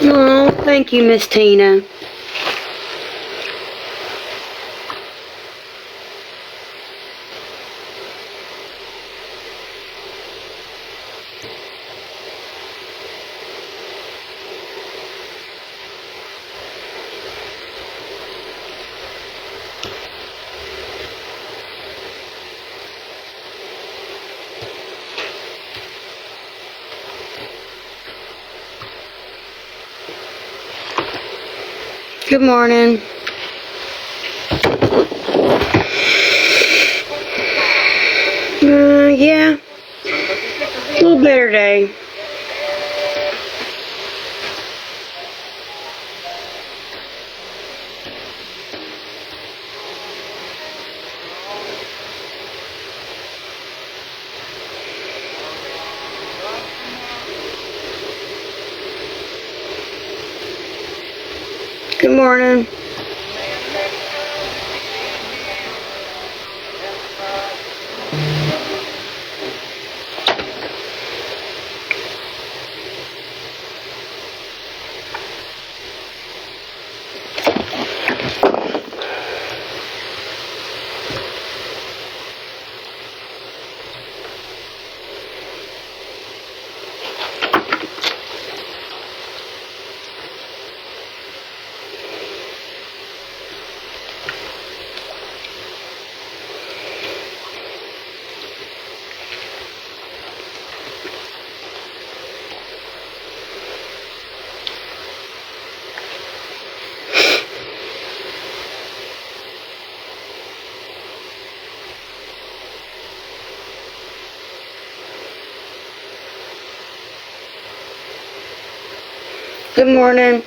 Oh, thank you, Miss Tina. Good morning. Yeah. A little better day. Good morning. Good morning.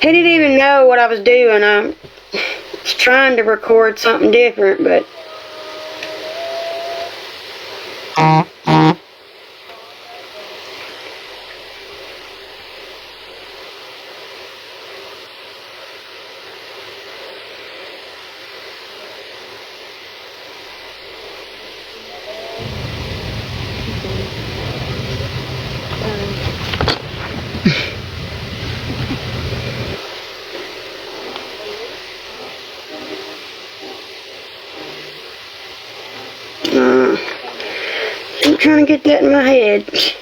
He didn't even know what I was doing. I was trying to record something different, but I'm trying to get that in my head.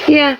Yeah.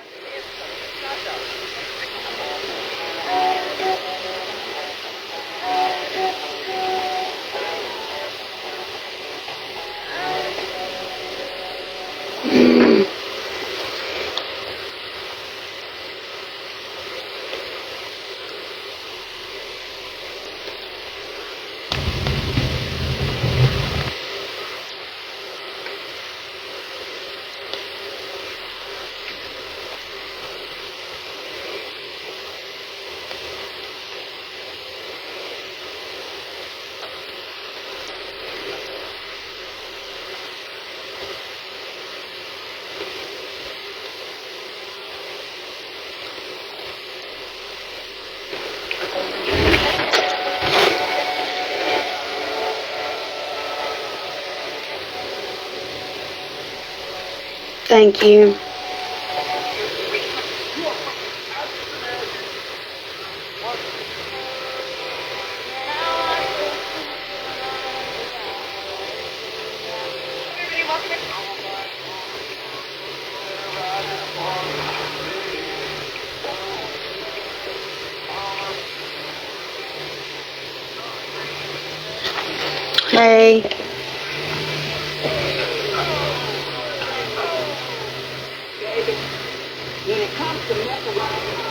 Thank you. Hey. When it comes to methodology,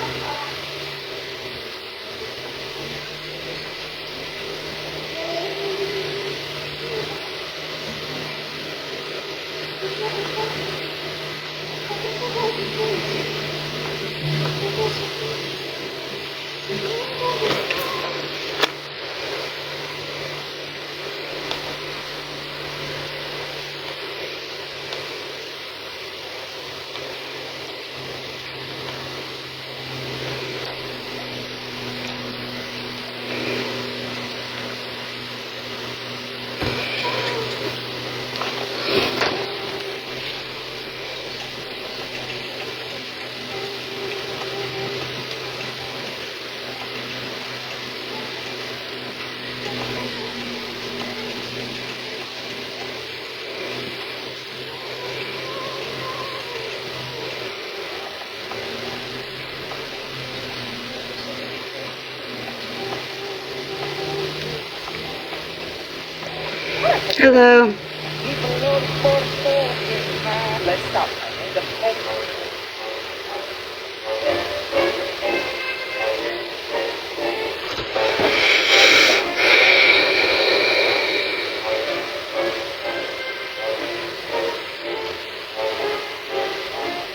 Hello. let's stop.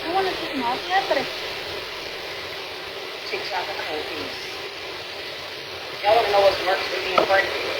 I want to take them off yet, but six out of the whole piece. Y'all want to know what's worse than being pregnant?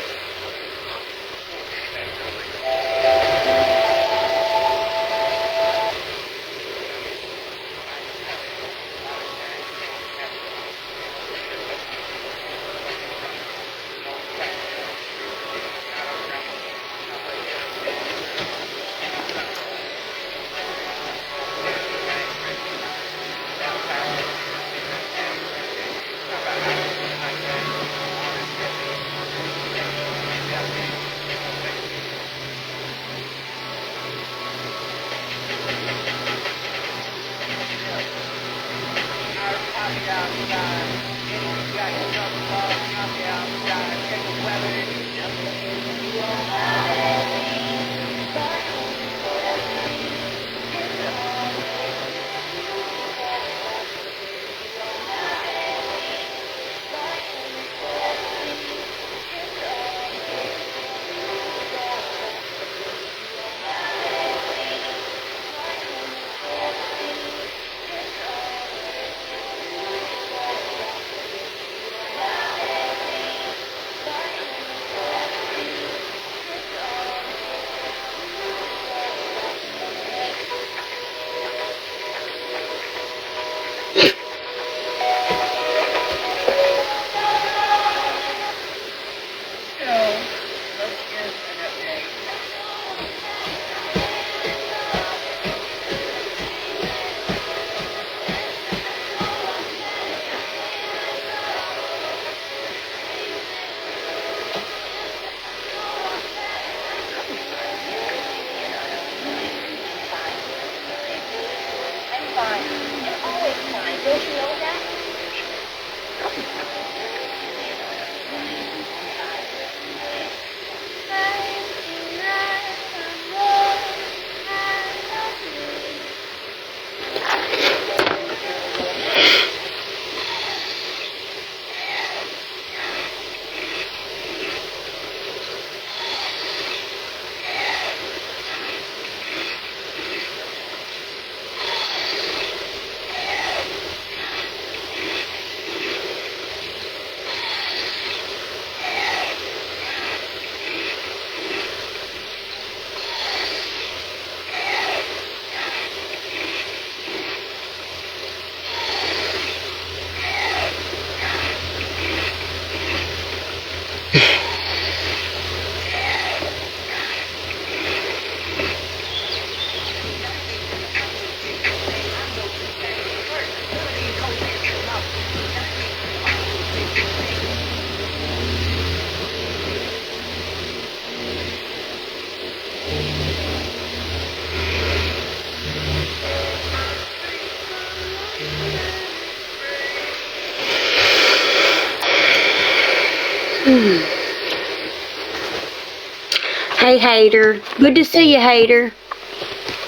Hey, Hater. Good to see you, Hater.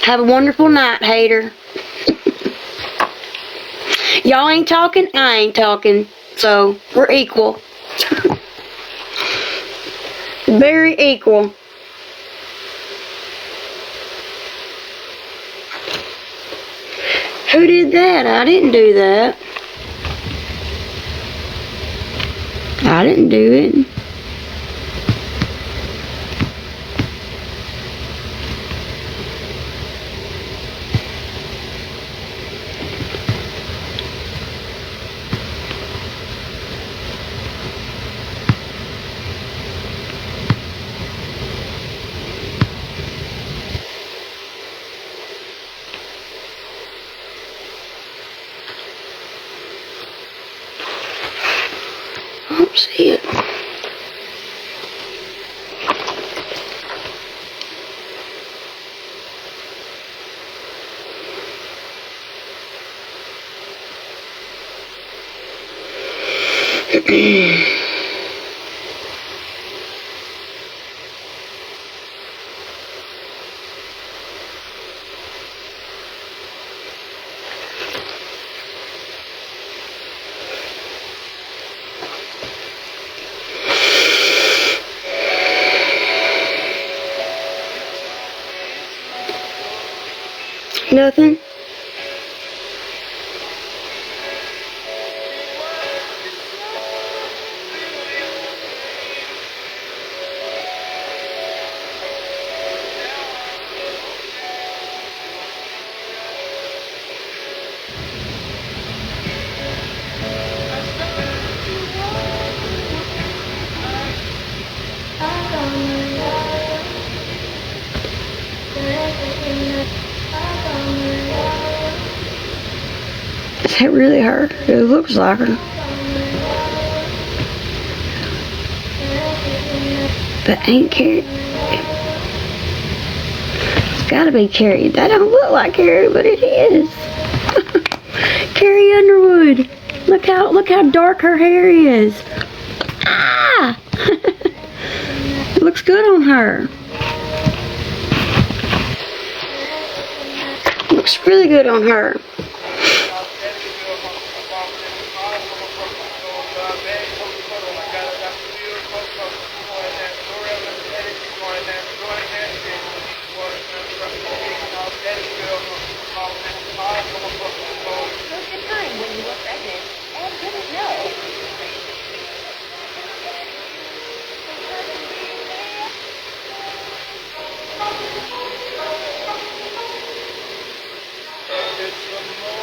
Have a wonderful night, Hater. Y'all ain't talking, I ain't talking. So, we're equal. Very equal. Who did that? I didn't do that. I didn't do it. I don't see it. Nothing? Is that really her? It looks like her. But ain't Carrie. It's gotta be Carrie. That don't look like Carrie, but it is. Carrie Underwood. Look how dark her hair is. Ah! It looks good on her. Looks really good on her.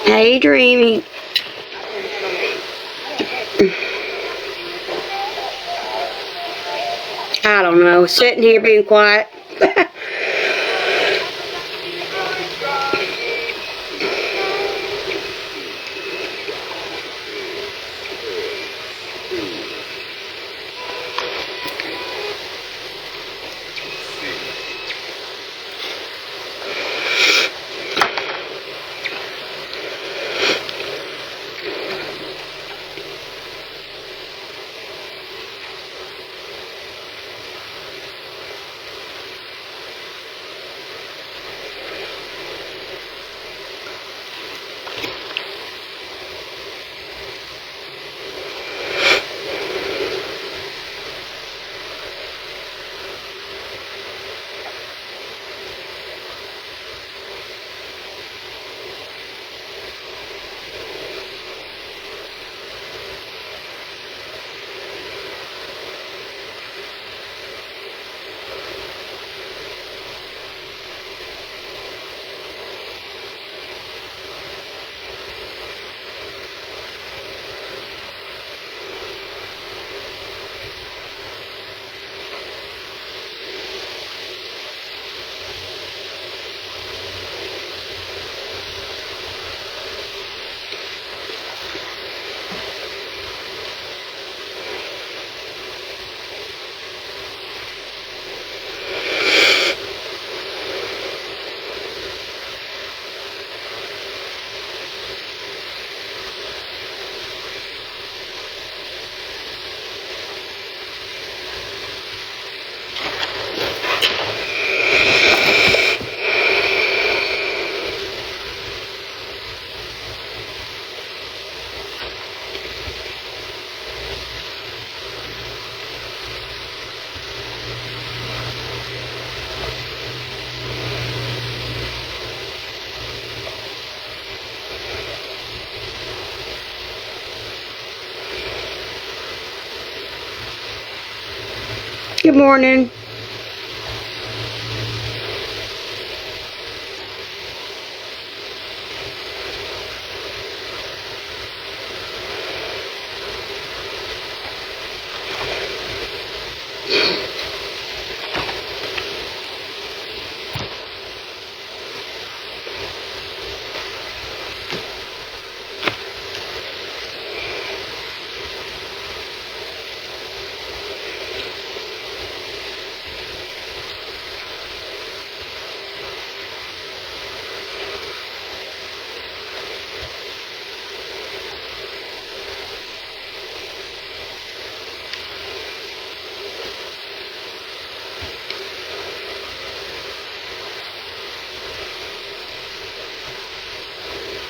Hey, Dreamy. I don't know. Sitting here being quiet. Good morning.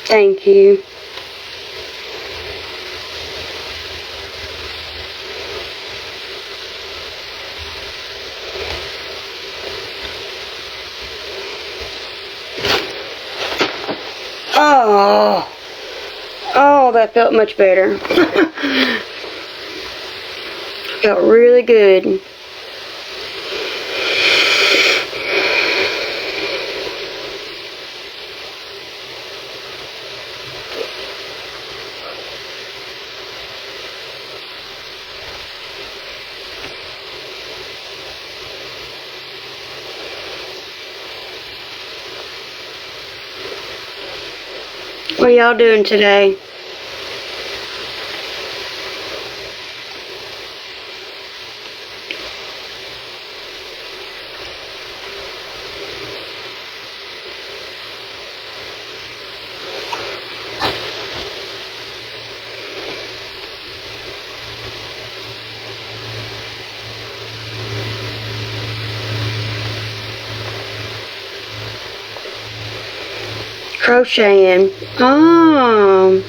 Thank you. Oh, oh, that felt much better. Felt really good. What are y'all doing today? Crocheting. Oh.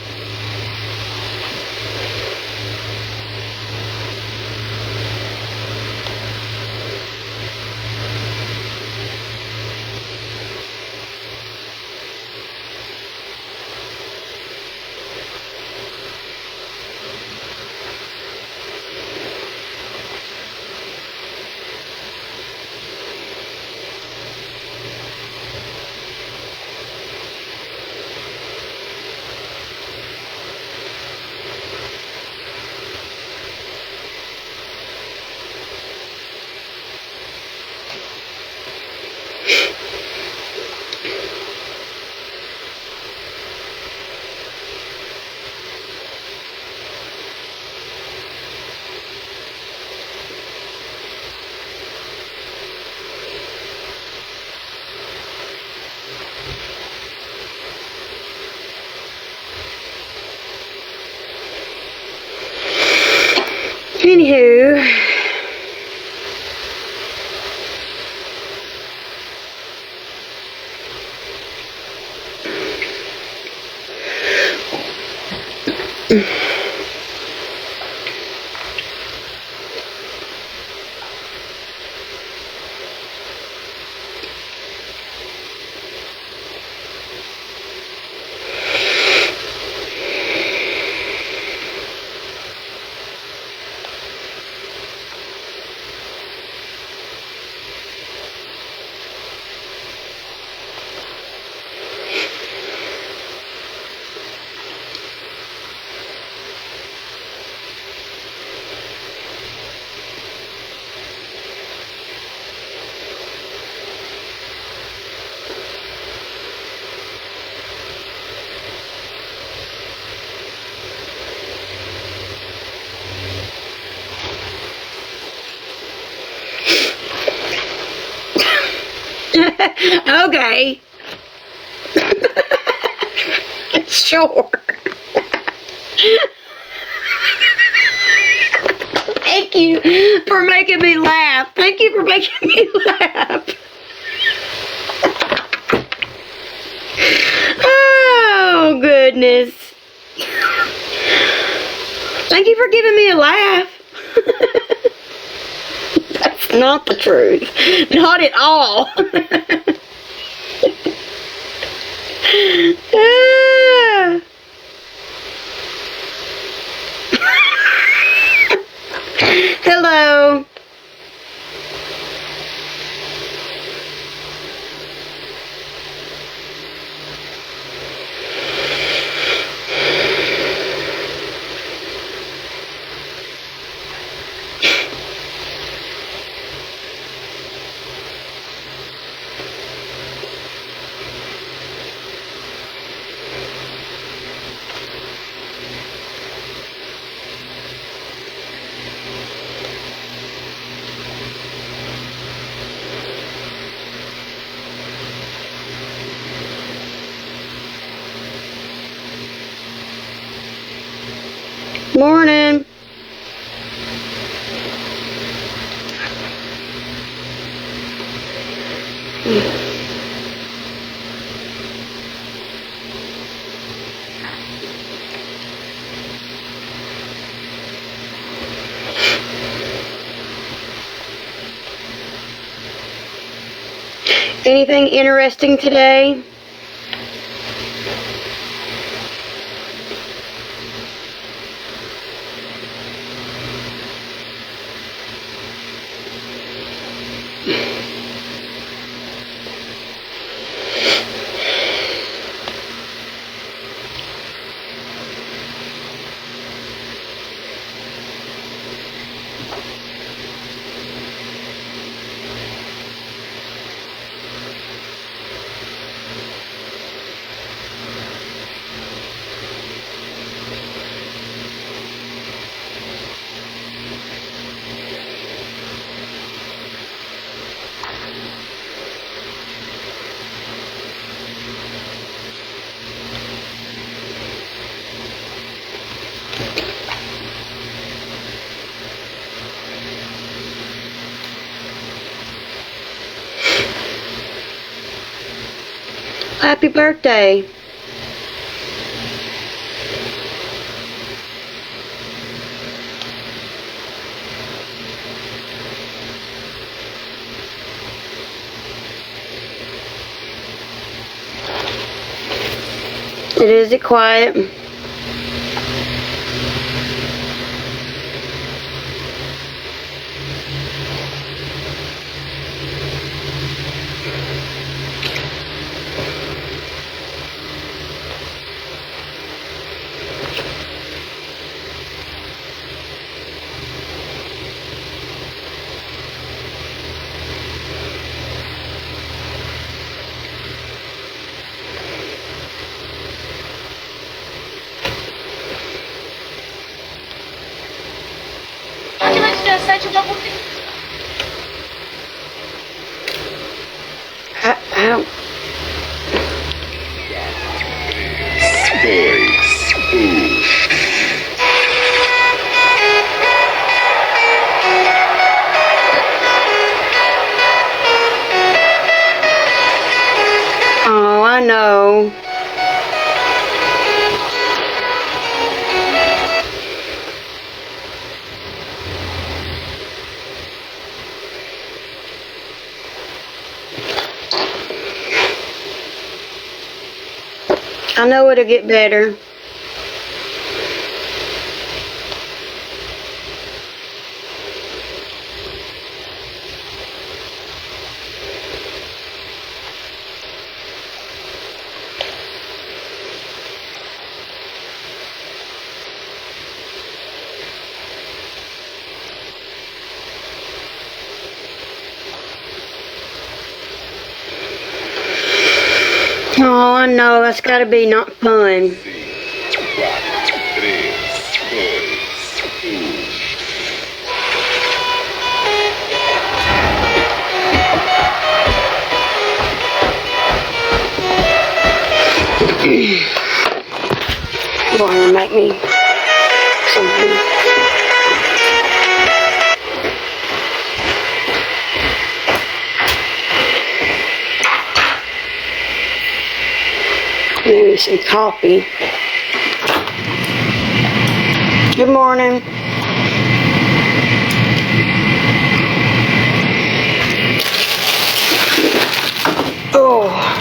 Anywho, okay. Sure. Thank you for making me laugh. Thank you for making me laugh. Oh, goodness. Thank you for giving me a laugh. That's not the truth. Not at all. Ah. Hello. Morning. Anything interesting today? Happy birthday. Is it quiet? Ow. Oh, I know. I know it'll get better. Oh, I know, that's gotta be not fun. You're gonna make me something. Maybe some coffee. Good morning. Oh.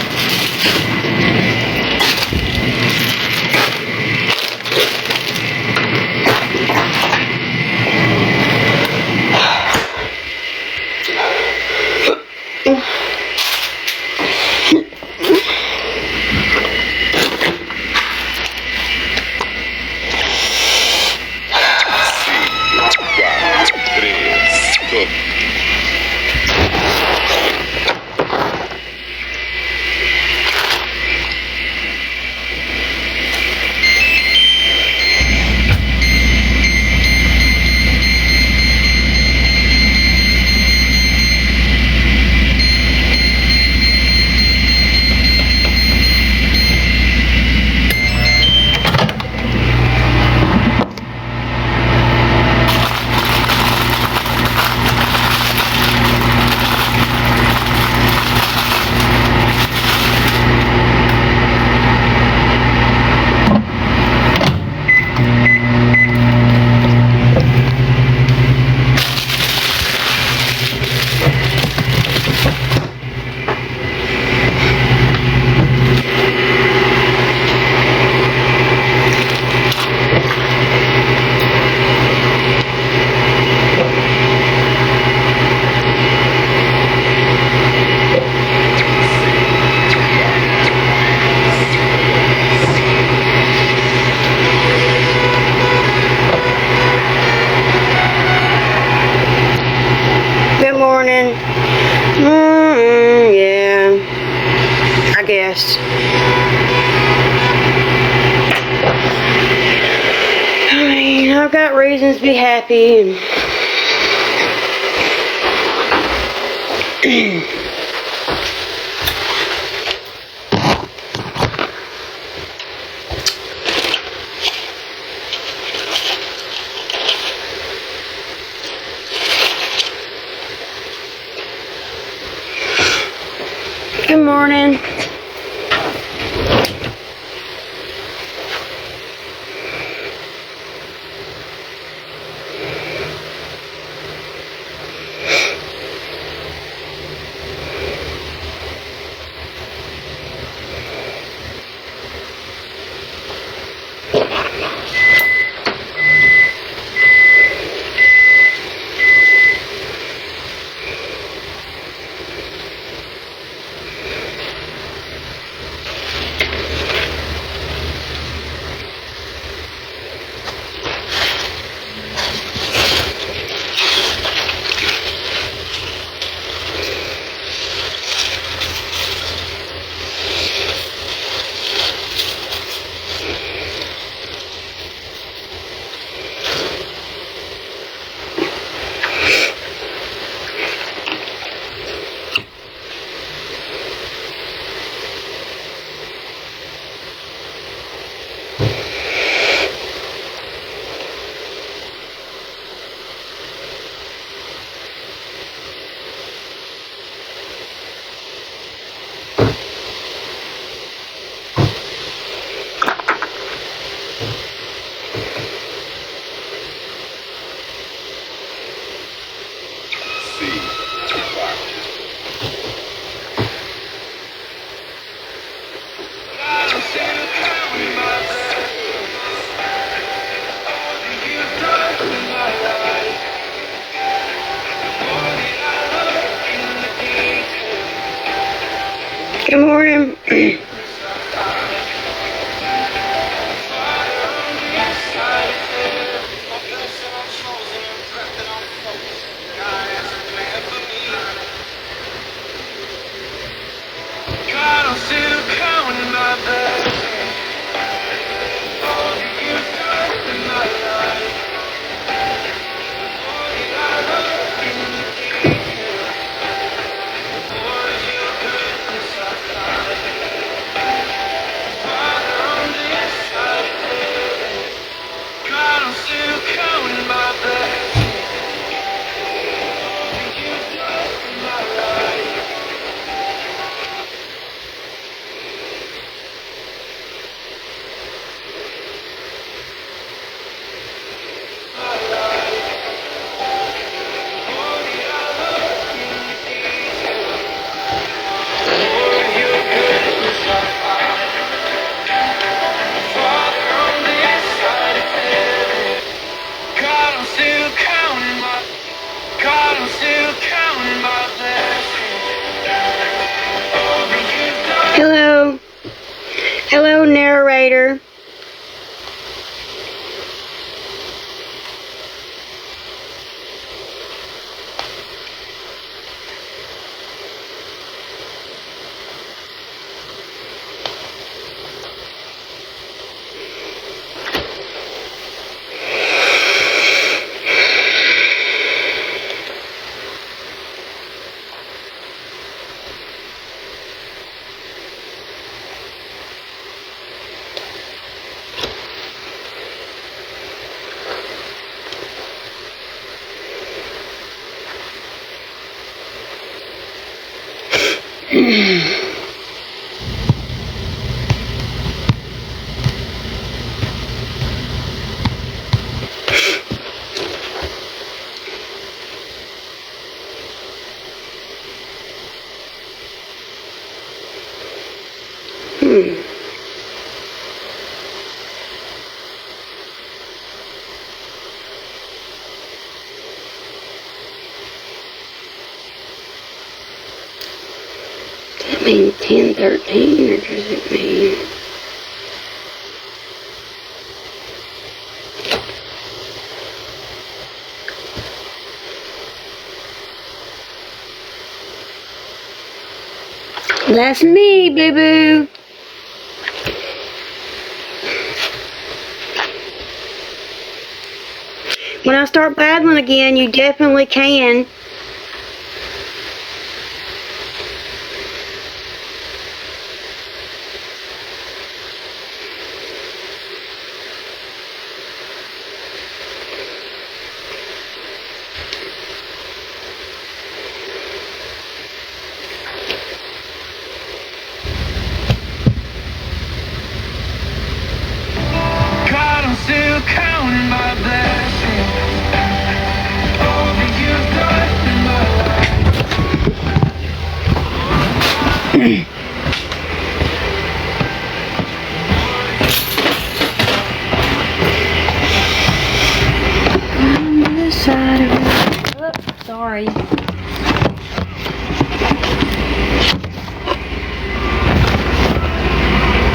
I've got reasons to be happy. Good morning. Good morning. Hello. Hello, narrator. Does it mean 10:13 or does it mean... That's me, boo-boo. When I start battling again, you definitely can. God, I'm still counting my blessings. All that you've done in my life. On this side of it. Oh, sorry.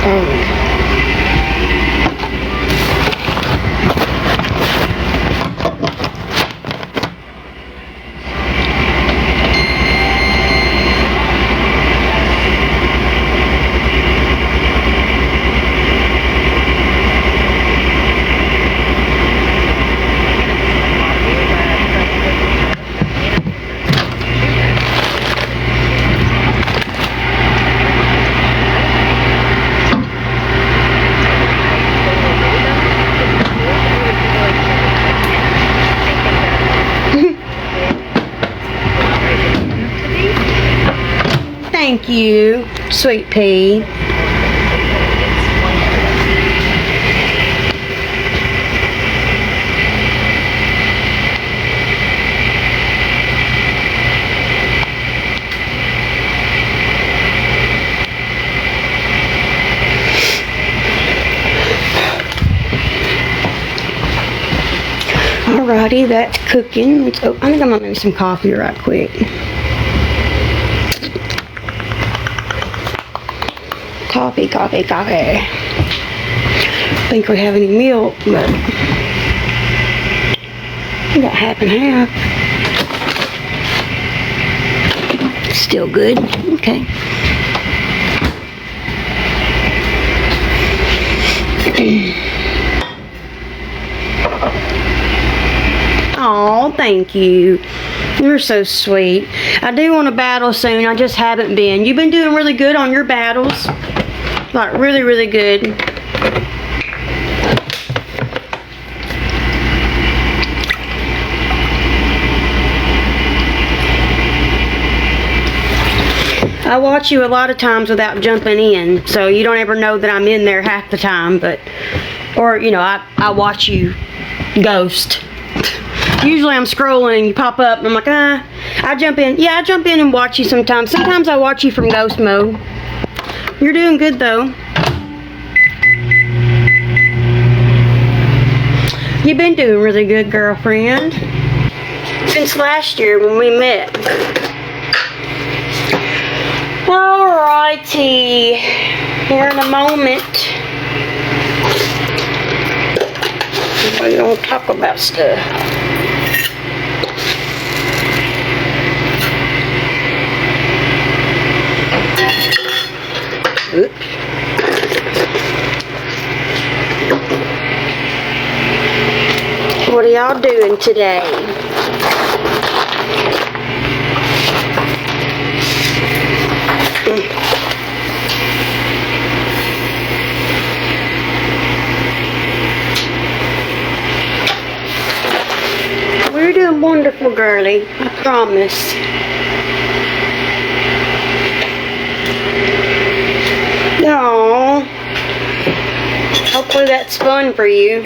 Oh. Thank you, sweet pea. Alrighty, that's cooking. Oh, I think I'm gonna make some coffee right quick. Coffee. I think we have any milk, but we got half and half. Still good. Okay. Oh, thank you. You're so sweet. I do want to battle soon. I just haven't been. You've been doing really good on your battles. Like, really, really good. I watch you a lot of times without jumping in, so you don't ever know that I'm in there half the time, but, or, you know, I watch you ghost. Usually I'm scrolling and you pop up and I'm like, I jump in. Yeah, I jump in and watch you sometimes. Sometimes I watch you from ghost mode. You're doing good though. You've been doing really good, girlfriend. Since last year when we met. Alrighty. Here in a moment. We're gonna talk about stuff. Oops. What are y'all doing today? We're doing wonderful, girly. I promise. No. Hopefully that's fun for you.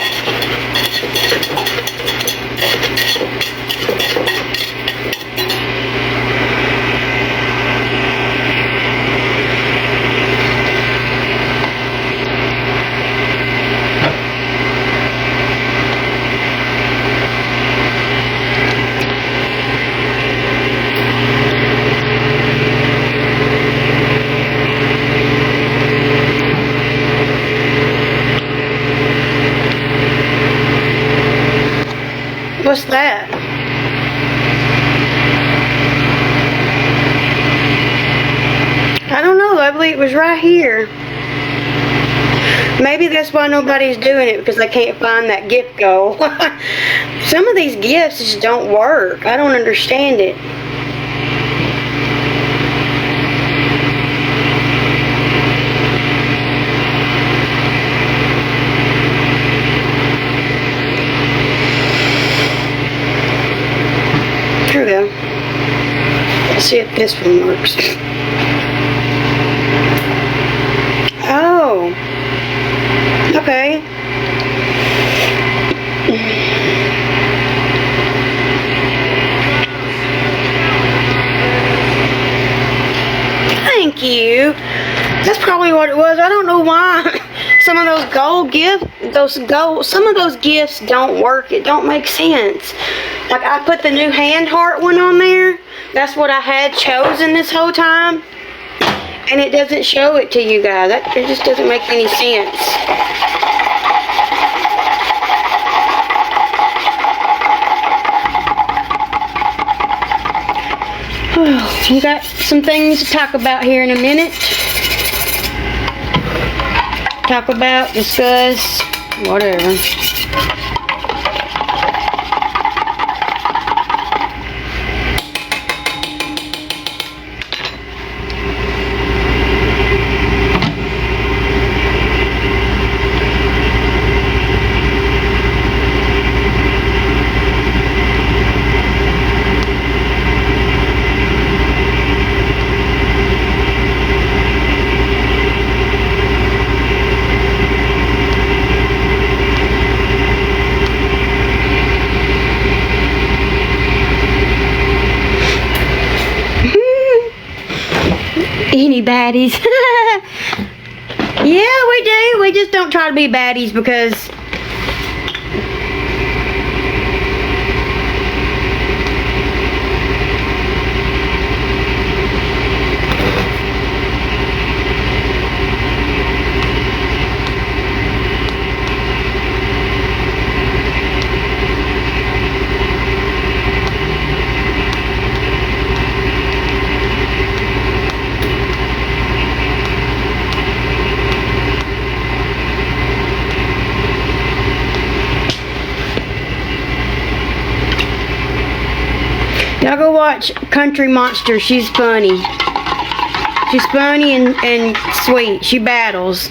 What's that? I don't know, I believe it was right here. Maybe that's why nobody's doing it, because they can't find that gift goal. Some of these gifts just don't work. I don't understand it. Here we go. Let's see if this one works. Oh. Okay. Thank you. That's probably what it was. I don't know why some of those some of those gifts don't work. It don't make sense. Like, I put the new hand heart one on there. That's what I had chosen this whole time. And it doesn't show it to you guys. It just doesn't make any sense. We got some things to talk about here in a minute. Talk about, discuss, whatever. Any baddies? Yeah, we do. We just don't try to be baddies because y'all go watch Country Monster. She's funny. She's funny and sweet. She battles.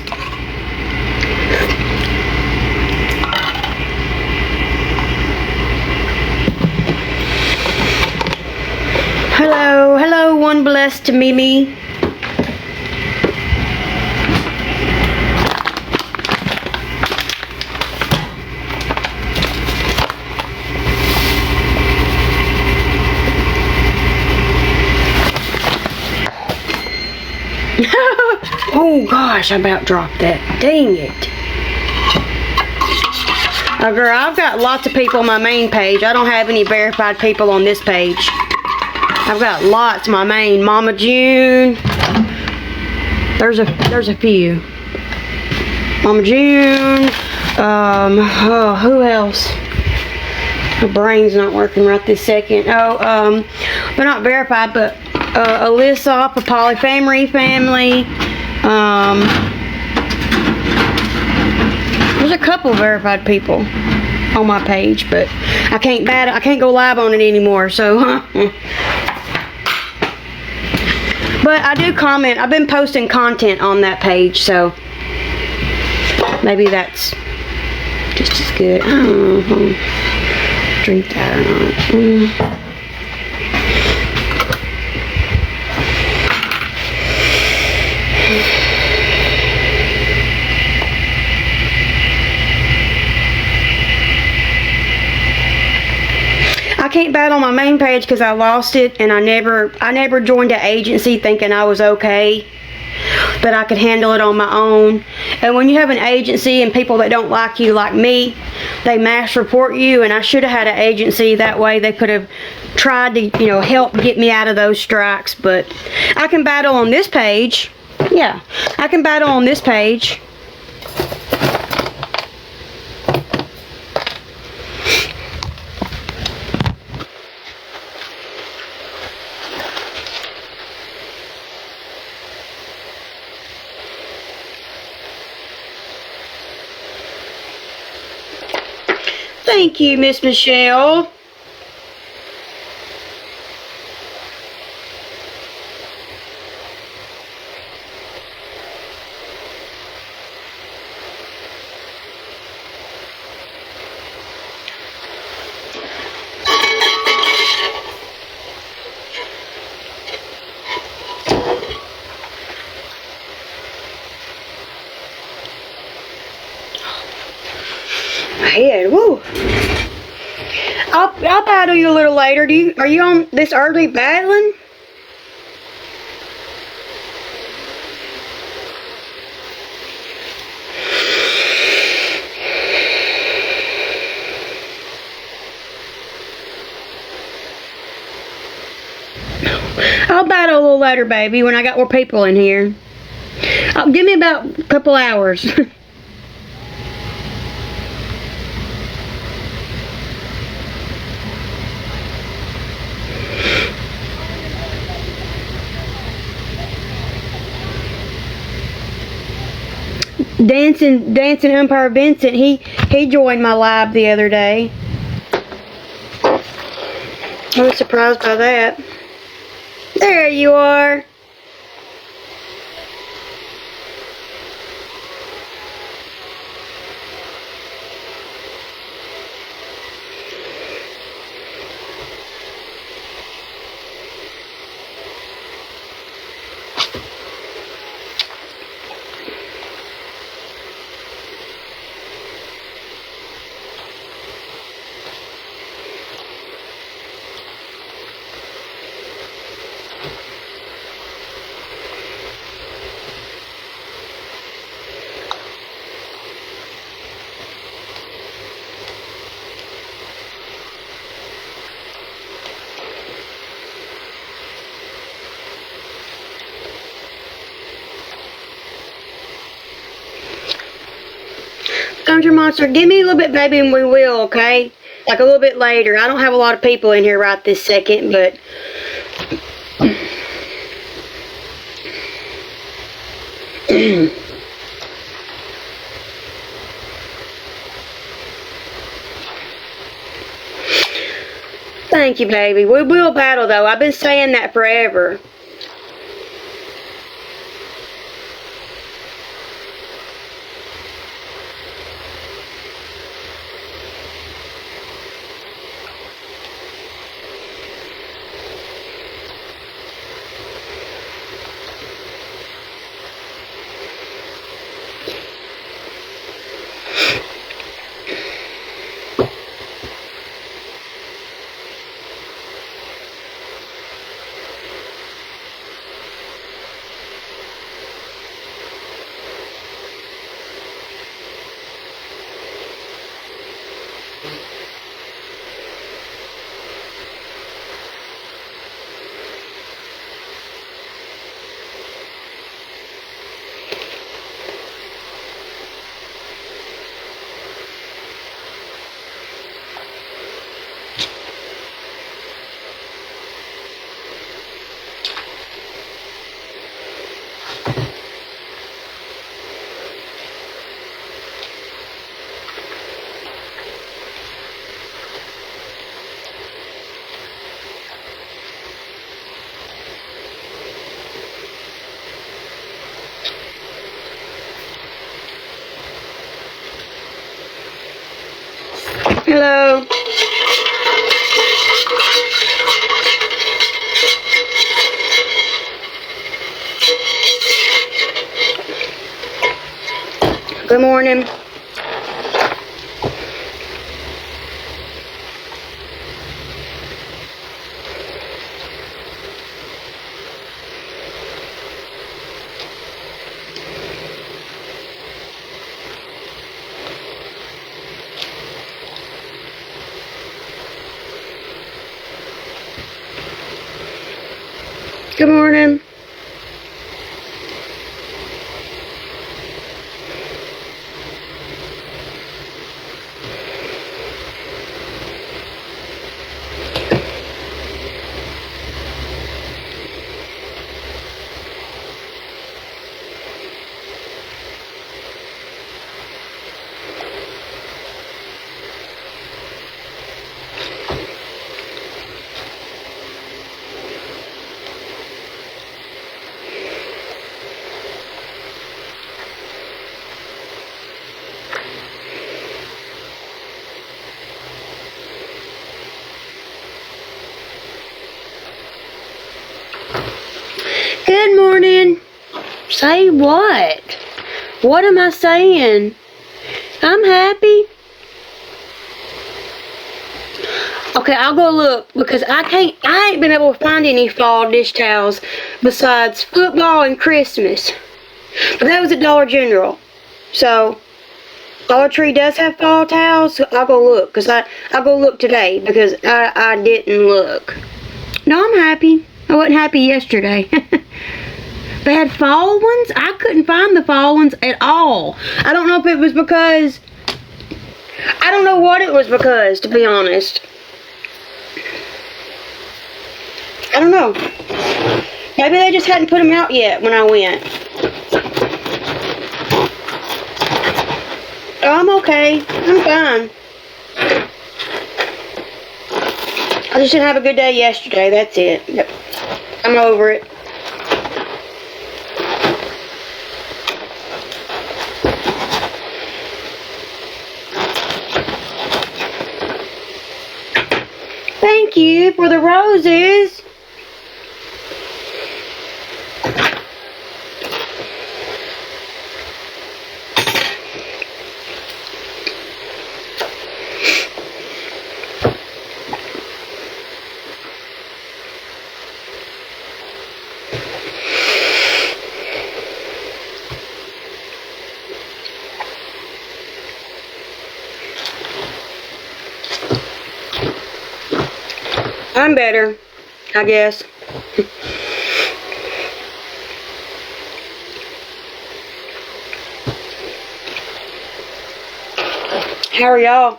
Hello, hello, one blessed to Mimi. Oh gosh, I about dropped that. Dang it. Oh girl, I've got lots of people on my main page. I don't have any verified people on this page. I've got lots. My main Mama June. There's a few. Mama June. Oh, who else? My brain's not working right this second. Oh, they're not verified, but Alyssa off of Polyfamily Family. There's a couple verified people on my page, but I can't go live on it anymore, so but I do comment. I've been posting content on that page, so maybe that's just as good. I don't know. Drink that or not. I can't battle my main page because I lost it, and I never joined an agency thinking I was okay, that I could handle it on my own. And when you have an agency and people that don't like you, like me, they mass report you, and I should have had an agency. That way they could have tried to, help get me out of those strikes. But I can battle on this page. Yeah, I can battle on this page. Thank you, Miss Michelle. My head, woo. I'll battle you a little later. Are you on this early battling? I'll battle a little later, baby, when I got more people in here. Give me about a couple hours. Dancing Umpire Vincent, he joined my live the other day. I was surprised by that. There you are. Country Monster, give me a little bit, baby, and we will, okay? Like a little bit later. I don't have a lot of people in here right this second, but... Thank you, baby. We will battle, though. I've been saying that forever. Hello. Good morning. Good morning. Say what? What am I saying? I'm happy. Okay, I'll go look because I ain't been able to find any fall dish towels besides football and Christmas. But that was at Dollar General. So, Dollar Tree does have fall towels. So I'll go look because I'll go look today because I didn't look. No, I'm happy. I wasn't happy yesterday. They had fall ones? I couldn't find the fall ones at all. I don't know if it was because... I don't know what it was because, to be honest. I don't know. Maybe they just hadn't put them out yet when I went. Oh, I'm okay. I'm fine. I just didn't have a good day yesterday. That's it. Yep. I'm over it. Thank you for the roses. I'm better, I guess. How are y'all?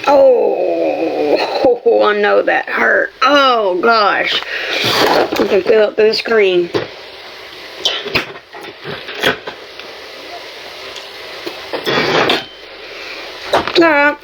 Oh, I know that hurt. Oh, gosh. I can feel it through the screen. Alright.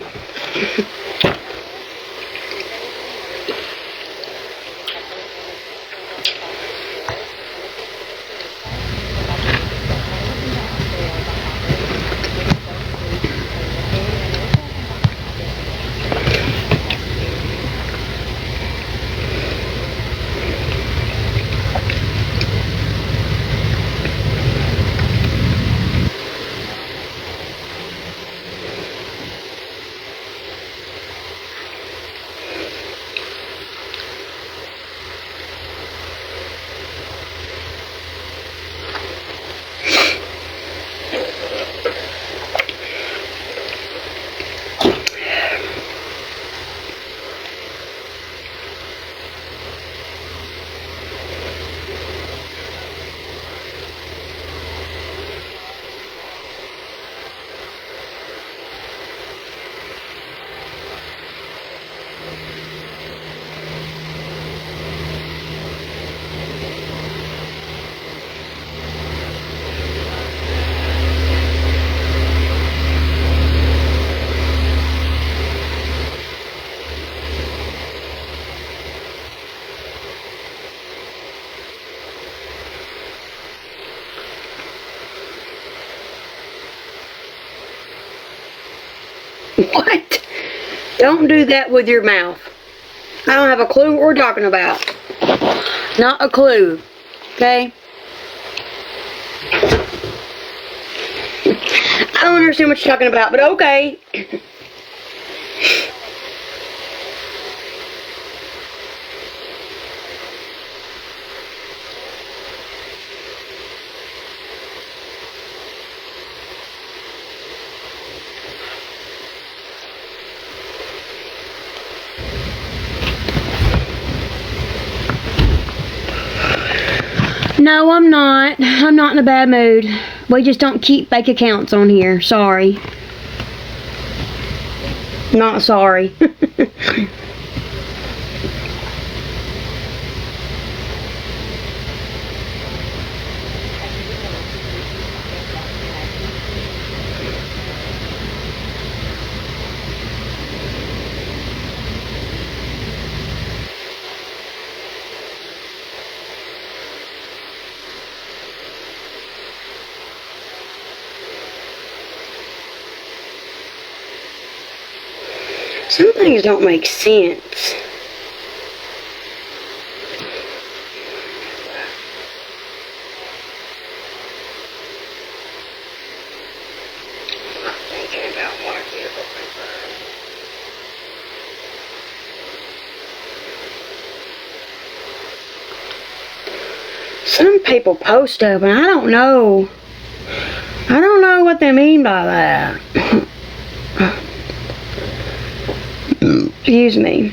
What? Don't do that with your mouth. I don't have a clue what we're talking about. Not a clue. Okay? I don't understand what you're talking about, but okay. No, I'm not. I'm not in a bad mood. We just don't keep fake accounts on here. Sorry. Not sorry. Some things don't make sense. Thinking about what you Some people post stuff, and I don't know. I don't know what they mean by that. Excuse me.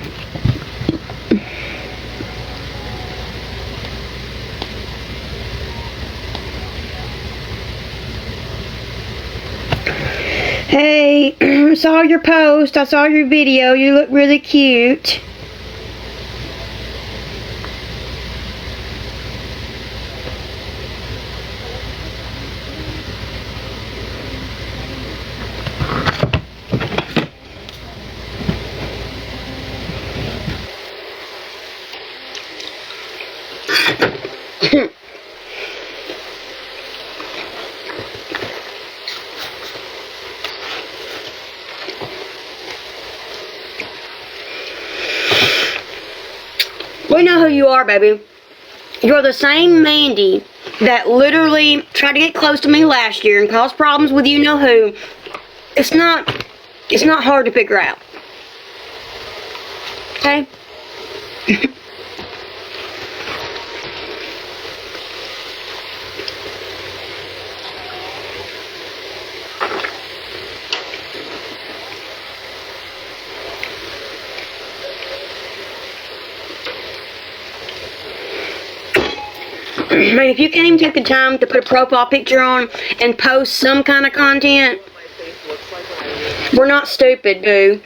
Hey, I saw your post. I saw your video. You look really cute. We know who you are, baby. You're the same Mandy that literally tried to get close to me last year and caused problems with you know who. It's not hard to figure out. Okay? I mean, if you can't even take the time to put a profile picture on and post some kind of content, we're not stupid, boo.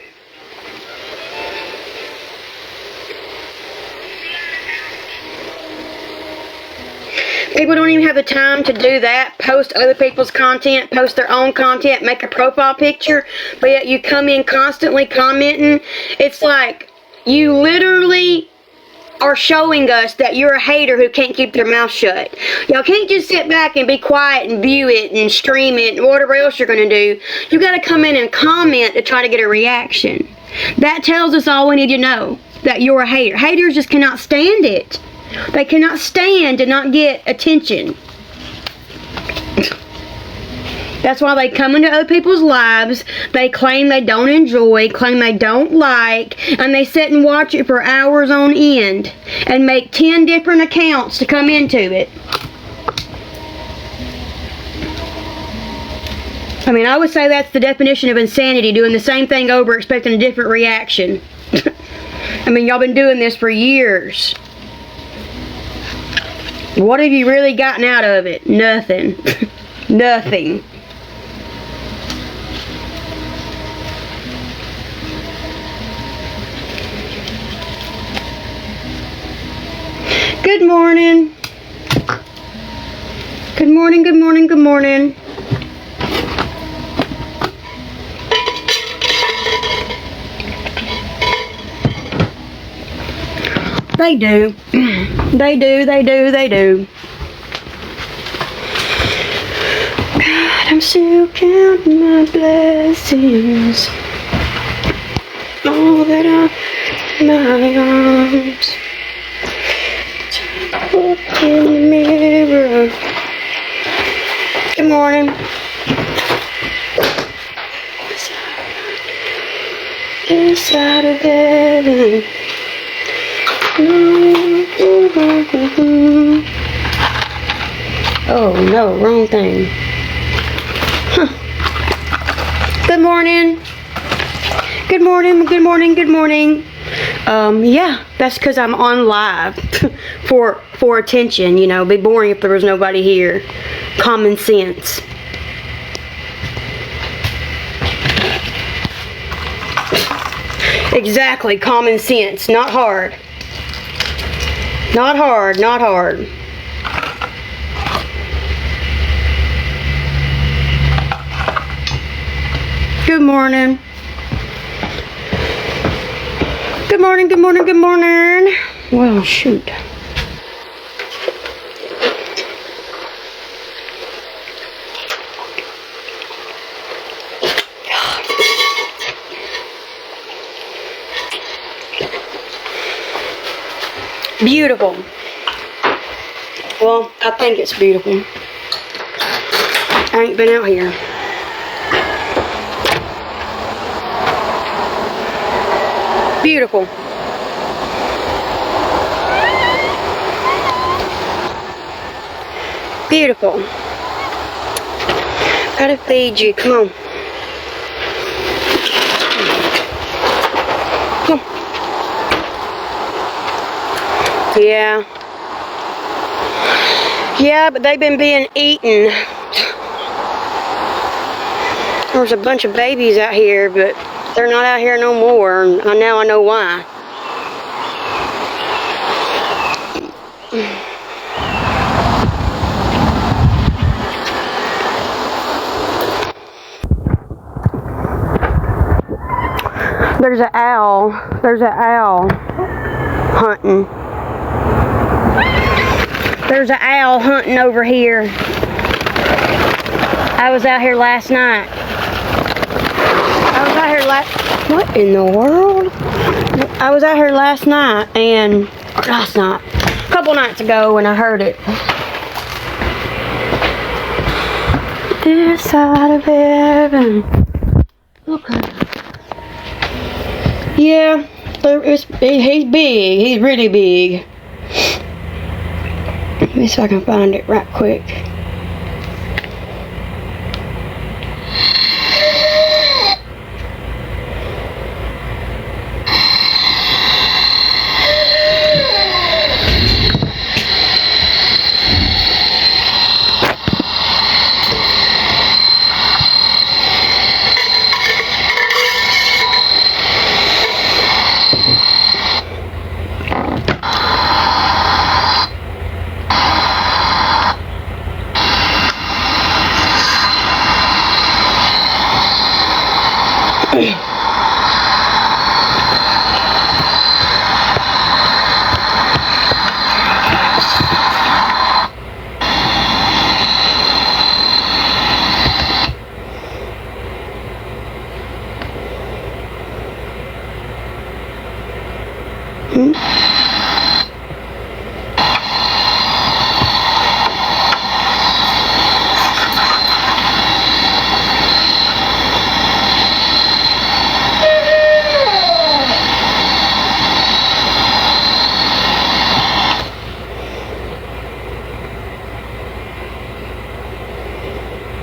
People don't even have the time to do that, post other people's content, post their own content, make a profile picture, but yet you come in constantly commenting. It's like you literally are showing us that you're a hater who can't keep their mouth shut. Y'all can't just sit back and be quiet and view it and stream it and whatever else you're going to do. You got to come in and comment to try to get a reaction. That tells us all we need to know, that you're a hater. Haters just cannot stand it. They cannot stand to not get attention. That's why they come into other people's lives, they claim they don't enjoy, claim they don't like, and they sit and watch it for hours on end and make 10 different accounts to come into it. I mean, I would say that's the definition of insanity, doing the same thing over expecting a different reaction. I mean, y'all been doing this for years. What have you really gotten out of it? Nothing. Nothing. Good morning. Good morning, good morning, good morning. They do. They do, they do, they do. God, I'm still counting my blessings. All that I, my arms. Look in the mirror. Good morning. Inside of heaven. Oh no, wrong thing. Huh. Good morning. Good morning, good morning, good morning. Yeah, that's because I'm on live for attention, you know. It'd be boring if there was nobody here. Common sense. Exactly, common sense, not hard. Not hard, not hard. Good morning. Good morning, good morning, good morning. Well, shoot. Beautiful. Well, I think it's beautiful. I ain't been out here. Beautiful. Beautiful. Gotta feed you. Come on. Come. Yeah. Yeah, but they've been being eaten. There's a bunch of babies out here, but they're not out here no more. And now I know why. There's an owl. There's an owl hunting. There's an owl hunting over here. I was out here last night. What in the world? I was out here last night a couple nights ago, and I heard it. This side of heaven. Okay. Yeah, he's big. He's really big. Let me see if I can find it right quick.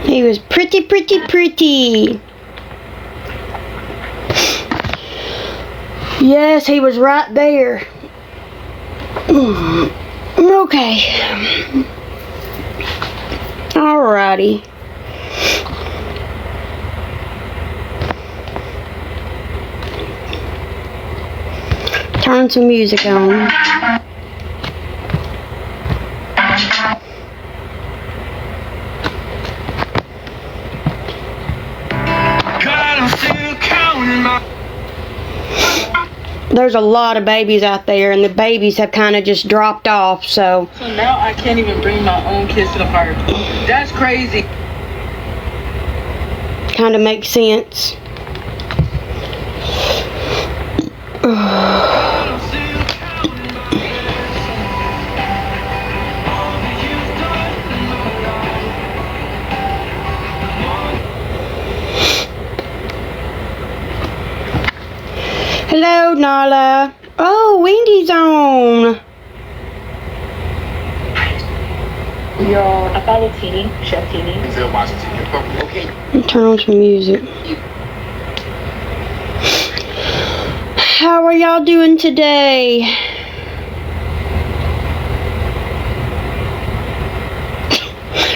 He was pretty. Yes, he was right there. Okay. Alrighty. Turn some music on. There's a lot of babies out there, and the babies have kind of just dropped off, so now I can't even bring my own kids to the park. That's crazy. Kind of makes sense. Hello, Nala. Oh, Wendy's on. Yo, I follow Teeny, Chef Teeny. Okay. Turn on some music. How are y'all doing today?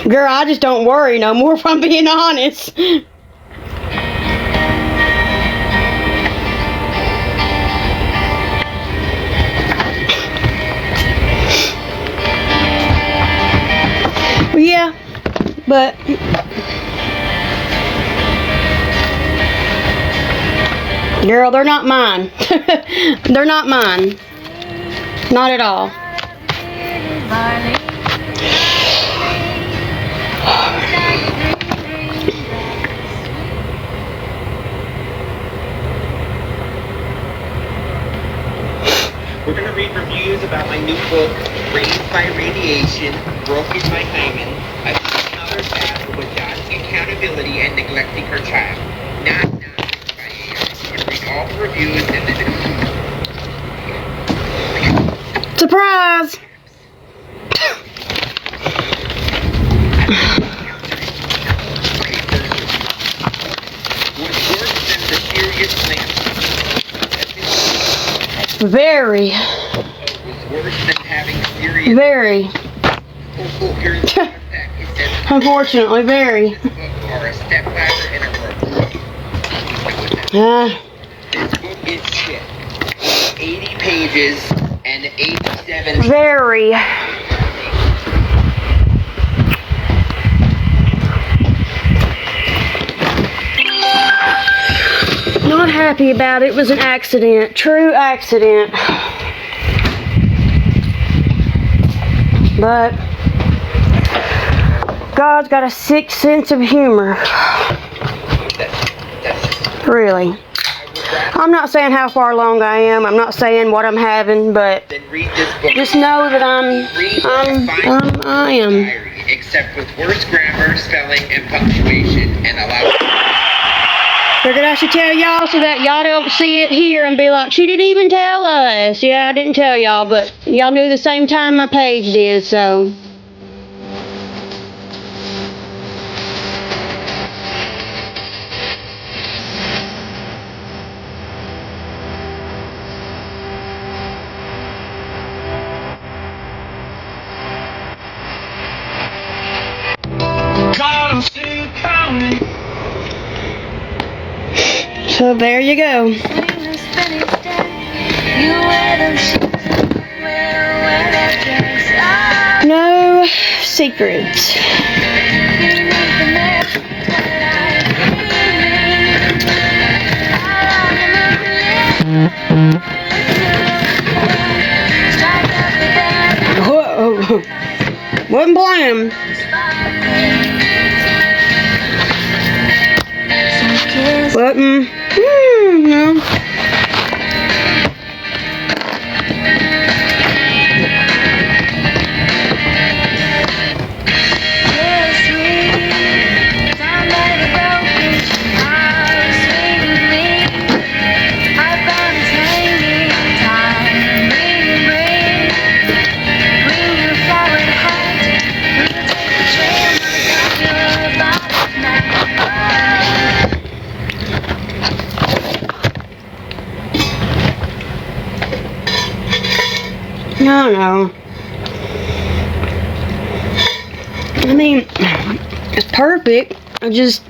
Girl, I just don't worry no more, if I'm being honest. Yeah, but girl, they're not mine. They're not mine. Not at all. We're going to read reviews about my new book, Raised by Radiation, Broken by Hymen, A Mother's Battle with Dodging Accountability and Neglecting Her Child. Not written by AI. And read all the reviews and then... Surprise! Was worse than the serious lamp. Very. Was worse than having serious... Very. Here's the fact. It says... Unfortunately, very. This book are a stepladder and a rope. This book is shit. 80 pages and 87... Very. Not happy about it. It was an accident. True accident. But God's got a sick sense of humor. Really. I'm not saying how far along I am. I'm not saying what I'm having, but Then read this book. just know that I am. Except with worse grammar, spelling, and punctuation, and allow... Figured I should tell y'all so that y'all don't see it here and be like, she didn't even tell us. Yeah, I didn't tell y'all, but y'all knew the same time my page did, so. God, I'm still counting. So there you go. No secrets. Whoa. Wasn't playing. But, no. No. I mean, it's perfect. I just.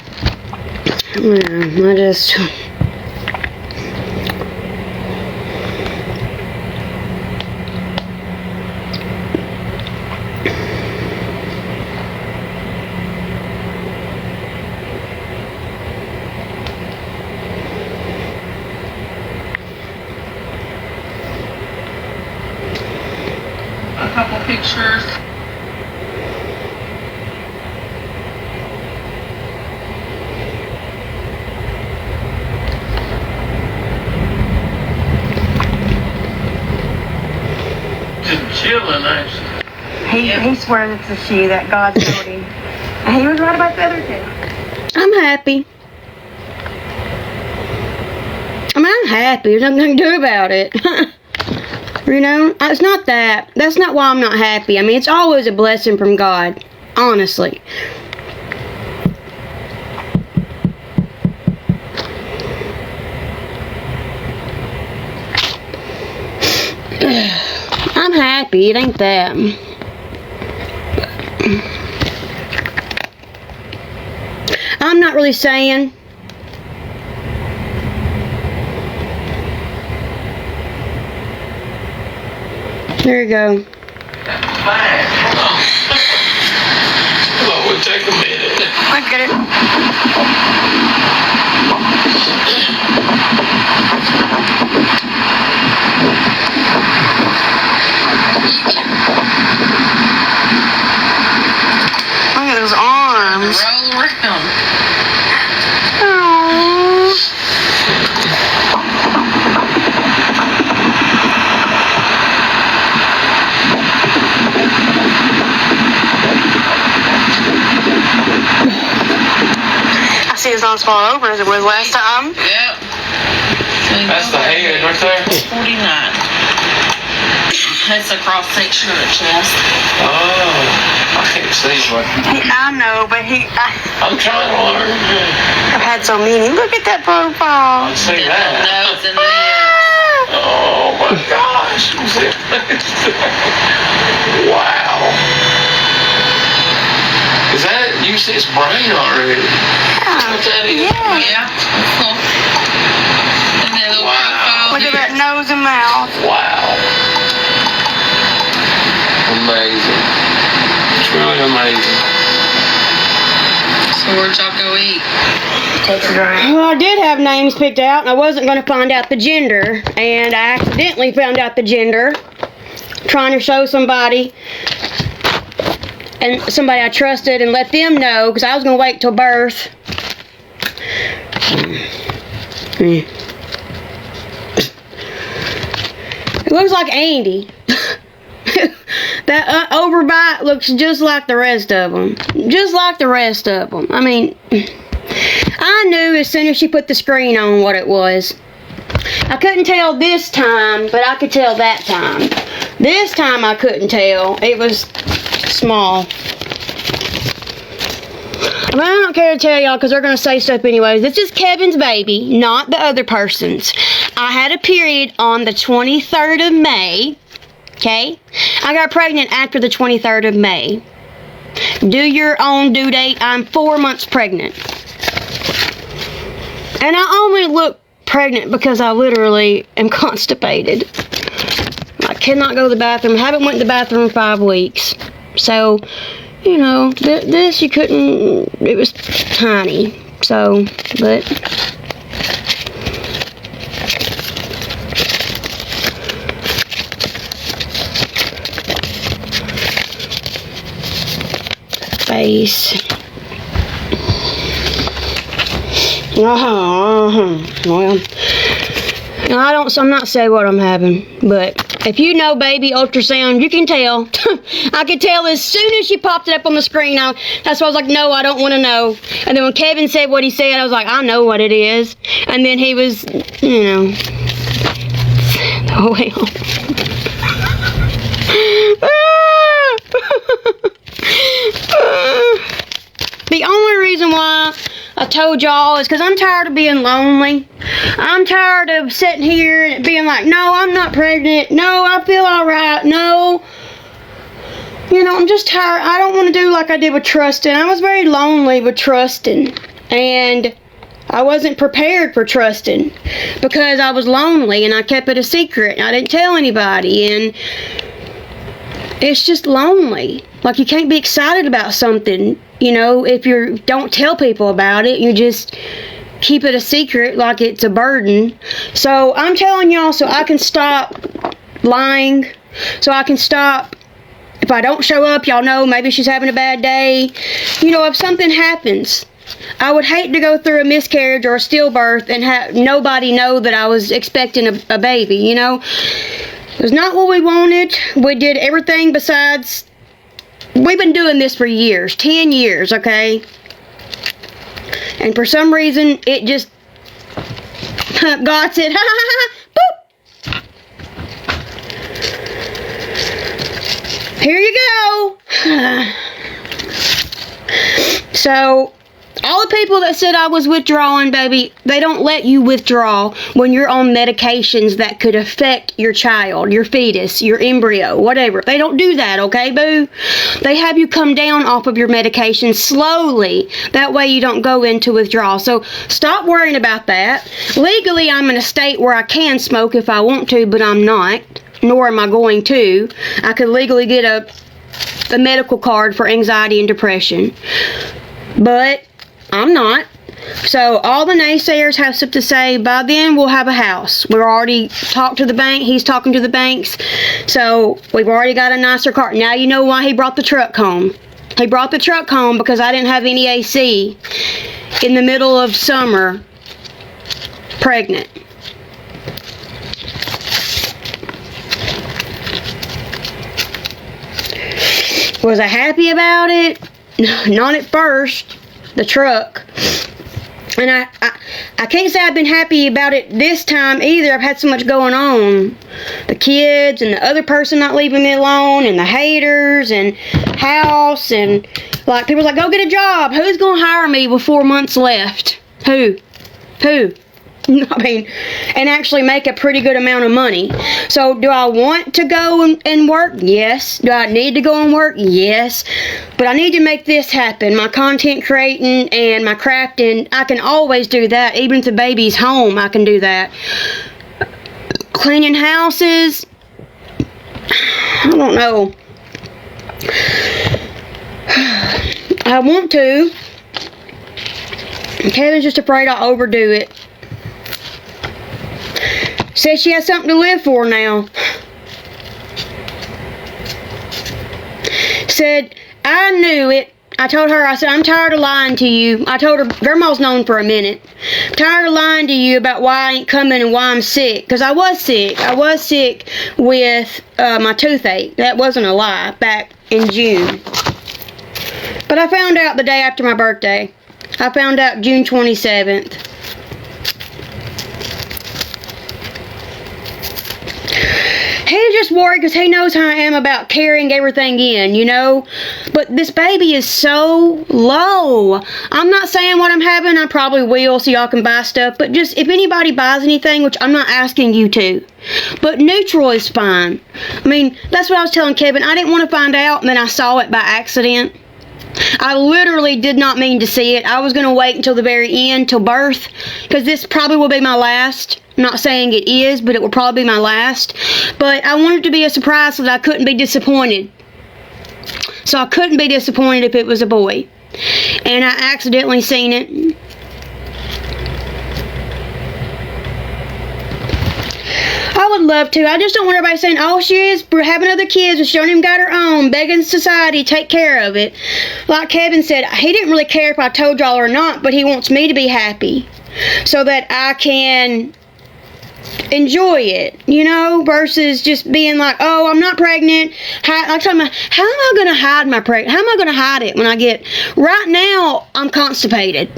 A couple pictures. Just chilling, actually. He swears it's a she that God told him. And he was right about the other two. I'm happy. I mean, I'm happy. There's nothing to do about it. You know, it's not that. That's not why I'm not happy. I mean, it's always a blessing from God. Honestly. I'm happy. It ain't that. I'm not really saying. There you go. Fine. Come on, we'll take a minute. I get it. Look at those arms. Roll around. Aww. as far over as it was last time. Yep. That's the head right there? 49. That's a cross section of the chest. Oh, I can't see what. I know, but I'm trying to learn. I've had so many. Look at that profile. I see that. Nose and lips. Oh my gosh. Wow. Is that, you see it's brain already? What that is? Yeah. And that little profile Look at here. that nose and mouth. Wow. Amazing. It's really amazing. So where'd y'all go eat? Well, I did have names picked out, and I wasn't going to find out the gender, and I accidentally found out the gender, trying to show somebody, and somebody I trusted, and let them know, because I was going to wait till birth. It looks like Andy. That overbite looks just like the rest of them. Just like the rest of them. I mean, I knew as soon as she put the screen on what it was. I couldn't tell this time, but I could tell that time. This time I couldn't tell. It was small. I mean, I don't care to tell y'all because they're going to say stuff anyways. This is Kevin's baby, not the other person's. I had a period on the 23rd of May. Okay? I got pregnant after the 23rd of May. Do your own due date. I'm 4 months pregnant. And I only look pregnant because I literally am constipated. I cannot go to the bathroom. I haven't went to the bathroom in 5 weeks. So, you know, this you couldn't, it was tiny. So, but... face. Well, I'm not saying what I'm having, but if you know baby ultrasound, you can tell. I could tell as soon as she popped it up on the screen. That's why I was like, no, I don't want to know. And then when Kevin said what he said, I was like, I know what it is. And then he was, you know, oh well. The only reason why I told y'all is because I'm tired of being lonely. I'm tired of sitting here and being like, no, I'm not pregnant. No, I feel alright. No. You know, I'm just tired. I don't want to do like I did with Trustin. I was very lonely with Trustin. And I wasn't prepared for Trustin because I was lonely and I kept it a secret. I didn't tell anybody. And it's just lonely. Like, you can't be excited about something, you know, if you don't tell people about it. You just keep it a secret like it's a burden. So I'm telling y'all so I can stop lying. So I can stop. If I don't show up, y'all know maybe she's having a bad day. You know, if something happens, I would hate to go through a miscarriage or a stillbirth and have nobody know that I was expecting a baby, you know. It was not what we wanted. We did everything besides... We've been doing this for years. 10 years, okay? And for some reason, it just... God said, ha ha ha, boop! Here you go! So... All the people that said I was withdrawing, baby, they don't let you withdraw when you're on medications that could affect your child, your fetus, your embryo, whatever. They don't do that, okay, boo? They have you come down off of your medication slowly. That way you don't go into withdrawal. So stop worrying about that. Legally, I'm in a state where I can smoke if I want to, but I'm not, nor am I going to. I could legally get a medical card for anxiety and depression. But... I'm not. So all the naysayers have stuff to say. By then we'll have a house. We've already talked to the bank. He's talking to the banks. So we've already got a nicer car. Now you know why he brought the truck home. He brought the truck home because I didn't have any AC in the middle of summer pregnant. Was I happy about it? Not at first. The truck. And I can't say I've been happy about it this time either. I've had so much going on. The kids and the other person not leaving me alone and the haters and house and like people's like, go get a job. Who's going to hire me with 4 months left? Who? I mean, and actually make a pretty good amount of money. So do I want to go and work? Yes. Do I need to go and work? Yes. But I need to make this happen. My content creating and my crafting, I can always do that. Even if the baby's home, I can do that. Cleaning houses, I don't know. I want to. Kevin's just afraid I'll overdo it. Says she has something to live for now. Said, I knew it. I told her, I said, I'm tired of lying to you. I told her, Grandma's known for a minute. I'm tired of lying to you about why I ain't coming and why I'm sick. Because I was sick. I was sick with my toothache. That wasn't a lie back in June. But I found out the day after my birthday. I found out June 27th. He's just worried because he knows how I am about carrying everything in, you know. But this baby is so low. I'm not saying what I'm having. I probably will so y'all can buy stuff. But just if anybody buys anything, which I'm not asking you to. But neutral is fine. I mean, that's what I was telling Kevin. I didn't want to find out and then I saw it by accident. I literally did not mean to see it. I was going to wait until the very end, till birth, because this probably will be my last. I'm not saying it is, but it will probably be my last. But I wanted it to be a surprise so that I couldn't be disappointed. So I couldn't be disappointed if it was a boy. And I accidentally seen it. I would love to. I just don't want everybody saying, oh, she is having other kids and she don't even got her own, begging society, take care of it. Like Kevin said, he didn't really care if I told y'all or not, but he wants me to be happy so that I can enjoy it, you know, versus just being like, oh, I'm not pregnant. I'm talking about, how am I going to hide my pregnancy? How am I going to hide it when I get, right now, I'm constipated.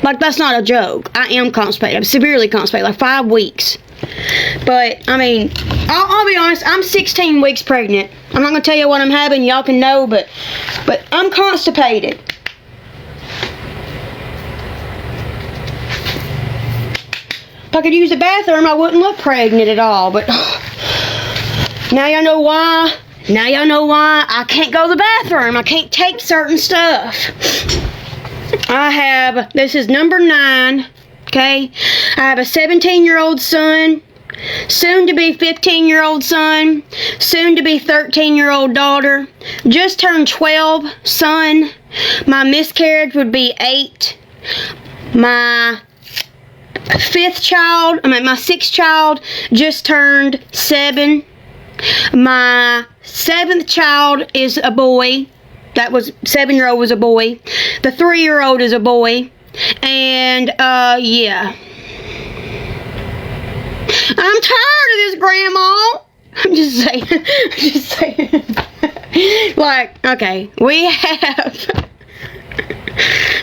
Like, that's not a joke. I am constipated. I'm severely constipated, like 5 weeks. But, I mean, I'll be honest, I'm 16 weeks pregnant. I'm not going to tell you what I'm having. Y'all can know, but I'm constipated. If I could use the bathroom, I wouldn't look pregnant at all. But now y'all know why. Now y'all know why I can't go to the bathroom. I can't take certain stuff. I have, this is number 9. Okay, I have a 17-year-old son, soon to be 15-year-old son, soon to be 13-year-old daughter, just turned 12 son. My miscarriage would be 8. My 6th child just turned 7. My 7th child is a boy. That was 7-year-old was a boy. The 3-year-old is a boy. And, yeah. I'm tired of this, Grandma. I'm just saying. Like, okay, we have...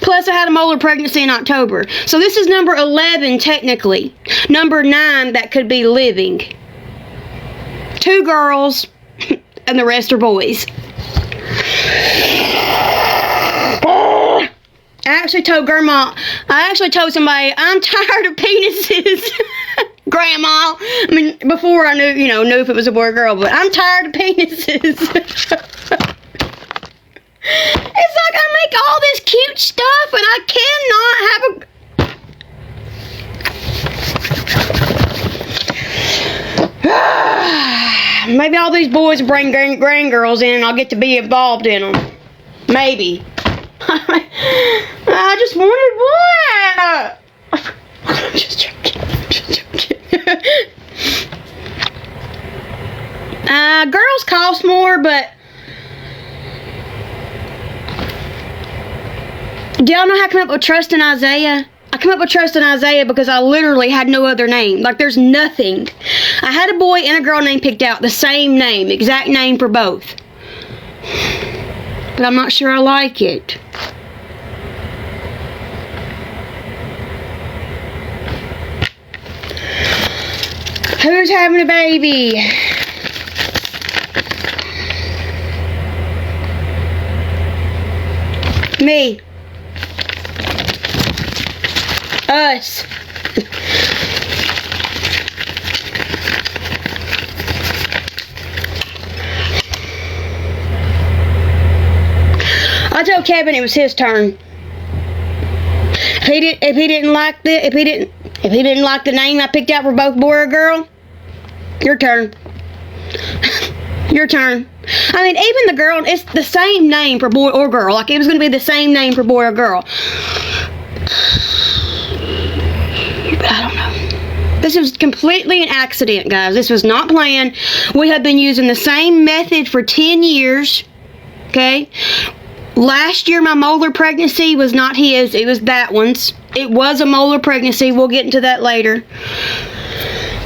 Plus, I had a molar pregnancy in October. So this is number 11, technically. Number 9 that could be living. 2 girls, and the rest are boys. I actually told somebody, I'm tired of penises, Grandma. I mean, before I knew if it was a boy or girl, but I'm tired of penises. It's like I make all this cute stuff and I cannot have a... Maybe all these boys bring grandgirls in and I'll get to be involved in them. Maybe. I just wanted one. I'm just joking. Girls cost more, but do y'all know how I come up with Trust in Isaiah? I come up with Trust in Isaiah because I literally had no other name. Like, there's nothing. I had a boy and a girl name picked out, the same name, exact name for both. But I'm not sure I like it. Who's having a baby? Me. Us. I told Kevin it was his turn. If he didn't like the name I picked out for both boy or girl, your turn. Your turn. I mean, even the girl, it's the same name for boy or girl. Like, it was going to be the same name for boy or girl. But I don't know. This was completely an accident, guys. This was not planned. We have been using the same method for 10 years. Okay? Last year, my molar pregnancy was not his. It was that one's. It was a molar pregnancy. We'll get into that later.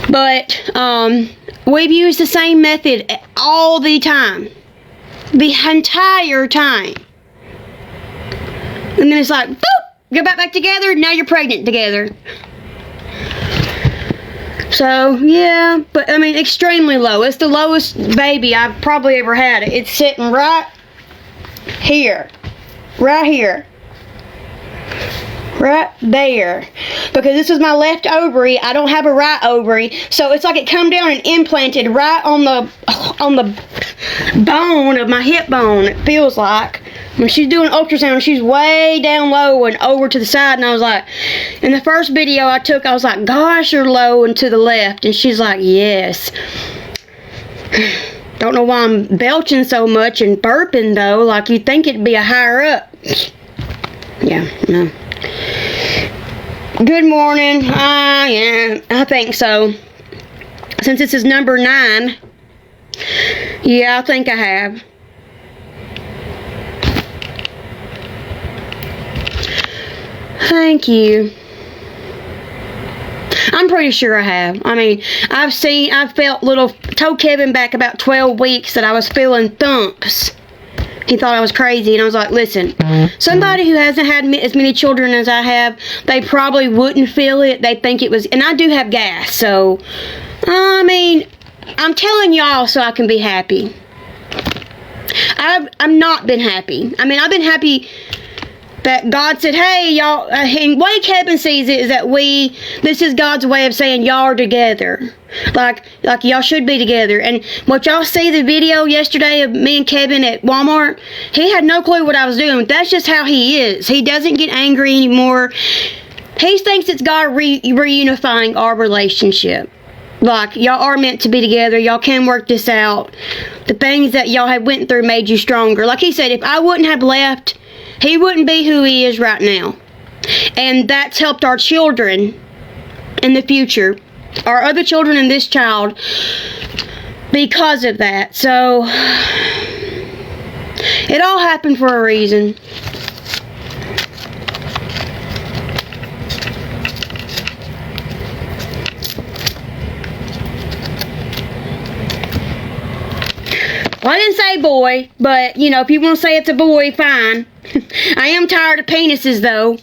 But, we've used the same method all the time. The entire time. And then it's like, boop! Go back together, now you're pregnant together. So, yeah. But, I mean, extremely low. It's the lowest baby I've probably ever had. It's sitting right here. Right here. Right there. Because this is my left ovary. I don't have a right ovary. So it's like it come down and implanted right on the bone of my hip bone, it feels like. When she's doing ultrasound, she's way down low and over to the side. And I was like, in the first video I took, I was like, gosh, you're low and to the left. And she's like, yes. Don't know why I'm belching so much and burping, though. Like, you'd think it'd be a higher up. Yeah, no. Good morning. Yeah, I think so. Since this is number 9. Yeah, I think I have. Thank you. I'm pretty sure I have. I mean, I've told Kevin back about 12 weeks that I was feeling thumps. He thought I was crazy, and I was like, listen, somebody who hasn't had as many children as I have, they probably wouldn't feel it. They think it was, and I do have gas, so, I mean, I'm telling y'all so I can be happy. I've not been happy. I mean, I've been happy that God said, hey, y'all, and the way Kevin sees it is that this is God's way of saying y'all are together. Like y'all should be together. And what y'all see the video yesterday of me and Kevin at Walmart, he had no clue what I was doing. That's just how he is. He doesn't get angry anymore. He thinks it's God reunifying our relationship. Like, y'all are meant to be together. Y'all can work this out. The things that y'all have went through made you stronger. Like he said, if I wouldn't have left, he wouldn't be who he is right now. And that's helped our children in the future. Our other children and this child because of that. So, it all happened for a reason. Well, I didn't say boy, but, you know, if you want to say it's a boy, fine. I am tired of penises, though.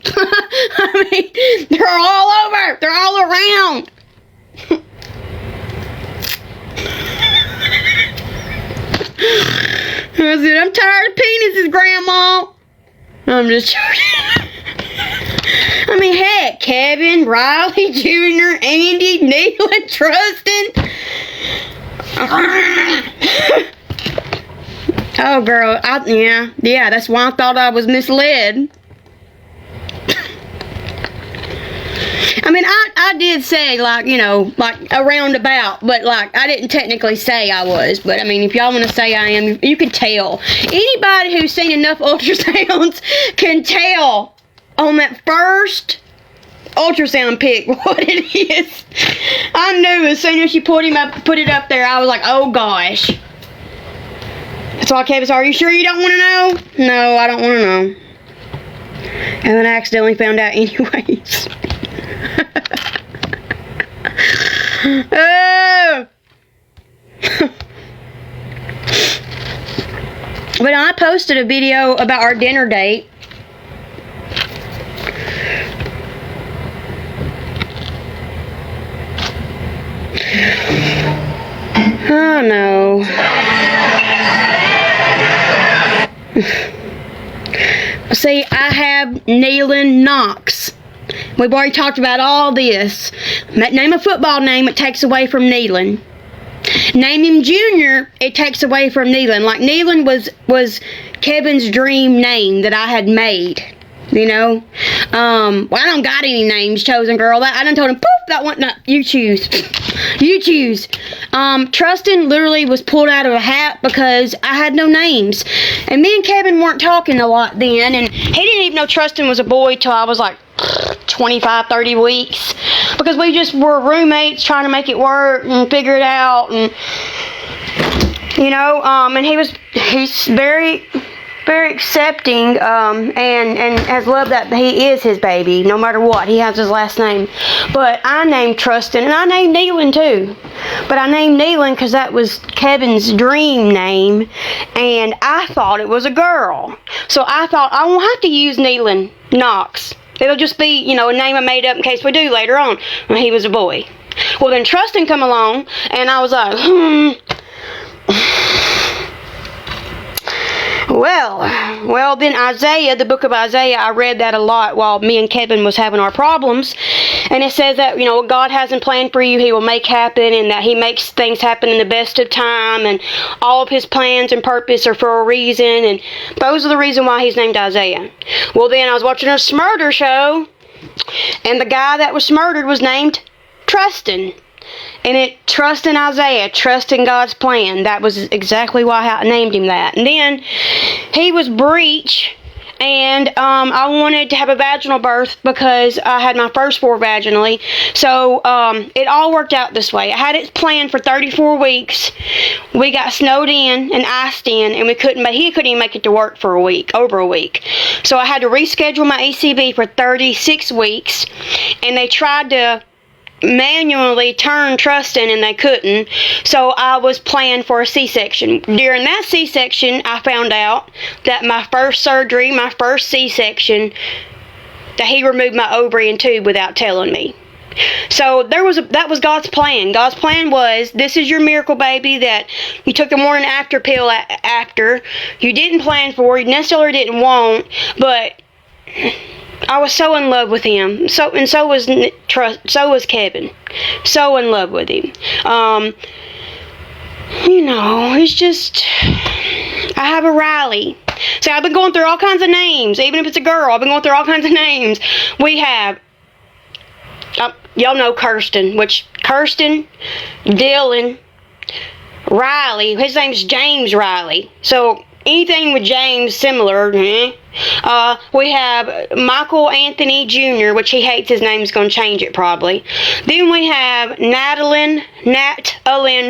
I mean, they're all over. They're all around. I said, I'm tired of penises, Grandma. I'm just joking. I mean, heck, Kevin, Riley, Jr., Andy, Neil, and Trustin. Oh, girl, yeah, that's why I thought I was misled. I mean, I did say, like, you know, like, a roundabout, but, like, I didn't technically say I was, but, I mean, if y'all want to say I am, you can tell. Anybody who's seen enough ultrasounds can tell on that first ultrasound pic what it is. I knew as soon as she put it up there, I was like, oh, gosh. That's why Kevin said, are you sure you don't want to know? No, I don't want to know. And then I accidentally found out anyways. Oh! But I posted a video about our dinner date. Oh no. See, I have Nealon Knox. We've already talked about all this. Name a football name, it takes away from Nealon. Name him Junior, it takes away from Nealon. Like, Nealon was Kevin's dream name that I had made. You know? Well, I don't got any names, chosen girl. I done told him, poof, that one, no, you choose. You choose. Trustin literally was pulled out of a hat because I had no names. And me and Kevin weren't talking a lot then, and he didn't even know Trustin was a boy till I was like 25, 30 weeks. Because we just were roommates trying to make it work and figure it out, and you know, and he's very accepting, and has loved that he is his baby, no matter what. He has his last name. But I named Trustin, and I named Nealon too. But I named Nealon because that was Kevin's dream name, and I thought it was a girl. So I thought, I won't have to use Nealon Knox. It'll just be, you know, a name I made up in case we do later on when he was a boy. Well, then Trustin come along, and I was like, Well, then Isaiah, the book of Isaiah, I read that a lot while me and Kevin was having our problems. And it says that, you know, what God hasn't planned for you, he will make happen, and that he makes things happen in the best of time, and all of his plans and purpose are for a reason, and those are the reason why he's named Isaiah. Well, then I was watching a murder show, and the guy that was murdered was named Trustin. And it, trust in Isaiah, trust in God's plan. That was exactly why I named him that. And then he was breech, and I wanted to have a vaginal birth because I had my first 4 vaginally. So it all worked out this way. I had it planned for 34 weeks. We got snowed in and iced in, and he couldn't even make it to work for a week, over a week. So I had to reschedule my ACV for 36 weeks, and they tried to manually turn Trustin, and they couldn't, so I was planned for a C-section. During that C-section, I found out that my first surgery, my first C-section, that he removed my ovary and tube without telling me. So that was God's plan. God's plan was, this is your miracle baby that you took the morning after pill after. You didn't plan for, you necessarily didn't want, but I was so in love with him. So was Kevin. So in love with him. You know, it's just, I have a Riley. So I've been going through all kinds of names. Even if it's a girl, I've been going through all kinds of names. We have, y'all know Kirsten, Dylan, Riley. His name's James Riley. So anything with James similar, we have Michael Anthony Jr., which he hates his name's going to change it probably. Then we have Natalie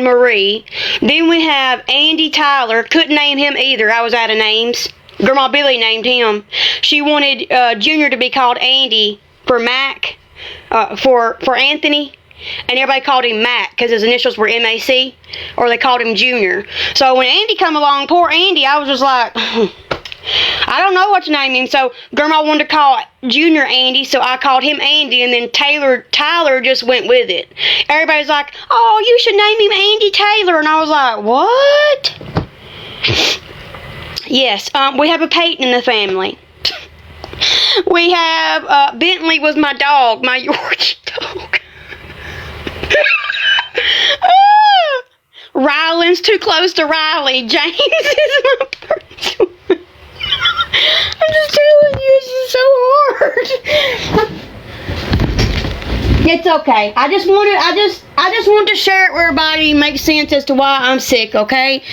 Marie. Then we have Andy Tyler. Couldn't name him either. I was out of names. Grandma Billy named him. She wanted Junior to be called Andy for Mac, for Anthony. And everybody called him Mac because his initials were MAC, or they called him Junior. So when Andy come along, poor Andy, I was just like, I don't know what to name him. So Grandma wanted to call Junior Andy, so I called him Andy, and then Tyler just went with it. Everybody's like, oh, you should name him Andy Taylor. And I was like, what? Yes, we have a Peyton in the family. We have, Bentley was my dog, my Yorkie dog. Ryland's too close to Riley. James is my first one. I'm just telling you, this is so hard. It's okay. I just wanted to share it with everybody, make sense as to why I'm sick, okay?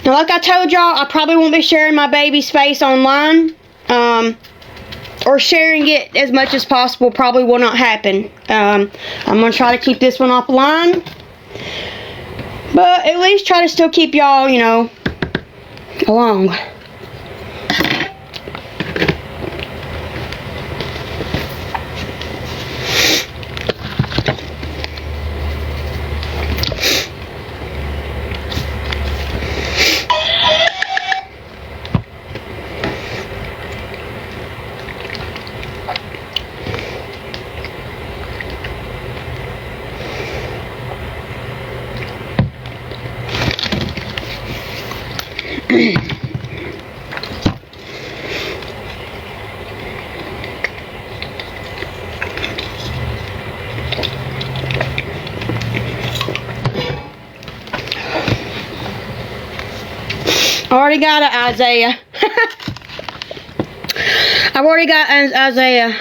Now, like I told y'all, I probably won't be sharing my baby's face online. Or sharing it as much as possible probably will not happen. I'm going to try to keep this one offline. But at least try to still keep y'all, you know, along. Already got an Isaiah. I've already got an Isaiah.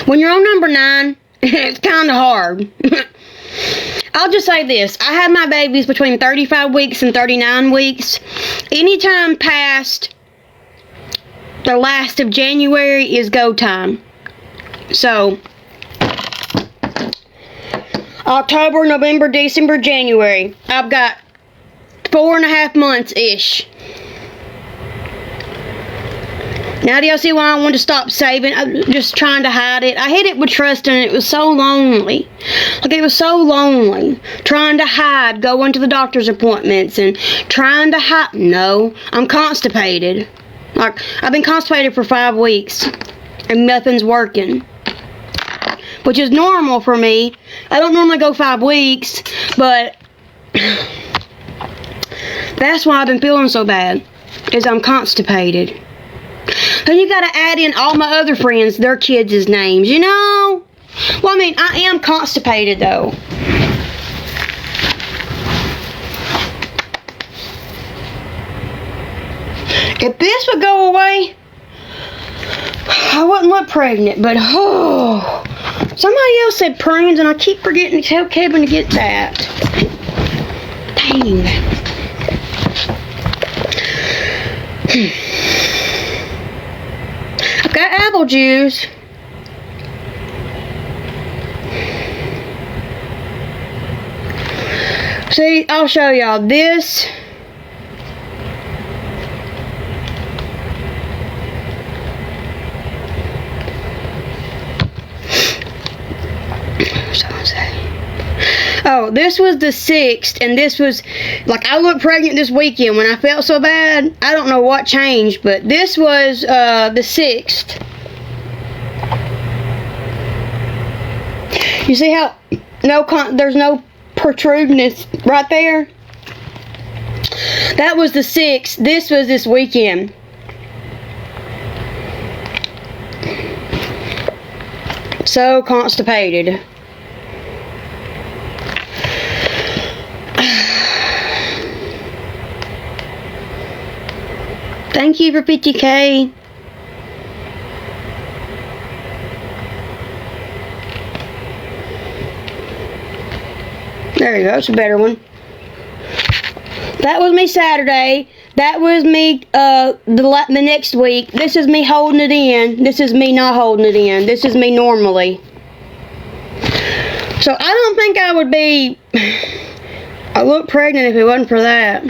When you're on number 9, it's kind of hard. I'll just say this. I had my babies between 35 weeks and 39 weeks. Anytime past the last of January is go time. So, October, November, December, January. I've got 4.5 months-ish. Now do y'all see why I wanted to stop saving? I'm just trying to hide it. I hid it with Tristan and it was so lonely. Like, it was so lonely. Trying to hide, going to the doctor's appointments and trying to hide. No, I'm constipated. Like, I've been constipated for 5 weeks and nothing's working. Which is normal for me. I don't normally go 5 weeks, but that's why I've been feeling so bad, is I'm constipated. Then you gotta add in all my other friends, their kids' names, you know? Well, I mean, I am constipated, though. If this would go away, I wouldn't look pregnant, but oh, somebody else said prunes, and I keep forgetting to tell Kevin to get that. Dang. I've got apple juice. See, I'll show y'all this. Oh, this was the 6th, and this was, like, I looked pregnant this weekend when I felt so bad. I don't know what changed, but this was the 6th. You see how there's no protrudeness right there? That was the 6th. This was this weekend. So constipated. Thank you for 50K. There you go, it's a better one. That was me Saturday. That was me the next week. This is me holding it in. This is me not holding it in. This is me normally. So I don't think I would be... I look pregnant if it wasn't for that.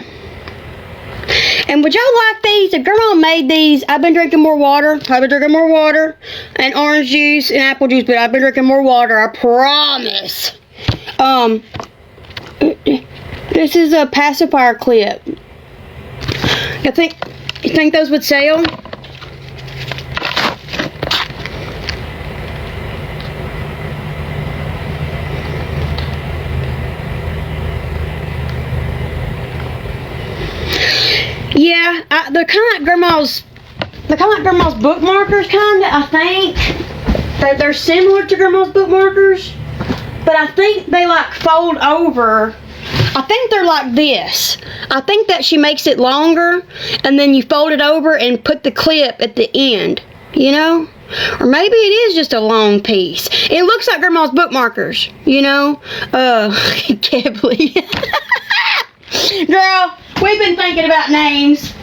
And would y'all like these? The grandma made these. I've been drinking more water. I've been drinking more water and orange juice and apple juice, but I've been drinking more water. I promise. This is a pacifier clip. You think those would sell? Yeah, they're kind of like grandma's bookmarkers, kinda. I think they're similar to grandma's bookmarkers, but I think they like fold over. I think they're like this. I think that she makes it longer, and then you fold it over and put the clip at the end. You know, or maybe it is just a long piece. It looks like grandma's bookmarkers. You know, can't believe it. Girl, we've been thinking about names.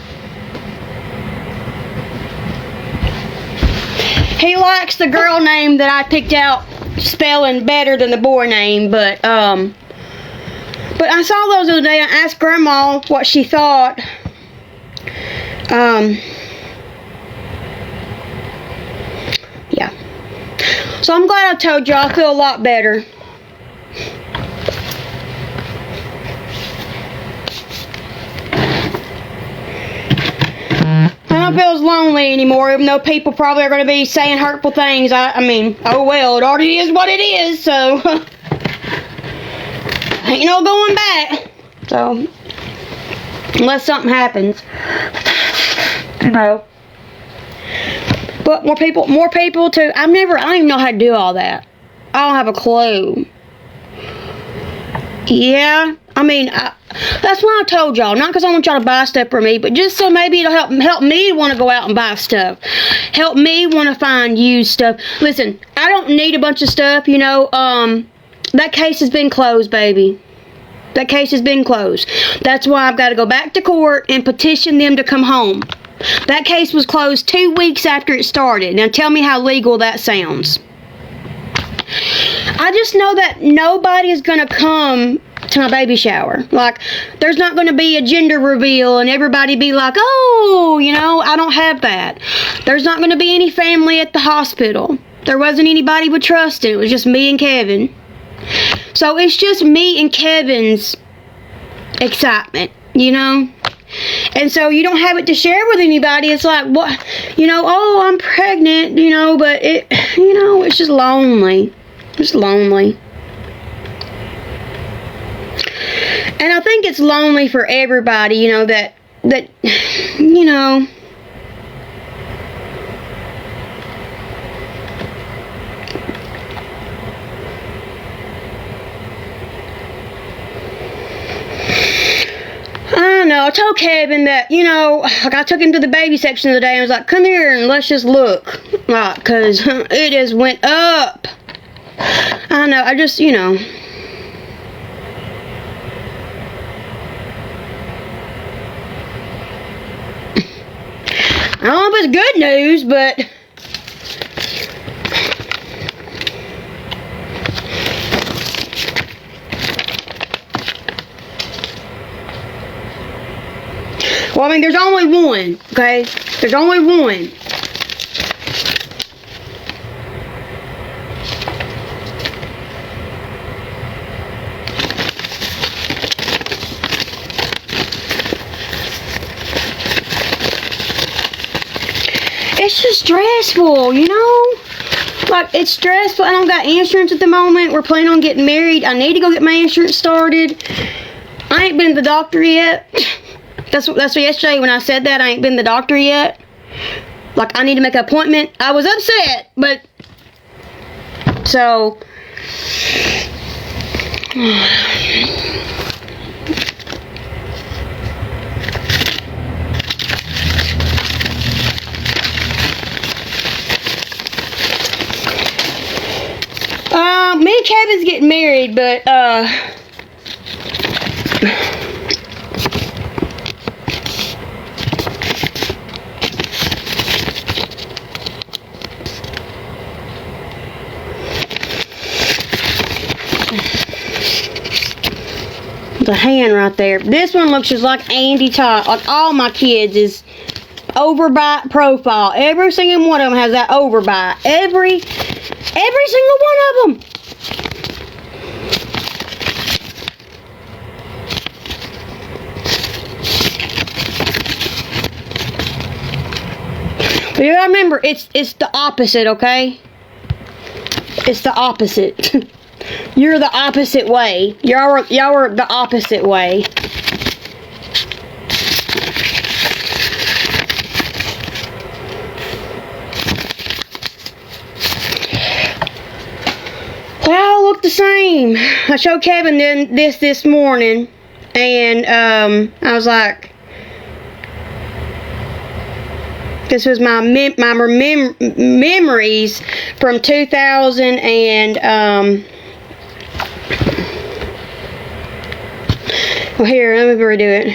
He likes the girl name that I picked out spelling better than the boy name, but I saw those the other day. I asked Grandma what she thought. Yeah. So I'm glad I told you. I feel a lot better. I don't feel as lonely anymore, even though people probably are going to be saying hurtful things. I mean, oh well, it already is what it is, so. Ain't no going back. So, unless something happens, you know. But more people too. I don't even know how to do all that. I don't have a clue. Yeah, I mean, that's why I told y'all. Not because I want y'all to buy stuff for me, but just so maybe it'll help me want to go out and buy stuff. Help me want to find used stuff. Listen, I don't need a bunch of stuff, you know. That case has been closed, baby. That case has been closed. That's why I've got to go back to court and petition them to come home. That case was closed 2 weeks after it started. Now tell me how legal that sounds. I just know that nobody is going to come to my baby shower. Like, there's not going to be a gender reveal and everybody be like, oh, you know, I don't have that. There's not going to be any family at the hospital. There wasn't anybody but Trustin. It was just me and Kevin. So it's just me and Kevin's excitement, you know? And so you don't have it to share with anybody. It's like, what, you know, oh, I'm pregnant, you know, but it, you know, it's just lonely. It's lonely. And I think it's lonely for everybody, you know, that, you know, I don't know. I told Kevin that, you know, like I took him to the baby section the other day and I was like, come here and let's just look. Like, because it just went up. I know. I just, you know. I don't know if it's good news, but well, I mean, there's only one, okay? There's only one. It's just stressful, you know? Like, it's stressful. I don't got insurance at the moment. We're planning on getting married. I need to go get my insurance started. I ain't been to the doctor yet. That's what yesterday when I said that, I ain't been to the doctor yet. Like, I need to make an appointment. I was upset, but so me and Kevin's getting married, but the hand right there. This one looks just like Andy Todd. Like all my kids is overbite profile. Every single one of them has that overbite. Every single one of them. But you gotta remember, it's the opposite, okay? It's the opposite. You're the opposite way. Y'all are the opposite way. They all look the same. I showed Kevin this morning, and I was like, this was my memories from 2000 and well, here, let me redo it.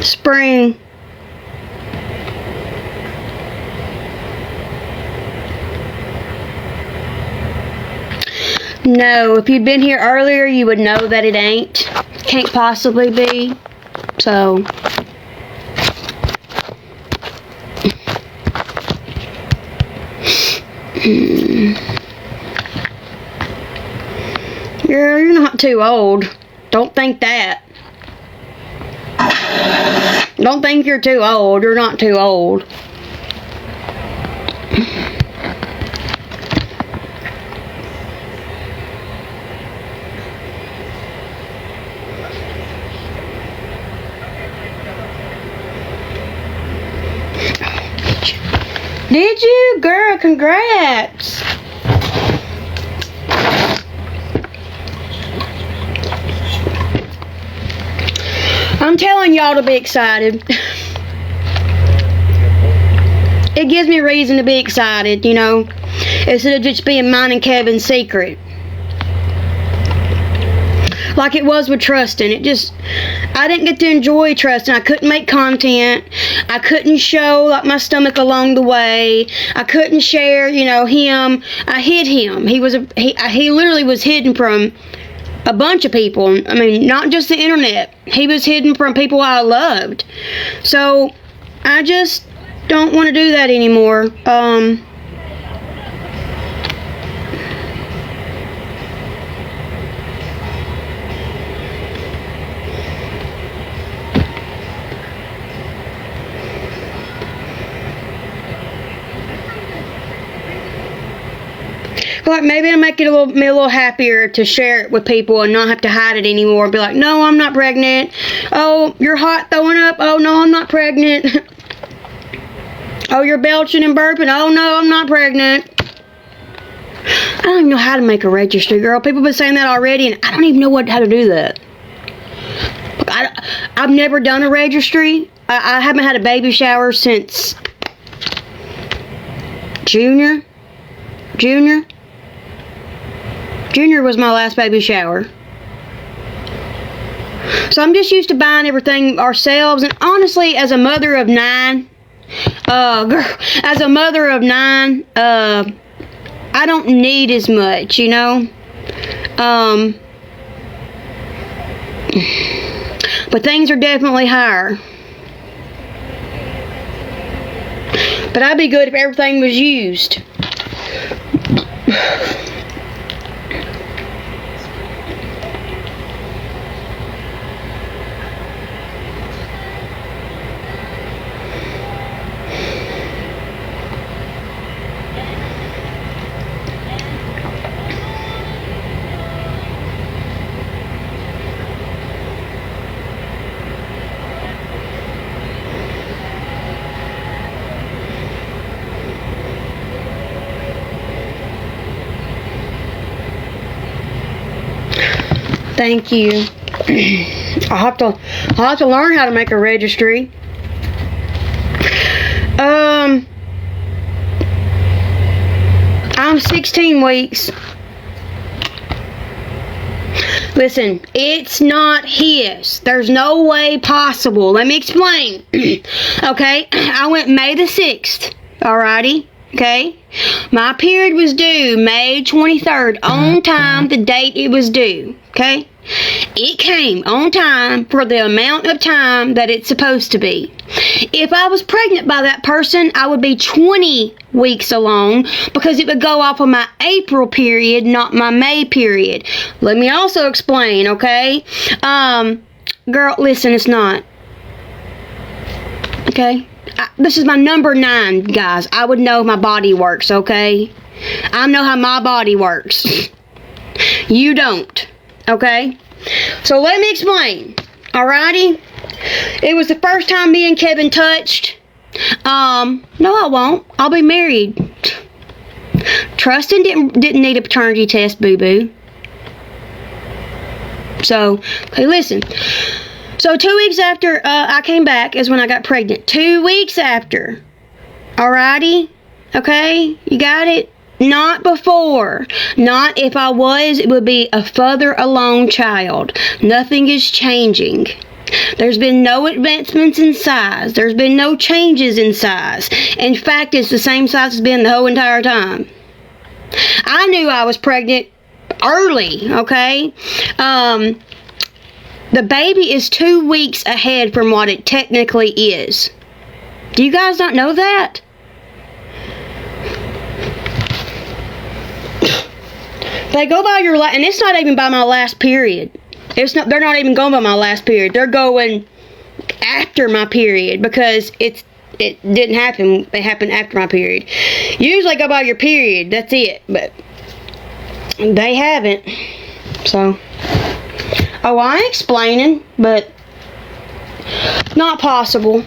Spring. No, if you'd been here earlier, you would know that it ain't. Can't possibly be. So. Girl, you're not too old. Don't think that. Don't think you're too old. You're not too old. Did you? Girl, congrats. I'm telling y'all to be excited. It gives me reason to be excited, you know, instead of just being mine and Kevin's secret. Like it was with Trustin. I didn't get to enjoy Trustin. I couldn't make content. I couldn't show like my stomach along the way. I couldn't share, you know, him. I hid him. He literally was hidden from a bunch of people. I mean, not just the internet. He was hidden from people I loved. So I just don't want to do that anymore. Like maybe it'll make it me a little happier to share it with people and not have to hide it anymore. Be like, no, I'm not pregnant. Oh, you're hot throwing up. Oh, no, I'm not pregnant. Oh, you're belching and burping. Oh, no, I'm not pregnant. I don't even know how to make a registry, girl. People have been saying that already, and I don't even know how to do that. I've never done a registry. I haven't had a baby shower since Junior was my last baby shower. So I'm just used to buying everything ourselves. And honestly, as a mother of 9, I don't need as much, you know. But things are definitely higher. But I'd be good if everything was used. Thank you. I'll have to learn how to make a registry. I'm 16 weeks. Listen, it's not his. There's no way possible. Let me explain. Okay, I went May the 6th. Alrighty. Okay, my period was due May 23rd, on time, the date it was due. Okay, it came on time for the amount of time that it's supposed to be. If I was pregnant by that person, I would be 20 weeks along because it would go off of my April period, not my May period. Let me also explain, okay? Girl, listen, it's not. Okay? This is my number 9, guys. I would know my body works, okay? I know how my body works. You don't, okay? So let me explain, alrighty? It was the first time me and Kevin touched. No, I won't. I'll be married. Trustin didn't need a paternity test, boo-boo. So, okay, listen. So 2 weeks after I came back is when I got pregnant. 2 weeks after. Alrighty? Okay? You got it? Not before. Not if I was, it would be a further along child. Nothing is changing. There's been no advancements in size. There's been no changes in size. In fact, it's the same size it's been the whole entire time. I knew I was pregnant early, okay? The baby is 2 weeks ahead from what it technically is. Do you guys not know that? They go by your and it's not even by my last period. They're not even going by my last period. They're going after my period because it didn't happen. It happened after my period. Usually go by your period. That's it. But they haven't. So, oh, I'm explaining, but not possible.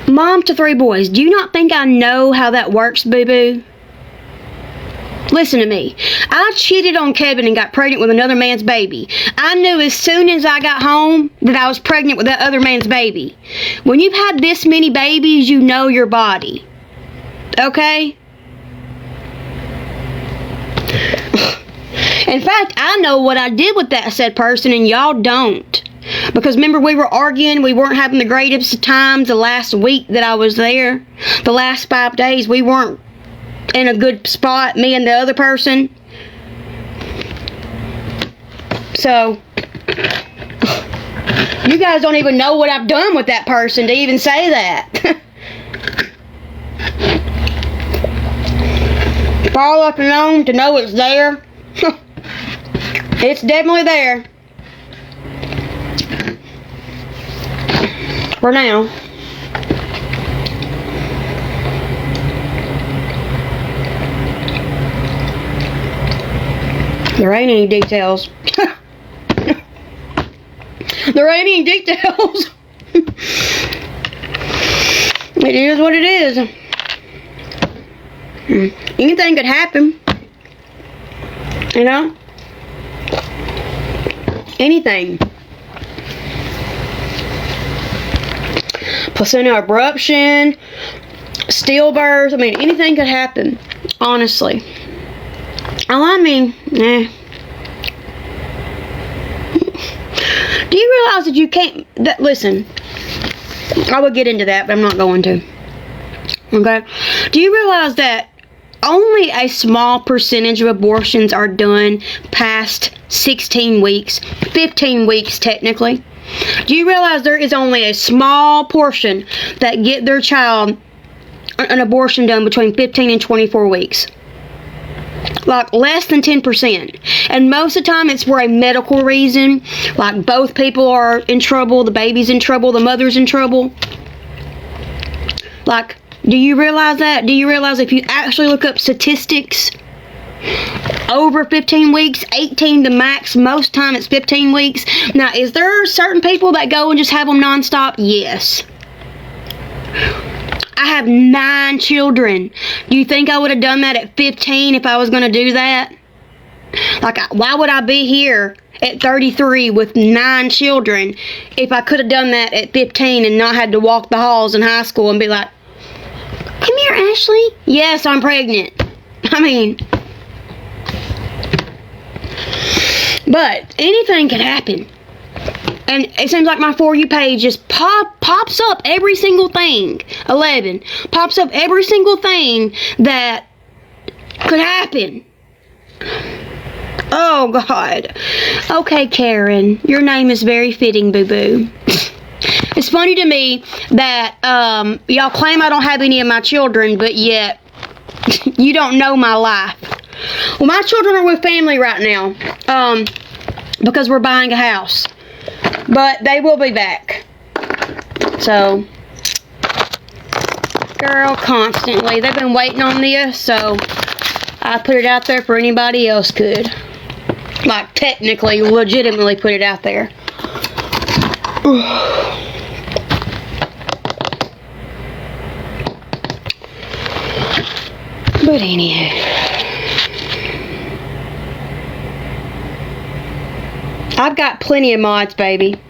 Mom to 3 boys. Do you not think I know how that works, boo-boo? Listen to me. I cheated on Kevin and got pregnant with another man's baby. I knew as soon as I got home that I was pregnant with that other man's baby. When you've had this many babies, you know your body. Okay? In fact, I know what I did with that said person and y'all don't. Because remember, we were arguing, we weren't having the greatest of times the last week that I was there. The last 5 days, we weren't in a good spot, me and the other person. So, you guys don't even know what I've done with that person to even say that. Far up and known to know it's there. It's definitely there. For now. There ain't any details. There ain't any details. It is what it is. Anything could happen. You know? Anything. Placenta abruption, stillbirth. I mean, anything could happen. Honestly. Oh, I mean, Do you realize that you can't... listen. I would get into that, but I'm not going to. Okay? Do you realize that only a small percentage of abortions are done past 16 weeks? 15 weeks, technically. Do you realize there is only a small portion that get their child an abortion done between 15 and 24 weeks? Like less than 10%. And most of the time it's for a medical reason. Like both people are in trouble, the baby's in trouble, the mother's in trouble. Like, do you realize that? Do you realize if you actually look up statistics, over 15 weeks, 18 the max, most time it's 15 weeks. Now, is there certain people that go and just have them nonstop? Yes. I have 9 children. Do you think I would have done that at 15 if I was going to do that? Like, why would I be here at 33 with 9 children if I could have done that at 15 and not had to walk the halls in high school and be like, come here, Ashley. Yes, I'm pregnant. I mean... But anything can happen. And it seems like my For You page just pops up every single thing. 11. Pops up every single thing that could happen. Oh, God. Okay, Karen. Your name is very fitting, boo-boo. It's funny to me that y'all claim I don't have any of my children, but yet you don't know my life. Well, my children are with family right now, because we're buying a house. But they will be back. So, girl, constantly. They've been waiting on this, so I put it out there for anybody else could. Like, technically, legitimately put it out there. But anyhow. I've got plenty of mods, baby.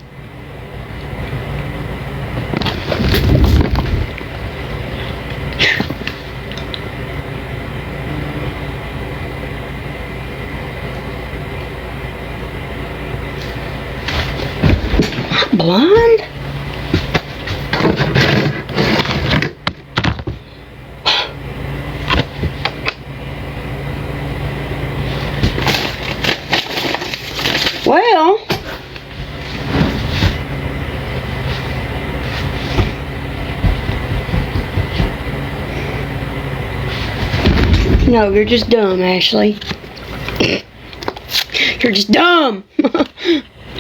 Blonde? Well, no, you're just dumb, Ashley. You're just dumb.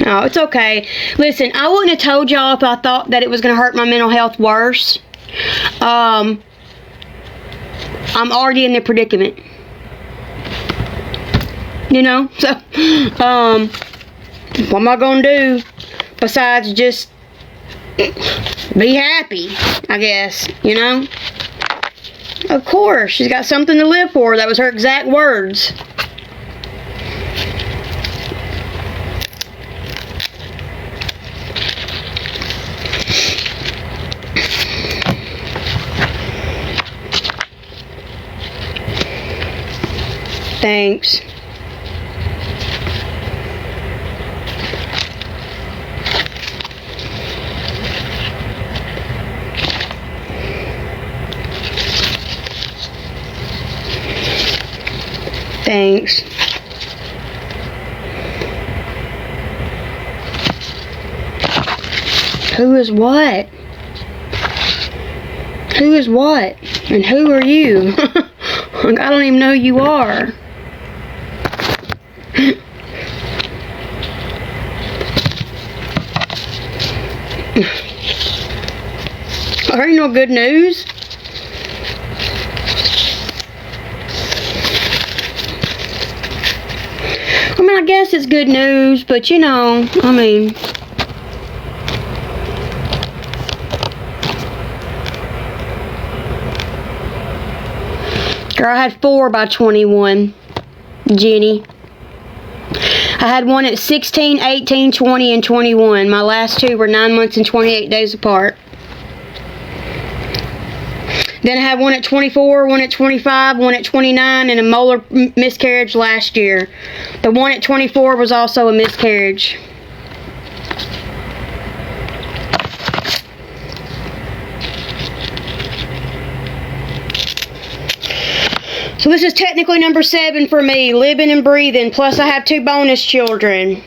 No, it's okay. Listen, I wouldn't have told y'all if I thought that it was going to hurt my mental health worse. I'm already in the predicament. You know? So, what am I going to do besides just be happy, I guess, you know? Of course, she's got something to live for. That was her exact words. Thanks. Thanks. Who is what? Who is what? And who are you? I don't even know who you are. There ain't no good news. I mean, I guess it's good news, but you know, I mean, girl, I had 4 by 21, Jenny. I had one at 16, 18, 20, and 21. My last 2 were 9 months and 28 days apart. Then I had one at 24, one at 25, one at 29, and a molar miscarriage last year. The one at 24 was also a miscarriage. So this is technically number 7 for me, living and breathing, plus I have 2 bonus children.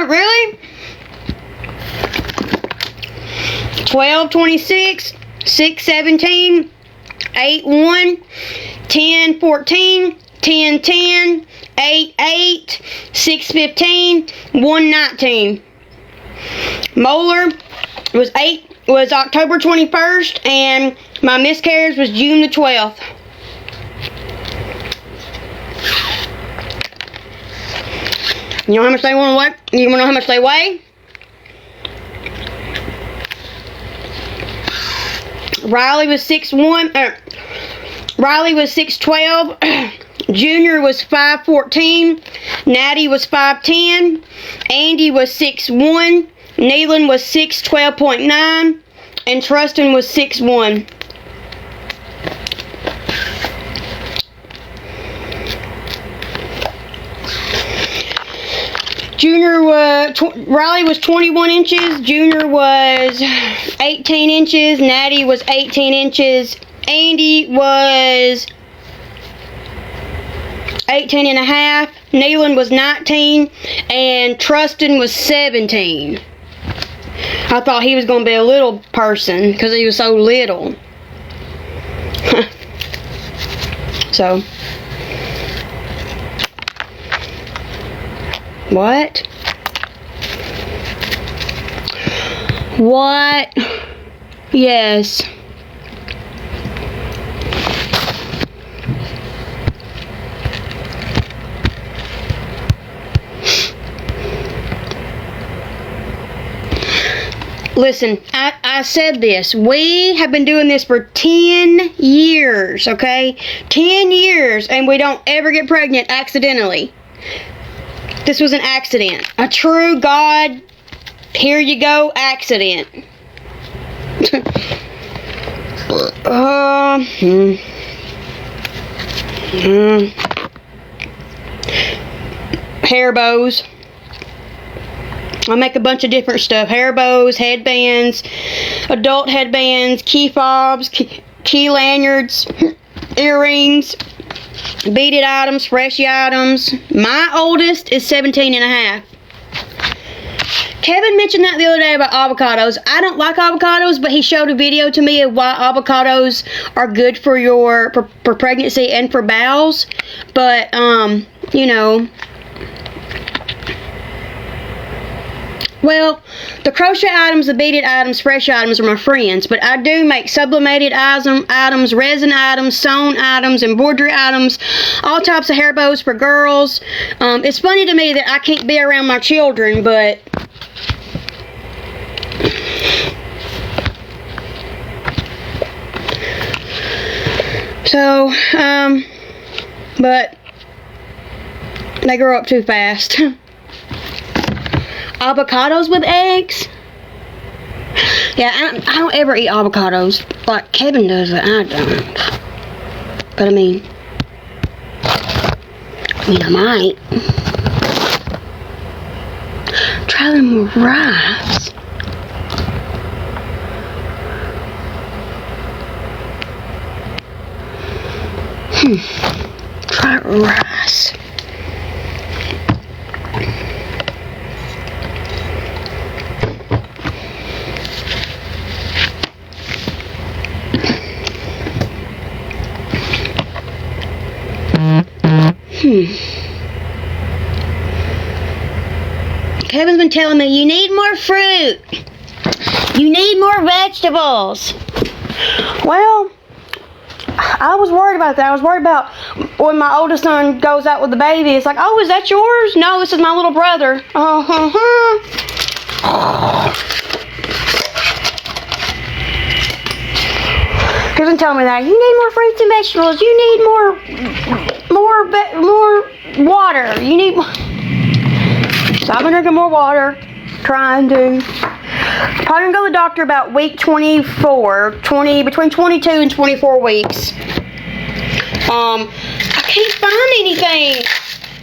Really? 12, 26, 6, 17, 8, 1, 10, 14, 10, 10, 8, 8, 6, 15, 1, 19. Molar was October 21st, and my miscarriage was June the 12th. You know how much they want to weigh? You want to know how much they weigh? Riley was 6'1". Riley was 6'12". Junior was 5'14". Natty was 5'10". Andy was 6'1". Neelan was 6'12.9". And Trustin was 6'1". Riley was 21 inches, Junior was 18 inches, Natty was 18 inches, Andy was 18 and a half, Neelan was 19, and Trustin was 17. I thought he was going to be a little person because he was so little. So... What? What? Yes. Listen, I I said this. We have been doing this for 10 years, okay? 10 years, and we don't ever get pregnant accidentally. This was an accident. A true God, here you go, accident. Hair bows. I make a bunch of different stuff. Hair bows, headbands, adult headbands, key fobs, key lanyards, earrings, beaded items, freshy items. My oldest is 17 and a half. Kevin mentioned that the other day about avocados. I don't like avocados, but he showed a video to me of why avocados are good for pregnancy and for bowels. But, you know, well, the crochet items, the beaded items, fresh items are my friends, but I do make sublimated items, resin items, sewn items, embroidery items, all types of hair bows for girls. It's funny to me that I can't be around my children, but so, but they grow up too fast. Avocados with eggs? Yeah, I don't ever eat avocados like Kevin does, but I don't. But I mean, I might. Try them with rice. Try it with rice. Kevin's been telling me, you need more fruit. You need more vegetables. Well, I was worried about that. I was worried about when my oldest son goes out with the baby. It's like, oh, is that yours? No, this is my little brother. Kevin's been telling me that. You need more fruits and vegetables. You need more water. You need more. So I've been drinking more water. Trying to. Probably gonna go to the doctor about week 24. Between 22 and 24 weeks. I can't find anything.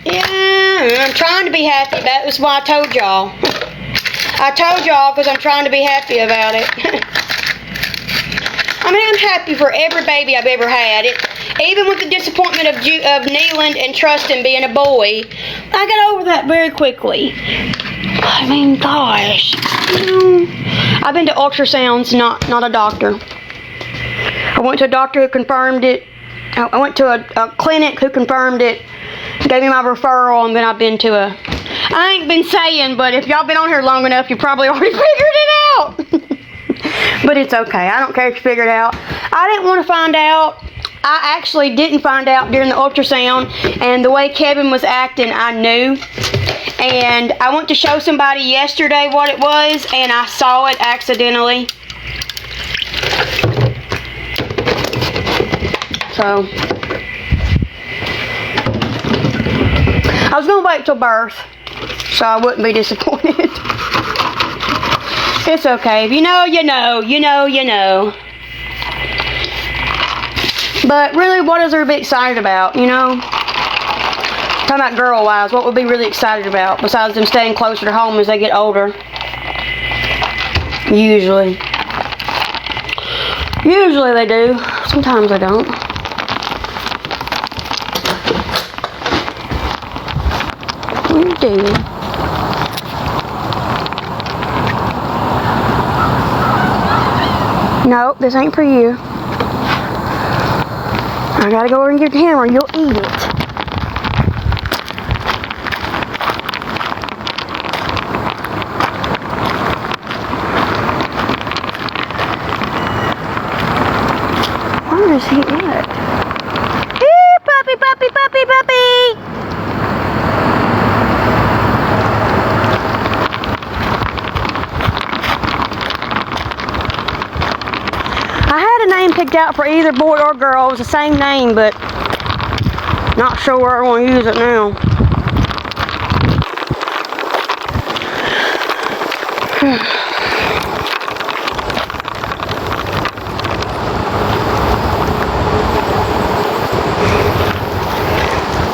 Yeah, I'm trying to be happy. That was why I told y'all. I told y'all because I'm trying to be happy about it. I mean, I'm happy for every baby I've ever had. Even with the disappointment of Neeland and Trustin being a boy, I got over that very quickly. I mean, gosh. I've been to ultrasounds, not a doctor. I went to a doctor who confirmed it. I went to a clinic who confirmed it, gave me my referral, and then I've been to I ain't been saying, but if y'all been on here long enough, you probably already figured it out. But it's okay. I don't care if you figure it out. I didn't want to find out. I actually didn't find out during the ultrasound, and the way Kevin was acting, I knew. And I went to show somebody yesterday what it was, and I saw it accidentally. So, I was going to wait till birth, so I wouldn't be disappointed. It's okay. If you know, you know. You know, you know. But really, what is there to be excited about, you know? Talking about girl-wise, what would be really excited about besides them staying closer to home as they get older? Usually. Usually they do. Sometimes they don't. What are you doing? Nope, this ain't for you. I gotta go over and get the hammer. You'll eat it. Where is he at? Hey, puppy, puppy, puppy, puppy! a name picked out for either boy or girl. It was the same name, but not sure where I want to use it now.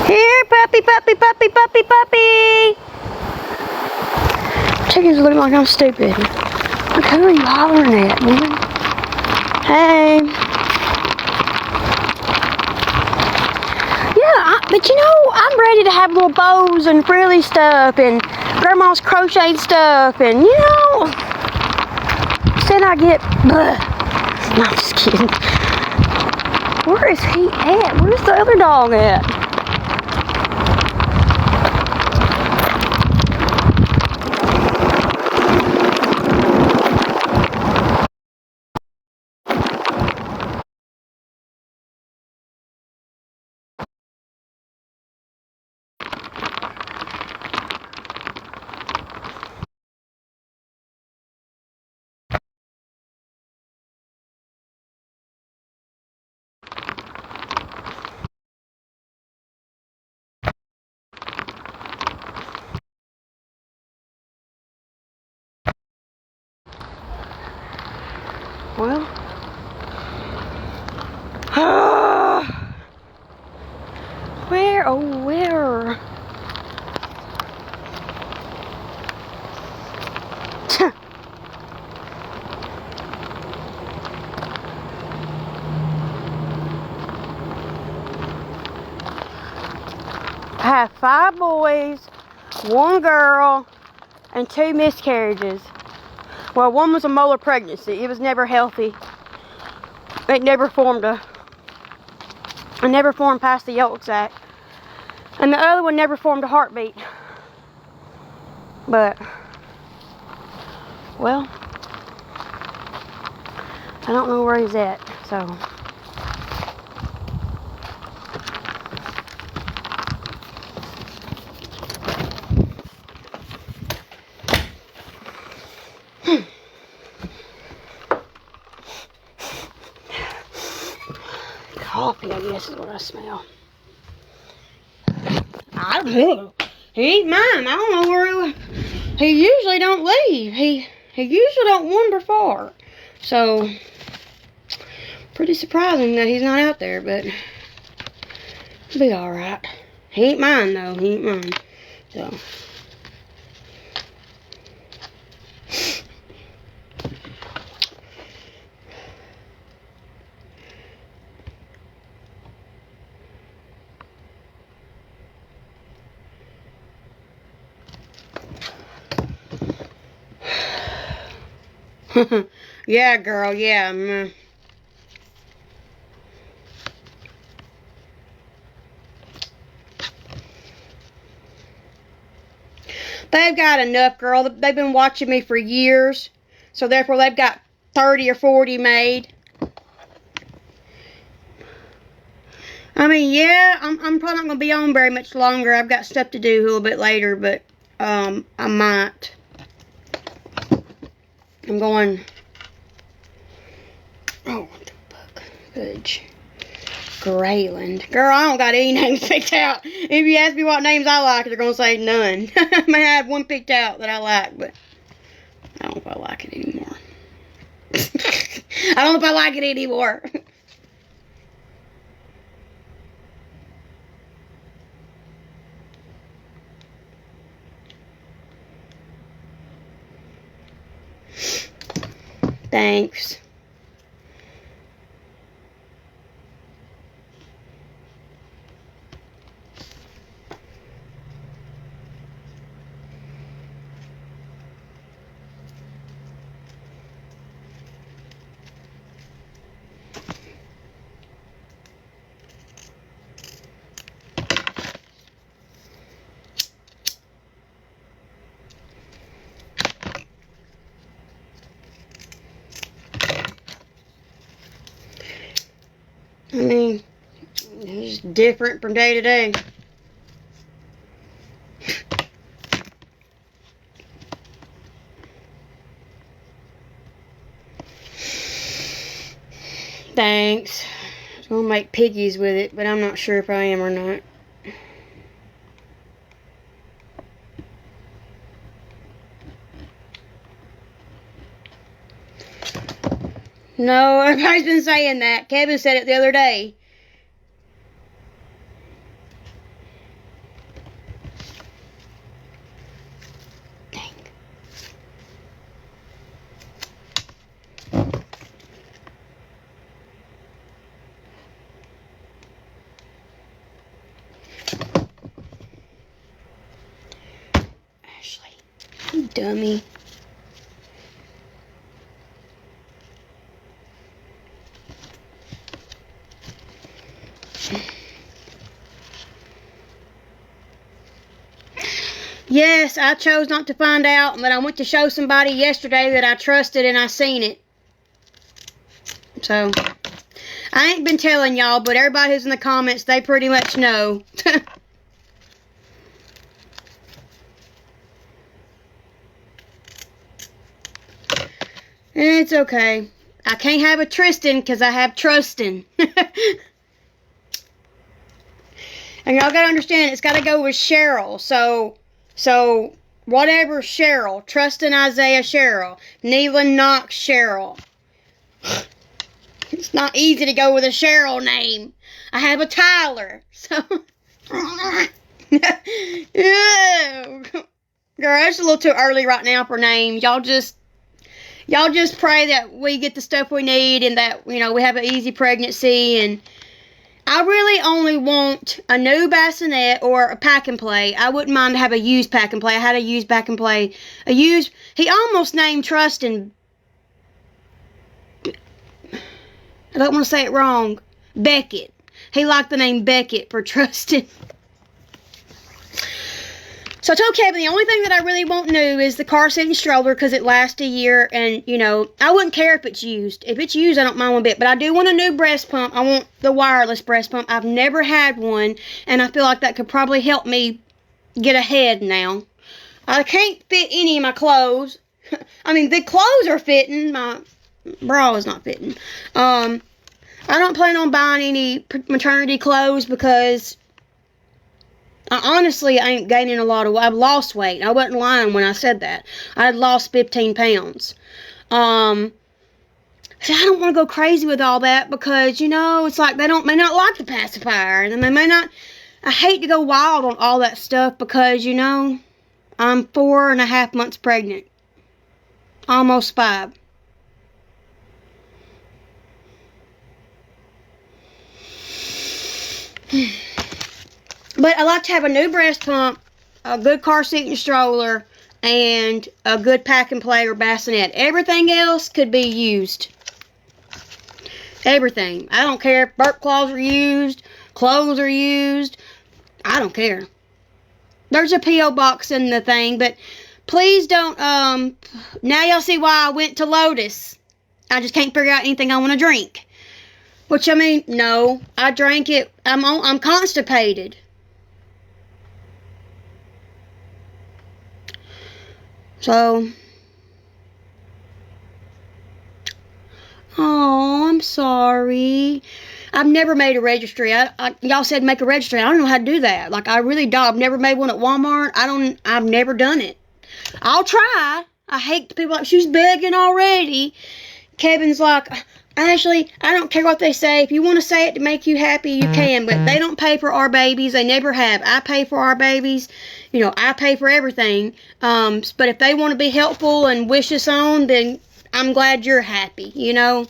Here, puppy, puppy, puppy, puppy, puppy. Chickens look like I'm stupid. Look, who are you hollering at, woman? Hey. Yeah, but you know, I'm ready to have little bows and frilly stuff and grandma's crocheted stuff and, you know, instead I get, bleh. No, I'm just kidding. Where is he at? Where's the other dog at? Well, where, oh, where? I have 5 boys, 1 girl, and 2 miscarriages. Well, 1 was a molar pregnancy. It was never healthy. It never formed past the yolk sac. And the other one never formed a heartbeat. But, well, I don't know where he's at, so. Coffee, I guess, is what I smell. I don't know. He ain't mine. I don't know where he usually don't leave. He usually don't wander far. So, pretty surprising that he's not out there, but he'll be alright. He ain't mine, though. He ain't mine. So. Yeah, girl, yeah. They've got enough, girl. They've been watching me for years. So therefore they've got 30 or 40 made. I mean, yeah, I'm probably not going to be on very much longer. I've got stuff to do a little bit later, but I might. I'm going... Oh, what the fuck? Fudge. Grayland. Girl, I don't got any names picked out. If you ask me what names I like, they're going to say none. I may have one picked out that I like, but I don't know if I like it anymore. I don't know if I like it anymore. Thanks. I mean, it's different from day to day. thanks. I was gonna make piggies with it, but I'm not sure if I am or not. No, everybody's been saying that. Kevin said it the other day. Dang. Ashley, you dummy. Yes, I chose not to find out, but I went to show somebody yesterday that I trusted and I seen it. So, I ain't been telling y'all, but everybody who's in the comments, they pretty much know. It's okay. I can't have a Tristan because I have Trustin. And y'all gotta understand, it's gotta go with Cheryl. So whatever Cheryl. Trustin Isaiah Cheryl. Neelan Knox Cheryl. It's not easy to go with a Cheryl name. I have a Tyler. So. Girl, it's a little too early right now for names. Y'all just pray that we get the stuff we need and that, we have an easy pregnancy. And I really only want a new bassinet or a pack and play. I wouldn't mind to have a used pack and play. I had a used pack and play. He almost named Trustin. I don't want to say it wrong. Beckett. He liked the name Beckett for Trustin. So I told Kevin the only thing that I really want new is the car seat and stroller because it lasts a year. And, I wouldn't care if it's used. If it's used, I don't mind one bit. But I do want a new breast pump. I want the wireless breast pump. I've never had one. And I feel like that could probably help me get ahead now. I can't fit any of my clothes. I mean, the clothes are fitting. My bra is not fitting. I don't plan on buying any maternity clothes because I ain't gaining a lot of weight. I've lost weight. I wasn't lying when I said that. I had lost 15 pounds. So I don't want to go crazy with all that because, it's like they may not like the pacifier. And they may not. I hate to go wild on all that stuff because, I'm 4.5 months pregnant. Almost 5. But I like to have a new breast pump, a good car seat and stroller, and a good pack and play or bassinet. Everything else could be used. Everything. I don't care if burp cloths are used, clothes are used. I don't care. There's a P.O. box in the thing, but please don't, now y'all see why I went to Lotus. I just can't figure out anything I want to drink. Which, no, I drank it. I'm constipated. So, oh, I'm sorry. I've never made a registry. Y'all said make a registry. I don't know how to do that. Like, I really don't. I've never made one at Walmart. I've never done it. I'll try. I hate the people like, she's begging already. Kevin's like, Ashley, I don't care what they say. If you want to say it to make you happy, you can. But they don't pay for our babies. They never have. I pay for our babies. I pay for everything. But if they want to be helpful and wish us on, then I'm glad you're happy, I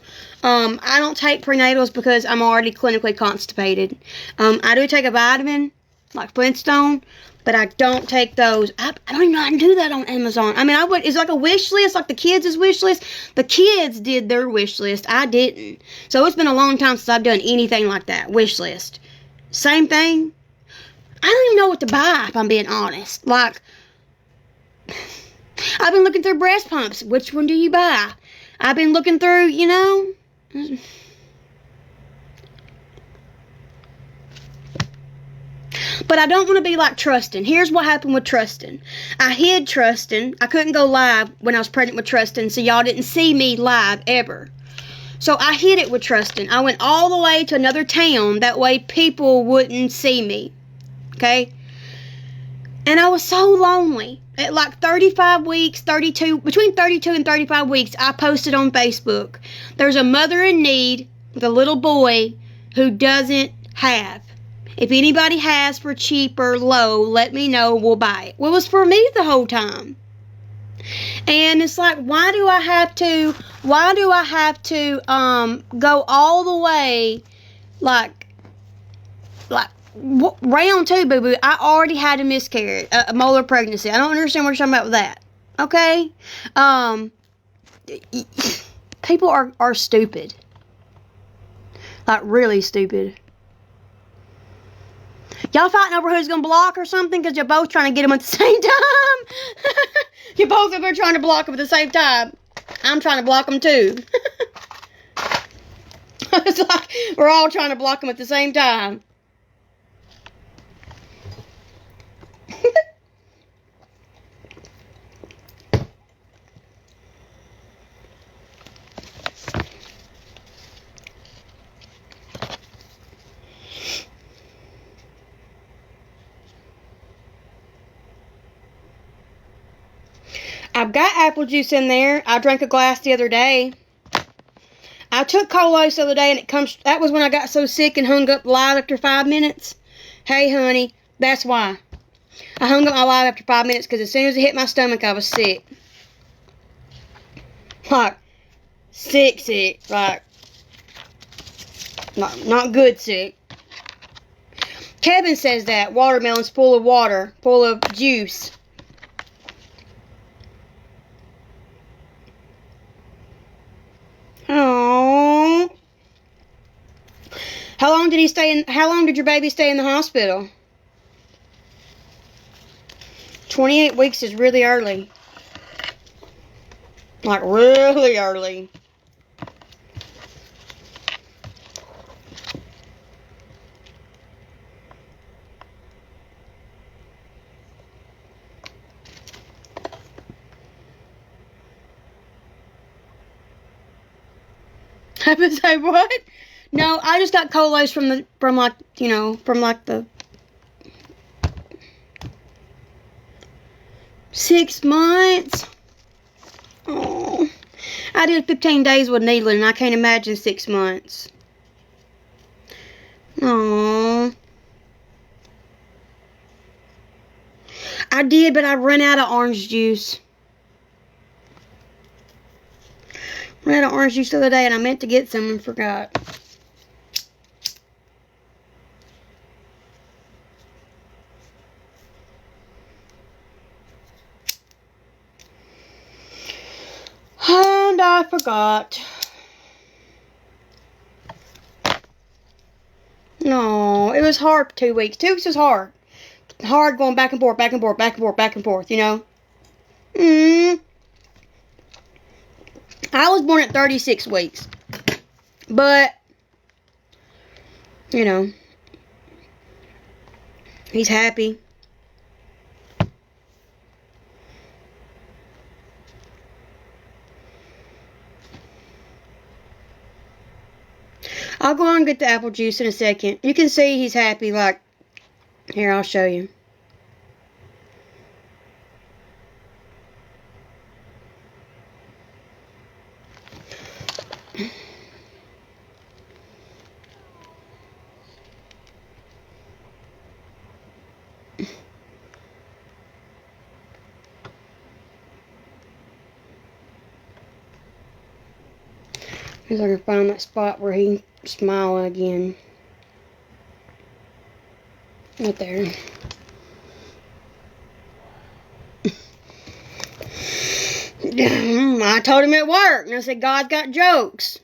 don't take prenatals because I'm already clinically constipated. I do take a vitamin, like Flintstone, but I don't take those. I don't even know how to do that on Amazon. It's like a wish list, like the kids' wish list. The kids did their wish list. I didn't. So it's been a long time since I've done anything like that, wish list. Same thing. I don't even know what to buy, if I'm being honest. Like, I've been looking through breast pumps. Which one do you buy? I've been looking through, But I don't want to be like Trustin. Here's what happened with Trustin. I hid Trustin. I couldn't go live when I was pregnant with Trustin, so y'all didn't see me live ever. So I hid it with Trustin. I went all the way to another town. That way people wouldn't see me. Okay? And I was so lonely. At like 35 weeks, 32, between 32 and 35 weeks, I posted on Facebook. There's a mother in need with a little boy who doesn't have. If anybody has for cheap or low, let me know. We'll buy it. Well, it was for me the whole time. And it's like, why do I have to go all the way, like, round 2, boo-boo? I already had a miscarriage, a molar pregnancy. I don't understand what you're talking about with that. Okay? People are stupid. Like, really stupid. Y'all fighting over who's gonna block or something? Because you're both trying to get them at the same time. You're both of them trying to block them at the same time. I'm trying to block them too. It's like we're all trying to block them at the same time. I've got apple juice in there. I drank a glass the other day. I took Colos the other day, and that was when I got so sick and hung up live after 5 minutes. Hey, honey, that's why. I hung up my live after 5 minutes, because as soon as it hit my stomach, I was sick. Like, sick. Like, not good sick. Kevin says that watermelon's full of water, full of juice. Oh. How long did your baby stay in the hospital? 28 weeks is really early. Like, really early. I would say, what? No, I just got Colos from the 6 months. Oh, I did 15 days with needling, and I can't imagine 6 months. Oh, I did, but I ran out of orange juice. Ran out of orange juice the other day, and I meant to get some and forgot. And I forgot. No, it was hard for 2 weeks. 2 weeks was hard. Hard going back and forth, you know? I was born at 36 weeks. But, you know, he's happy. I'll go on and get the apple juice in a second. You can see he's happy, like, here, I'll show you. See if I can find that spot where he smiling again. Right there. I told him at work, and I said, God's got jokes.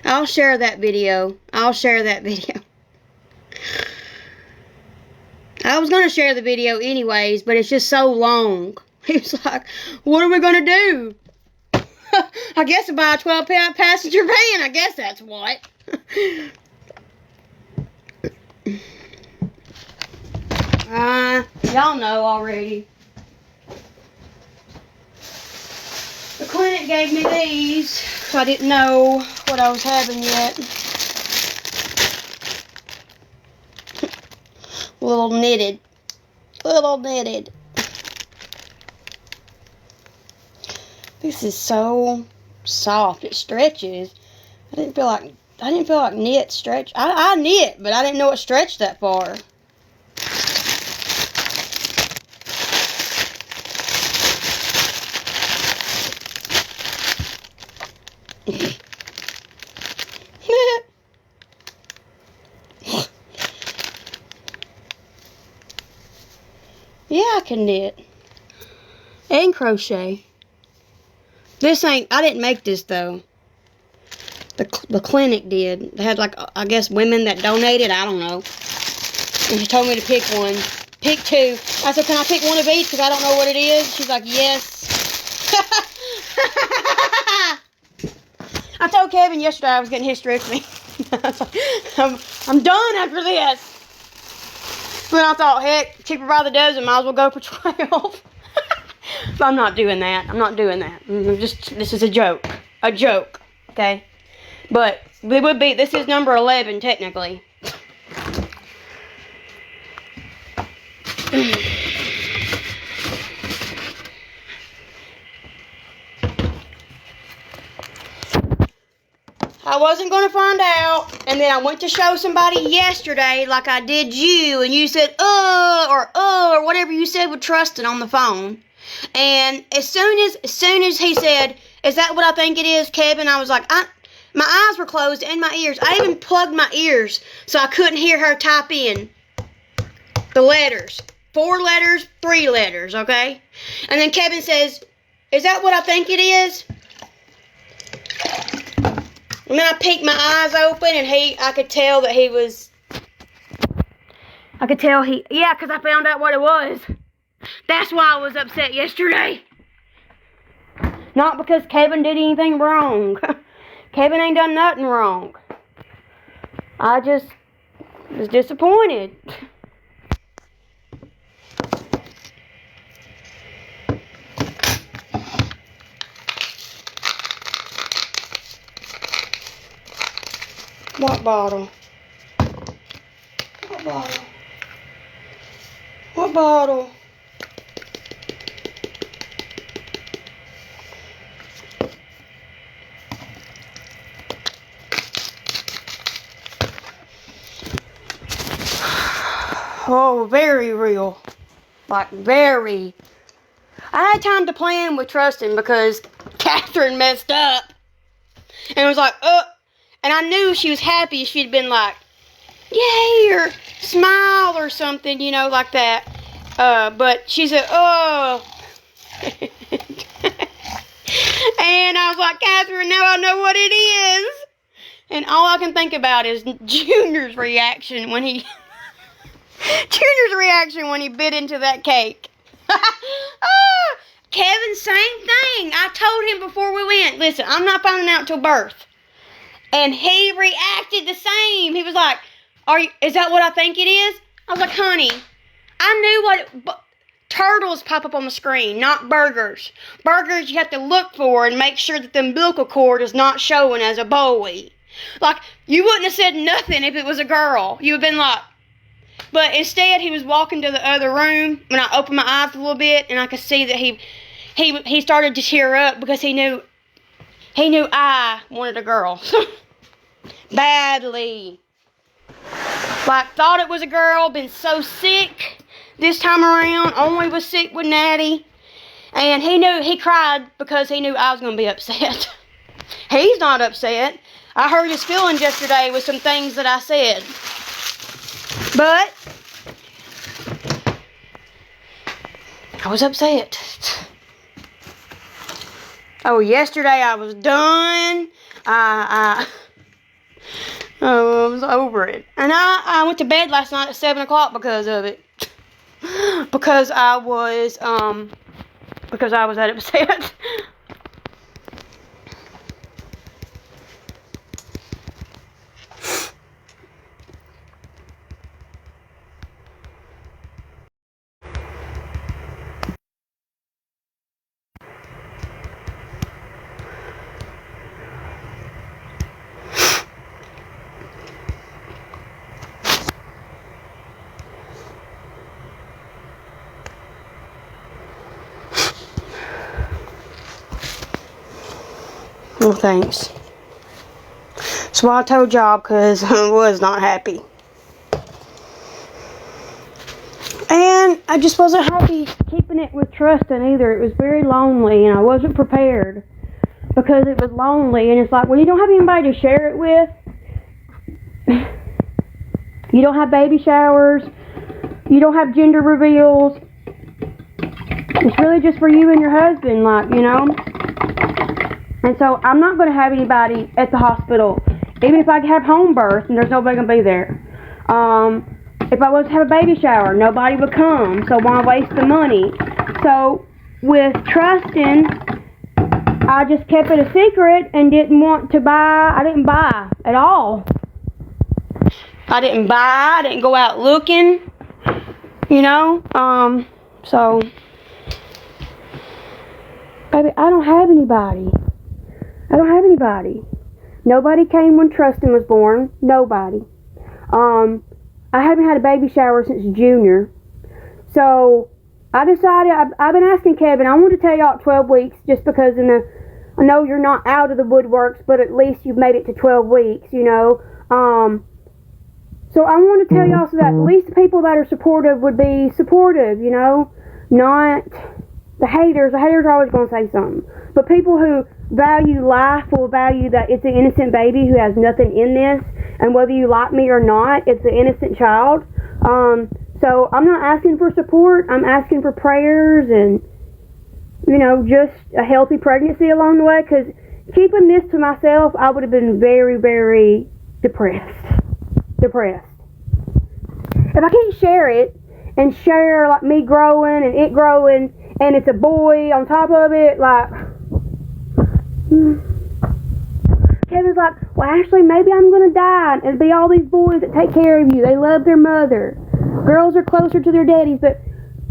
I'll share that video. I was going to share the video anyways, but it's just so long. He was like, what are we going to do? I guess to buy a 12-pound passenger van. I guess that's what. Y'all know already. clinic gave me these, so I didn't know what I was having yet. Little knitted. Little knitted. This is so soft. It stretches. I didn't feel like knit stretch. I knit, but I didn't know it stretched that far. Yeah, I can knit. And crochet. This ain't, I didn't make this though. The clinic did. They had like, I guess women that donated, I don't know. And she told me to pick one. Pick two. I said, can I pick one of each because I don't know what it is? She's like, yes. I told Kevin yesterday I was getting hysterectomy. I'm done after this. But I thought, heck, cheaper by the dozen, might as well go for 12. But I'm not doing that. I'm not doing that. This is a joke. A joke, okay? But it would be, this is number 11, technically. I wasn't going to find out, and then I went to show somebody yesterday like I did you, and you said, or whatever you said with Trustin on the phone. And as soon as he said, is that what I think it is, Kevin, I was like, my eyes were closed and my ears. I even plugged my ears so I couldn't hear her type in the letters. 4 letters, 3 letters, okay? And then Kevin says, is that what I think it is? And then I peeked my eyes open, and I could tell that he was, yeah, because I found out what it was. That's why I was upset yesterday. Not because Kevin did anything wrong. Kevin ain't done nothing wrong. I just was disappointed. What bottle? What bottle? What bottle? Oh, very real. Like, very. I had time to plan with Trustin because Catherine messed up. And it was like, and I knew she was happy. She'd been like, yay, or smile or something, you know, like that. But she said, oh. And I was like, Catherine, now I know what it is. And all I can think about is Junior's reaction when he bit into that cake. Kevin, same thing. I told him before we went, listen, I'm not finding out till birth. And he reacted the same. He was like, is that what I think it is? I was like, honey, I knew turtles pop up on the screen, not burgers. Burgers you have to look for and make sure that the umbilical cord is not showing as a boy. Like, you wouldn't have said nothing if it was a girl. You would have been like, but instead he was walking to the other room when I opened my eyes a little bit, and I could see that he started to tear up because he knew I wanted a girl. Badly. Like, thought it was a girl, been so sick this time around, only was sick with Natty. And he cried because he knew I was going to be upset. He's not upset. I hurt his feelings yesterday with some things that I said. But I was upset. Oh, yesterday I was done. I was over it. And I went to bed last night at 7 o'clock because of it. Because I was that upset. thanks. So I told y'all because I was not happy. And I just wasn't happy keeping it with Trustin either. It was very lonely and I wasn't prepared because it was lonely. And it's like, when you don't have anybody to share it with, you don't have baby showers, you don't have gender reveals. It's really just for you and your husband, like, you know. And so I'm not going to have anybody at the hospital. Even if I have home birth and there's nobody going to be there. If I was to have a baby shower, nobody would come. So why waste the money? So with Trustin, I just kept it a secret and didn't want to buy. I didn't buy at all. I didn't buy. I didn't go out looking. You know? So, baby, I don't have anybody. I don't have anybody. Nobody came when Trustin was born. Nobody. I haven't had a baby shower since Junior. So, I decided, I've been asking Kevin, I want to tell y'all 12 weeks, just because I know you're not out of the woodworks, but at least you've made it to 12 weeks, you know. So I want to tell y'all so that at least the people that are supportive would be supportive, you know. Not the haters. The haters are always going to say something. But people who value life will value that it's an innocent baby who has nothing in this. And whether you like me or not, it's an innocent child. So I'm not asking for support. I'm asking for prayers and, you know, just a healthy pregnancy along the way. Because keeping this to myself, I would have been very, very depressed. If I can't share it and share like me growing and it growing and it's a boy on top of it, like, Kevin's like, well, Ashley, maybe I'm going to die and it'll be all these boys that take care of you. They love their mother. Girls are closer to their daddies, but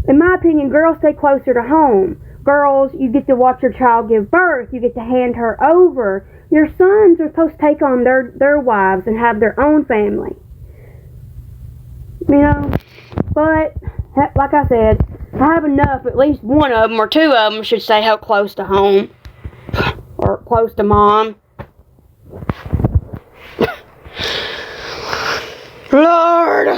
in my opinion, girls stay closer to home. Girls, you get to watch your child give birth. You get to hand her over. Your sons are supposed to take on their wives and have their own family. You know, but like I said, I have enough. At least one of them or two of them should stay out close to home or close to mom. Lord.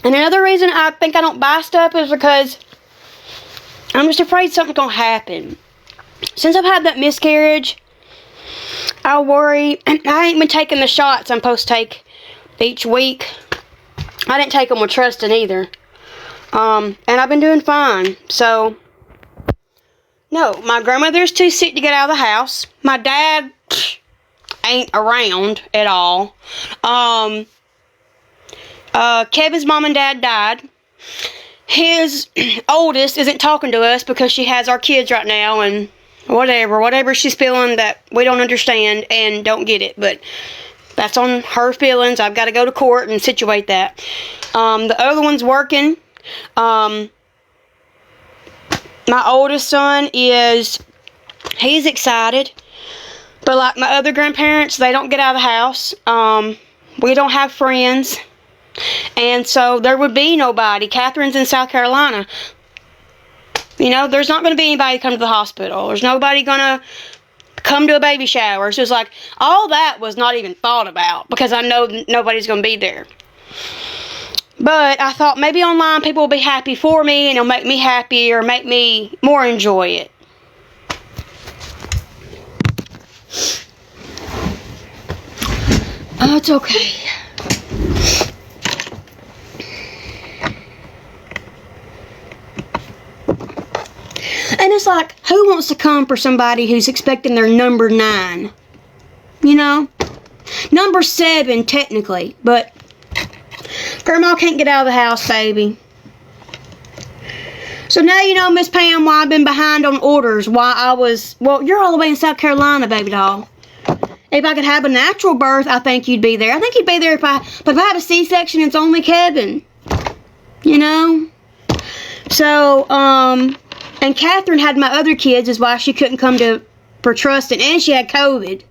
And another reason I think I don't buy stuff is because I'm just afraid something's going to happen. Since I've had that miscarriage, I worry. I ain't been taking the shots I'm supposed to take each week. I didn't take them with Trustin either. And I've been doing fine. So, no, my grandmother's too sick to get out of the house. My dad ain't around at all. Kevin's mom and dad died. His oldest isn't talking to us because she has our kids right now and whatever she's feeling that we don't understand and don't get it. But that's on her feelings. I've got to go to court and situate that. The other one's working. My oldest son he's excited. But like my other grandparents, they don't get out of the house. We don't have friends. And so there would be nobody. Catherine's in South Carolina. You know, there's not going to be anybody come to the hospital. There's nobody going to come to a baby shower. So it's like, all that was not even thought about because I know nobody's going to be there. But I thought maybe online people will be happy for me and it'll make me happy or make me more enjoy it. Oh, it's okay. And it's like, who wants to come for somebody who's expecting their number 9? You know? Number 7, technically. But Grandma can't get out of the house, baby. So now you know, Miss Pam, why I've been behind on orders. Well, you're all the way in South Carolina, baby doll. If I could have a natural birth, I think you'd be there. I think you'd be there but if I have a C-section, it's only Kevin. You know? So, and Catherine had my other kids, is why she couldn't come for Trustin, and she had COVID.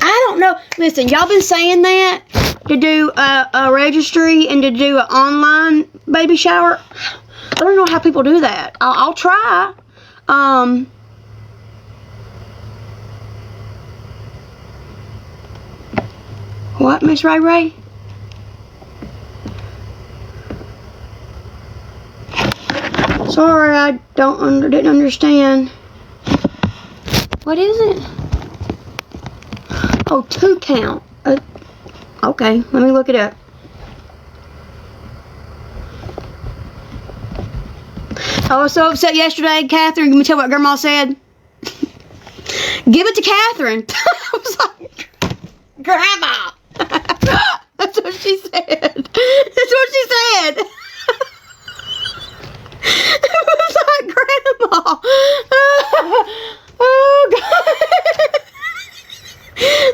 I don't know. Listen, y'all been saying that. to do a registry and to do an online baby shower. I don't know how people do that. I'll try. What, Miss Ray Ray? Sorry, I didn't understand. What is it? Oh, 2 count. Okay, let me look it up. I was so upset yesterday, Catherine. Let me tell you what Grandma said. Give it to Catherine. I was like, Grandma. That's what she said. That's what she said. It was like, Grandma. Oh, God.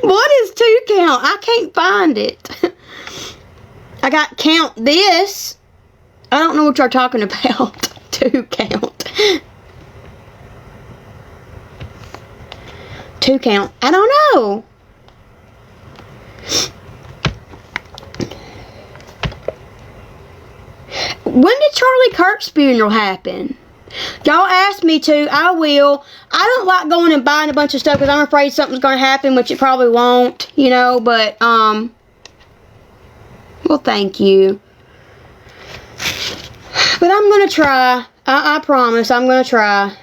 What is 2 count? I can't find it. I got count this. I don't know what you're talking about. 2 count. 2 count. I don't know. When did Charlie Kirk's funeral happen? Y'all asked me to. I will. I don't like going and buying a bunch of stuff because I'm afraid something's going to happen, which it probably won't, you know, but, well, thank you. But I'm going to try. I promise I'm going to try.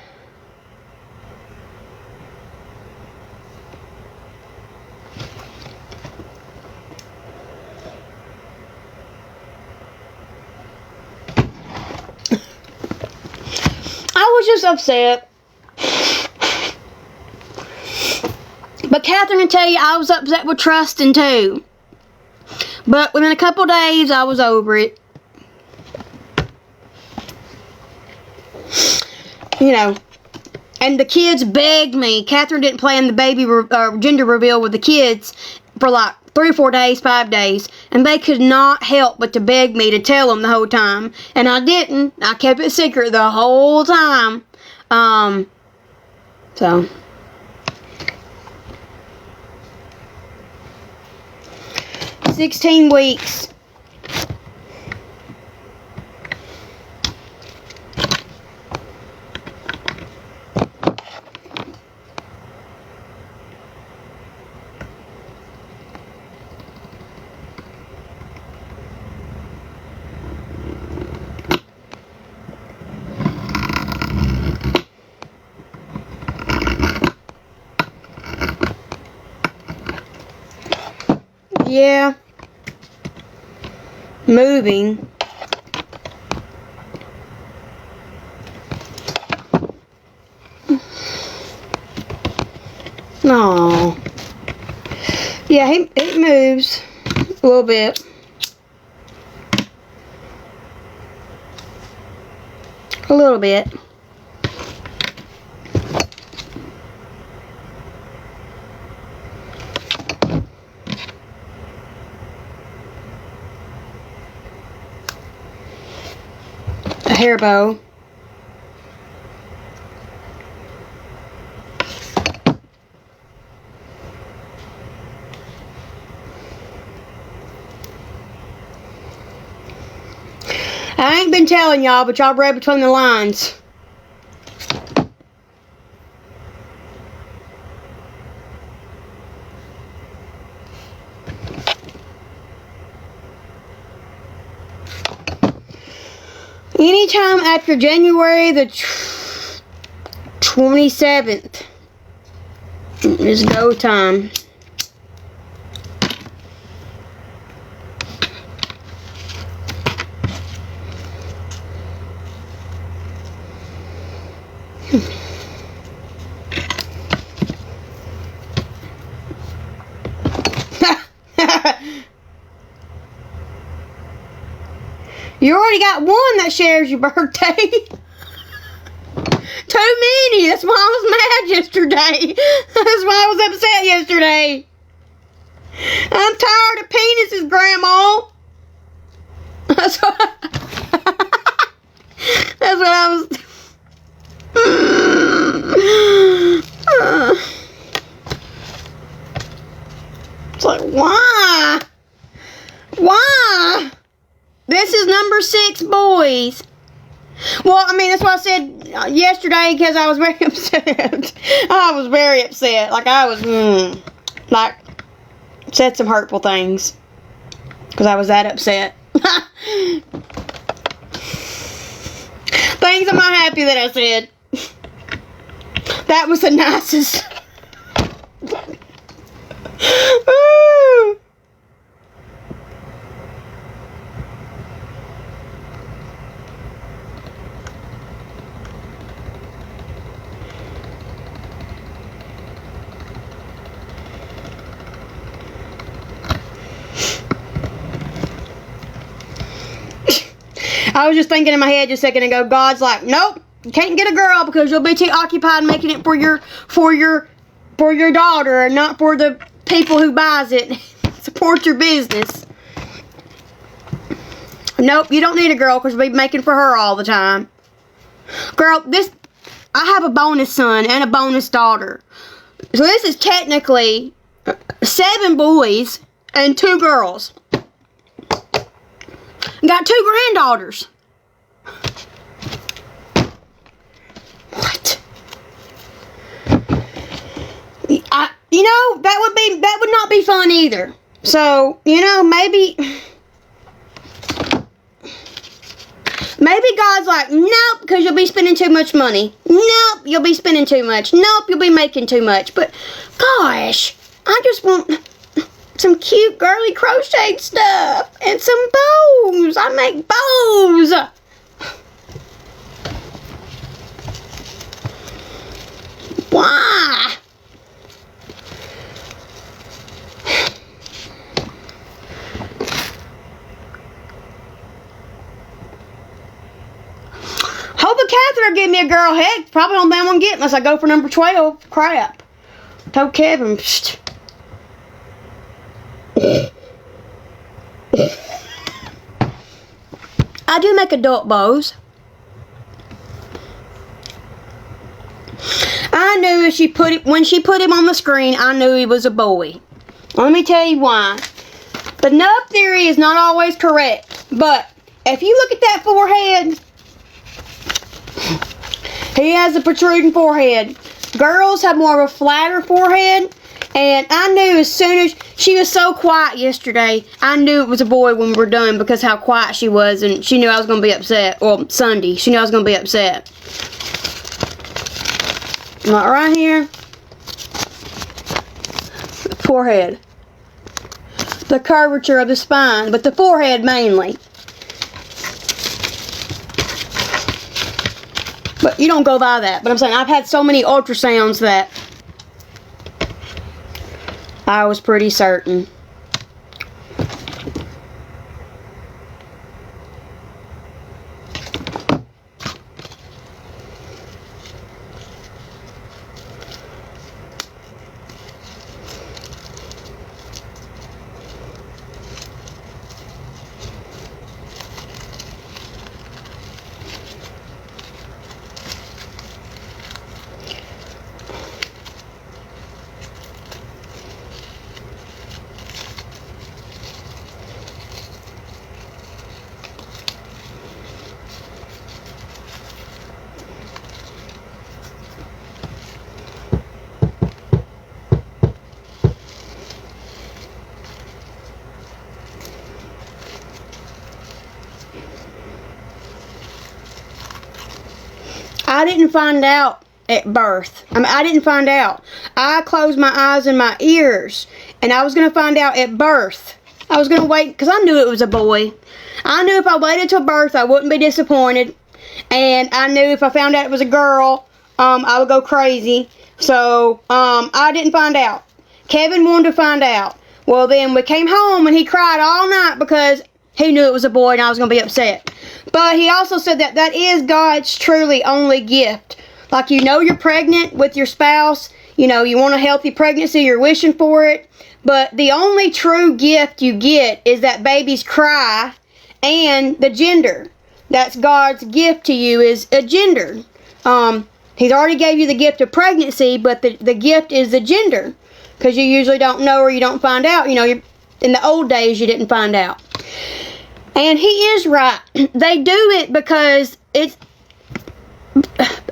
I was just upset. But Catherine can tell you I was upset with Trustin too. But within a couple days I was over it. You know. And the kids begged me. Catherine didn't plan the baby gender reveal with the kids for like 3 or 4 days, 5 days. And they could not help but to beg me to tell them the whole time. And I didn't. I kept it secret the whole time. So. "16 weeks. Yeah. Moving. No. Yeah, it moves a little bit. A little bit. A hair bow. I ain't been telling y'all, but y'all read between the lines. Anytime after January the 27th is go time. You already got one that shares your birthday. Too many. That's why I was mad yesterday. That's why I was upset yesterday. I'm tired of penises, Grandma. That's what I was. It's like, why? 6 boys. Well, I mean, that's what I said yesterday because I was very upset. I was very upset. Like, I was, said some hurtful things. Because I was that upset. Things I'm not happy that I said. That was the nicest. Ooh. I was just thinking in my head just a second ago, God's like, nope, you can't get a girl because you'll be too occupied making it for your daughter and not for the people who buys it. Support your business. Nope, you don't need a girl because you'll be making for her all the time. Girl, I have a bonus son and a bonus daughter. So this is technically 7 boys and 2 girls. Got 2 granddaughters. What? That would not be fun either. So, maybe God's like, nope, because you'll be spending too much money. Nope, you'll be spending too much. Nope, you'll be making too much. But, gosh, I just want some cute girly crocheted stuff and some bows. I make bows. Why? Hope a Catherine will give me a girl. Heck, probably don't think I'm gonna get unless I go for number 12. Crap. Told Kevin. Psst. I do make adult bows. I knew when she put him on the screen, I knew he was a boy. Let me tell you why. The nub theory is not always correct, but if you look at that forehead, he has a protruding forehead. Girls have more of a flatter forehead. And I knew as soon as she was so quiet yesterday, I knew it was a boy when we were done because how quiet she was, and she knew I was going to be upset. Well, Sunday, she knew I was going to be upset. Not right here. Forehead. The curvature of the spine, but the forehead mainly. But you don't go by that. But I'm saying I've had so many ultrasounds that I was pretty certain. I didn't find out at birth. I didn't find out. I closed my eyes and my ears, and I was going to find out at birth. I was going to wait, because I knew it was a boy. I knew if I waited till birth, I wouldn't be disappointed. And I knew if I found out it was a girl, I would go crazy. So, I didn't find out. Kevin wanted to find out. Well, then we came home, and he cried all night because he knew it was a boy, and I was going to be upset. But he also said that that is God's truly only gift. Like, you're pregnant with your spouse. You want a healthy pregnancy. You're wishing for it. But the only true gift you get is that baby's cry and the gender. That's God's gift to you, is a gender. He's already gave you the gift of pregnancy, but the gift is the gender. Because you usually don't know or you don't find out. In the old days, you didn't find out. And he is right. They do it because it's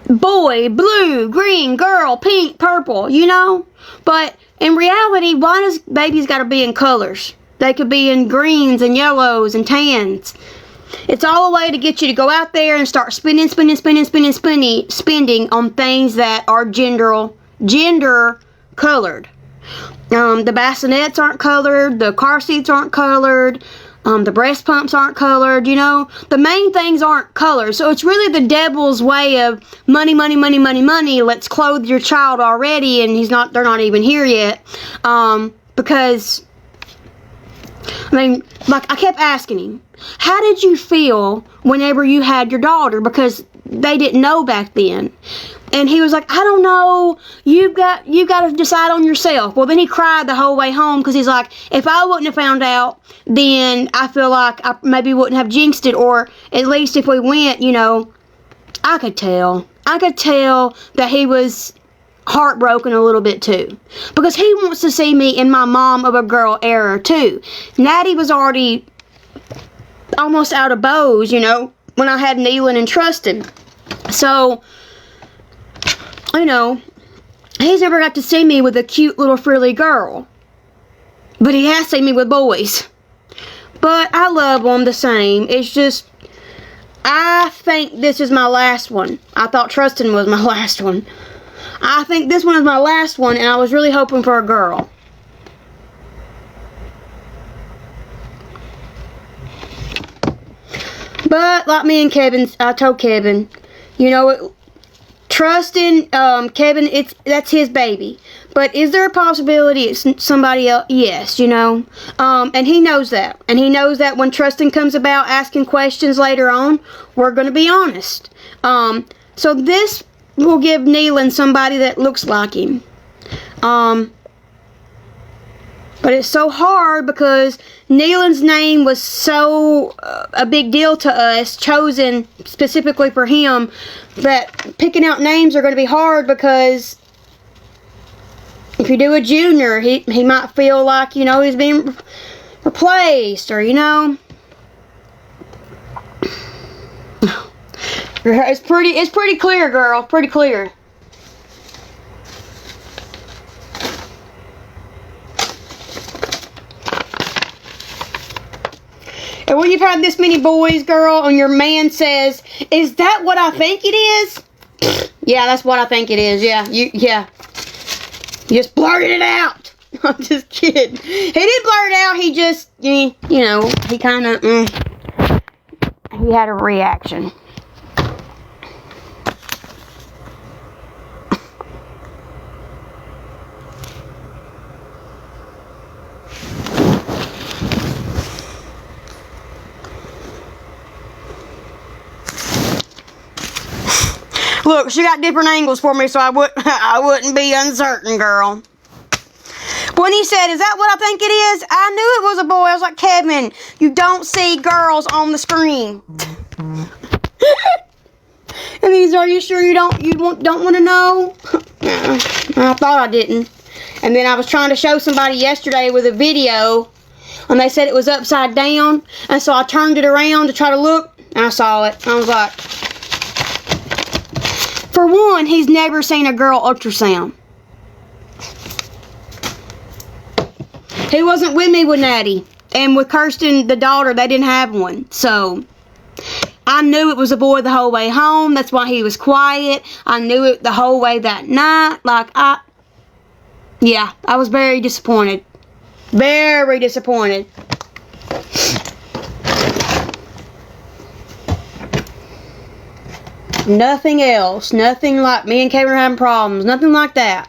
boy, blue, green, girl, pink, purple, you know? But in reality, why does babies got to be in colors? They could be in greens and yellows and tans. It's all a way to get you to go out there and start spending on things that are gender colored. The bassinets aren't colored, the car seats aren't colored, the breast pumps aren't colored, you know. The main things aren't colored. So it's really the devil's way of money. Let's clothe your child already, and they're not even here yet. Because, I mean, like I kept asking him, how did you feel whenever you had your daughter? Because they didn't know back then. And he was like, I don't know. You got to decide on yourself. Well, then he cried the whole way home because he's like, if I wouldn't have found out, then I feel like I maybe wouldn't have jinxed it. Or at least if we went, you know, I could tell that he was heartbroken a little bit too. Because he wants to see me in my mom of a girl era too. Natty was already almost out of bows, you know, when I had Neelan and Trustin. So, you know, he's never got to see me with a cute little frilly girl. But he has seen me with boys. But I love them the same. It's just, I think this is my last one. I thought Trustin was my last one. I think this one is my last one, and I was really hoping for a girl. But, like me and Kevin, I told Kevin, you know, Trustin, Kevin, that's his baby. But is there a possibility it's somebody else? Yes, you know. And he knows that. And he knows that when Trustin comes about asking questions later on, we're going to be honest. So this will give Neelan somebody that looks like him. But it's so hard because Neelan's name was so a big deal to us, chosen specifically for him, that picking out names are going to be hard because if you do a junior, he might feel like, you know, he's being replaced, or, you know. It's pretty clear, girl. Pretty clear. And when you've had this many boys, girl, and your man says, "Is that what I think it is?" Yeah, that's what I think it is. Yeah, you just blurted it out. I'm just kidding. He didn't blurt it out. He just, you know, he kind of, he had a reaction. Look, she got different angles for me, so I wouldn't be uncertain, girl. When he said, "Is that what I think it is?" I knew it was a boy. I was like, Kevin, you don't see girls on the screen. And he's, "Are you sure you don't want to know?" I thought I didn't. And then I was trying to show somebody yesterday with a video, and they said it was upside down, and so I turned it around to try to look, and I saw it. I was like, for one, he's never seen a girl ultrasound. He wasn't with me with Natty. And with Kirsten, the daughter, they didn't have one. So, I knew it was a boy the whole way home. That's why he was quiet. I knew it the whole way that night. I was very disappointed. Very disappointed. Nothing else. Nothing like me and Kevin are having problems. Nothing like that.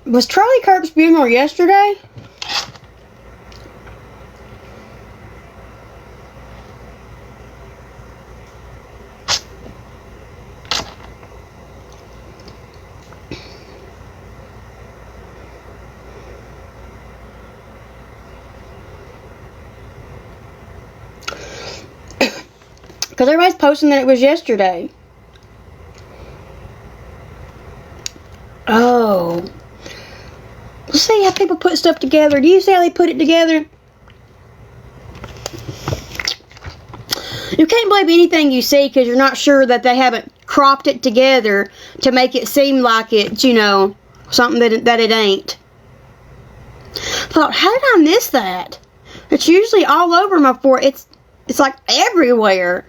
Was Charlie Kirk's funeral yesterday? Because everybody's posting that it was yesterday. Oh. Let's see how people put stuff together. Do you see how they put it together? You can't believe anything you see because you're not sure that they haven't cropped it together to make it seem like it's, you know, something that it ain't. I thought, how did I miss that? It's usually all over my forehead. It's like everywhere.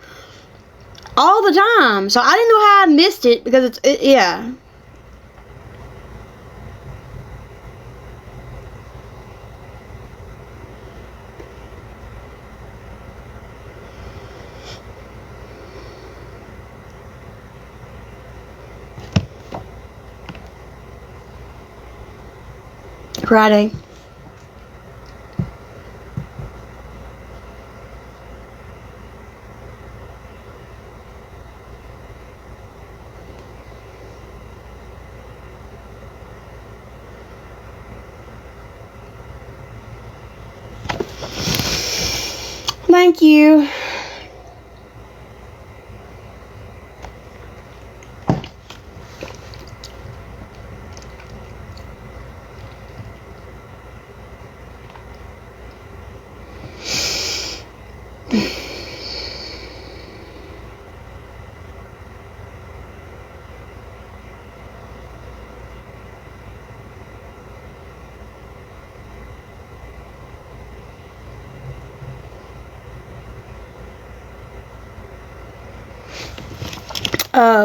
All the time. So I didn't know how I missed it because yeah. Friday. Thank you.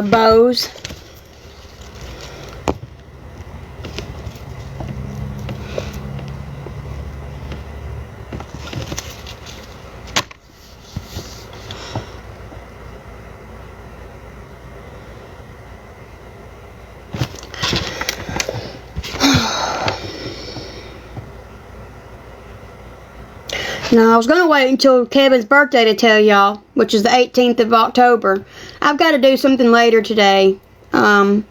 Bows. Now, I was going to wait until Kevin's birthday to tell y'all, which is the 18th of October. I've got to do something later today. But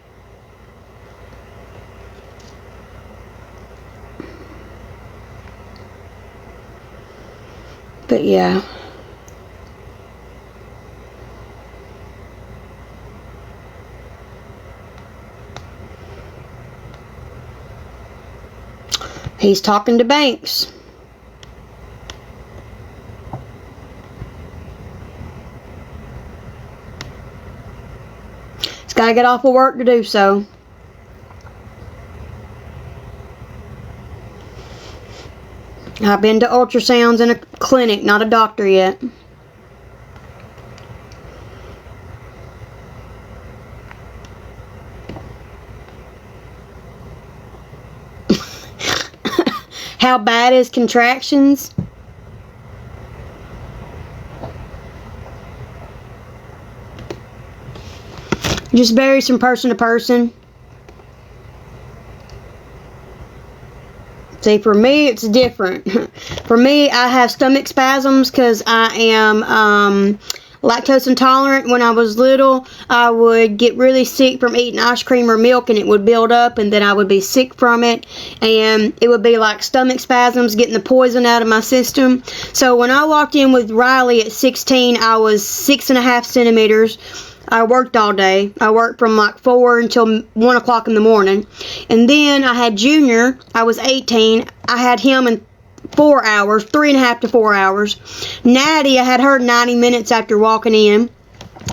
yeah. He's talking to Banks. Gotta get off of work to do so. I've been to ultrasounds in a clinic, not a doctor yet. How bad is contractions? Just varies from person to person. See, for me, it's different. For me, I have stomach spasms because I am lactose intolerant. When I was little, I would get really sick from eating ice cream or milk, and it would build up, and then I would be sick from it, and it would be like stomach spasms, getting the poison out of my system. So when I walked in with Riley at 16, I was 6.5 centimeters. I worked all day. I worked from like 4 until 1 o'clock in the morning. And then I had Junior. I was 18. I had him in 4 hours, 3.5 to 4 hours. Natty, I had her 90 minutes after walking in.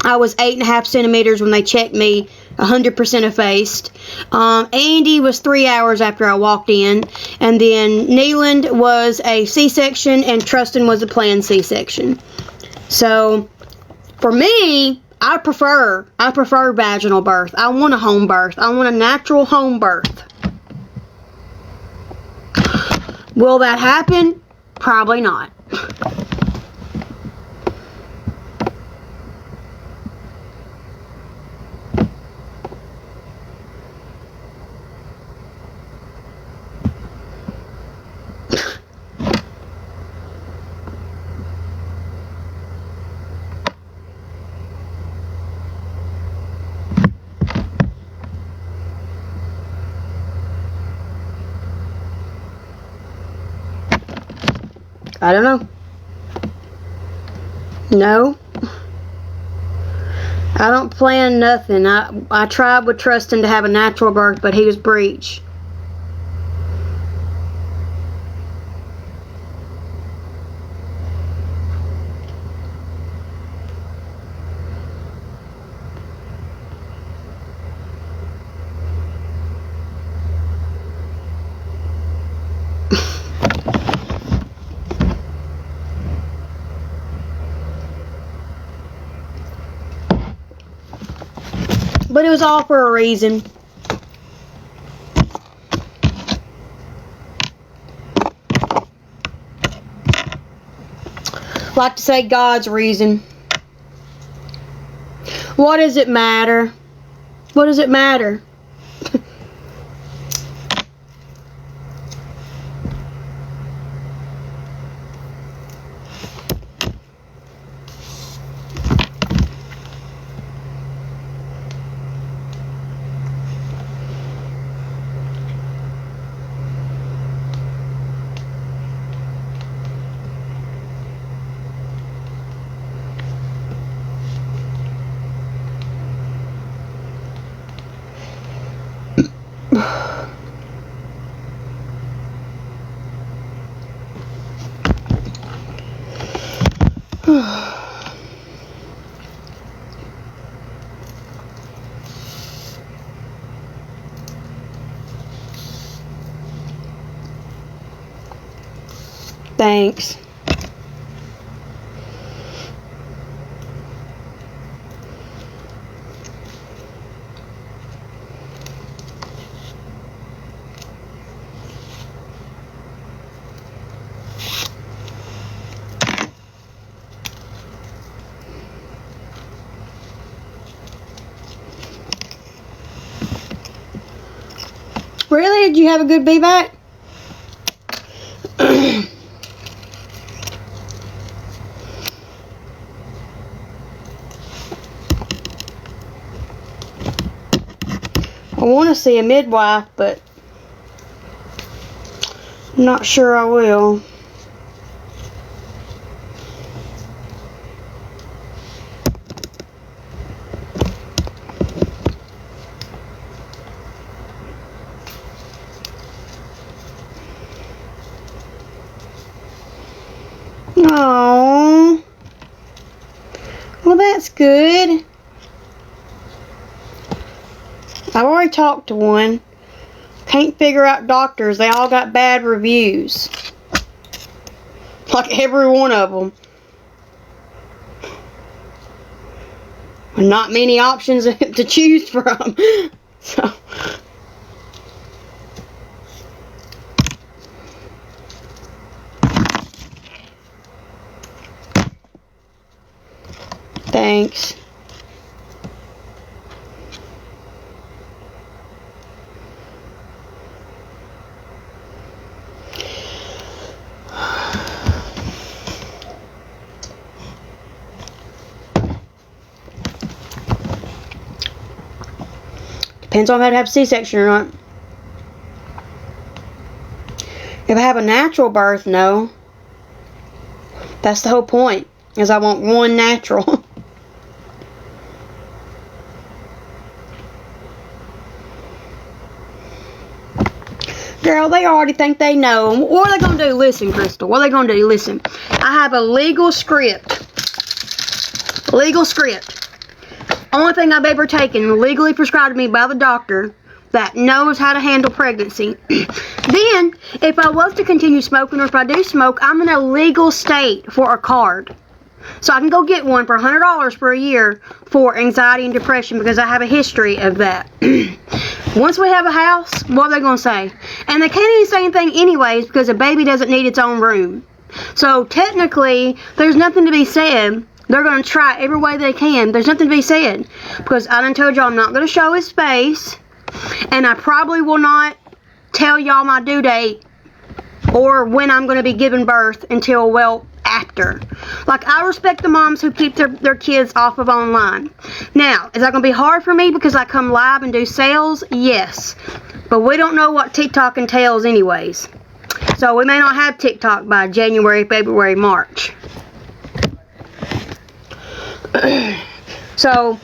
I was 8.5 centimeters when they checked me, 100% effaced. Andy was 3 hours after I walked in. And then Neeland was a C-section and Trustin was a planned C-section. So, for me, I prefer vaginal birth. I want a home birth. I want a natural home birth. Will that happen? Probably not. I don't know. No. I don't plan nothing. I tried with Trustin to have a natural birth, but he was breech. But it was all for a reason. Like to say God's reason. What does it matter? What does it matter? Thanks. Really? Did you have a good VBAC? I want to see a midwife, but I'm not sure I will. Oh, well, that's good. I've already talked to one. Can't figure out doctors. They all got bad reviews. Like every one of them. Not many options to choose from. So. Thanks. Depends on if I have a C-section or not. If I have a natural birth, no. That's the whole point, is I want one natural. Girl, they already think they know. What are they going to do? Listen, Crystal. What are they going to do? Listen. I have a legal script. Legal script. Only thing I've ever taken legally prescribed to me by the doctor that knows how to handle pregnancy. Then, if I was to continue smoking or if I do smoke, I'm in a legal state for a card. So I can go get one for $100 for a year for anxiety and depression because I have a history of that. Once we have a house, what are they going to say? And they can't even say anything anyways because a baby doesn't need its own room. So technically, there's nothing to be said. They're going to try every way they can. There's nothing to be said. Because I done told y'all I'm not going to show his face. And I probably will not tell y'all my due date or when I'm going to be giving birth until, well, after. Like, I respect the moms who keep their kids off of online. Now, is that going to be hard for me because I come live and do sales? Yes. But we don't know what TikTok entails anyways. So we may not have TikTok by January, February, March. So,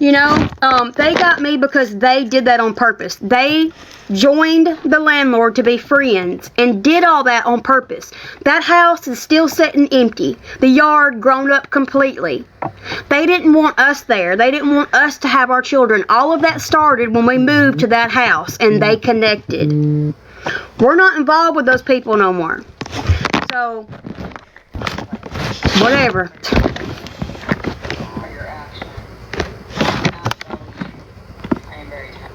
You know, they got me because they did that on purpose. They joined the landlord to be friends and did all that on purpose. That house is still sitting empty. The yard grown up completely. They didn't want us there. They didn't want us to have our children. All of that started when we moved to that house and they connected. We're not involved with those people no more. So, whatever. For your actions. I am very tired.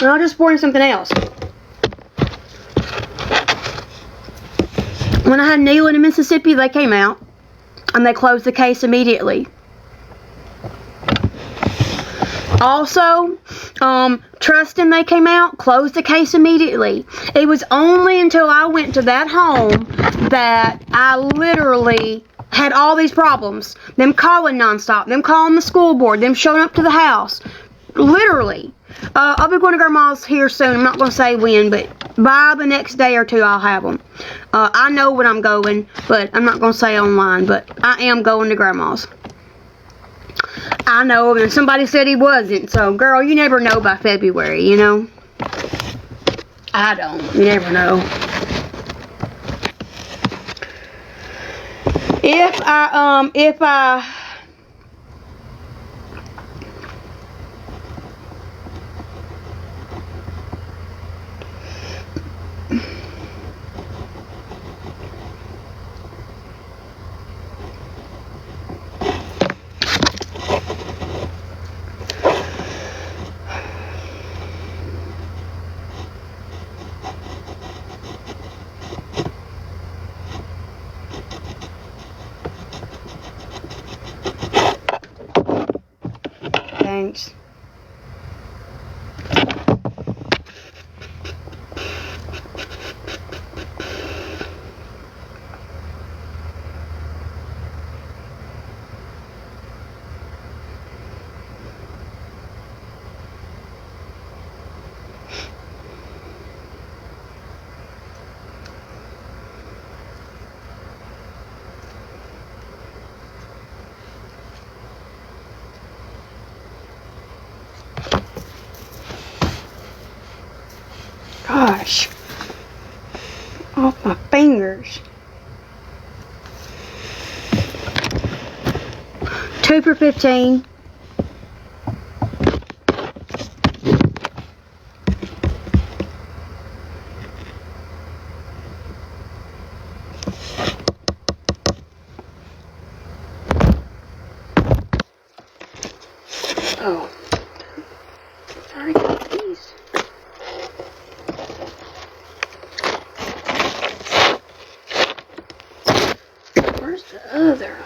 I'll just pour in something else. When I had Neil in Mississippi, they came out and they closed the case immediately. Also, Trustin, they came out, closed the case immediately. It was only until I went to that home that I literally had all these problems. Them calling nonstop, them calling the school board, them showing up to the house. Literally. I'll be going to Grandma's here soon. I'm not going to say when, but by the next day or two, I'll have them. I know when I'm going, but I'm not going to say online, but I am going to Grandma's. I know, and somebody said he wasn't, so girl, you never know by February, you know? I don't. You never know. If I Thanks. Gosh. Off my fingers. 2 for $15. Oh. Sorry about these. Where's the other?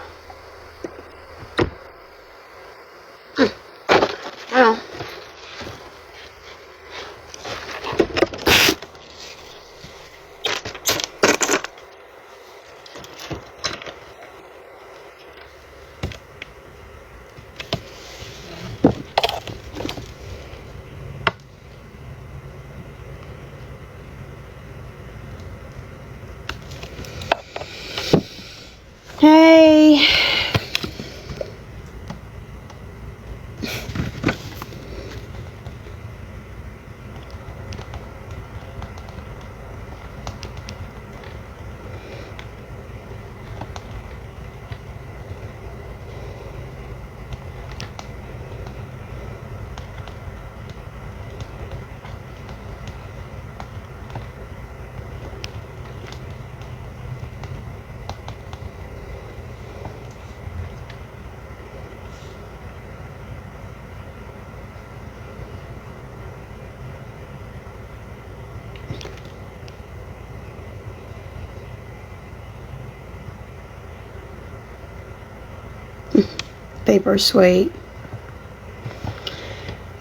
Well. Hey. People are sweet.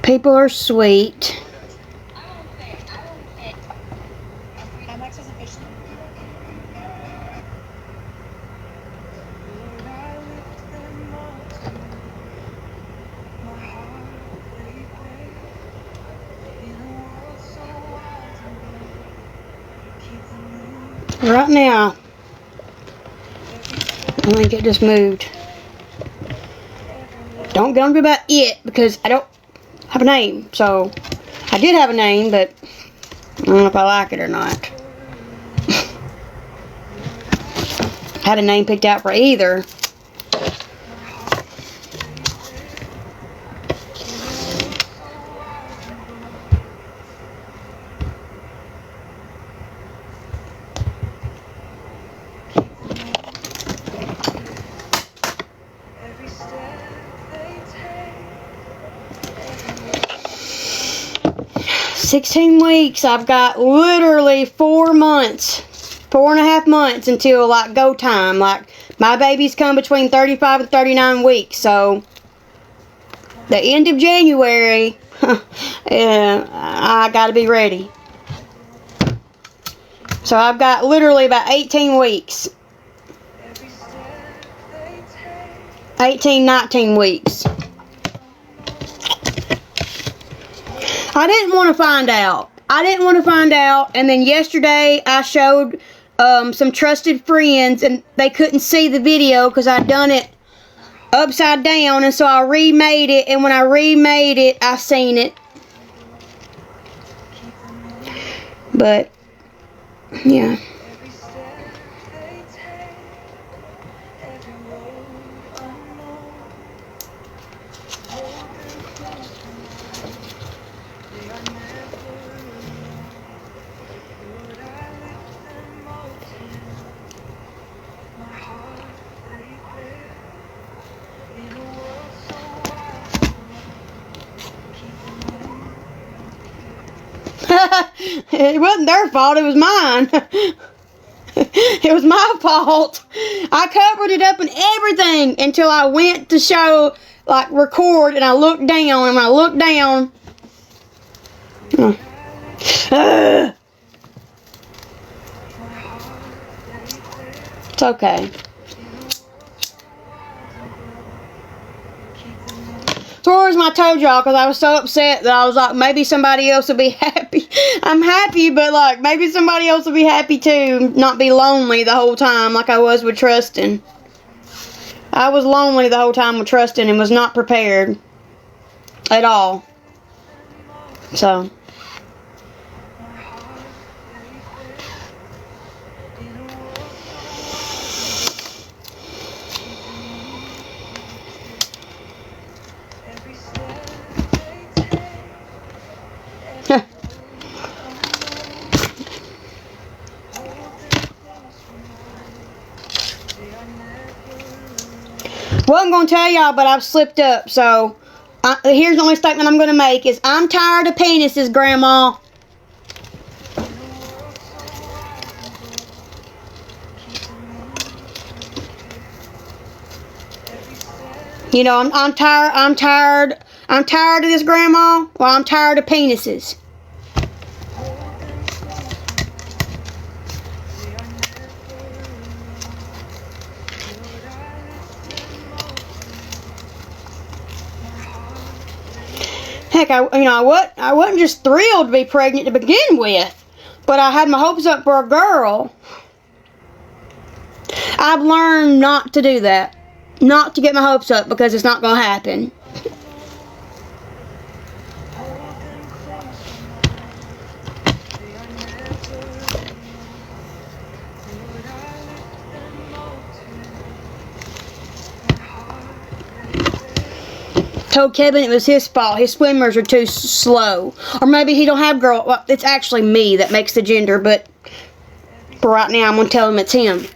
People are sweet. Right now, I think it just moved. Don't get on to about it because I don't have a name. So, I did have a name, but I don't know if I like it or not. Had a name picked out for either. Every step they take. 16 weeks. I've got literally 4 months. 4.5 months until like go time. Like my babies come between 35 and 39 weeks. So the end of January, I gotta be ready. So I've got literally about 18 weeks. 18, 19 weeks. I didn't want to find out. And then yesterday I showed some trusted friends, and they couldn't see the video because I'd done it upside down, and so I remade it, and when I remade it, I seen it. But, yeah. It wasn't their fault, it was mine. It was my fault. I covered it up and everything until I went to show, like, record, and I looked down, and when I looked down, it's okay. So where's my told y'all, because I was so upset that I was like, maybe somebody else will be happy. I'm happy, but like, maybe somebody else will be happy too. Not be lonely the whole time like I was with Trustin. I was lonely the whole time with Trustin and was not prepared at all. So. Wasn't going to tell y'all, but I've slipped up. So, here's the only statement I'm going to make is, I'm tired of penises, Grandma. You know, I'm tired of this, Grandma. Well, I'm tired of penises. Heck, I wasn't just thrilled to be pregnant to begin with, but I had my hopes up for a girl. I've learned not to do that. Not to get my hopes up, because it's not going to happen. Told Kevin it was his fault. His swimmers are too slow. Or maybe he don't have girl. Well, it's actually me that makes the gender, but for right now, I'm going to tell him it's him.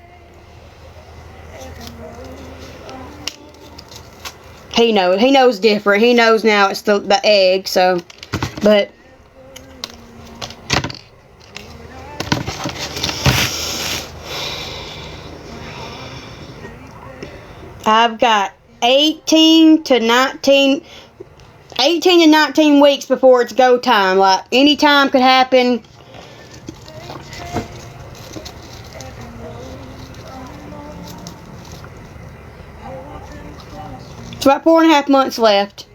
He knows. He knows different. He knows now it's the egg, so. But. I've got 18 to 19 weeks before it's go time. Like, any time could happen. It's about 4.5 months left.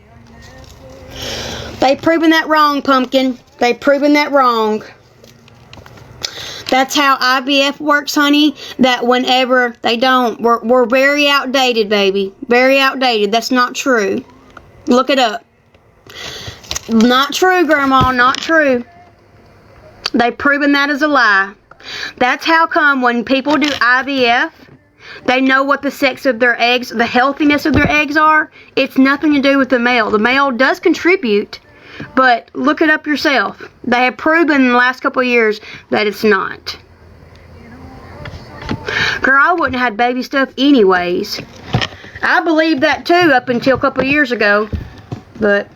They've proven that wrong, Pumpkin. They've proven that wrong. That's how IVF works, honey. That whenever they don't, we're very outdated, baby. Very outdated. That's not true. Look it up. Not true, Grandma. Not true. They've proven that as a lie. That's how come when people do IVF, they know what the sex of their eggs, the healthiness of their eggs are. It's nothing to do with the male. The male does contribute, but look it up yourself. They have proven in the last couple of years that it's not. Girl, I wouldn't have had baby stuff anyways. I believed that too up until a couple of years ago, but...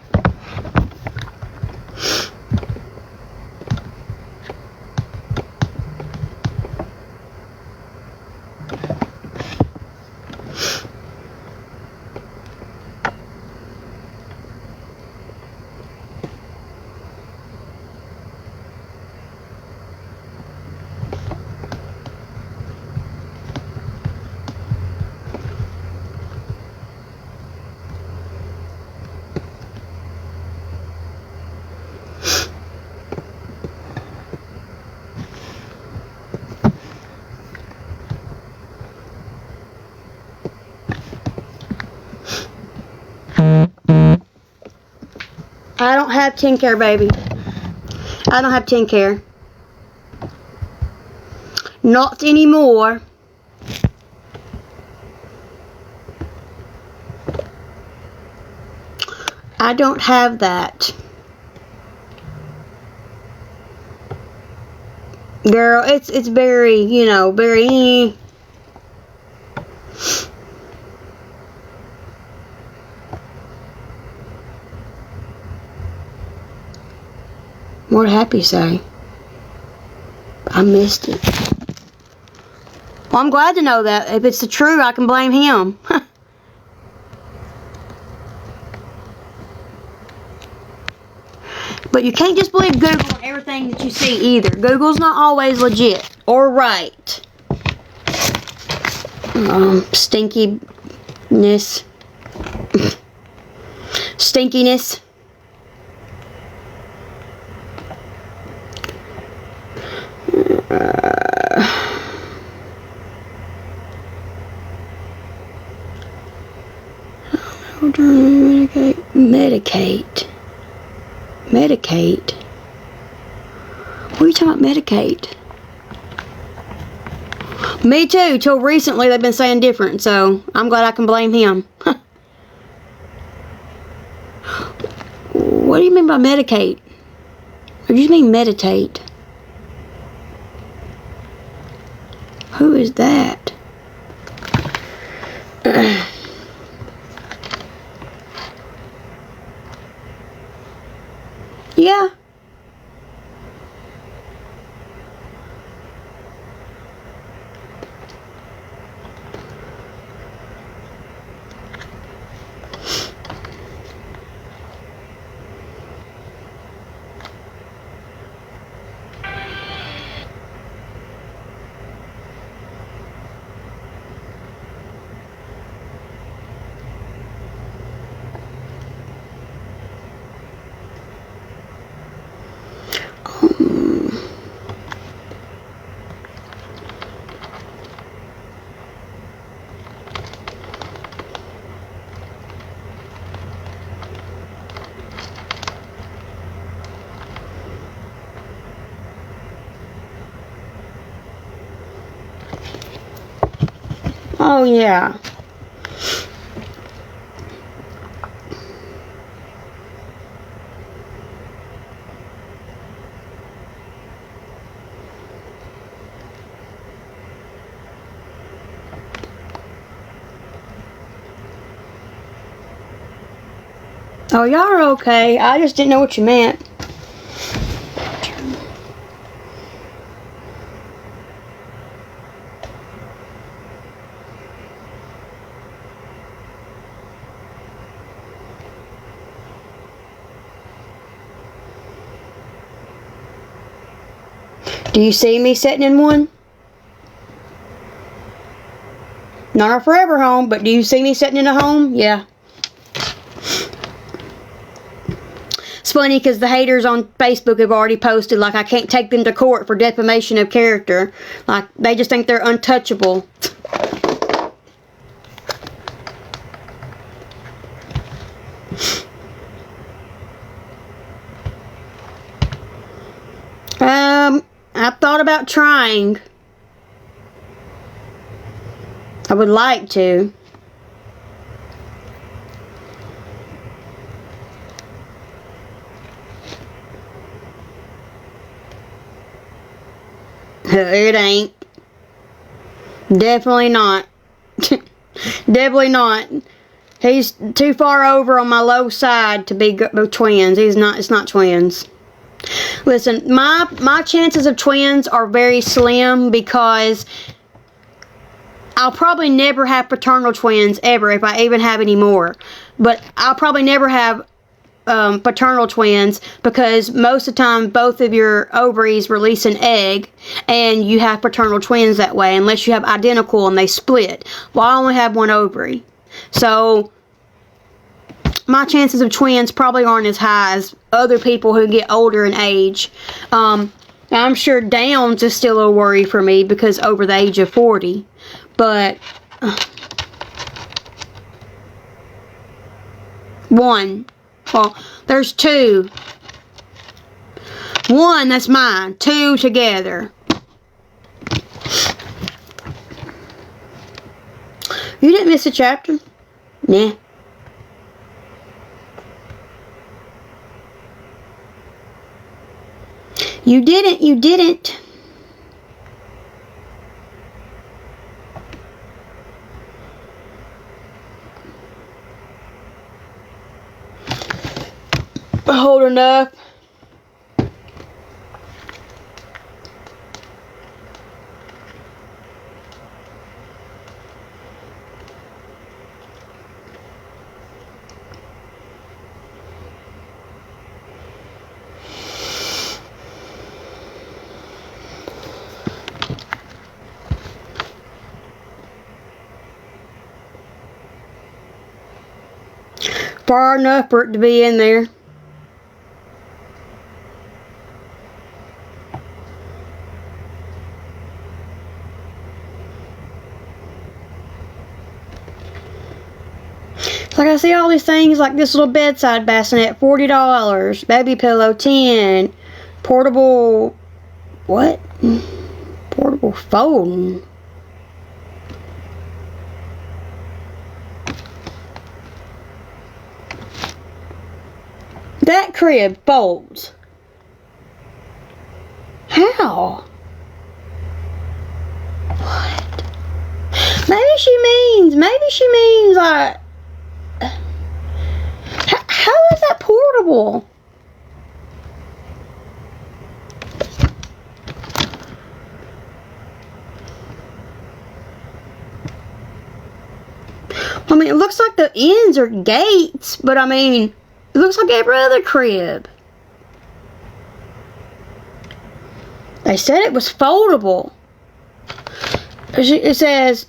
I don't have 10 care, baby. I don't have 10 care. Not anymore. I don't have that. Girl, it's very, you know, very... What Happy say? I missed it. Well, I'm glad to know that. If it's the truth, I can blame him. But you can't just believe Google on everything that you see either. Google's not always legit or right. Stinkiness. Stinkiness. Medicate. Medicate. What are you talking about, medicate? Me too. Till recently, they've been saying different, so I'm glad I can blame him. What do you mean by medicate? Or do you mean meditate? Who is that? Yeah. Oh, yeah. Oh, y'all are okay. I just didn't know what you meant. Do you see me sitting in one? Not our forever home, but do you see me sitting in a home? Yeah. funny because the haters on Facebook have already posted, like, I can't take them to court for defamation of character. Like, they just think they're untouchable. I've thought about trying. I would like to. It ain't. Definitely not. Definitely not. He's too far over on my low side to be twins. He's not. It's not twins. Listen, my chances of twins are very slim because I'll probably never have paternal twins ever, if I even have any more. But I'll probably never have paternal twins because most of the time both of your ovaries release an egg and you have paternal twins that way, unless you have identical and they split. Well, I only have one ovary. So my chances of twins probably aren't as high as other people who get older in age. I'm sure Downs is still a worry for me because over the age of 40. But one. Well, there's two. One, that's mine. Two together. You didn't miss a chapter? Nah. You didn't. Holding up. Far enough for it to be in there. Like, I see all these things like this little bedside bassinet, $40, baby pillow, 10, portable, what? Portable folding. That crib folds. How? What? Maybe she means like, how is that portable? I mean, it looks like the ends are gates, but I mean, it looks like every other crib. They said it was foldable. It says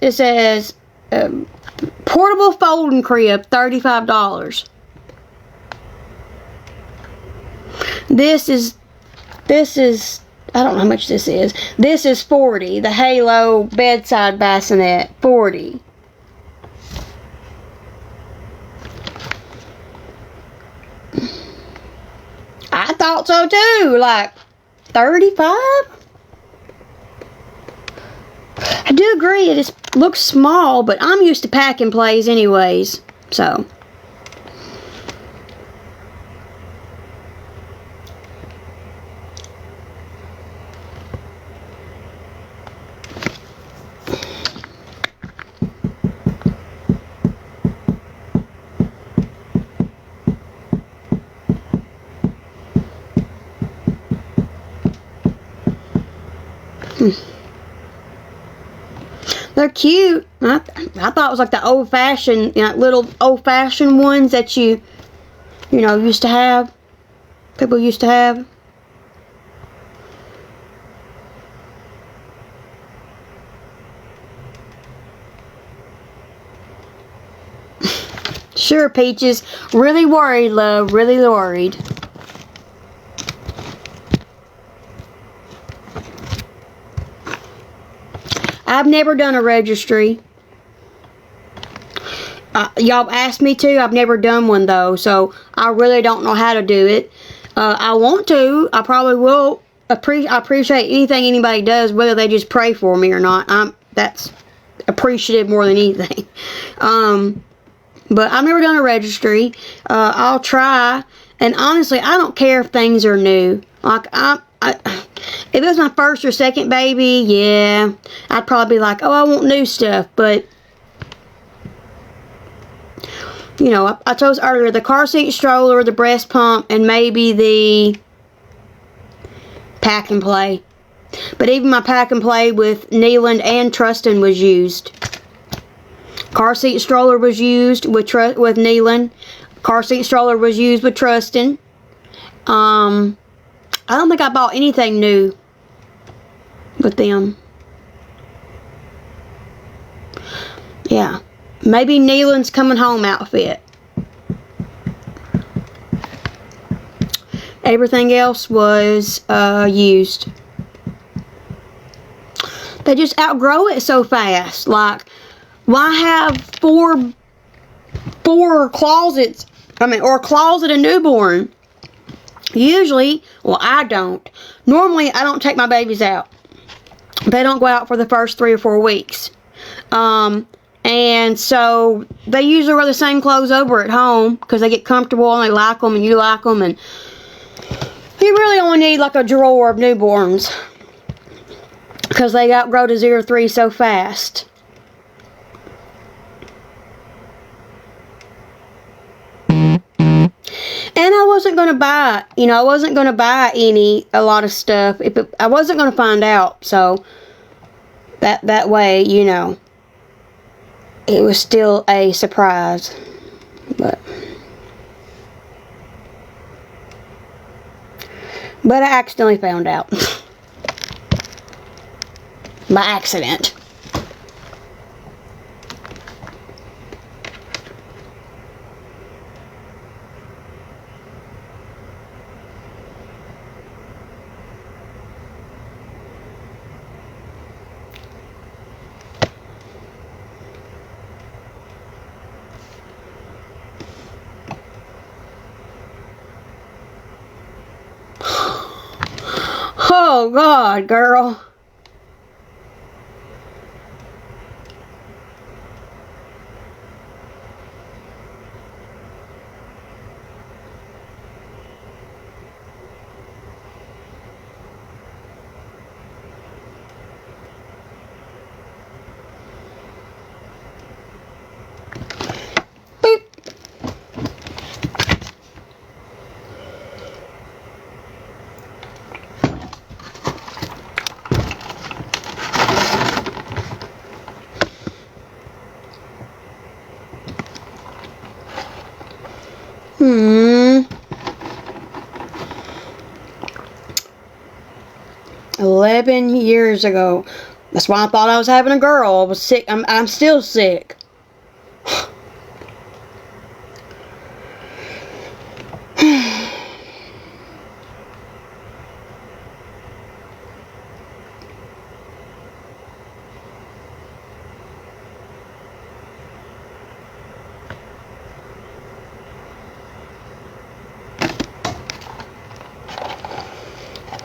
portable folding crib, $35. This is I don't know how much this is. This is $40. The Halo bedside bassinet, $40. I thought so too, like 35. I do agree, it looks small, but I'm used to packing plays anyways, so. They're cute. I thought it was like the old-fashioned, little old-fashioned ones that you used to have. People used to have. Sure, Peaches. Really worried, love. Really worried. I've never done a registry. Y'all asked me to. I've never done one though, so I really don't know how to do it. I want to. I probably will. I appreciate anything anybody does, whether they just pray for me or not. That's appreciative more than anything. But I've never done a registry. I'll try. And honestly, I don't care if things are new. Like if it was my first or second baby, yeah, I'd probably be like, oh, I want new stuff. But you know, I told us earlier, the car seat, stroller, the breast pump, and maybe the pack and play. But even my pack and play with Neeland and Trustin was used. Car seat stroller was used with Neeland. Car seat stroller was used with Trustin. I don't think I bought anything new with them. Yeah. Maybe Neeland's coming home outfit. Everything else was used. They just outgrow it so fast. Like, why have four closets? Or a closet a newborn? Usually, well, I don't. Normally, I don't take my babies out. They don't go out for the first 3 or 4 weeks. And so they usually wear the same clothes over at home because they get comfortable and they like them and you like them. And you really only need like a drawer of newborns because they outgrow to 0 to 3 so fast. And I wasn't going to buy, I wasn't going to buy a lot of stuff. I wasn't going to find out. So that way, it was still a surprise. But I accidentally found out. By accident. Oh, God, girl. Boop. Hmm. 11 years ago. That's why I thought I was having a girl. I was sick. I'm still sick.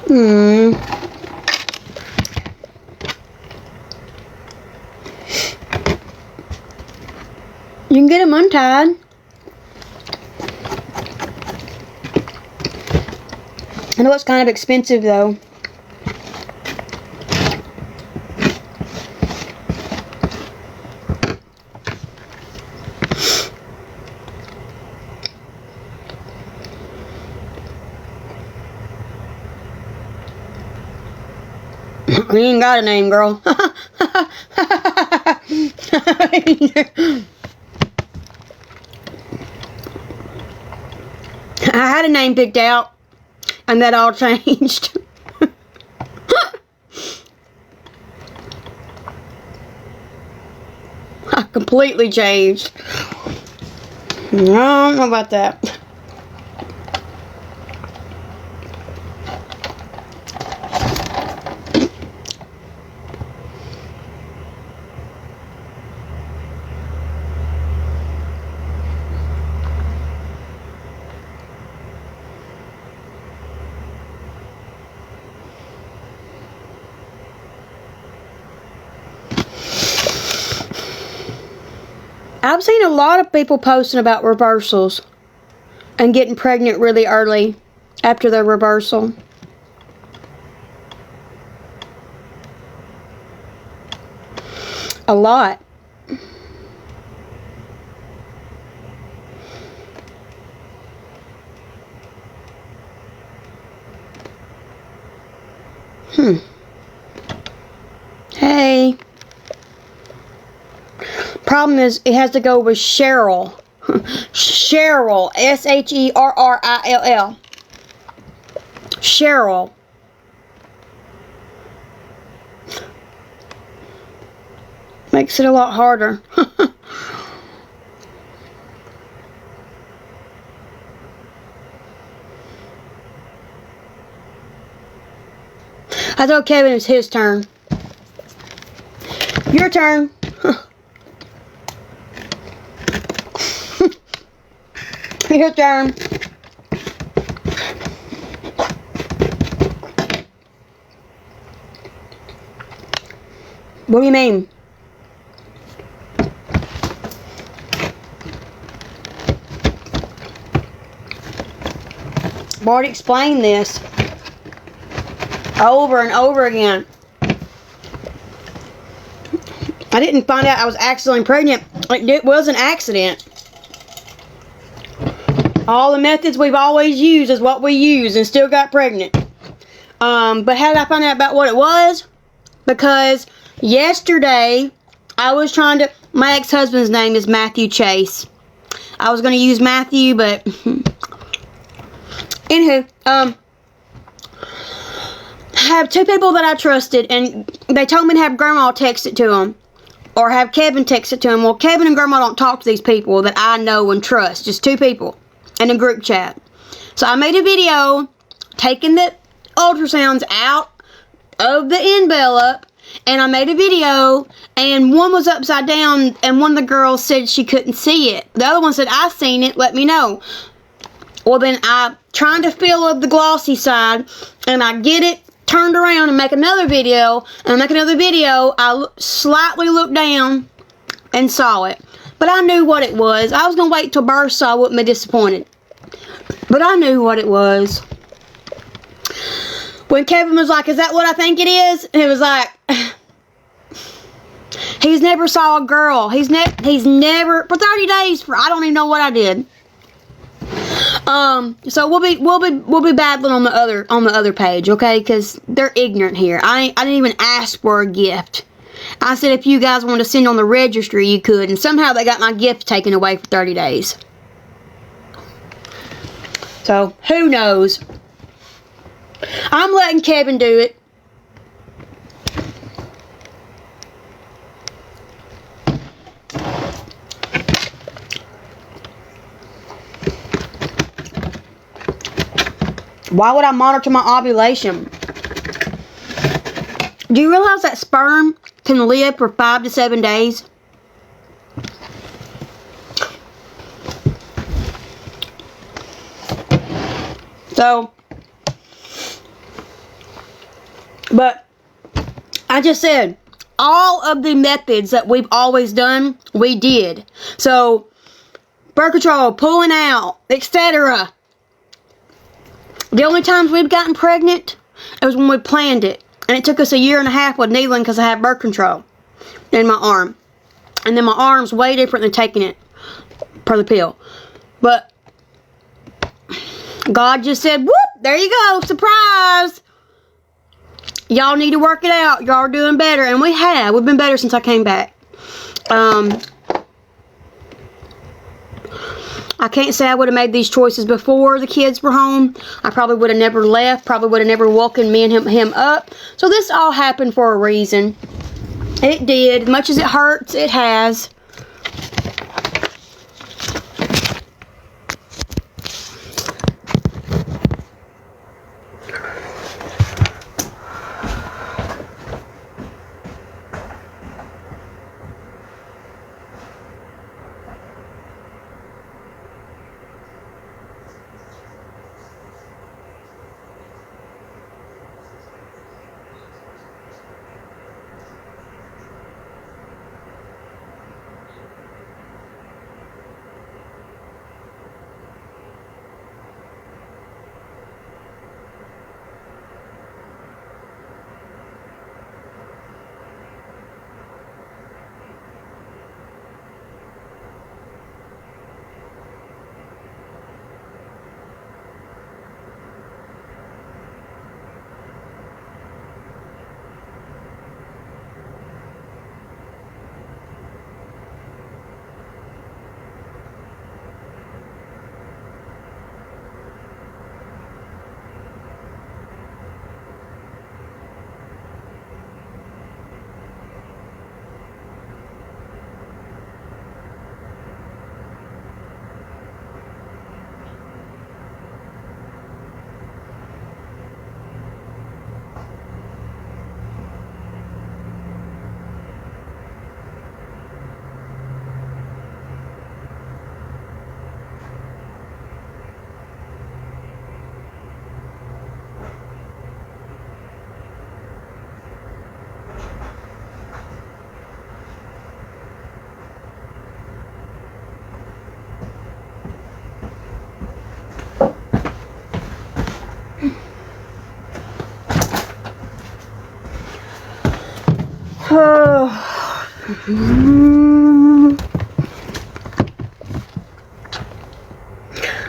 Hmm. You can get them untied. I know it's kind of expensive though. You ain't got a name, girl. I had a name picked out, and that all changed. I completely changed. I don't know about that. I've seen a lot of people posting about reversals and getting pregnant really early after their reversal. A lot. Hey. Problem is, it has to go with Cheryl. Cheryl. Sherrill. Cheryl. Makes it a lot harder. I told Kevin it's his turn. Your turn. Your turn. What do you mean? I've already explained this over and over again. I didn't find out I was accidentally pregnant. It was an accident. All the methods we've always used is what we use and still got pregnant. But how did I find out about what it was? Because yesterday I was trying to... My ex-husband's name is Matthew Chase. I was going to use Matthew, but... Anywho, I have two people that I trusted, and they told me to have Grandma text it to them. Or have Kevin text it to them. Well, Kevin and Grandma don't talk to these people that I know and trust. Just two people in a group chat. So I made a video taking the ultrasounds out of the envelope, and I made a video, and one was upside down, and one of the girls said she couldn't see it. The other one said, I seen it, let me know. Well, then I trying to fill up the glossy side, and I get it turned around and make another video, and I make another video. I slightly looked down and saw it, but I knew what it was. I was gonna wait till birth so I wouldn't be disappointed, but I knew what it was. When Kevin was like, is that what I think it is? And it was like, he's never saw a girl. He's never for 30 days I don't even know what I did. So we'll be battling on the other page, okay? Because they're ignorant here. I didn't even ask for a gift. I said if you guys wanted to send on the registry, you could, and somehow they got my gift taken away for 30 days. So who knows? I'm letting Kevin do it. Why would I monitor my ovulation? Do you realize that sperm can live for 5 to 7 days? So, but I just said, all of the methods that we've always done, we did. So, birth control, pulling out, etc. The only times we've gotten pregnant, it was when we planned it. And it took us 1.5 years with needling because I had birth control in my arm. And then my arm's way different than taking it per the pill. But God just said, whoop, there you go, surprise. Y'all need to work it out. Y'all are doing better. And we have. We've been better since I came back. I can't say I would have made these choices before the kids were home. I probably would have never left. Probably would have never woken me and him up. So this all happened for a reason. It did. Much as it hurts, it has.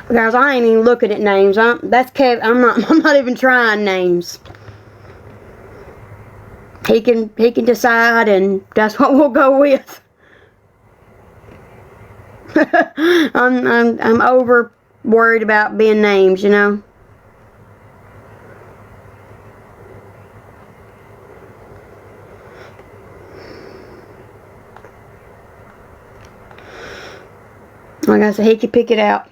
Guys, I ain't even looking at names. That's Kev. I'm not even trying names. He can decide, and that's what we'll go with. I'm over worried about being names, you know. Like I said, he can pick it out.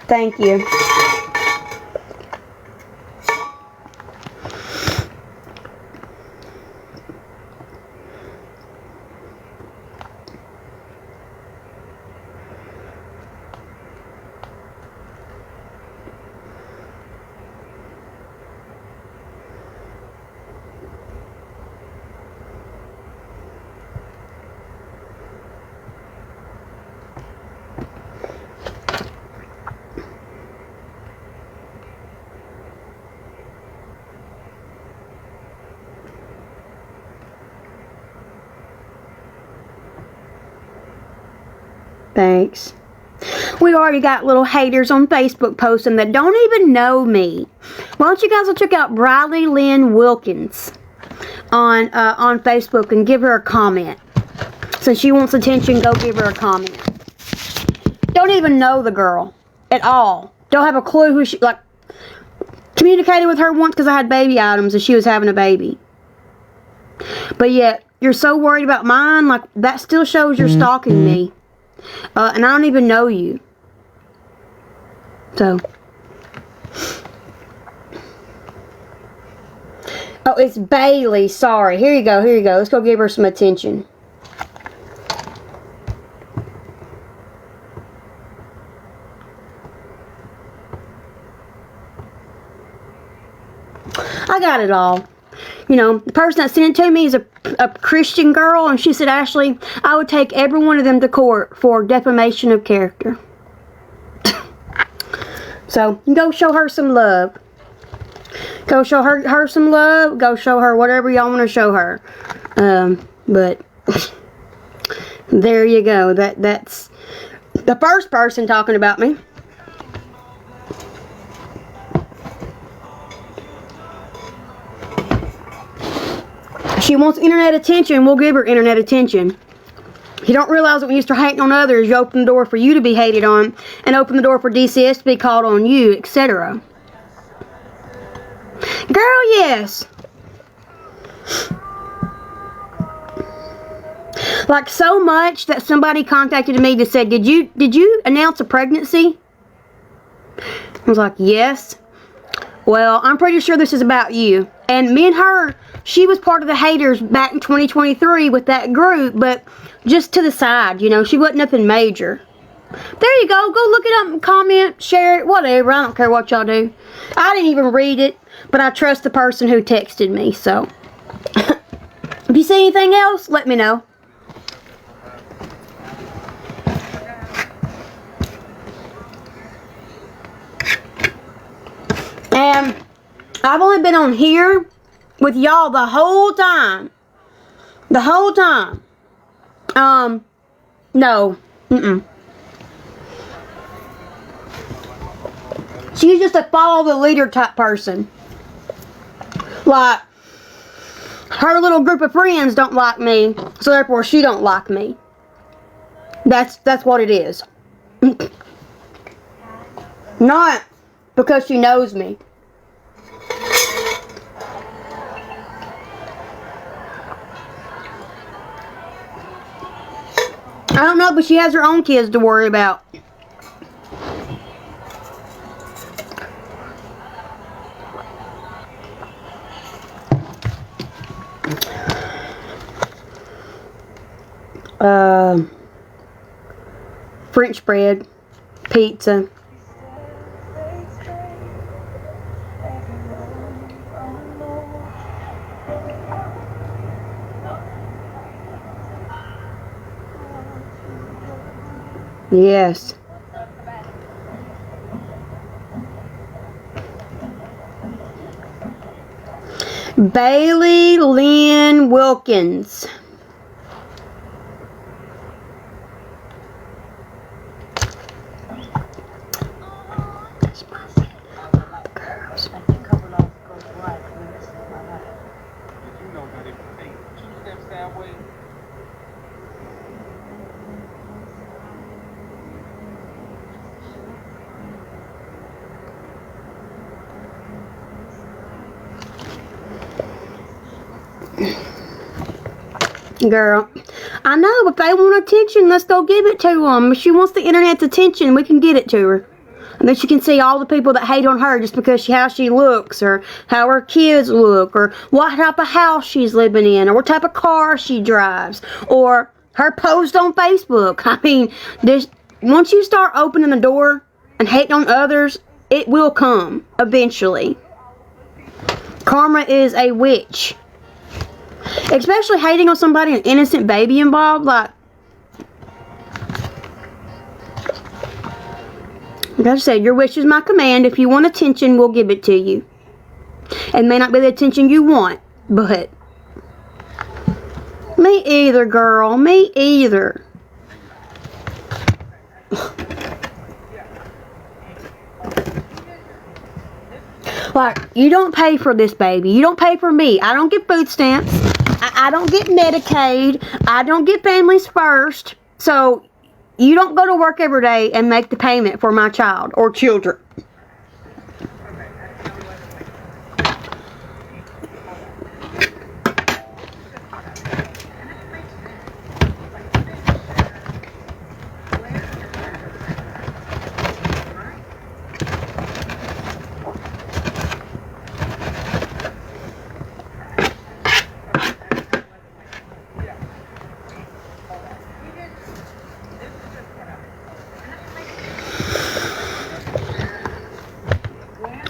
Thank you. Thanks. We already got little haters on Facebook posting that don't even know me. Why don't you guys go check out Briley Lynn Wilkins on Facebook and give her a comment. Since she wants attention, go give her a comment. Don't even know the girl at all. Don't have a clue who she, like, communicated with her once because I had baby items and she was having a baby. But yet, you're so worried about mine, like, that still shows you're stalking me. And I don't even know you. So. Oh, it's Bailey. Sorry. Here you go. Here you go. Let's go give her some attention. I got it all. You know, the person that sent it to me is a Christian girl, and she said, Ashley, I would take every one of them to court for defamation of character. So, go show her some love. Go show her some love. Go show her whatever y'all want to show her. But, there you go. That's the first person talking about me. She wants internet attention, we'll give her internet attention. You don't realize that when you start hating on others, you open the door for you to be hated on, and open the door for DCS to be called on you, etc. Girl, yes. Like, so much that somebody contacted me that said, did you announce a pregnancy? I was like, yes. Well, I'm pretty sure this is about you. And me and her, she was part of the haters back in 2023 with that group, but just to the side, you know, she wasn't nothing major. There you go. Go look it up and comment, share it, whatever. I don't care what y'all do. I didn't even read it, but I trust the person who texted me, so. If you see anything else, let me know. And I've only been on here with y'all the whole time. The whole time. No. She's just a follow the leader type person. Like, her little group of friends don't like me, so therefore she don't like me. That's what it is. Not because she knows me. I don't know, but she has her own kids to worry about. French bread, pizza. Yes. Bailey Lynn Wilkins. Girl, I know, if they want attention, let's go give it to them. If she wants the internet's attention, we can get it to her. And then she can see all the people that hate on her just because how she looks, or how her kids look, or what type of house she's living in, or what type of car she drives, or her post on Facebook. I mean, once you start opening the door and hating on others, it will come eventually. Karma is a witch. Especially hating on somebody, an innocent baby involved. Like I said, your wish is my command. If you want attention, we'll give it to you. It may not be the attention you want, but me either, girl. Me either. Like, you don't pay for this baby. You don't pay for me. I don't get food stamps. I don't get Medicaid. I don't get Families First. So, you don't go to work every day and make the payment for my child or children.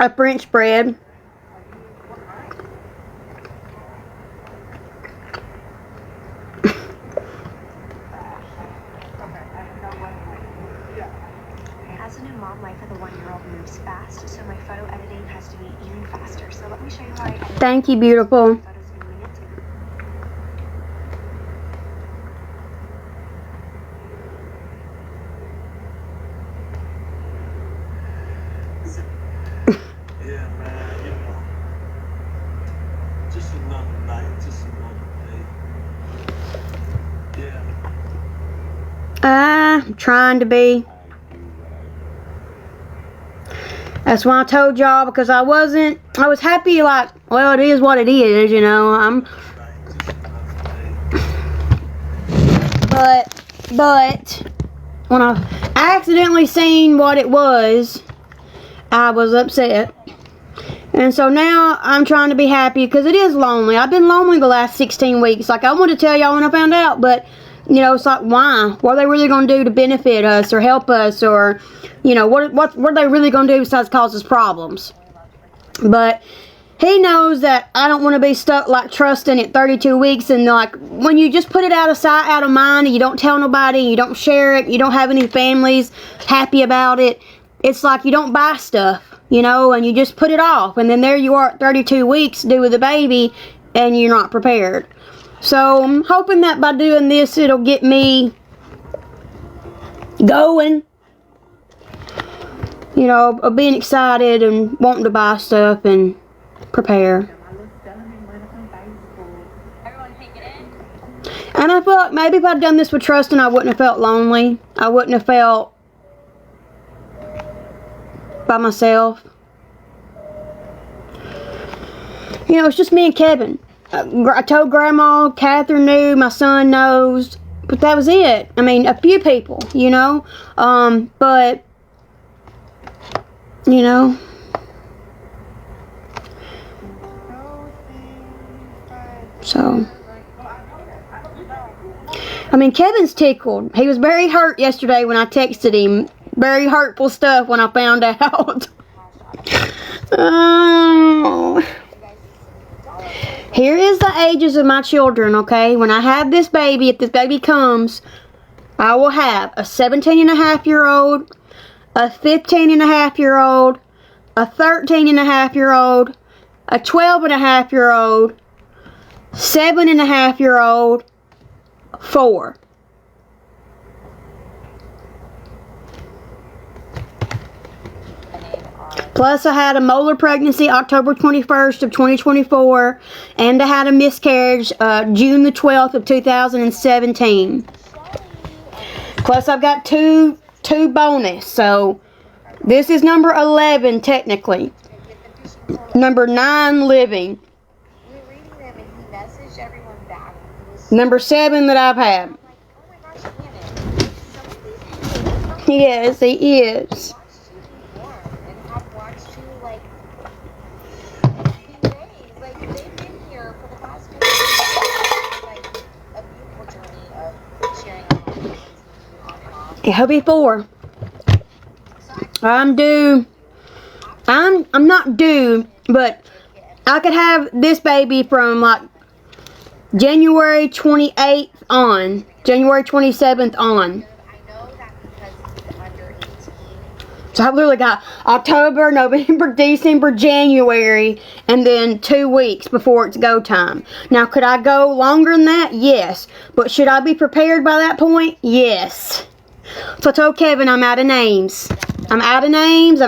A French bread. As a new mom, life of the 1-year-old moves fast, so my photo editing has to be even faster. So let me show you how I edit. Thank you, beautiful. Photos in minutes. Yeah, man, you know, just another night, just another day. Yeah. I'm trying to be. That's why I told y'all, because I was happy, like, well, it is what it is, you know. But when I accidentally seen what it was, I was upset. And so now I'm trying to be happy, because it is lonely. I've been lonely the last 16 weeks. Like, I wanted to tell y'all when I found out, but, you know, it's like, why? What are they really going to do to benefit us or help us, or, you know, what are they really going to do besides cause us problems? But he knows that I don't want to be stuck like trusting at 32 weeks, and like when you just put it out of sight, out of mind, and you don't tell nobody, you don't share it, you don't have any families happy about it, it's like you don't buy stuff, you know, and you just put it off, and then there you are at 32 weeks due with a baby, and you're not prepared. So I'm hoping that by doing this, it'll get me going, you know, of being excited and wanting to buy stuff and prepare. And I feel like maybe if I'd done this with Trustin, I wouldn't have felt lonely. I wouldn't have felt by myself. You know, it's just me and Kevin. I told Grandma, Catherine knew, my son knows, but that was it. I mean, a few people, you know, but, you know, so, I mean, Kevin's tickled. He was very hurt yesterday when I texted him. Very hurtful stuff when I found out. Oh. Here is the ages of my children, okay? When I have this baby, if this baby comes, I will have a 17-and-a-half-year-old, a 15-and-a-half-year-old, a 13-and-a-half-year-old, a 12-and-a-half-year-old, 7-and-a-half-year-old, 4. Plus, I had a molar pregnancy October 21st of 2024, and I had a miscarriage June the 12th of 2017. Plus, I've got two bonus, so this is number 11 technically. Number 9 living. We were reading them and he messaged everyone back. Number 7 that I've had. I'm like, oh my gosh, Shannon, some of these people Yes, he is. watched you be born and have watched you like be raised. Like they've been here for the past few years. Like a beautiful journey of sharing lives on and off. He'll be 4. I'm due. I'm not due, but I could have this baby from like January 28th on, January 27th on. I know that because he's under 18. So I've literally got October, November, December, January, and then 2 weeks before it's go time. Now, could I go longer than that? Yes. But should I be prepared by that point? Yes. So I told Kevin I'm out of names. I'm out of names.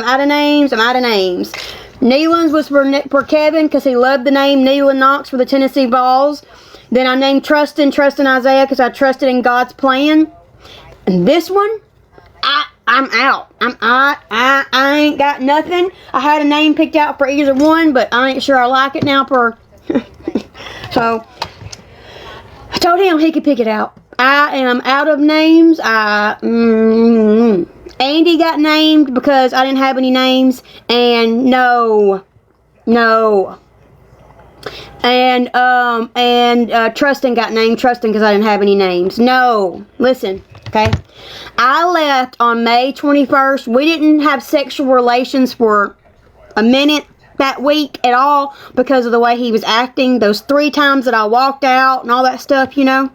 Nealon's was for Kevin because he loved the name Nealon Knox for the Tennessee Vols. Then I named Trustin Isaiah because I trusted in God's plan. And this one, I'm out. I ain't got nothing. I had a name picked out for either one, but I ain't sure I like it now for. So I told him he could pick it out. I am out of names. Andy got named because I didn't have any names, and no. And Trustin got named Trustin because I didn't have any names. No. Listen, okay? I left on May 21st. We didn't have sexual relations for a minute that week at all because of the way he was acting. Those 3 times that I walked out and all that stuff, you know.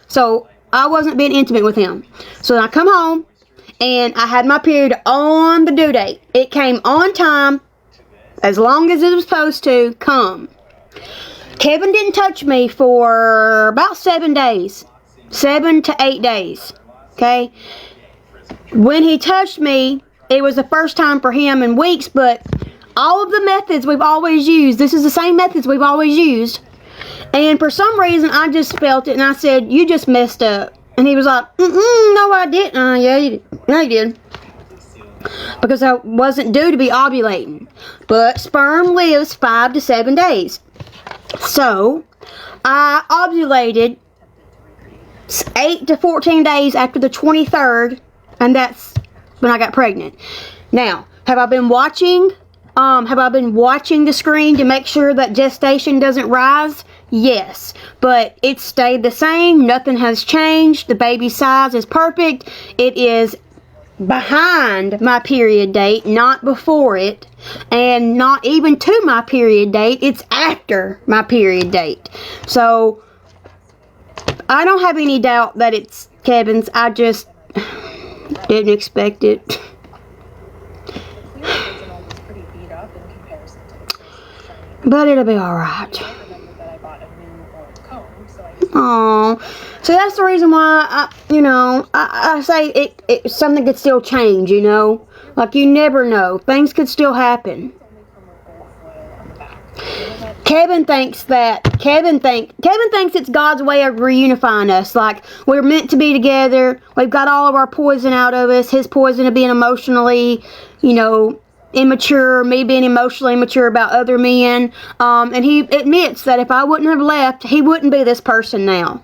So I wasn't being intimate with him. So then I come home and I had my period on the due date. It came on time, as long as it was supposed to come. Kevin didn't touch me for about 7 days. 7 to 8 days. Okay? When he touched me, it was the first time for him in weeks, but all of the methods we've always used, this is the same methods we've always used. And for some reason, I just felt it, and I said, you just messed up. And he was like, no, I didn't. Yeah, you did. Yeah, you did. Because I wasn't due to be ovulating. But sperm lives 5 to 7 days. So, I ovulated 8 to 14 days after the 23rd, and that's when I got pregnant. Now, have I been watching the screen to make sure that gestation doesn't rise? Yes, but it stayed the same. Nothing has changed. The baby size is perfect. It is behind my period date, not before it, and not even to my period date. It's after my period date. So I don't have any doubt that it's Kevin's. I just didn't expect it. But it'll be alright. Oh, so that's the reason why I say something could still change, you know? Like, you never know. Things could still happen. Kevin thinks it's God's way of reunifying us. Like, we're meant to be together. We've got all of our poison out of us. His poison of being emotionally, immature, me being emotionally immature about other men. And he admits that if I wouldn't have left, he wouldn't be this person now.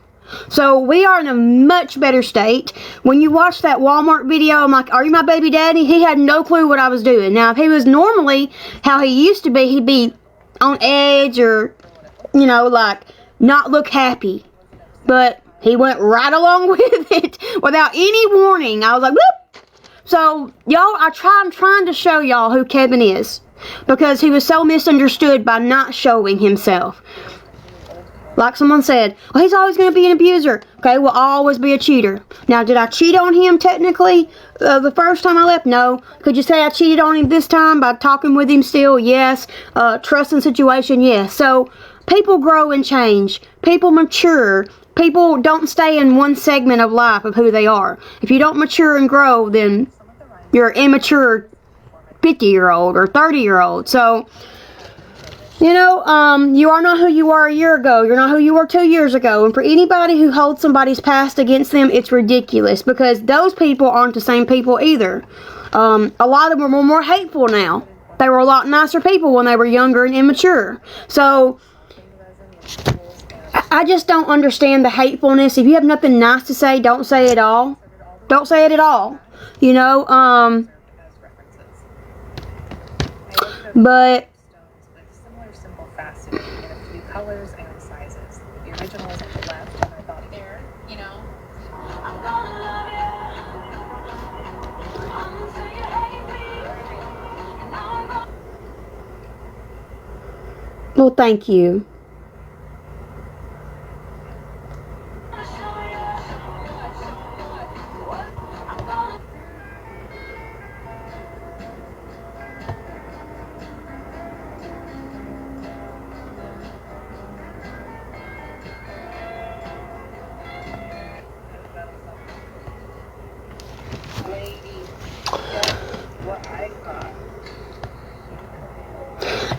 So we are in a much better state. When you watch that Walmart video, I'm like, are you my baby daddy? He had no clue what I was doing. Now, if he was normally how he used to be, he'd be on edge or, like not look happy. But he went right along with it without any warning. I was like, whoop. So, y'all, I'm trying to show y'all who Kevin is. Because he was so misunderstood by not showing himself. Like someone said, well, he's always going to be an abuser. Okay, will always be a cheater. Now, did I cheat on him technically the first time I left? No. Could you say I cheated on him this time by talking with him still? Yes. Trusting situation? Yes. So, people grow and change. People mature. People don't stay in one segment of life of who they are. If you don't mature and grow, then you're an immature 50-year-old or 30-year-old. So, you are not who you were a year ago. You're not who you were 2 years ago. And for anybody who holds somebody's past against them, it's ridiculous because those people aren't the same people either. A lot of them are more hateful now. They were a lot nicer people when they were younger and immature. So, I just don't understand the hatefulness. If you have nothing nice to say, don't say it all. Don't say it at all. But Similar symbol faceted in a few colors and sizes. The original is at the left, and I thought there, well, thank you.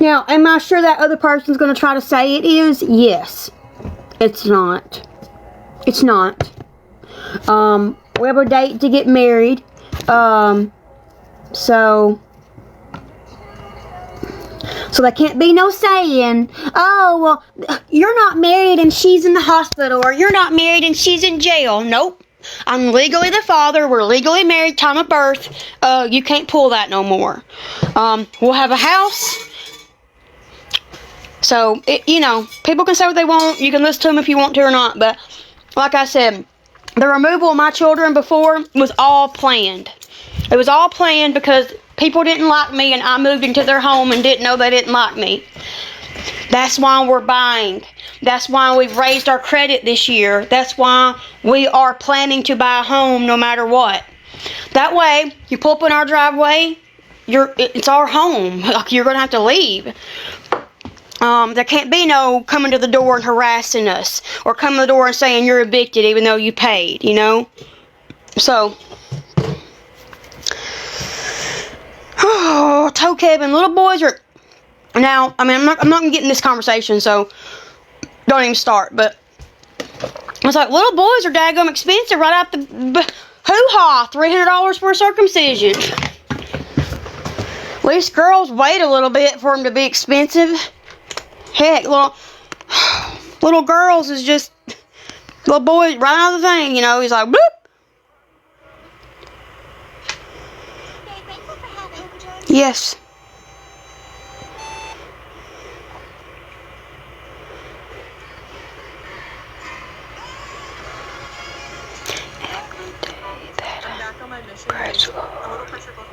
Now, am I sure that other person's going to try to say it is? Yes. It's not. It's not. We have a date to get married. So there can't be no saying, oh, well, you're not married and she's in the hospital, or you're not married and she's in jail. Nope. I'm legally the father. We're legally married, time of birth. You can't pull that no more. We'll have a house. So, people can say what they want. You can listen to them if you want to or not. But, like I said, the removal of my children before was all planned. It was all planned because people didn't like me and I moved into their home and didn't know they didn't like me. That's why we're buying. That's why we've raised our credit this year. That's why we are planning to buy a home no matter what. That way, you pull up in our driveway, it's our home. You're going to have to leave. There can't be no coming to the door and harassing us, or coming to the door and saying you're evicted even though you paid, So, toe Kevin, little boys are, now, I'm not going to get in this conversation, so don't even start, but it's like, little boys are daggum expensive right out the hoo-ha, $300 for a circumcision. At least girls wait a little bit for them to be expensive. Heck, little girls is just, little boys right out of the thing, he's like, bloop. Yes. I'm back on my mission. Praise the Lord. A little pressure book.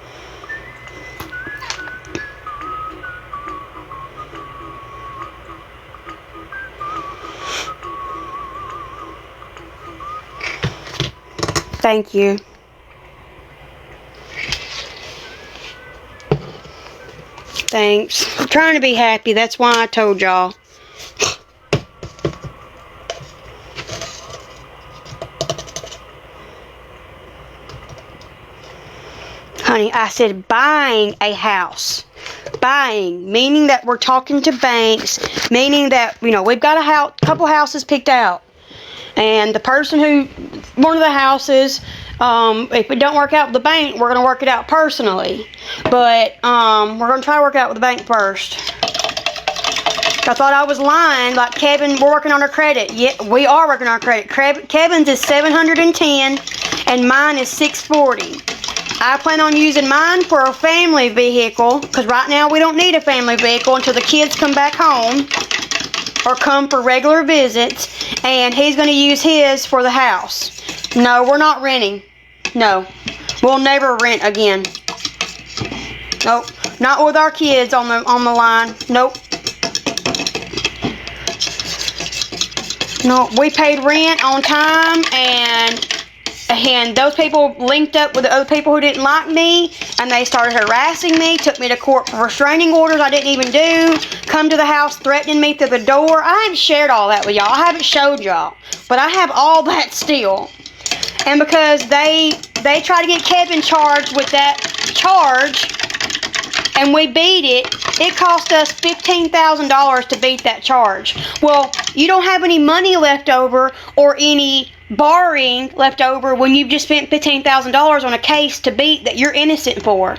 Thank you. Thanks. I'm trying to be happy. That's why I told y'all. Honey, I said buying a house. Buying, meaning that we're talking to banks, meaning that, we've got a couple houses picked out. And the person who, one of the houses, if it don't work out with the bank, we're going to work it out personally. But, we're going to try to work it out with the bank first. I thought I was lying, like Kevin, we're working on our credit. Yeah, we are working on our credit. Kevin's is 710 and mine is 640. I plan on using mine for a family vehicle, because right now we don't need a family vehicle until the kids come back home or come for regular visits, and he's going to use his for the house. No, we're not renting. No, we'll never rent again. Nope, not with our kids on the line. Nope. No, we paid rent on time, and those people linked up with the other people who didn't like me, and they started harassing me, took me to court for restraining orders I didn't even do, come to the house threatening me through the door. I haven't shared all that with y'all. I haven't showed y'all, but I have all that still. And because they tried to get Kevin charged with that charge, and we beat it, it cost us $15,000 to beat that charge. Well, you don't have any money left over or any borrowing left over when you've just spent $15,000 on a case to beat that you're innocent for.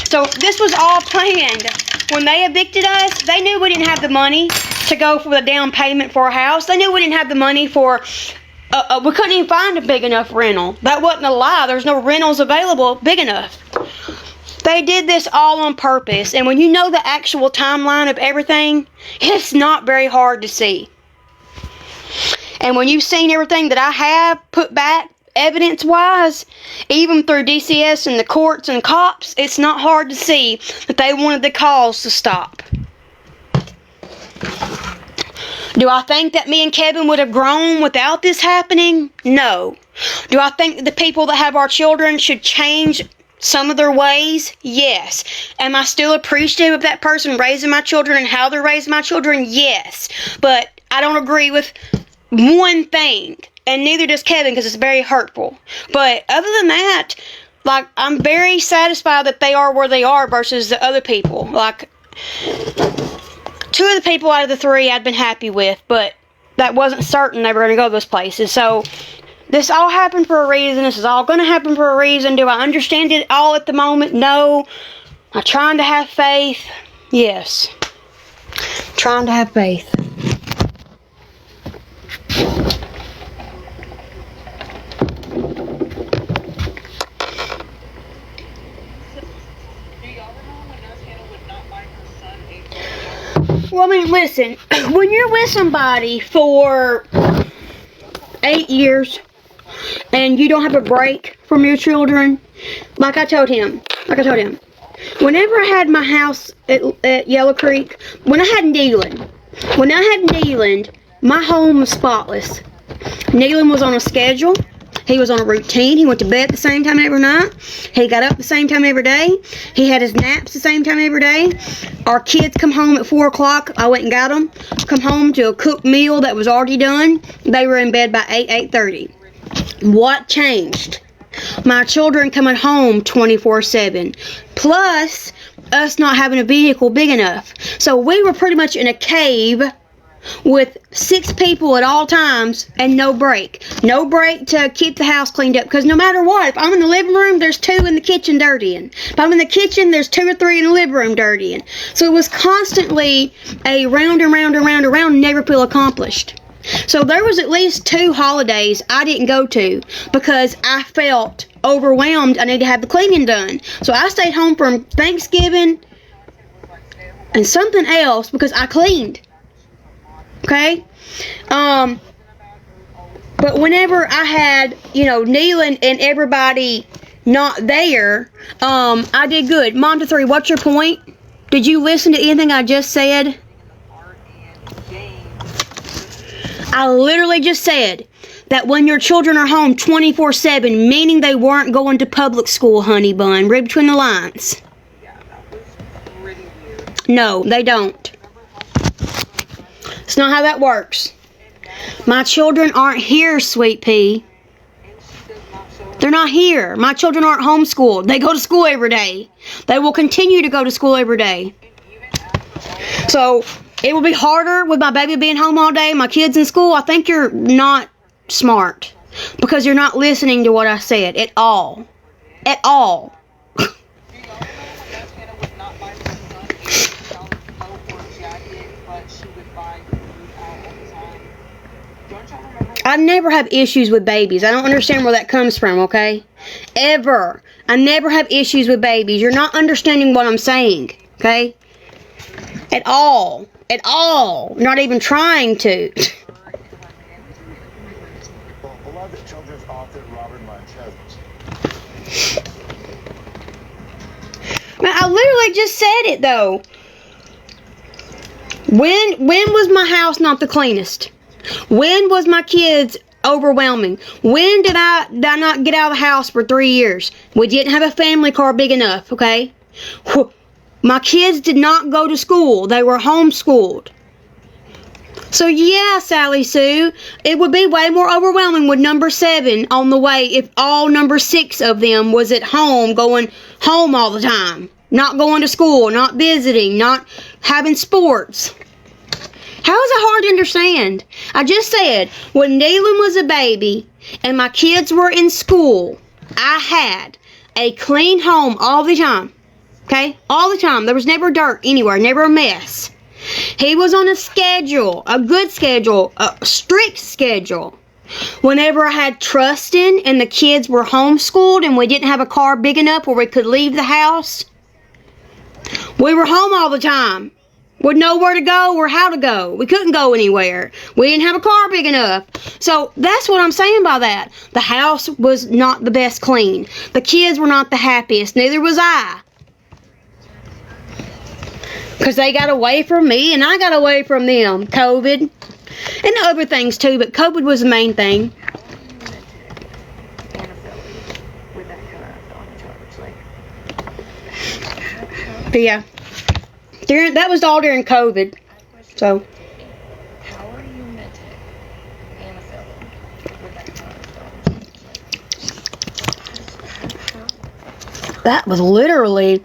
So this was all planned. When they evicted us, they knew we didn't have the money to go for the down payment for a house. They knew we didn't have the money for... we couldn't even find a big enough rental. That wasn't a lie. There's no rentals available big enough. They did this all on purpose. And when you know the actual timeline of everything, it's not very hard to see. And when you've seen everything that I have put back, evidence-wise, even through DCS and the courts and cops, it's not hard to see that they wanted the cause to stop. Do I think that me and Kevin would have grown without this happening? No. Do I think that the people that have our children should change some of their ways? Yes. Am I still appreciative of that person raising my children and how they're raising my children? Yes. But I don't agree with one thing, and neither does Kevin, because it's very hurtful. But other than that, like, I'm very satisfied that they are where they are versus the other people. Like, 2 of the people out of the 3 I'd been happy with, but that wasn't certain they were going to go those places. So this all happened for a reason. This is all going to happen for a reason. Do I understand it all at the moment? No. Am I trying to have faith? Yes. I'm trying to have faith. Well, I mean, listen, when you're with somebody for 8 years and you don't have a break from your children, like I told him, whenever I had my house at Yellow Creek, when I had Neelan, my home was spotless. Neelan was on a schedule. He was on a routine. He went to bed at the same time every night. He got up the same time every day. He had his naps the same time every day. Our kids come home at 4 o'clock. I went and got them. Come home to a cooked meal that was already done. They were in bed by 8:30. What changed? My children coming home 24/7. Plus, us not having a vehicle big enough. So we were pretty much in a cave with 6 people at all times and no break. No break to keep the house cleaned up. Because no matter what, if I'm in the living room, there's 2 in the kitchen dirtying. If I'm in the kitchen, there's 2 or 3 in the living room dirtying. So it was constantly a round and round and round and round, never feel accomplished. So there was at least 2 holidays I didn't go to because I felt overwhelmed. I need to have the cleaning done. So I stayed home from Thanksgiving and something else because I cleaned. Okay? But whenever I had, Neelan and everybody not there, I did good. Mom to 3, what's your point? Did you listen to anything I just said? I literally just said that when your children are home 24/7, meaning they weren't going to public school, honey bun. Read between the lines. No, they don't. It's not how that works. My children aren't here, sweet pea. They're not here. My children aren't homeschooled. They go to school every day. They will continue to go to school every day. So it will be harder with my baby being home all day, my kids in school. I think you're not smart because you're not listening to what I said at all. At all. I never have issues with babies. I don't understand where that comes from, okay? Ever. I never have issues with babies. You're not understanding what I'm saying, okay? At all. At all. Not even trying to. Beloved children's author Robert Munch has... I literally just said it, though. When was my house not the cleanest? When was my kids overwhelming? When did I not get out of the house for 3 years? We didn't have a family car big enough, okay? My kids did not go to school. They were homeschooled. So yeah, Sally Sue, it would be way more overwhelming with number 7 on the way if all number 6 of them was at home, going home all the time. Not going to school, not visiting, not having sports. How is it hard to understand? I just said, when Neelan was a baby and my kids were in school, I had a clean home all the time. Okay? All the time. There was never dirt anywhere, never a mess. He was on a schedule, a good schedule, a strict schedule. Whenever I had Trustin and the kids were homeschooled and we didn't have a car big enough where we could leave the house, we were home all the time. We'd know where to go or how to go. We couldn't go anywhere. We didn't have a car big enough. So that's what I'm saying by that. The house was not the best clean. The kids were not the happiest. Neither was I. Because they got away from me and I got away from them. COVID. And other things too, but COVID was the main thing. But yeah. That was all during COVID. So. How are you meant to anaphylum with that kind of stuff? That was literally.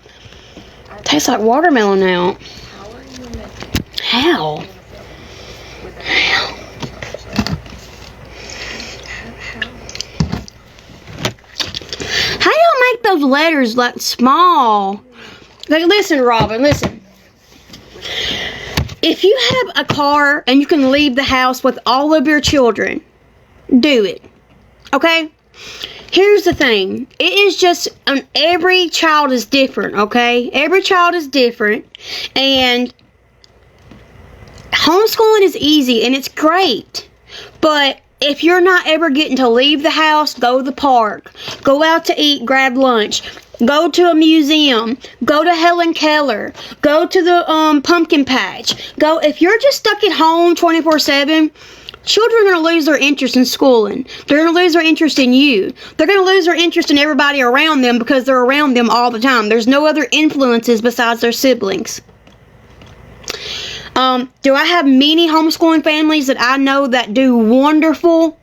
Tastes like watermelon now. How are you meant to How? with that How y'all make those letters like small? Like, listen, Robin, listen. If you have a car and you can leave the house with all of your children, do it. Okay? Here's the thing. It is just, every child is different, okay? Every child is different. And homeschooling is easy and it's great. But if you're not ever getting to leave the house, go to the park. Go out to eat, grab lunch. Go to a museum. Go to Helen Keller. Go to the pumpkin patch. If you're just stuck at home 24/7, children are going to lose their interest in schooling. They're going to lose their interest in you. They're going to lose their interest in everybody around them because they're around them all the time. There's no other influences besides their siblings. Do I have many homeschooling families that I know that do wonderful?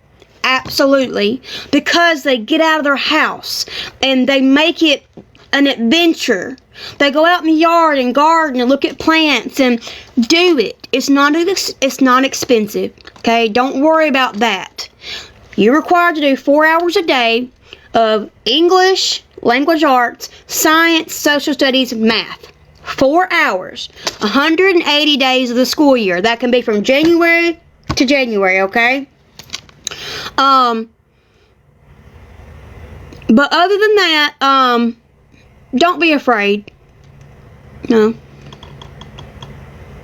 Absolutely. Because they get out of their house and they make it an adventure. They go out in the yard and garden and look at plants and do it. It's not expensive. Okay? Don't worry about that. You're required to do 4 hours a day of English, language arts, science, social studies, math. 4 hours. 180 days of the school year. That can be from January to January, okay? But other than that, don't be afraid. No.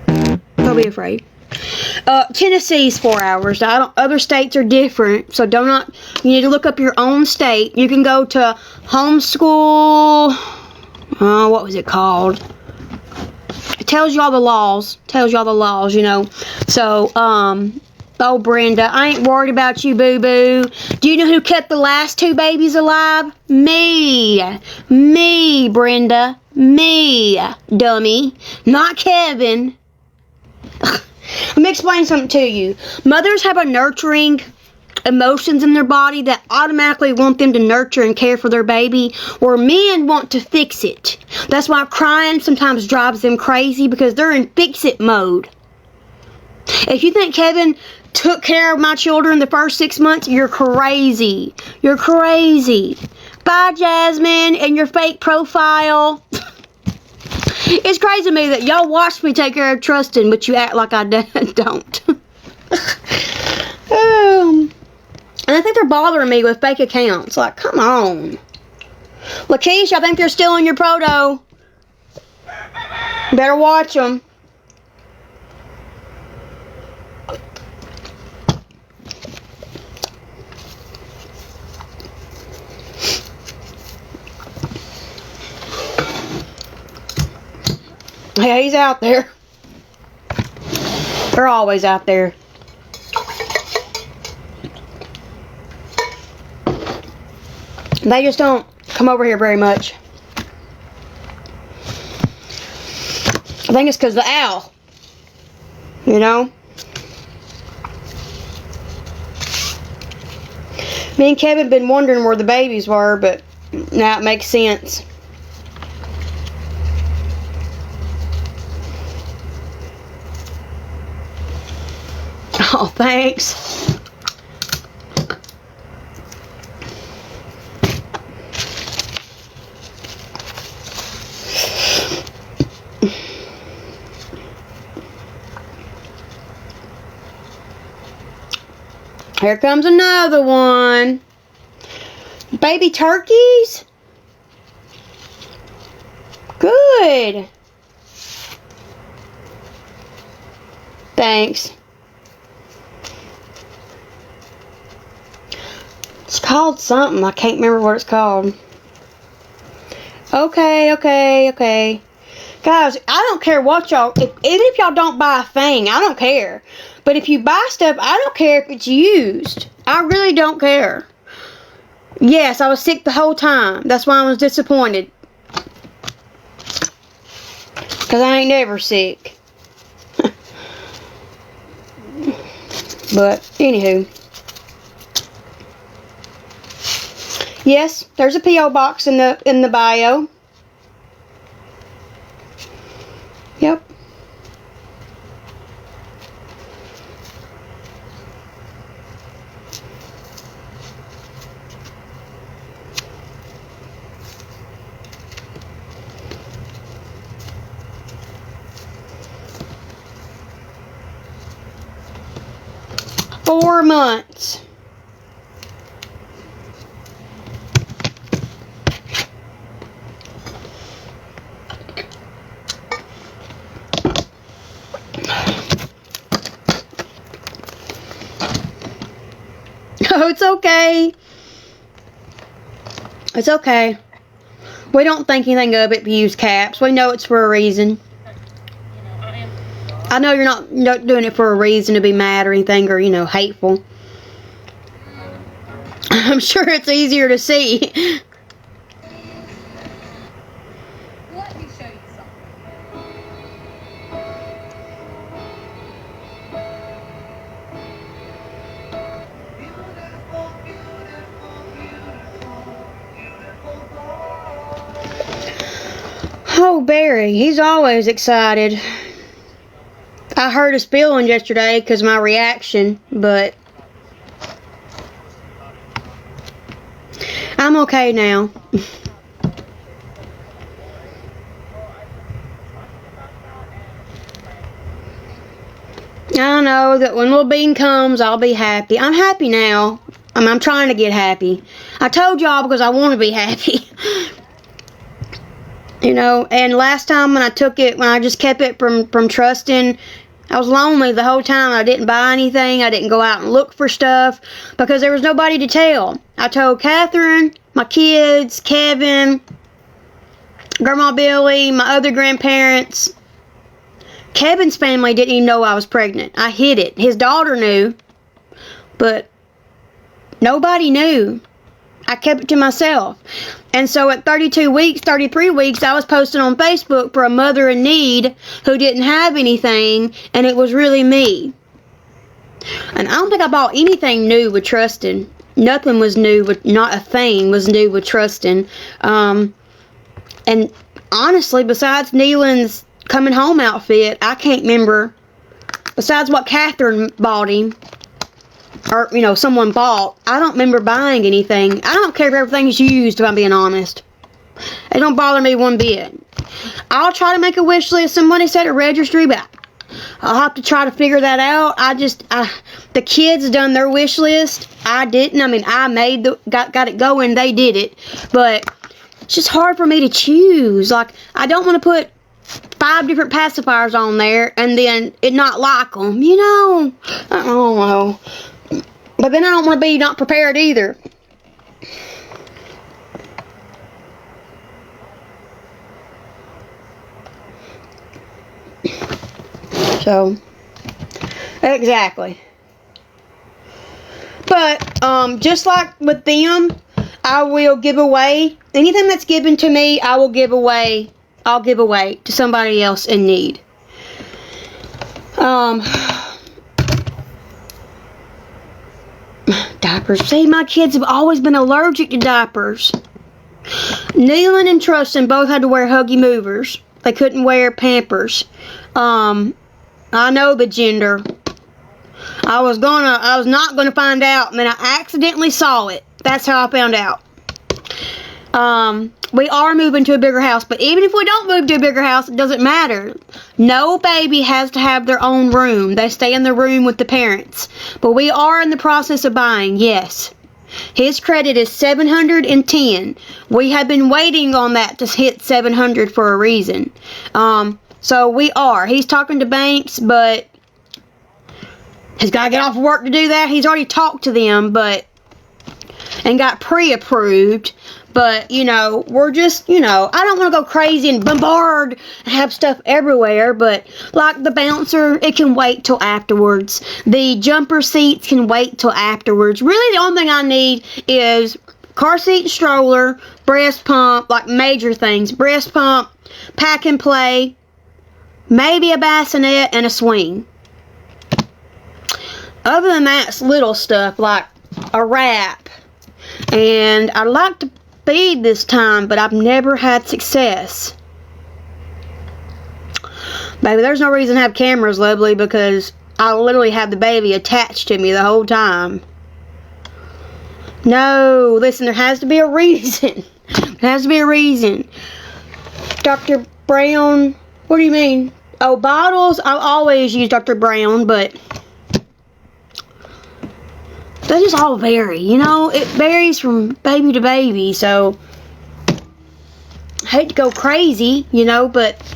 Don't be afraid. Tennessee's 4 hours. Other states are different, so you need to look up your own state. You can go to homeschool, what was it called? It tells you all the laws. You know. So, oh, Brenda, I ain't worried about you, boo-boo. Do you know who kept the last 2 babies alive? Me. Me, Brenda. Me, dummy. Not Kevin. Let me explain something to you. Mothers have a nurturing emotions in their body that automatically want them to nurture and care for their baby, where men want to fix it. That's why crying sometimes drives them crazy, because they're in fix-it mode. If you think Kevin took care of my children the first 6 months, you're crazy. You're crazy. Bye, Jasmine, and your fake profile. It's crazy to me that y'all watch me take care of Trustin, but you act like I don't. And I think they're bothering me with fake accounts. Like, come on. Lakeisha, I think they're stealing your proto. Better watch them. Yeah, he's out there. They're always out there. They just don't come over here very much. I think it's because of the owl. You know? Me and Kevin been wondering where the babies were, but now it makes sense. Oh, thanks. Here comes another one. Baby turkeys? Good. Thanks. It's called something. I can't remember what it's called. Okay. Guys, I don't care what y'all... even if y'all don't buy a thing, I don't care. But if you buy stuff, I don't care if it's used. I really don't care. Yes, I was sick the whole time. That's why I was disappointed. Because I ain't never sick. But, anywho. Yes, there's a P.O. box in the bio. Yep. Four months. Oh, it's okay. It's okay. We don't think anything of it if you use caps. We know it's for a reason. I know you're not doing it for a reason to be mad or anything or, hateful. I'm sure it's easier to see. Let me show you something. Oh, Barry, he's always excited. I hurt his feelings yesterday because of my reaction, but I'm okay now. I know that when little Bean comes, I'll be happy. I'm happy now. I'm trying to get happy. I told y'all because I want to be happy. And last time when I just kept it from trusting, I was lonely the whole time. I didn't buy anything. I didn't go out and look for stuff because there was nobody to tell. I told Catherine, my kids, Kevin, Grandma Billy, my other grandparents. Kevin's family didn't even know I was pregnant. I hid it. His daughter knew, but nobody knew. I kept it to myself. And so at 32 weeks, 33 weeks, I was posting on Facebook for a mother in need who didn't have anything, and it was really me. And I don't think I bought anything new with Trustin. Nothing was new, not a thing was new with Trustin. And honestly, besides Neelan's coming home outfit, I can't remember, besides what Catherine bought him, or, someone bought, I don't remember buying anything. I don't care if everything's used, if I'm being honest. It don't bother me one bit. I'll try to make a wish list. Somebody said a registry, but I'll have to try to figure that out. The kids done their wish list. I didn't. I got it going. They did it. But it's just hard for me to choose. Like, I don't want to put 5 different pacifiers on there and then it not like them. I don't know. But then I don't want to be not prepared either. So, exactly. But, just like with them, I will give away anything that's given to me. I will give away. I'll give away to somebody else in need. Diapers. See, my kids have always been allergic to diapers. Nealon and Trustin both had to wear Huggy Movers. They couldn't wear Pampers. I know the gender. I was not gonna find out, and then I accidentally saw it. That's how I found out. We are moving to a bigger house, but even if we don't move to a bigger house, it doesn't matter. No baby has to have their own room. They stay in the room with the parents. But we are in the process of buying, yes. His credit is 710. We have been waiting on that to hit 700 for a reason. So we are. He's talking to banks, but he's got to get off of work to do that. He's already talked to them, and got pre-approved. But, we're just, I don't want to go crazy and bombard and have stuff everywhere. But, like the bouncer, it can wait till afterwards. The jumper seats can wait till afterwards. Really, the only thing I need is car seat and stroller, breast pump, like major things. Breast pump, pack and play, maybe a bassinet, and a swing. Other than that, it's little stuff like a wrap. And I'd like to feed this time, but I've never had success. Baby, there's no reason to have cameras, lovely, because I literally have the baby attached to me the whole time. No, listen, there has to be a reason. There has to be a reason. Dr. Brown, what do you mean? Oh, bottles, I've always used Dr. Brown, but they just all vary, it varies from baby to baby, so I hate to go crazy, but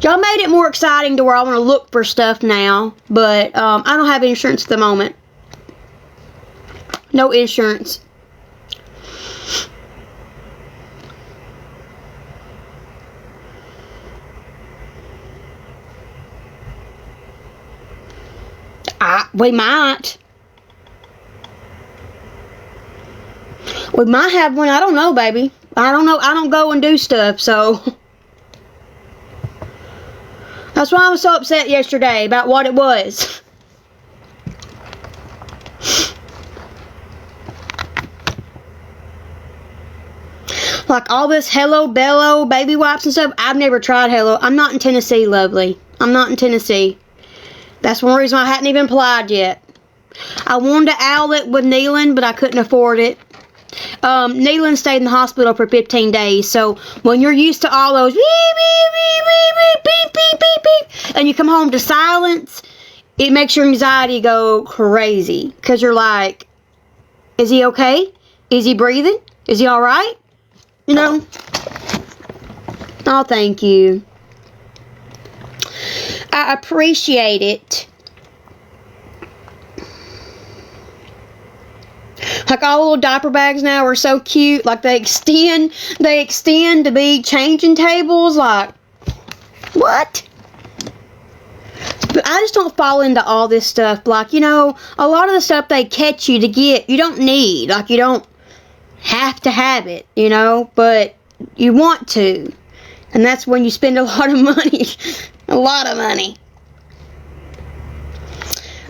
y'all made it more exciting to where I want to look for stuff now, but I don't have insurance at the moment. No insurance. We might. We might have one. I don't know, baby. I don't know. I don't go and do stuff, so. That's why I was so upset yesterday about what it was. Like all this Hello Bello baby wipes and stuff. I've never tried Hello. I'm not in Tennessee, lovely. I'm not in Tennessee. That's one reason I hadn't even applied yet. I wanted to outlet with Nealon, but I couldn't afford it. Nealon stayed in the hospital for 15 days, so when you're used to all those beep, beep, beep, beep, beep, beep, beep, beep, and you come home to silence, it makes your anxiety go crazy, because you're like, is he okay? Is he breathing? Is he alright? Oh, thank you. I appreciate it. Like all little diaper bags now are so cute. Like they extend to be changing tables. Like, what? But I just don't fall into all this stuff. Like, a lot of the stuff they catch you to get, you don't need. Like, you don't have to have it, but you want to. And that's when you spend a lot of money. A lot of money.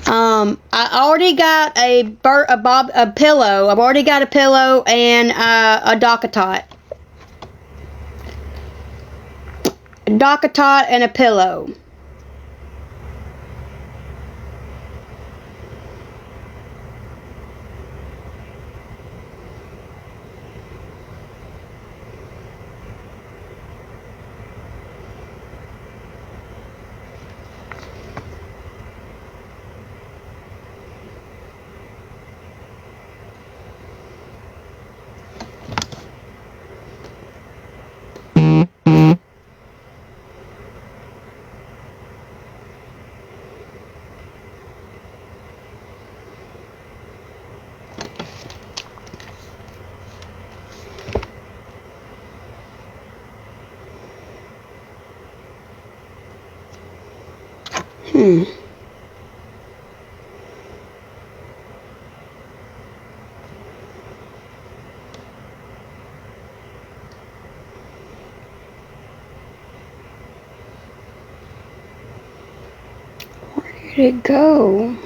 I already got a pillow. I've already got a pillow and a DockATot. A DockATot and a pillow. Where'd it go?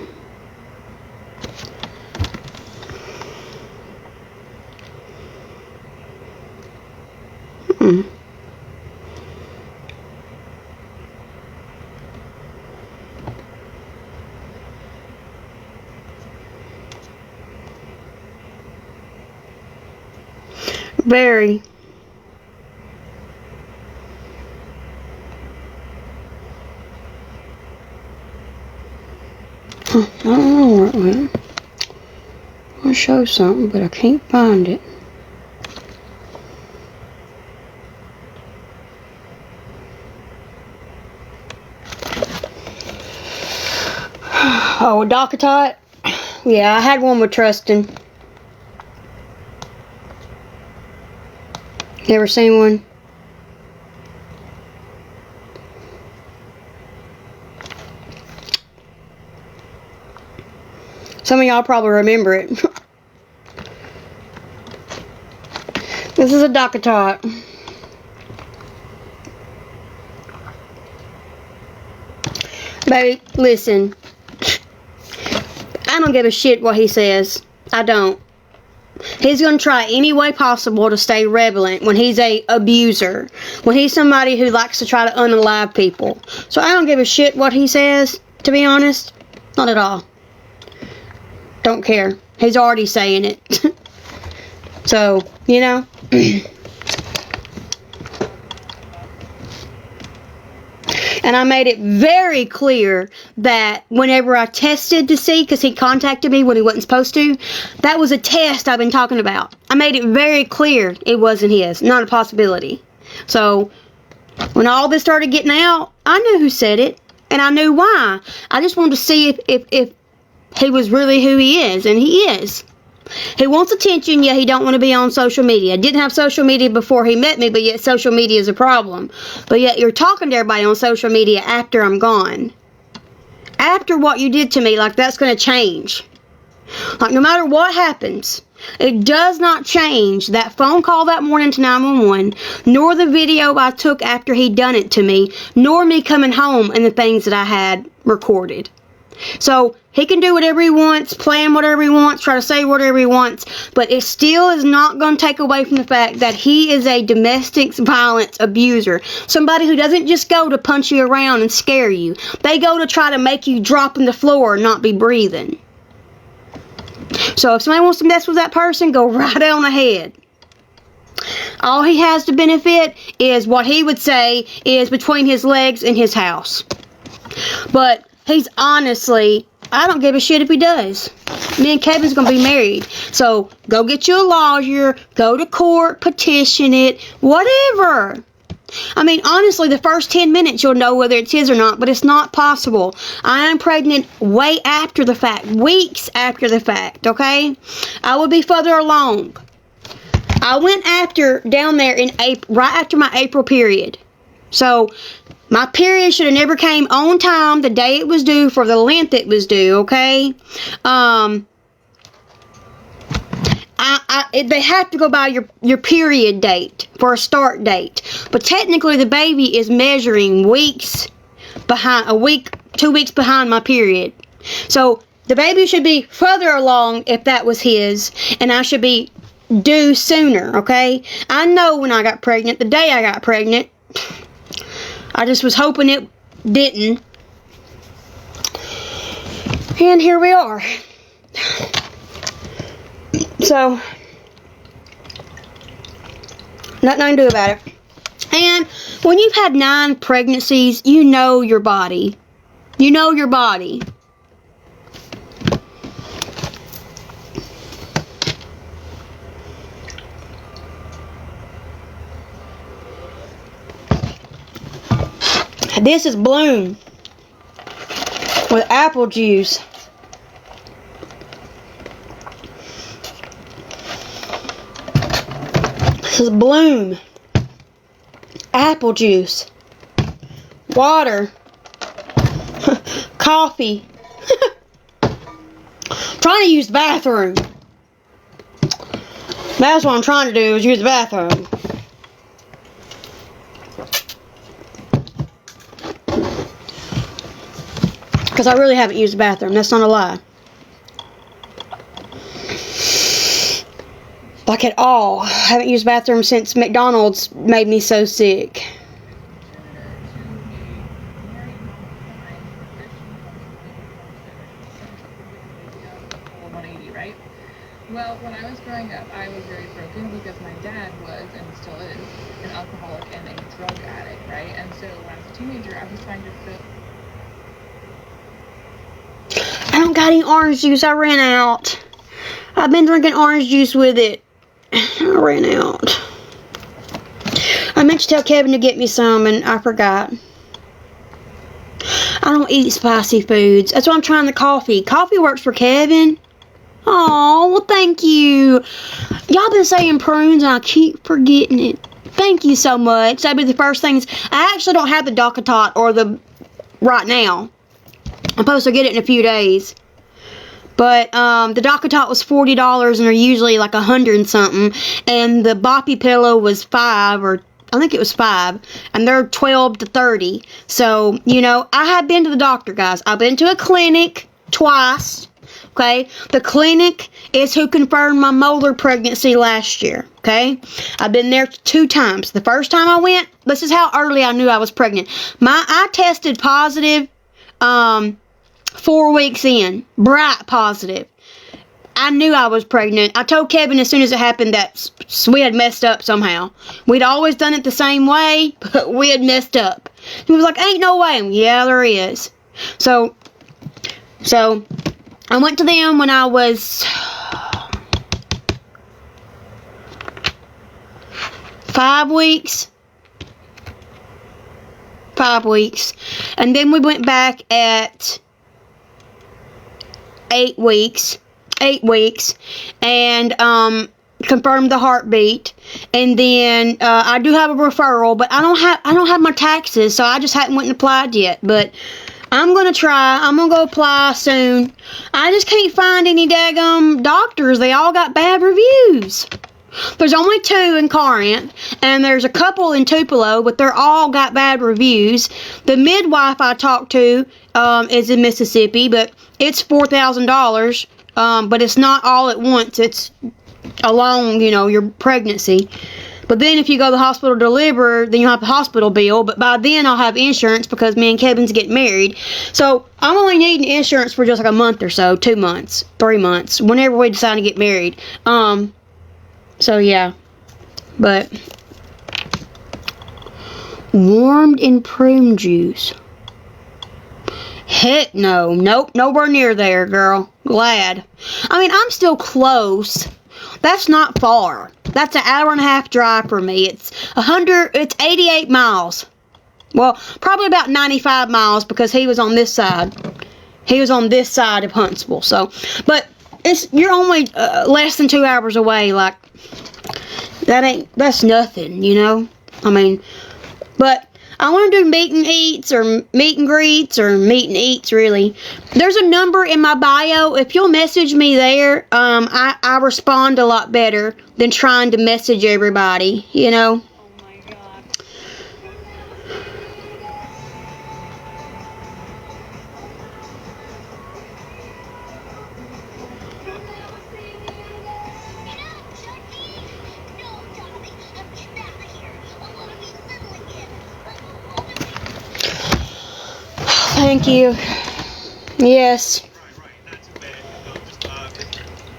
Very. I don't know where it went. I'll show something, but I can't find it. Oh, a Docatot? Yeah, I had one with Trustin. You ever seen one? Some of y'all probably remember it. This is a Docatot. Baby, listen. I don't give a shit what he says. I don't. He's going to try any way possible to stay relevant when he's a abuser. When he's somebody who likes to try to unalive people. So I don't give a shit what he says, to be honest. Not at all. Don't care. He's already saying it. So, you know. And I made it very clear that whenever I tested to see, because he contacted me when he wasn't supposed to, that was a test I've been talking about. I made it very clear it wasn't his, not a possibility. So, when all this started getting out, I knew who said it, and I knew why. I just wanted to see if he was really who he is, and he is. He wants attention, yet he don't want to be on social media. Didn't have social media before he met me, but yet social media is a problem. But yet you're talking to everybody on social media after I'm gone. After what you did to me, like that's going to change. Like no matter what happens, it does not change that phone call that morning to 911, nor the video I took after he'd done it to me, nor me coming home and the things that I had recorded. So, he can do whatever he wants, plan whatever he wants, try to say whatever he wants, but it still is not going to take away from the fact that he is a domestic violence abuser. Somebody who doesn't just go to punch you around and scare you. They go to try to make you drop on the floor and not be breathing. So, if somebody wants to mess with that person, go right on ahead. All he has to benefit is what he would say is between his legs and his house. But he's honestly, I don't give a shit if he does. Me and Kevin's going to be married. So, go get you a lawyer, go to court, petition it, whatever. I mean, honestly, the first 10 minutes you'll know whether it's his or not, but it's not possible. I am pregnant way after the fact, weeks after the fact, okay? I will be further along. I went down there in April, right after my April period. So, my period should have never came on time the day it was due for the length it was due, okay? They have to go by your period date for a start date. But technically the baby is measuring weeks behind, 2 weeks behind my period. So the baby should be further along if that was his, and I should be due sooner, okay? I know when I got pregnant, the day I got pregnant, I just was hoping it didn't. And here we are. So, nothing I can do about it. And when you've had 9 pregnancies, you know your body. You know your body. This is Bloom with apple juice. This is Bloom, apple juice, water, coffee. Trying to use the bathroom. That's what I'm trying to do, is use the bathroom. Because I really haven't used the bathroom. That's not a lie. Like at all. I haven't used the bathroom since McDonald's made me so sick. Right? Well, when I was growing up, I was very broken because my dad was, and still is, an alcoholic and a drug addict, right? And so when I was a teenager, I was trying to fill... I don't got any orange juice. I ran out. I've been drinking orange juice with it. I ran out. I meant to tell Kevin to get me some, and I forgot. I don't eat spicy foods. That's why I'm trying the coffee. Coffee works for Kevin. Oh, well, thank you. Y'all been saying prunes, and I keep forgetting it. Thank you so much. That'd be the first things. I actually don't have the Docatot or the right now. I'm supposed to get it in a few days. But the Docatot was $40, and they're usually like $100 and something. And the Boppy pillow was $5, or I think it was $5, and they're $12 to $30. So, you know, I have been to the doctor, guys. I've been to a clinic twice. Okay, the clinic is who confirmed my molar pregnancy last year. Okay, I've been there 2 times. The first time I went, this is how early I knew I was pregnant. I tested positive 4 weeks in, bright positive. I knew I was pregnant. I told Kevin as soon as it happened that we had messed up somehow. We'd always done it the same way, but we had messed up. He was like, ain't no way. Yeah, there is. So I went to them when I was 5 weeks. 5 weeks. And then we went back at 8 weeks. 8 weeks. And confirmed the heartbeat. And then I do have a referral, but I don't have my taxes, so I just haven't went and applied yet. But I'm going to try. I'm going to go apply soon. I just can't find any daggum doctors. They all got bad reviews. There's only 2 in Corinth, and there's a couple in Tupelo, but they're all got bad reviews. The midwife I talked to is in Mississippi, but it's $4,000, but it's not all at once. It's along, you know, your pregnancy. But then if you go to the hospital to deliver, then you'll have a hospital bill. But by then I'll have insurance because me and Kevin's getting married. So I'm only needing insurance for just like a month or so, 2 months, 3 months, whenever we decide to get married. So yeah. But warmed in prune juice. Heck no. Nope, nowhere near there, girl. Glad. I mean, I'm still close. That's not far. That's an hour and a half drive for me. It's 88 miles. Well, probably about 95 miles because he was on this side. He was on this side of Huntsville. So, but you're only less than 2 hours away. Like, that's nothing, you know? I mean, but I want to do meet and eats or meet and greets or meet and eats, really. There's a number in my bio. If you'll message me there, I respond a lot better than trying to message everybody, you know? Oh my God. Thank you. Yes.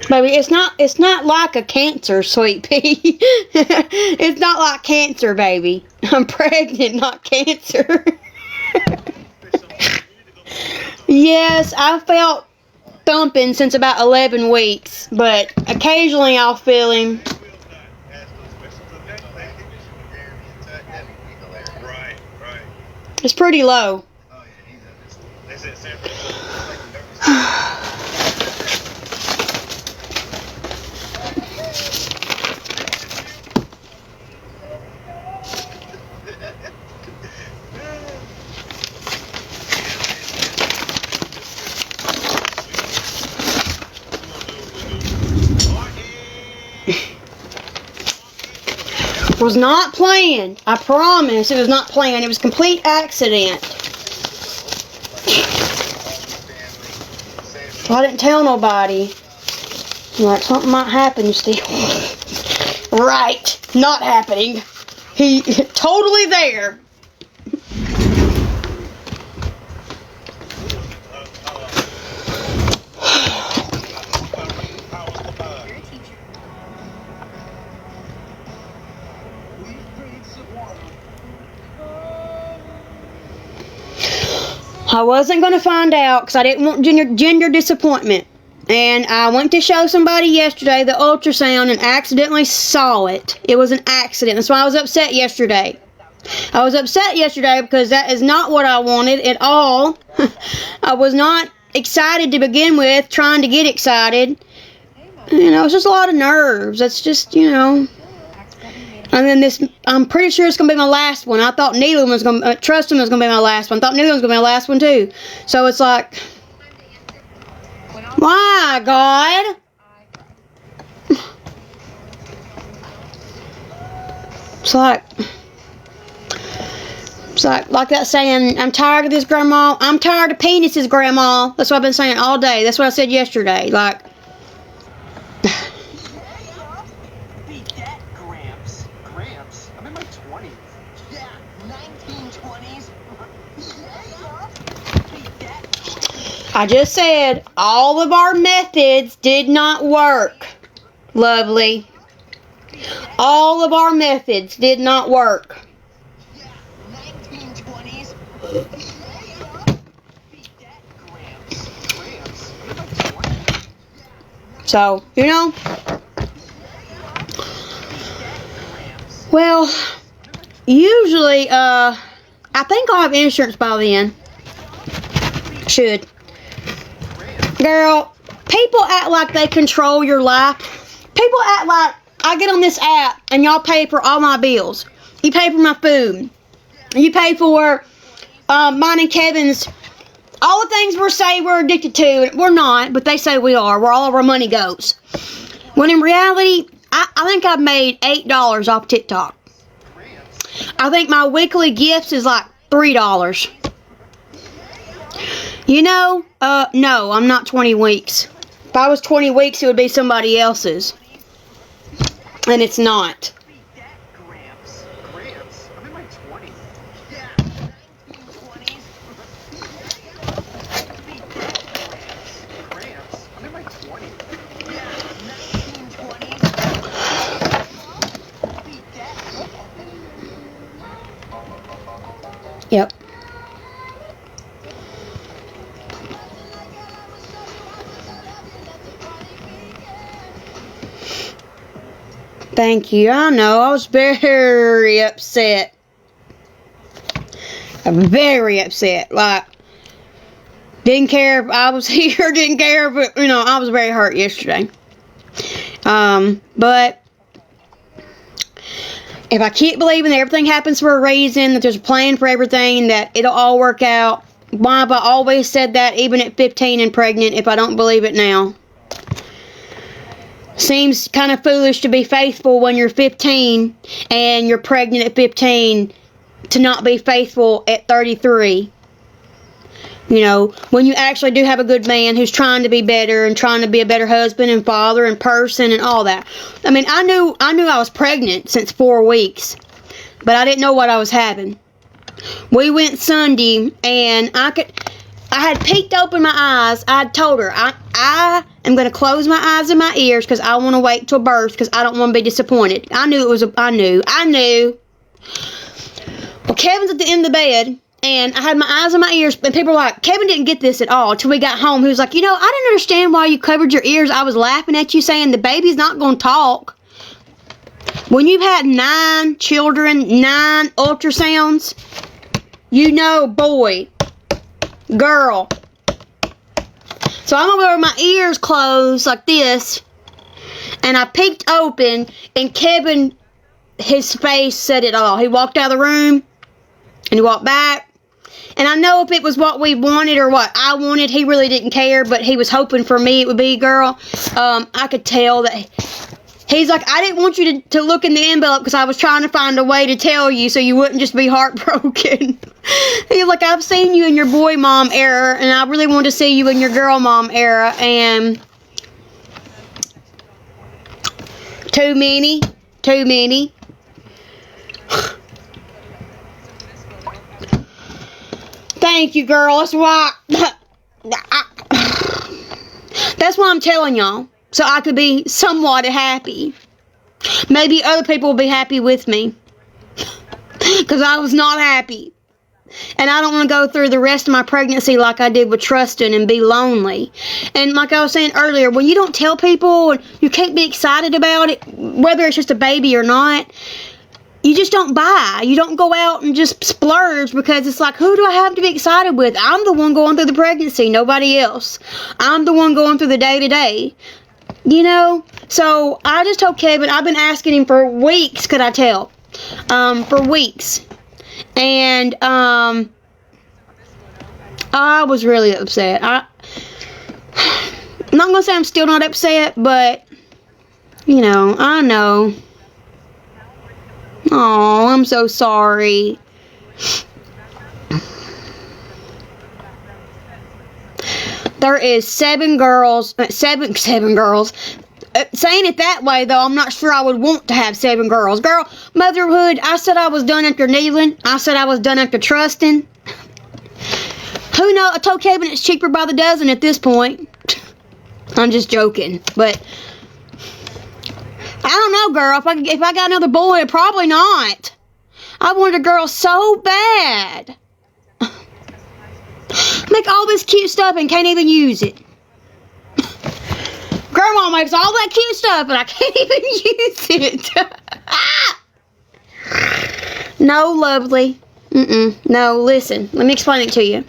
Baby, it's not like a cancer, sweet pea. It's not like cancer, baby. I'm pregnant, not cancer. Yes, I felt thumping since about 11 weeks, but occasionally I'll feel him. It's pretty low. Was not planned. I promise it was not planned. It was a complete accident. So I didn't tell nobody. Like, something might happen still. Right. Not happening. He totally there. I wasn't going to find out because I didn't want gender disappointment. And I went to show somebody yesterday the ultrasound and accidentally saw it. It was an accident. That's why I was upset yesterday. I was upset yesterday because that is not what I wanted at all. I was not excited to begin with, trying to get excited. You know, it's just a lot of nerves. That's just, you know. And then this, I'm pretty sure it's going to be my last one. I thought Needham was going to, Trustin was going to be my last one. I thought Needham was going to be my last one too. So it's like, why, God? It's like that saying, I'm tired of this, Grandma. I'm tired of penises, Grandma. That's what I've been saying all day. That's what I said yesterday. Like, I just said all of our methods did not work. Lovely. All of our methods did not work. So, you know. Well, usually, I think I'll have insurance by then. Should. Girl, people act like they control your life. People act like I get on this app and y'all pay for all my bills. You pay for my food. You pay for mine and Kevin's. All the things we say we're addicted to. We're not, but they say we are. Where all of our money goes. When in reality, I think I've made $8 off TikTok. I think my weekly gifts is like $3. You know, no, I'm not 20 weeks. If I was 20 weeks, it would be somebody else's. And it's not. Yep. Thank you. I know. I was very upset. I'm very upset. Like, didn't care if I was here, didn't care if, you know, I was very hurt yesterday. But if I keep believing that everything happens for a reason, that there's a plan for everything, that it'll all work out, why have I always said that, even at 15 and pregnant, if I don't believe it now? Seems kind of foolish to be faithful when you're 15 and you're pregnant at 15 to not be faithful at 33. You know, when you actually do have a good man who's trying to be better and trying to be a better husband and father and person and all that. I mean, I knew I was pregnant since 4 weeks, but I didn't know what I was having. We went Sunday and I had peeked open my eyes. I had told her, I am going to close my eyes and my ears because I want to wait till birth because I don't want to be disappointed. I knew. Well, Kevin's at the end of the bed, and I had my eyes and my ears, and people were like, Kevin didn't get this at all until we got home. He was like, you know, I didn't understand why you covered your ears. I was laughing at you saying the baby's not going to talk. When you've had 9 children, 9 ultrasounds, you know, boy, girl. So I'm over with my ears closed like this, and I peeked open, and Kevin, his face said it all. He walked out of the room, and he walked back. And I know if it was what we wanted or what I wanted, he really didn't care, but he was hoping for me it would be, girl. I could tell that He's like, I didn't want you to look in the envelope because I was trying to find a way to tell you so you wouldn't just be heartbroken. He's like, I've seen you in your boy mom era, and I really want to see you in your girl mom era, and too many. Thank you, girl. That's why. That's why I'm telling y'all. So I could be somewhat happy. Maybe other people will be happy with me. Because I was not happy. And I don't want to go through the rest of my pregnancy like I did with Trustin and be lonely. And like I was saying earlier, when you don't tell people and you can't be excited about it, whether it's just a baby or not, you just don't buy. You don't go out and just splurge because it's like, who do I have to be excited with? I'm the one going through the pregnancy, nobody else. I'm the one going through the day-to-day. You know? So I just told Kevin, I've been asking him for weeks, could I tell? For weeks. And I was really upset. I'm not going to say I'm still not upset, but, you know, I know. Oh, I'm so sorry. There is seven girls. Saying it that way, though, I'm not sure I would want to have 7 girls. Girl, motherhood, I said I was done after kneeling. I said I was done after trusting. Who knows? I told Kevin it's cheaper by the dozen at this point. I'm just joking, but I don't know, girl. If I got another boy, probably not. I wanted a girl so bad. Make all this cute stuff and can't even use it. Grandma makes all that cute stuff and I can't even use it. No, lovely. No, listen. Let me explain it to you.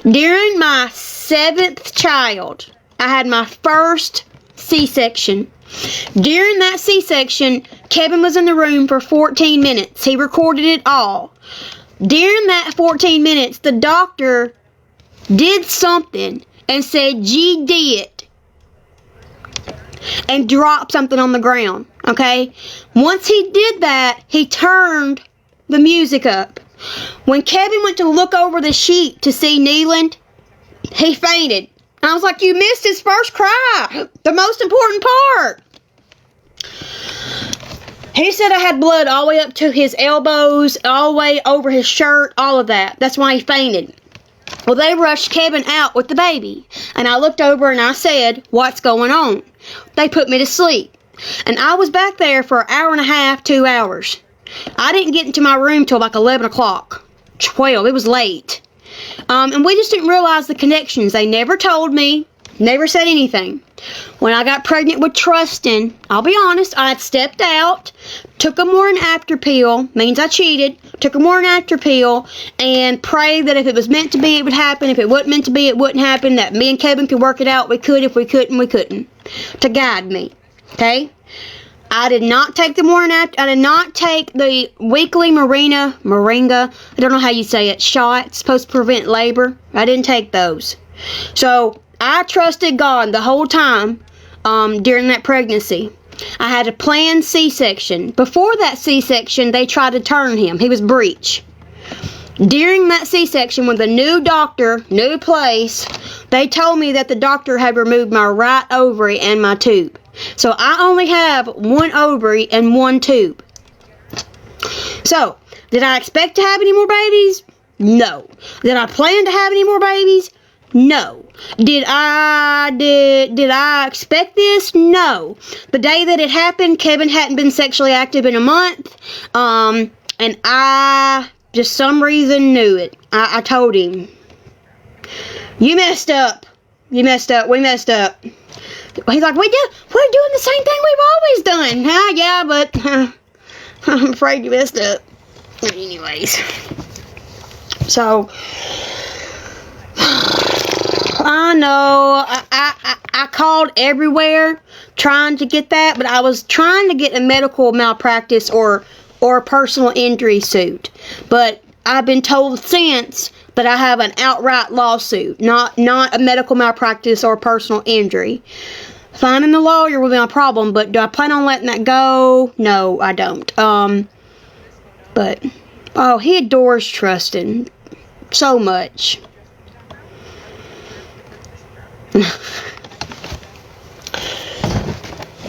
During my 7th child, I had my first C-section. During that C-section, Kevin was in the room for 14 minutes. He recorded it all. During that 14 minutes, the doctor did something and said, "G did," and dropped something on the ground, okay? Once he did that, he turned the music up. When Kevin went to look over the sheet to see Neeland, he fainted. And I was like, you missed his first cry, the most important part. He said I had blood all the way up to his elbows, all the way over his shirt, all of that. That's why he fainted. Well, they rushed Kevin out with the baby. And I looked over and I said, what's going on? They put me to sleep. And I was back there for an hour and a half, 2 hours. I didn't get into my room till like 11 o'clock. 12. It was late. And we just didn't realize the connections. They never told me. Never said anything. When I got pregnant with Trustin, I'll be honest, I had stepped out, took a morning after pill, means I cheated, took a morning after pill, and prayed that if it was meant to be, it would happen. If it wasn't meant to be, it wouldn't happen. That me and Kevin could work it out. We could. If we couldn't, we couldn't. To guide me. Okay? I did not take the morning after. I did not take the weekly moringa. I don't know how you say it. Shot. Supposed to prevent labor. I didn't take those. So I trusted God the whole time during that pregnancy. I had a planned C-section. Before that C-section, they tried to turn him. He was breech. During that C-section with a new doctor, new place, they told me that the doctor had removed my right ovary and my tube. So I only have 1 ovary and 1 tube. So, did I expect to have any more babies? No. Did I plan to have any more babies? No. Did I expect this? No. The day that it happened, Kevin hadn't been sexually active in a month. And I just some reason knew it. I told him, you messed up. You messed up. We messed up. He's like, we're doing the same thing we've always done. Yeah, but I'm afraid you messed up. Anyways. So, I know, I called everywhere trying to get that, but I was trying to get a medical malpractice or a personal injury suit. But I've been told since that I have an outright lawsuit, not a medical malpractice or personal injury. Finding the lawyer will be my problem, but do I plan on letting that go? No, I don't. But, oh, he adores Trustin so much.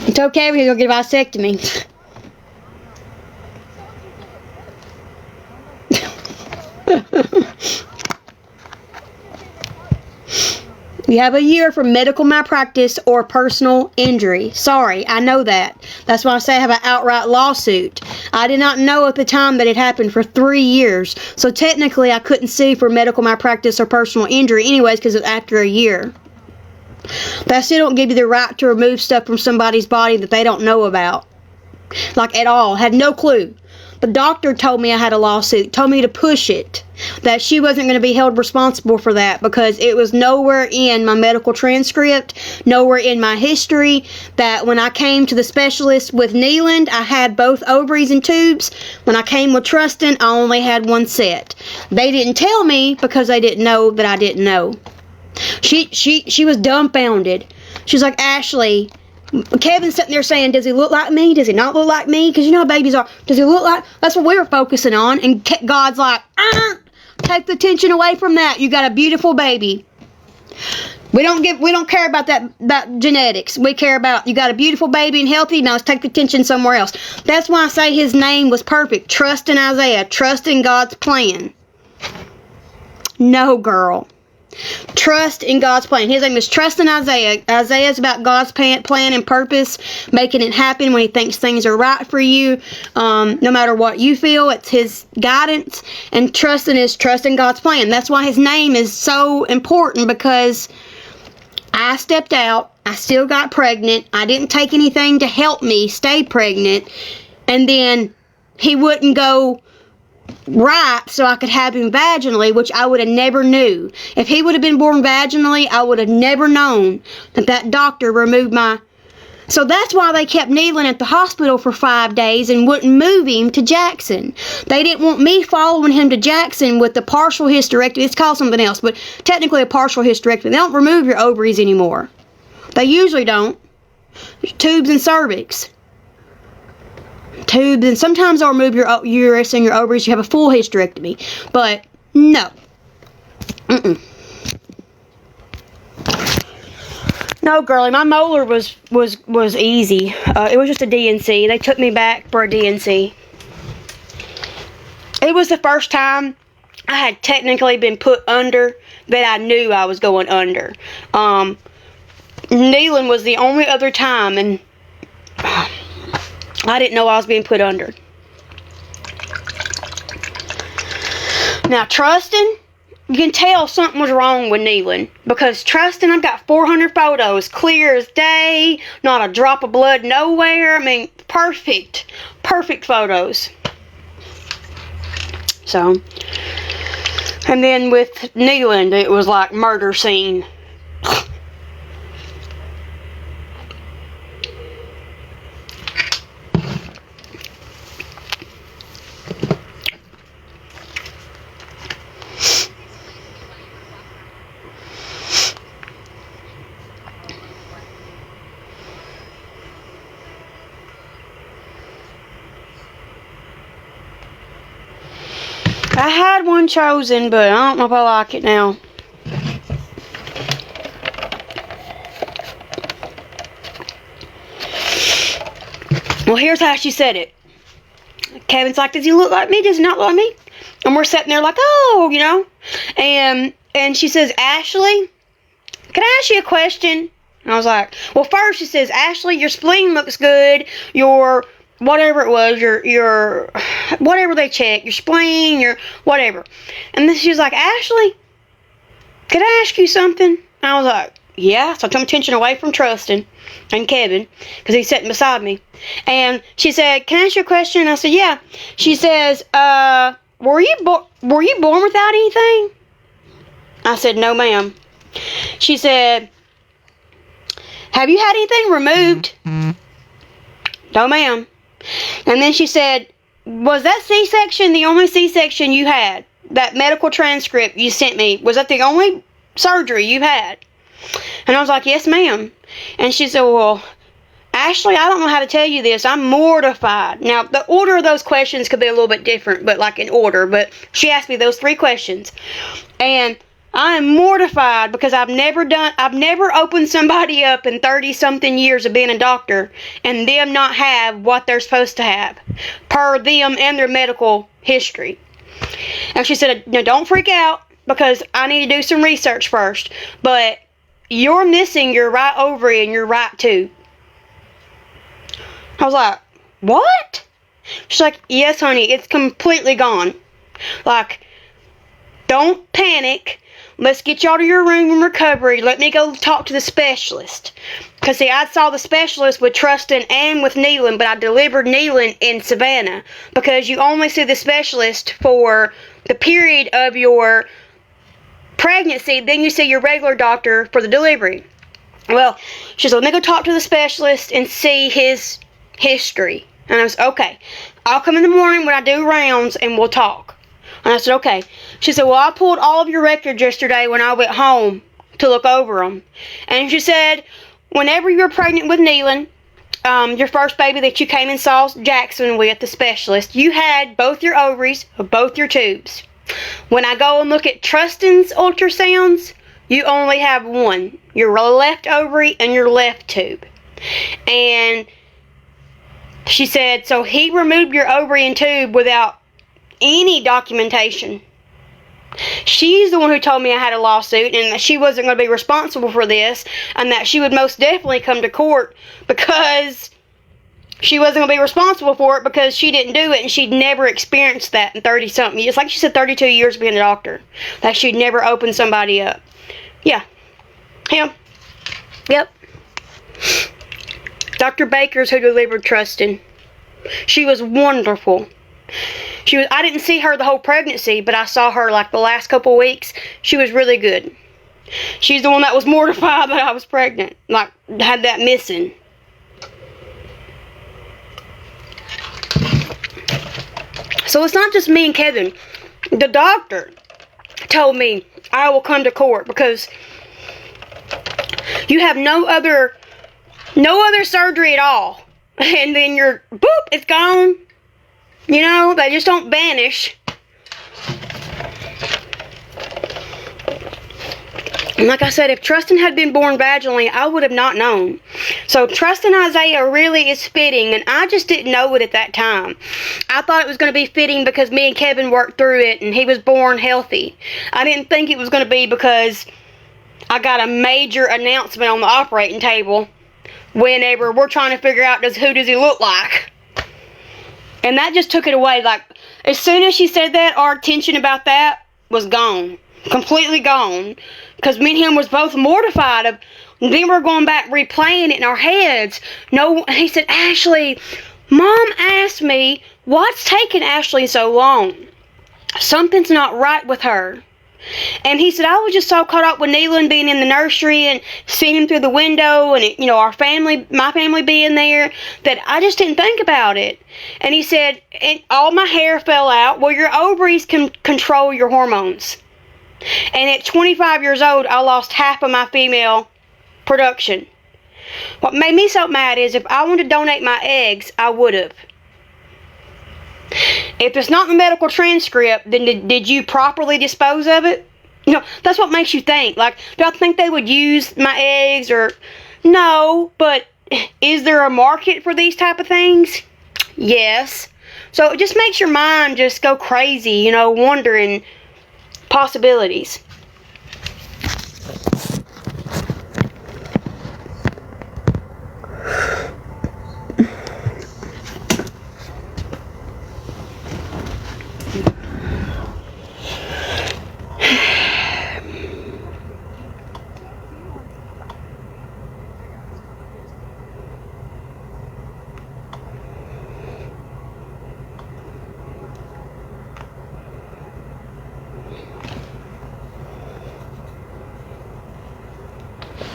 It's okay, we're gonna get a vasectomy. You have a year for medical malpractice or personal injury. Sorry, I know that. That's why I say I have an outright lawsuit. I did not know at the time that it happened for 3 years. So technically I couldn't sue for medical malpractice or personal injury anyways because it's after a year. That still don't give you the right to remove stuff from somebody's body that they don't know about. Like at all. Had no clue. The doctor told me I had a lawsuit, told me to push it, that she wasn't going to be held responsible for that because it was nowhere in my medical transcript, nowhere in my history, that when I came to the specialist with Neeland, I had both ovaries and tubes. When I came with Trustin, I only had one set. They didn't tell me because they didn't know that I didn't know. She was dumbfounded. She's like, Ashley, Kevin's sitting there saying, does he look like me? Does he not look like me? Because you know how babies are. Does he look like... That's what we were focusing on. And God's like, take the attention away from that. You got a beautiful baby. We don't care about that genetics. We care about you got a beautiful baby and healthy. Now let's take the attention somewhere else. That's why I say his name was perfect. Trust in Isaiah. Trust in God's plan. No, girl. Trust in God's plan. His name is Trust in Isaiah. Isaiah is about God's plan and purpose, making it happen when he thinks things are right for you. No matter what you feel, it's his guidance. And trusting is trust in God's plan. That's why his name is so important, because I stepped out. I still got pregnant. I didn't take anything to help me stay pregnant. And then he wouldn't go right so I could have him vaginally, which I would have never knew. If he would have been born vaginally, I would have never known that doctor removed my... So that's why they kept Neeland at the hospital for 5 days and wouldn't move him to Jackson. They didn't want me following him to Jackson with the partial hysterectomy. It's called something else, but technically a partial hysterectomy. They don't remove your ovaries anymore. They usually don't. Tubes and cervix. Tubes, and sometimes they'll remove your uterus and your ovaries. You have a full hysterectomy, but no. No, girlie, my molar was easy. It was just a DNC. They took me back for a DNC. It was the first time I had technically been put under that I knew I was going under. Neeland was the only other time, and I didn't know I was being put under. Now, Trustin, you can tell something was wrong with Neeland, because Trustin, I've got 400 photos, clear as day, not a drop of blood nowhere. I mean, perfect photos. So, and then with Neeland, it was like murder scene. I had one chosen, but I don't know if I like it now. Well, here's how she said it. Kevin's like, does he look like me? Does he not look like me? And we're sitting there like, oh, you know. And she says, Ashley, can I ask you a question? And I was like, well, first she says, Ashley, your spleen looks good. Your... whatever it was, your whatever they check, your spleen, your whatever. And then she was like, Ashley, could I ask you something? And I was like, yeah. So I took my attention away from Trustin and Kevin, because he's sitting beside me. And she said, can I ask you a question? And I said, yeah. She says, were you born without anything? I said, no, ma'am. She said, have you had anything removed? No, ma'am. And then she said, was that C-section the only C-section you had? That medical transcript you sent me, was that the only surgery you had? And I was like, yes, ma'am. And she said, well, Ashley, I don't know how to tell you this. I'm mortified. Now, the order of those questions could be a little bit different, but like in order. But she asked me those 3 questions. And I am mortified because I've never opened somebody up in 30-something years of being a doctor and them not have what they're supposed to have per them and their medical history. And she said, no, don't freak out because I need to do some research first. But you're missing your right ovary and your right tube. I was like, what? She's like, yes, honey, it's completely gone. Like, don't panic. Let's get y'all to your room in recovery. Let me go talk to the specialist. Because, see, I saw the specialist with Trustin and with Neelan, but I delivered Neelan in Savannah. Because you only see the specialist for the period of your pregnancy. Then you see your regular doctor for the delivery. Well, she said, let me go talk to the specialist and see his history. And I was, okay. I'll come in the morning when I do rounds and we'll talk. And I said, okay. She said, well, I pulled all of your records yesterday when I went home to look over them. And she said, whenever you were pregnant with Neelan, your first baby that you came and saw Jackson with, the specialist, you had both your ovaries, both your tubes. When I go and look at Trustin's ultrasounds, you only have one. Your left ovary and your left tube. And she said, so he removed your ovary and tube without any documentation. She's the one who told me I had a lawsuit and that she wasn't going to be responsible for this and that she would most definitely come to court because she wasn't going to be responsible for it because she didn't do it and she'd never experienced that in 30-something years. Like she said, 32 years being a doctor. That she'd never opened somebody up. Yeah. Him. Yep. Dr. Baker's who delivered Trustin. She was wonderful. I didn't see her the whole pregnancy, but I saw her like the last couple weeks. She was really good. She's the one that was mortified that I was pregnant. Like, had that missing. So it's not just me and Kevin. The doctor told me I will come to court because you have no other surgery at all. And then boop, it's gone. You know, they just don't vanish. And like I said, if Trustin had been born vaginally, I would have not known. So Trustin Isaiah really is fitting, and I just didn't know it at that time. I thought it was going to be fitting because me and Kevin worked through it, and he was born healthy. I didn't think it was going to be because I got a major announcement on the operating table whenever we're trying to figure out who does he look like. And that just took it away. Like, as soon as she said that, our tension about that was gone. Completely gone. Because me and him was both mortified of, and then we're going back replaying it in our heads. No, he said, Ashley, Mom asked me, what's taking Ashley so long? Something's not right with her. And he said, I was just so caught up with Neelan being in the nursery and seeing him through the window and, our family, my family being there, that I just didn't think about it. And he said, and all my hair fell out. Well, your ovaries can control your hormones. And at 25 years old, I lost half of my female production. What made me so mad is if I wanted to donate my eggs, I would have. If it's not in the medical transcript, then did you properly dispose of it? That's what makes you think. Like, do I think they would use my eggs or... No, but is there a market for these type of things? Yes. So it just makes your mind just go crazy, wondering possibilities.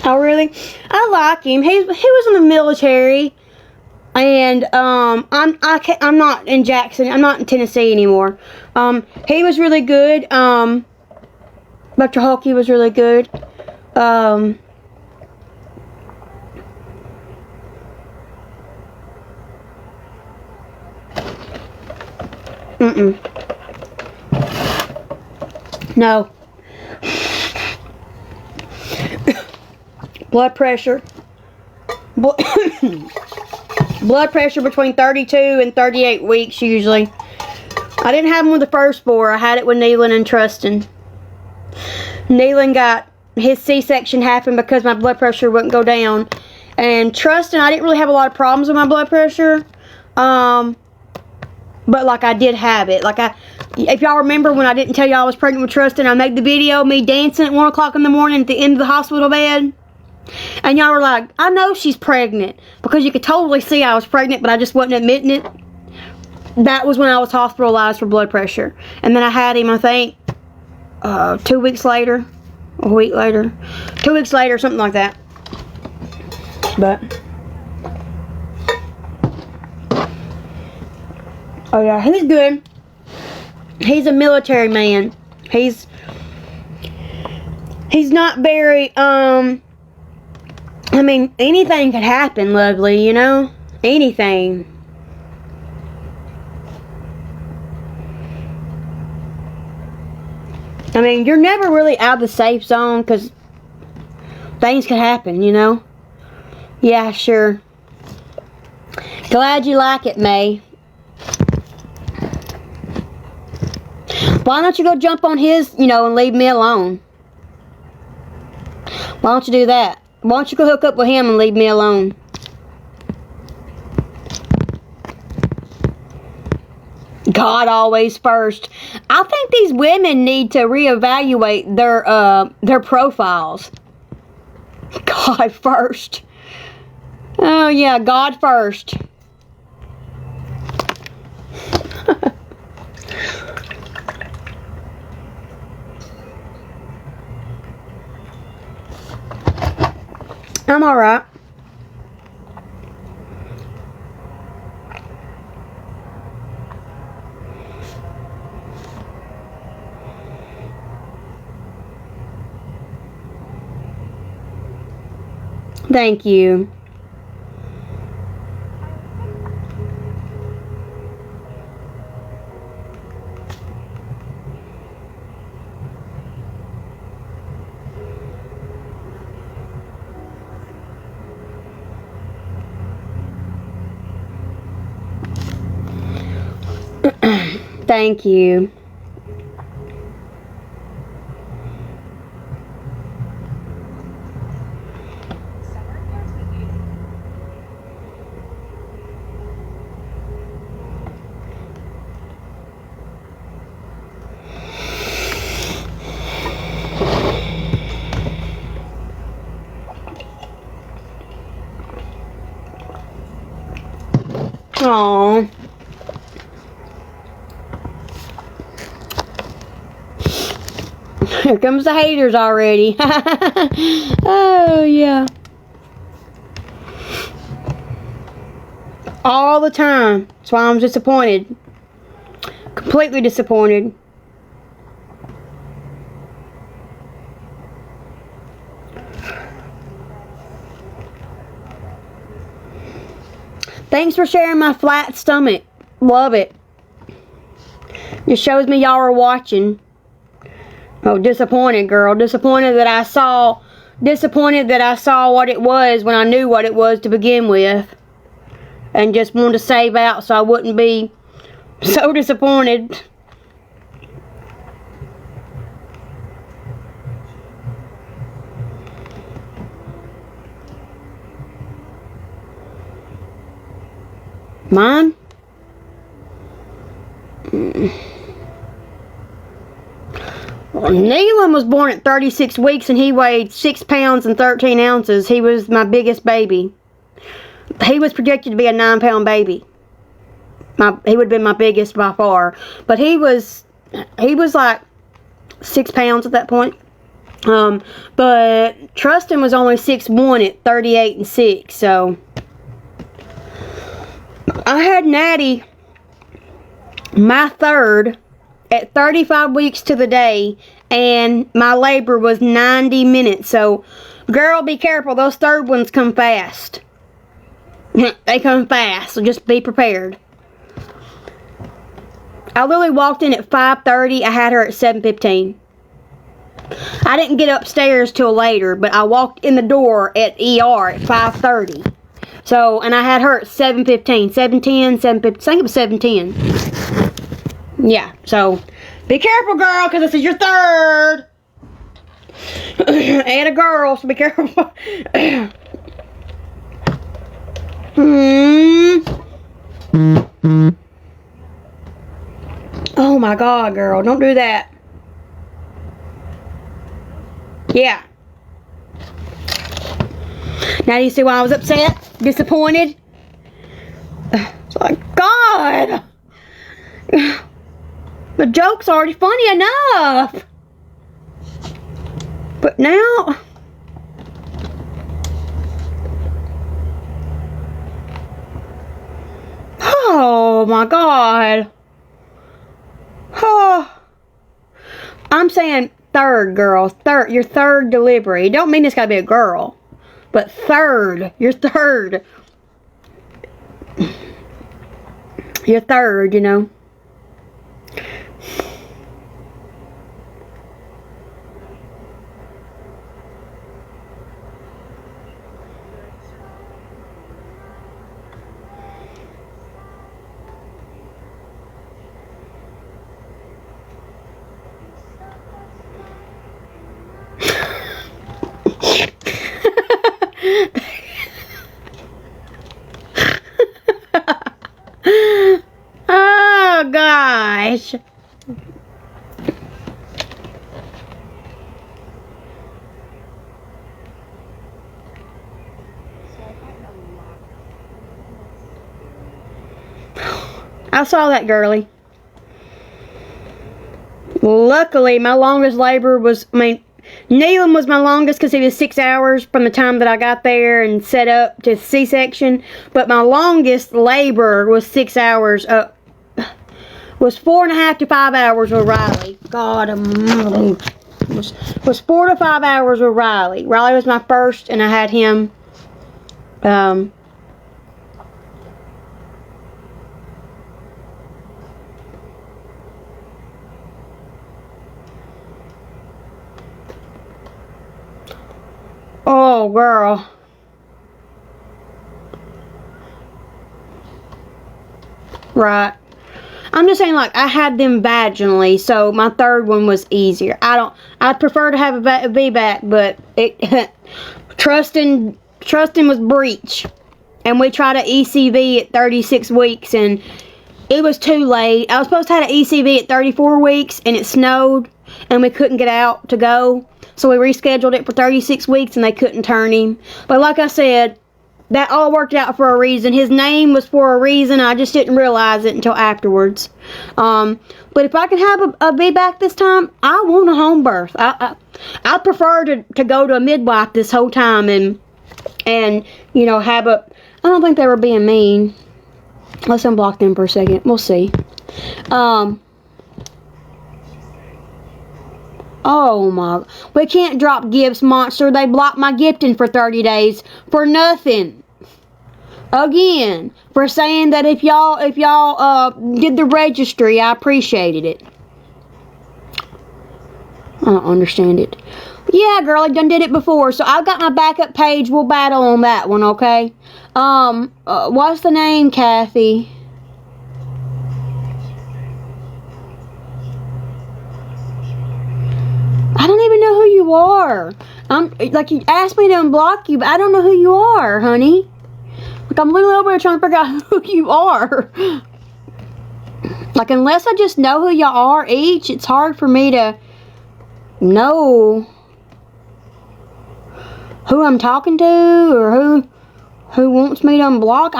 Oh, really? I like him. He was in the military, and I'm not in Jackson. I'm not in Tennessee anymore. He was really good. Dr. Hulky was really good. Mm-mm. No. Blood pressure. Blood pressure between 32 and 38 weeks usually. I didn't have them with the first 4. I had it with Neelan and Trustin. Neelan got his C-section happened because my blood pressure wouldn't go down. And Trustin, I didn't really have a lot of problems with my blood pressure. But like I did have it. Like if y'all remember when I didn't tell y'all I was pregnant with Trustin, I made the video of me dancing at 1 o'clock in the morning at the end of the hospital bed. And y'all were like, I know she's pregnant. Because you could totally see I was pregnant, but I just wasn't admitting it. That was when I was hospitalized for blood pressure. And then I had him, I think, 2 weeks later. A week later. 2 weeks later, something like that. But. Oh yeah, he's good. He's a military man. He's not very, I mean, anything could happen, lovely, you know? Anything. I mean, you're never really out of the safe zone because things could happen, you know? Yeah, sure. Glad you like it, May. Why don't you go jump on his, you know, and leave me alone? Why don't you do that? Why don't you go hook up with him and leave me alone? God always first. I think these women need to reevaluate their profiles. God first. Oh yeah, God first. I'm alright. Thank you. Thank you. Aww. Here comes the haters already. Oh, yeah. All the time. That's why I'm disappointed. Completely disappointed. Thanks for sharing my flat stomach. Love it. Just shows me y'all are watching. Oh, disappointed, girl. Disappointed that I saw what it was when I knew what it was to begin with. And just wanted to save out so I wouldn't be so disappointed. Mine? Well, Neelan was born at 36 weeks and he weighed 6 pounds and 13 ounces. He was my biggest baby. He was projected to be a 9-pound baby. He would have been my biggest by far. But he was like 6 pounds at that point. But Trustin was only 6'1" at 38 and 6, so I had Natty, my third, at 35 weeks to the day, and my labor was 90 minutes. So, girl, be careful. Those third ones come fast. They come fast, so just be prepared. I literally walked in at 5:30. I had her at 7:15. I didn't get upstairs till later, but I walked in the door at ER at 5:30. So, and I had her at 7:15, 7:10, 7:15. I think it was 7:10. Yeah, so be careful, girl, because this is your third. And a girl, so be careful. Oh my God, girl, don't do that. Yeah. Now you see why I was upset? Disappointed? It's like, God! The joke's already funny enough. But now... Oh my God. Oh. I'm saying third, girl. Third. Your third delivery. Don't mean it's gotta be a girl. But third. Your third. Your third, you know. Oh gosh. I saw that, girly. Luckily, my longest labor was, kneeling was my longest because it was 6 hours from the time that I got there and set up to C-section. But my longest labor was 6 hours. Was 4.5 to 5 hours with Riley. God, was 4 to 5 hours with Riley. Riley was my first, and I had him. Oh, girl. Right. I'm just saying, like, I had them vaginally, so my third one was easier. I'd prefer to have a VBAC, but trusting was breach. And we tried an ECV at 36 weeks, and it was too late. I was supposed to have an ECV at 34 weeks, and it snowed, and we couldn't get out to go. So we rescheduled it for 36 weeks, and they couldn't turn him. But like I said, that all worked out for a reason. His name was for a reason. I just didn't realize it until afterwards. But if I can have a VBAC this time, I want a home birth. I prefer to go to a midwife this whole time and you know, have a... I don't think they were being mean. Let's unblock them for a second. We'll see. Oh my... We can't drop gifts, monster. They blocked my gifting for 30 days for nothing. Again, for saying that if y'all did the registry, I appreciated it. I don't understand it. Yeah, girl, I done did it before, so I've got my backup page. We'll battle on that one, okay? What's the name, Kathy? I don't even know who you are. Like, you asked me to unblock you, but I don't know who you are, honey. Like, I'm literally over here trying to figure out who you are. Like, unless I just know who y'all are each, it's hard for me to know who I'm talking to or who wants me to unblock.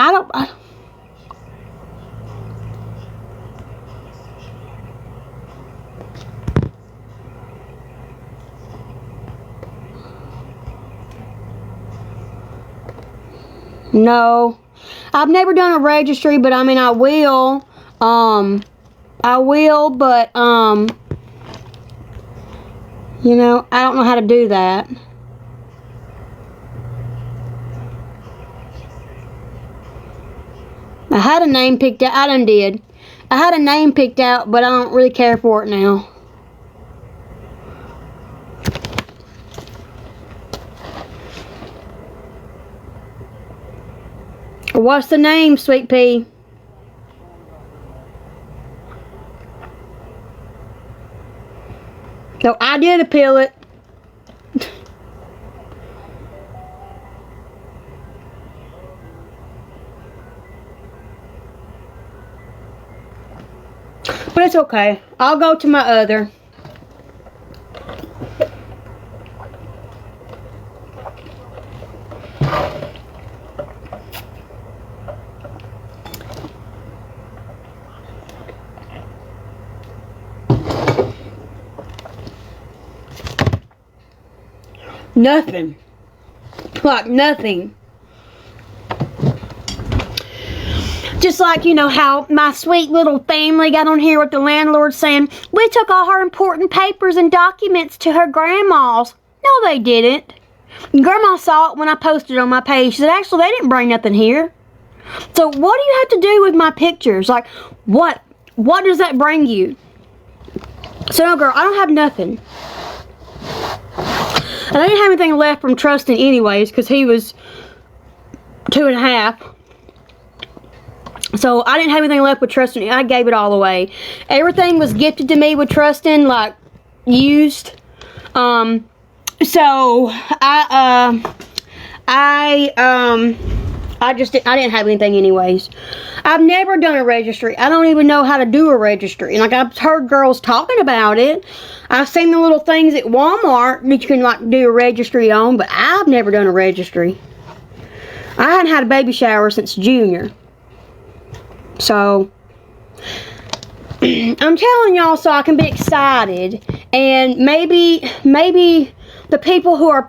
No, I've never done a registry, but I mean, I will, but, you know, I don't know how to do that. I had a name picked out. I done did. I had a name picked out, but I don't really care for it now. What's the name, Sweet Pea? No, I did appeal it. But it's okay. I'll go to my other. Nothing. Like nothing. Just like, you know, how my sweet little family got on here with the landlord saying, we took all her important papers and documents to her grandma's. No, they didn't. Grandma saw it when I posted it on my page. She said, actually, they didn't bring nothing here. So what do you have to do with my pictures? Like, what does that bring you? So, no, girl, I don't have nothing. And I didn't have anything left from Trustin anyways, because he was 2.5. So I didn't have anything left with Trustin. I gave it all away. Everything was gifted to me with Trustin, like used. So I didn't have anything anyways. I've never done a registry. I don't even know how to do a registry. And like I've heard girls talking about it. I've seen the little things at Walmart that you can like do a registry on, but I've never done a registry. I hadn't had a baby shower since junior. So I'm telling y'all so I can be excited, and maybe the people who are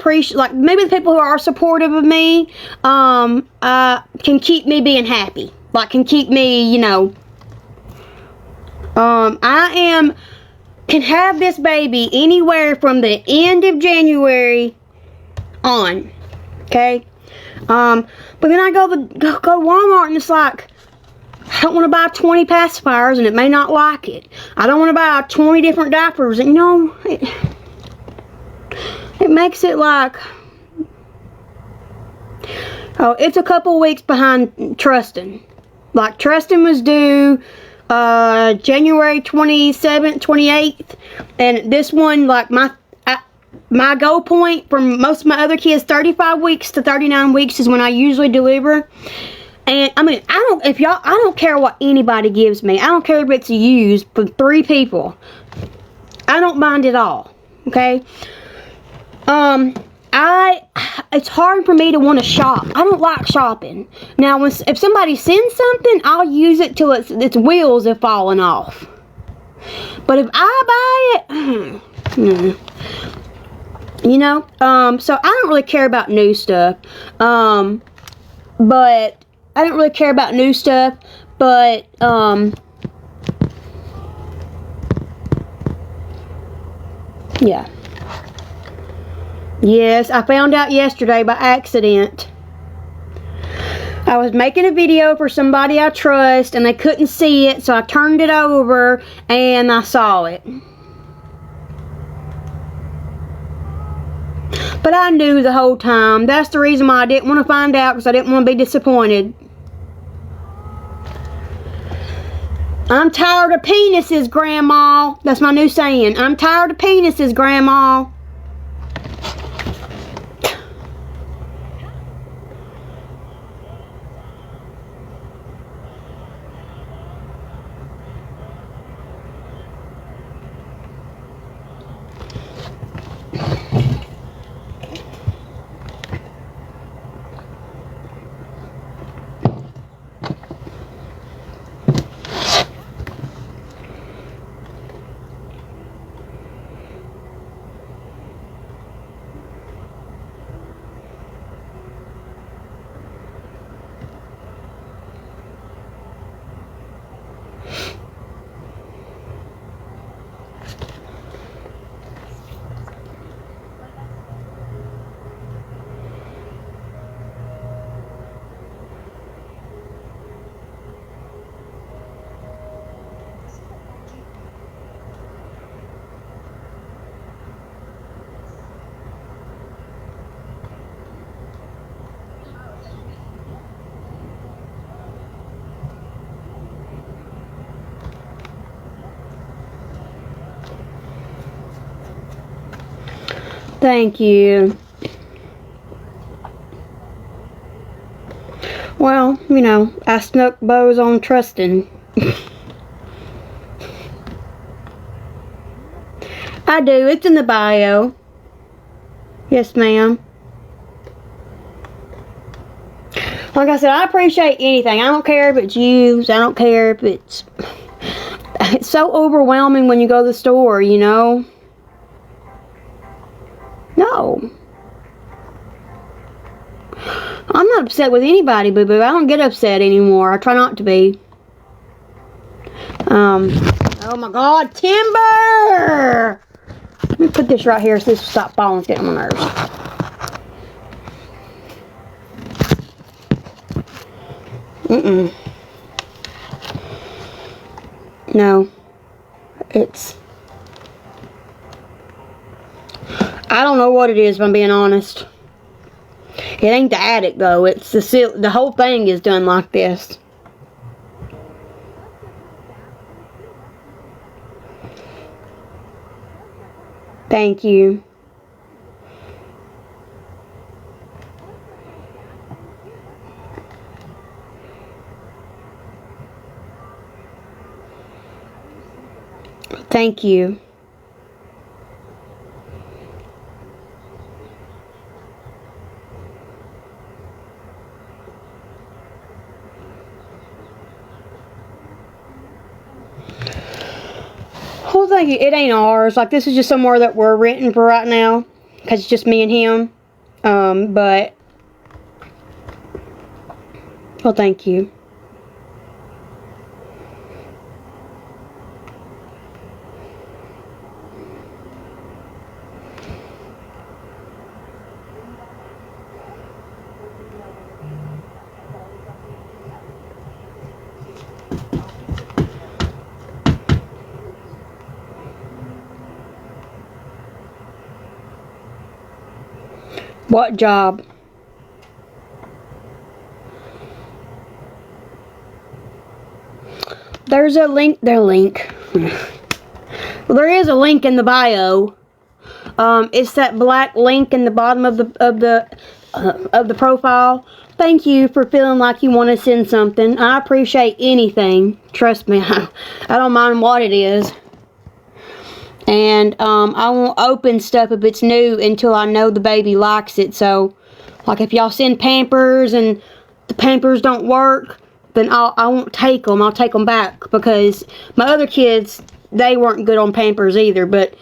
maybe the people who are supportive of me can keep me being happy, like can keep me, you know, I can have this baby anywhere from the end of January on, okay, but then I go to Walmart and it's like, I don't want to buy 20 pacifiers and it may not like it. I don't want to buy 20 different diapers and, you know, it makes it like, oh, it's a couple weeks behind Trustin. Like, Trustin was due January 27th, 28th, and this one, like, my go point for most of my other kids, 35 weeks to 39 weeks is when I usually deliver. And I mean, I don't care what anybody gives me. I don't care if it's used for 3 people. I don't mind at all. Okay. It's hard for me to want to shop. I don't like shopping. Now, if somebody sends something, I'll use it till its wheels have fallen off. But if I buy it, you know, so I don't really care about new stuff. But I don't really care about new stuff, but, yeah. Yes, I found out yesterday by accident. I was making a video for somebody I trust, and they couldn't see it, so I turned it over, and I saw it. But I knew the whole time. That's the reason why I didn't want to find out, because I didn't want to be disappointed. I'm tired of penises, Grandma. That's my new saying. I'm tired of penises, Grandma. Thank you. Well, you know, I snuck bows on trusting. I do. It's in the bio. Yes, ma'am. Like I said, I appreciate anything. I don't care if it's used. I don't care if it's... It's so overwhelming when you go to the store, you know? No. I'm not upset with anybody, boo-boo. I don't get upset anymore. I try not to be. Oh my God, timber! Let me put this right here so this will stop falling. It's getting on my nerves. No. It's... I don't know what it is, if I'm being honest. It ain't the attic, though. It's the whole thing is done like this. Thank you. Thank you. Well, thank you. It ain't ours. Like, this is just somewhere that we're renting for right now. Because it's just me and him. But... Well, thank you. What job? There's a link. Well, there is a link in the bio. It's that black link in the bottom of the profile. Thank you for feeling like you want to send something. I appreciate anything. Trust me, I don't mind what it is. And I won't open stuff if it's new until I know the baby likes it. So, like if y'all send Pampers and the Pampers don't work, then I won't take them. I'll take them back because my other kids, they weren't good on Pampers either. But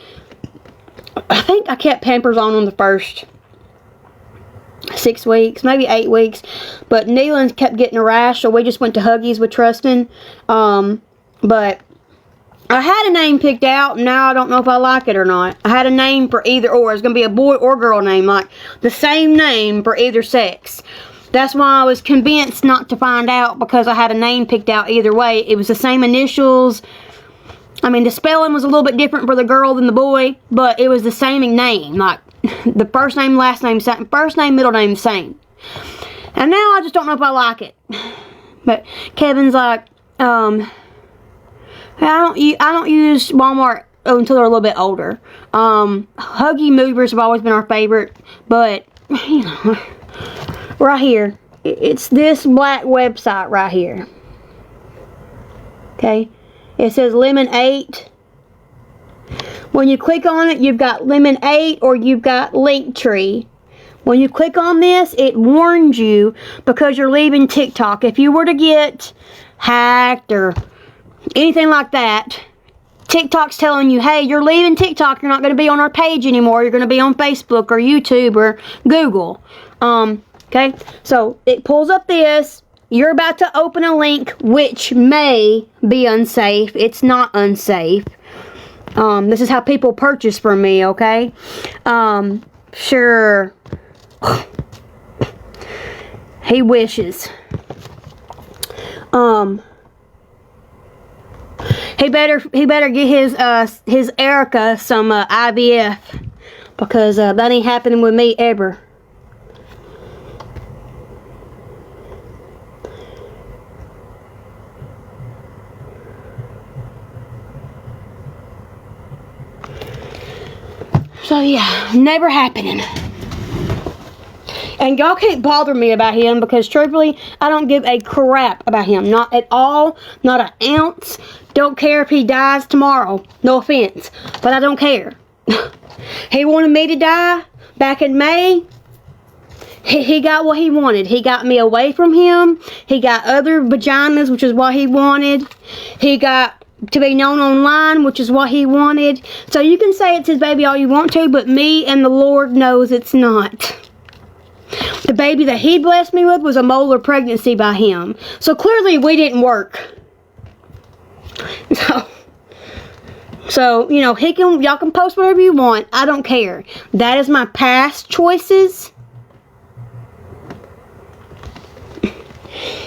I think I kept Pampers on them the first 6 weeks, maybe 8 weeks. But Neelan kept getting a rash, so we just went to Huggies with Trustin. But I had a name picked out, and now I don't know if I like it or not. I had a name for either or. It's going to be a boy or girl name, like the same name for either sex. That's why I was convinced not to find out, because I had a name picked out either way. It was the same initials. I mean, the spelling was a little bit different for the girl than the boy, but it was the same name. Like, the first name, last name, first name, middle name, same. And now I just don't know if I like it. But Kevin's like, I don't use Walmart until they're a little bit older. Huggy movers have always been our favorite, but you know, right here, it's this black website right here. Okay, it says Lemon 8. When you click on it, you've got Lemon 8 or you've got Linktree. When you click on this, it warns you because you're leaving TikTok. If you were to get hacked or anything like that, TikTok's telling you, hey, you're leaving TikTok. You're not going to be on our page anymore. You're going to be on Facebook or YouTube or Google. Okay, so it pulls up this. You're about to open a link which may be unsafe. It's not unsafe. This is how people purchase from me, okay? Sure. He wishes. He better get his Erica some IVF, because that ain't happening with me ever. So yeah, never happening. And y'all can't bother me about him because truthfully, I don't give a crap about him. Not at all. Not an ounce. Don't care if he dies tomorrow. No offense. But I don't care. He wanted me to die back in May. He got what he wanted. He got me away from him. He got other vaginas, which is what he wanted. He got to be known online, which is what he wanted. So you can say it's his baby all you want to, but me and the Lord knows it's not. The baby that he blessed me with was a molar pregnancy by him. So clearly we didn't work. So you know, y'all can post whatever you want. I don't care. That is my past choices.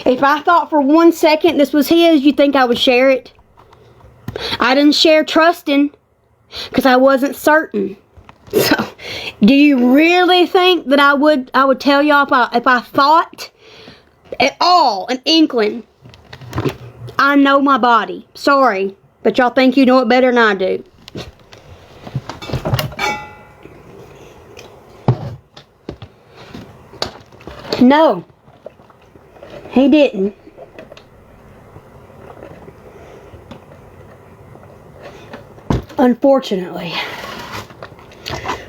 If I thought for 1 second this was his, you think I would share it? I didn't share trusting because I wasn't certain. So, do you really think that I would tell y'all if I thought at all an inkling? I know my body. Sorry, but y'all think you know it better than I do. No, he didn't. Unfortunately.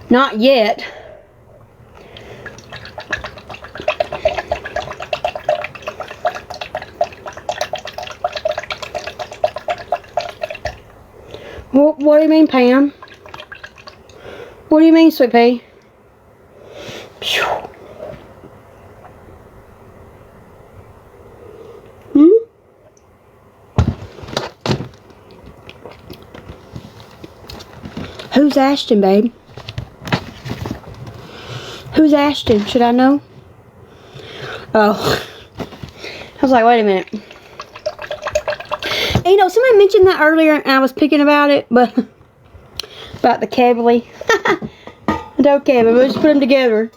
Not yet. What do you mean, Pam? What do you mean, Sweet Pea? Who's Ashton, babe? Who's Ashton? Should I know? Oh. I was like, wait a minute. And, you know, somebody mentioned that earlier and I was picking about it, but about the Kevly. Okay, but we'll just put them together.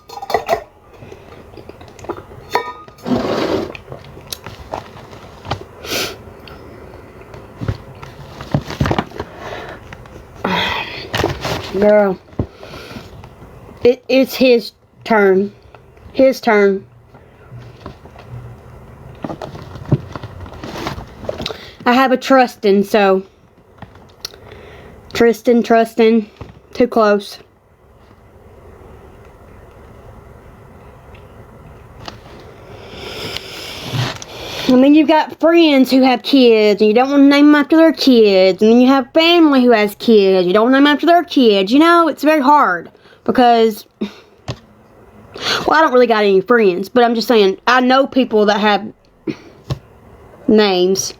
Girl. It's his turn. His turn. I have a trusting, so. Trusting. Too close. And then you've got friends who have kids, and you don't want to name them after their kids. And then you have family who has kids, you don't want to name them after their kids. You know, it's very hard. Because, well, I don't really got any friends. But I'm just saying, I know people that have names.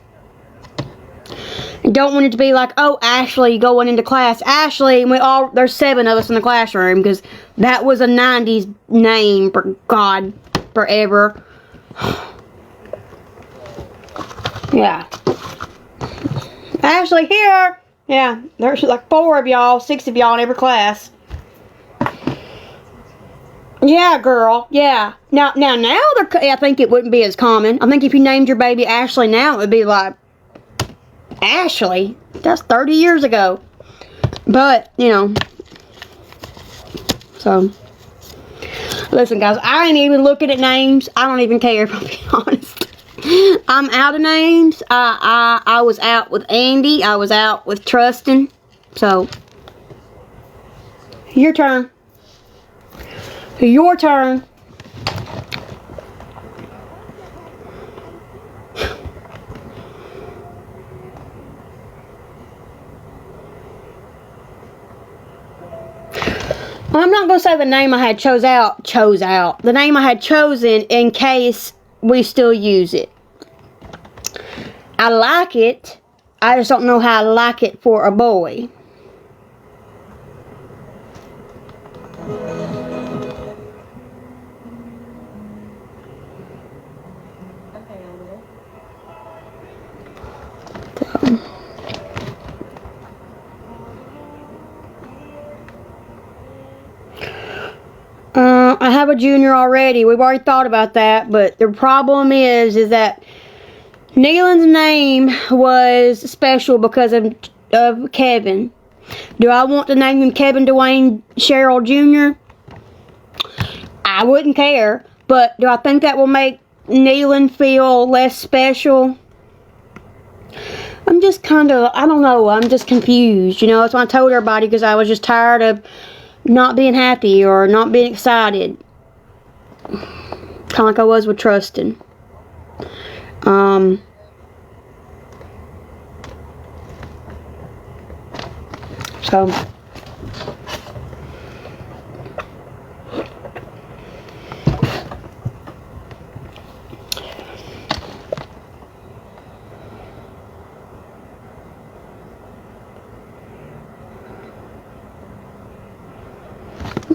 And don't want it to be like, oh, Ashley going into class. Ashley, and there's 7 of us in the classroom. Because that was a 90s name, for God, forever. Yeah. Ashley, here. Yeah, there's like 4 of y'all, 6 of y'all in every class. Yeah, girl. Yeah. Now, I think it wouldn't be as common. I think if you named your baby Ashley now, it would be like, Ashley? That's 30 years ago. But, you know. So. Listen, guys, I ain't even looking at names. I don't even care, if I'm being honest. I'm out of names. I was out with Andy. I was out with Trustin. So, your turn. Your turn. I'm not going to say the name I had chose out. The name I had chosen in case we still use it. I like it. I just don't know how I like it for a boy. I have a junior already. We've already thought about that, but the problem is that Nealon's name was special because of Kevin. Do I want to name him Kevin Dwayne Cheryl Jr.? I wouldn't care, but do I think that will make Nealon feel less special? I'm just kind of, I don't know, I'm just confused. You know, that's why I told everybody, because I was just tired of not being happy or not being excited. Kind of like I was with Trustin. So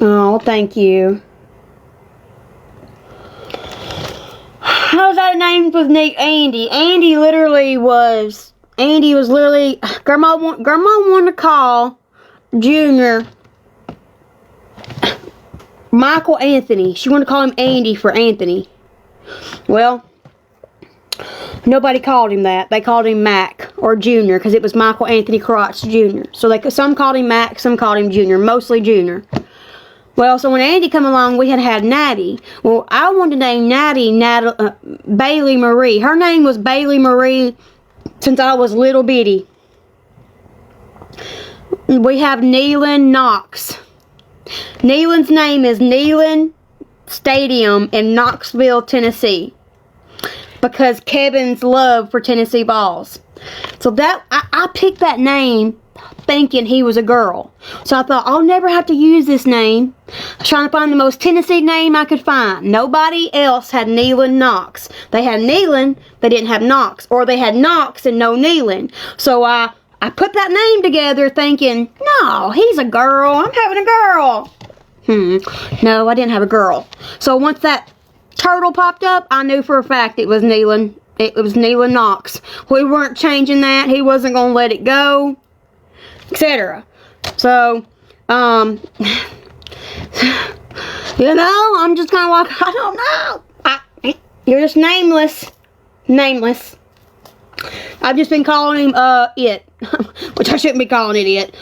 oh, thank you. How's that named with Nick? Andy. Andy was literally, Grandma wanted to call Junior Michael Anthony. She wanted to call him Andy for Anthony. Well, nobody called him that. They called him Mac or Junior, because it was Michael Anthony Crotch Jr. So some called him Mac, some called him Junior, mostly Junior. Well, so when Andy come along, we had Natty. Well, I wanted to name Natty Bailey Marie. Her name was Bailey Marie since I was little bitty. We have Nealon Knox. Nealon's name is Nealon Stadium in Knoxville, Tennessee, because Kevin's love for Tennessee balls. So that I picked that name thinking he was a girl. So I thought, I'll never have to use this name. I was trying to find the most Tennessee name I could find. Nobody else had Nealon Knox. They had Nealon, they didn't have Knox. Or they had Knox and no Nealon. So I put that name together thinking, no, he's a girl. I'm having a girl. No, I didn't have a girl. So once that turtle popped up, I knew for a fact it was Nealon. It was Nealon Knox. We weren't changing that. He wasn't going to let it go, etc. So, you know, I'm just kind of like, I don't know. You're just nameless. Nameless. I've just been calling him, it. Which I shouldn't be calling it it.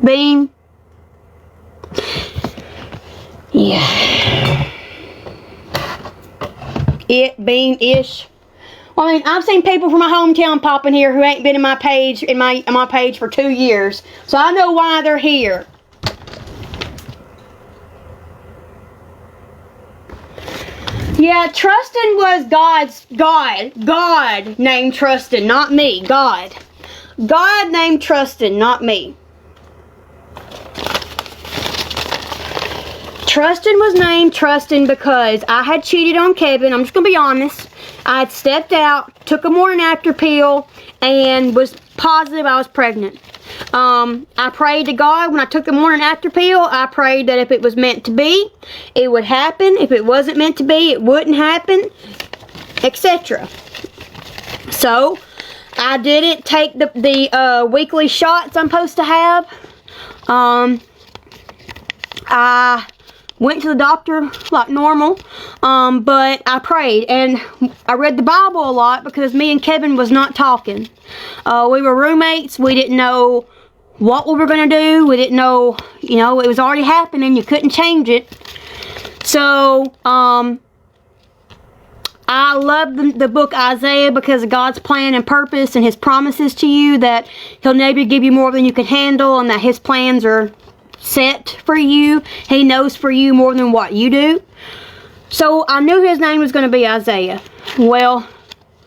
Beam. Yeah. It, Beam-ish. Well, I mean, I've seen people from my hometown pop in here who ain't been in my page, on my page for 2 years. So I know why they're here. Yeah, Trustin was God named Trustin, not me. God named Trustin, not me. Trustin was named Trustin because I had cheated on Kevin. I'm just going to be honest. I had stepped out, took a morning after pill, and was positive I was pregnant. I prayed to God when I took the morning after pill. I prayed that if it was meant to be, it would happen. If it wasn't meant to be, it wouldn't happen, etc. So, I didn't take the weekly shots I'm supposed to have. I went to the doctor like normal, but I prayed and I read the Bible a lot because me and Kevin was not talking. We were roommates. We didn't know what we were going to do. We didn't know, you know, it was already happening. You couldn't change it. So, I love the book Isaiah because of God's plan and purpose and His promises to you that He'll never give you more than you can handle and that His plans are set for you. He knows for you more than what you do. So I knew his name was going to be Isaiah. Well,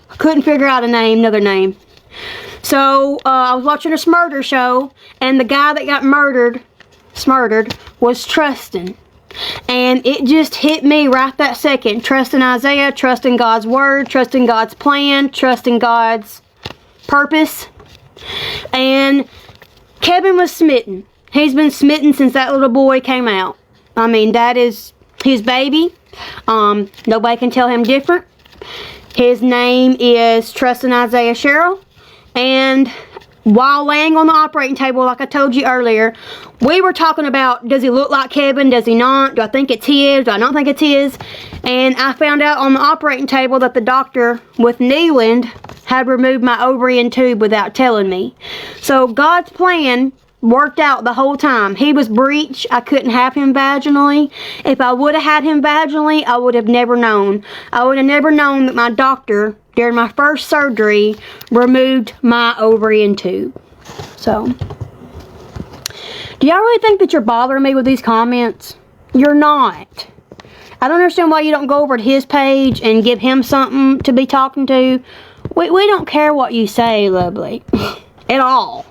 I couldn't figure out another name. So I was watching a murder show, and the guy that got murdered was Trustin. And it just hit me right that second. Trusting Isaiah, trusting God's word, trusting God's plan, trusting God's purpose. And Kevin was smitten. He's been smitten since that little boy came out. I mean, that is his baby. Nobody can tell him different. His name is Trustin Isaiah Cheryl. And while laying on the operating table, like I told you earlier, we were talking about, does he look like Kevin? Does he not? Do I think it's his? Do I not think it's his? And I found out on the operating table that the doctor with Nealon had removed my ovary and tube without telling me. So God's plan worked out the whole time. He was breech. I couldn't have him vaginally. If I would have had him vaginally, I would have never known. I would have never known that my doctor, during my first surgery, removed my ovary and tube. So, do y'all really think that you're bothering me with these comments? You're not. I don't understand why you don't go over to his page and give him something to be talking to. We don't care what you say, lovely. At all.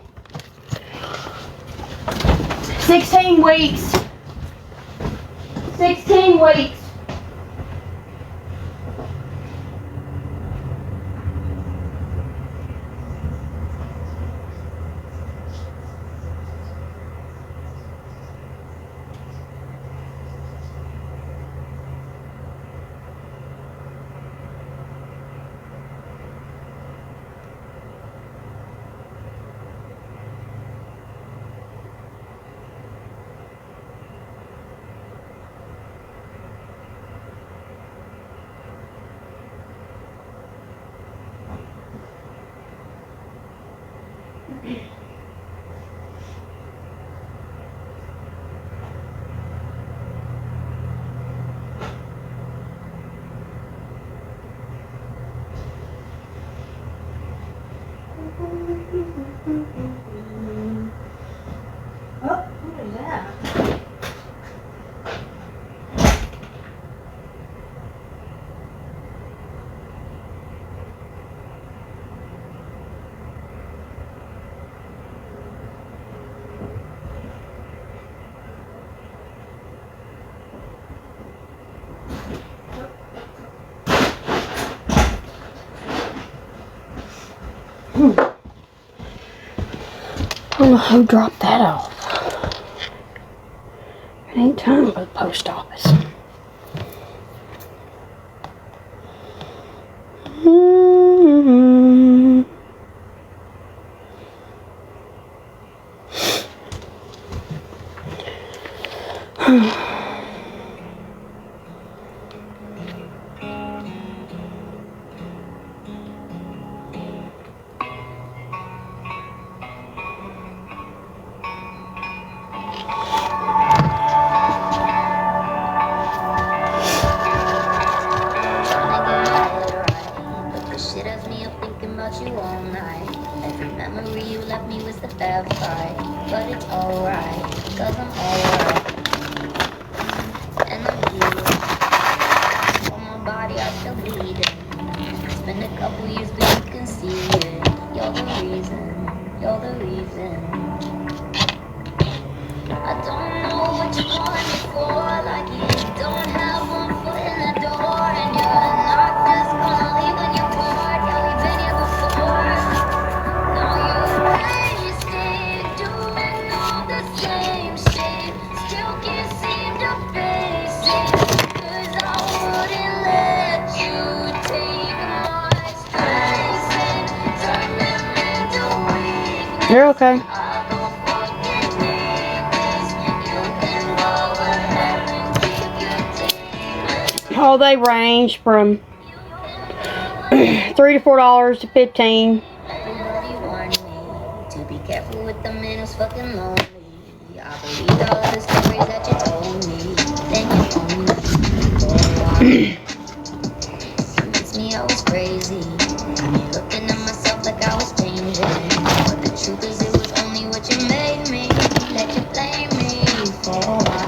16 weeks. 16 weeks. I don't know who dropped that off. It ain't time for the post office. You're okay. Oh, they range from $3 to $4 to $15. Everybody warned me to be careful with the man who's fucking lonely. I believed all of the stories that you told me. Then you owned me for a while. Convinced me I was crazy. Got me looking at myself like I was changing. But the truth is it was only what you made me. Let you blame me for a while.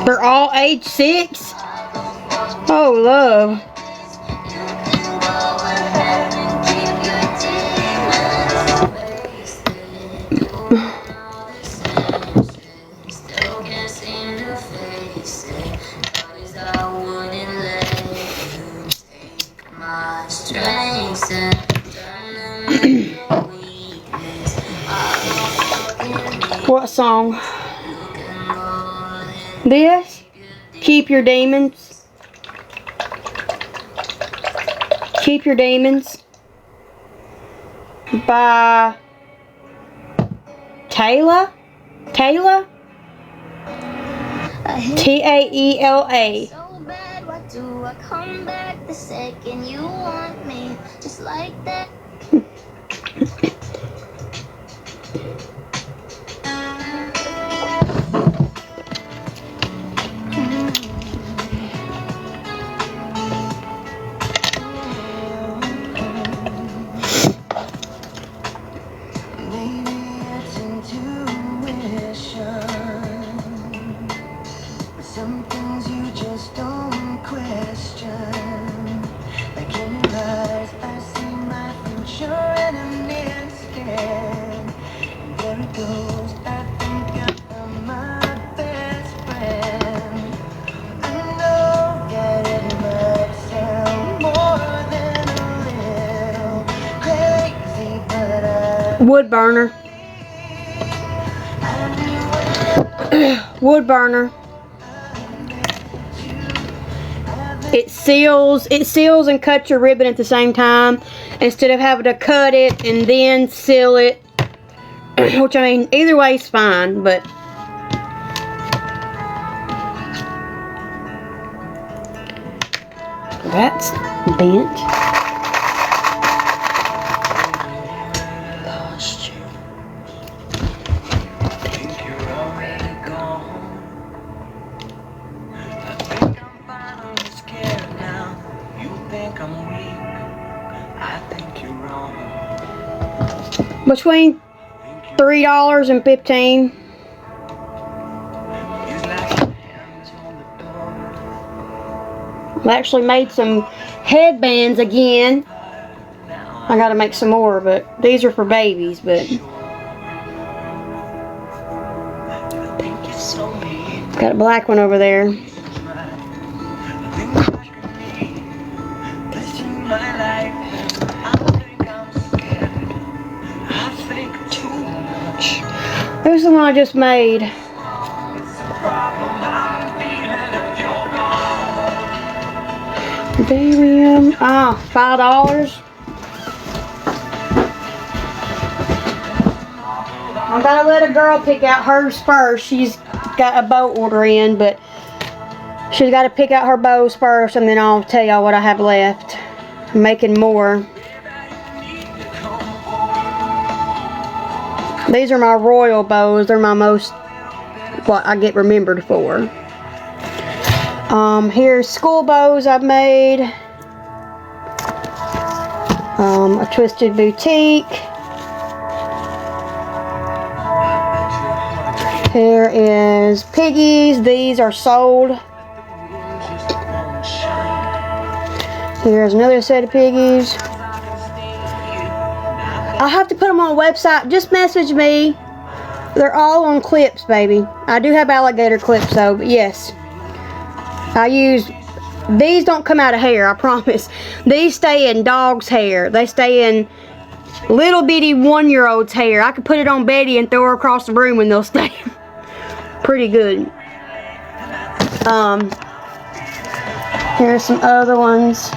They're all age 6? Oh, love. song? This? Keep Your Demons. Keep Your Demons. By Taylor? Taylor? Taela. So bad, why do I come back the second you want me? Just like that. Some things you just don't question. Like in your eyes, I see my future and I'm scared. And there it goes, I think I'm my best friend. I know that it might sound more than a little crazy, but Wood burner. Wood burner. It seals and cuts your ribbon at the same time instead of having to cut it and then seal it. Which, I mean, either way is fine, but that's bent. think you're already gone. I think I'm finally scared now. You think I'm weak. I think you're wrong. Between $3 and $15. He's like your hands on the door. I actually made some headbands again. I gotta make some more, but these are for babies, but I think you're so mean. got a black one over there. I think I could be blessing my life. I think I'm scared. I think too much. There's the one I just made. It's a problem I'm feeling if you're gone. Barium. $5. I'm gonna let a girl pick out hers first. She's got a bow order in, but she's got to pick out her bows first, and then I'll tell y'all what I have left. I'm making more. These are my royal bows. They're my most, what I get remembered for. Here's school bows I've made. A twisted boutique. Here is piggies. These are sold. Here's another set of piggies. I'll have to put them on a website. Just message me. They're all on clips, baby. I do have alligator clips though, but yes. I use, these don't come out of hair, I promise. These stay in dog's hair. They stay in little bitty 1-year-old's hair. I could put it on Betty and throw her across the room and they'll stay pretty good. Here's some other ones.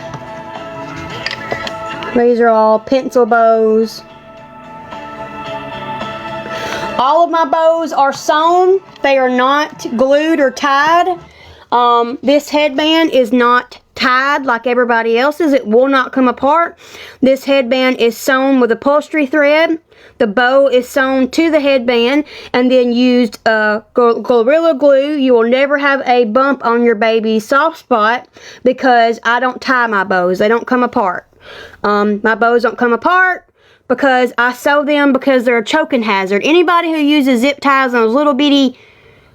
These are all pencil bows. All of my bows are sewn. They are not glued or tied. This headband is not tied like everybody else's. It will not come apart. This headband is sewn with upholstery thread. The bow is sewn to the headband and then used Gorilla Glue. You will never have a bump on your baby's soft spot because I don't tie my bows. They don't come apart. My bows don't come apart because I sew them because they're a choking hazard. Anybody who uses zip ties and those little bitty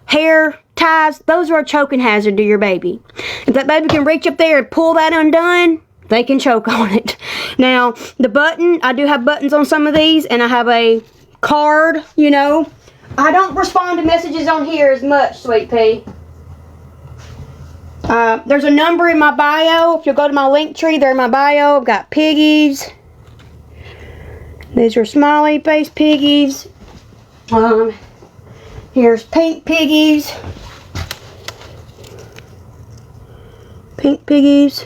hair ties, those are a choking hazard to your baby. If that baby can reach up there and pull that undone, they can choke on it. Now, the button, I do have buttons on some of these, and I have a card, you know. I don't respond to messages on here as much, Sweet Pea. There's a number in my bio. If you'll go to my link tree, there in my bio, I've got piggies. These are smiley face piggies. Here's pink piggies. Pink piggies.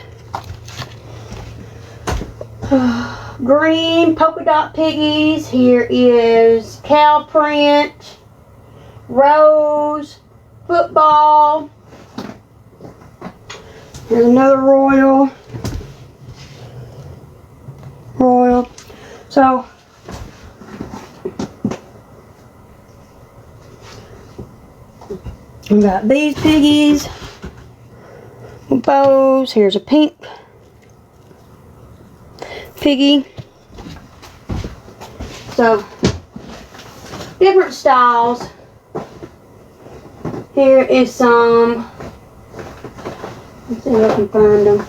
Green polka dot piggies. Here is cow print, rose, football. Here's another royal. So we got these piggies with bows. Here's a pink piggy. So different styles. Here is some. Let's see if I can find them.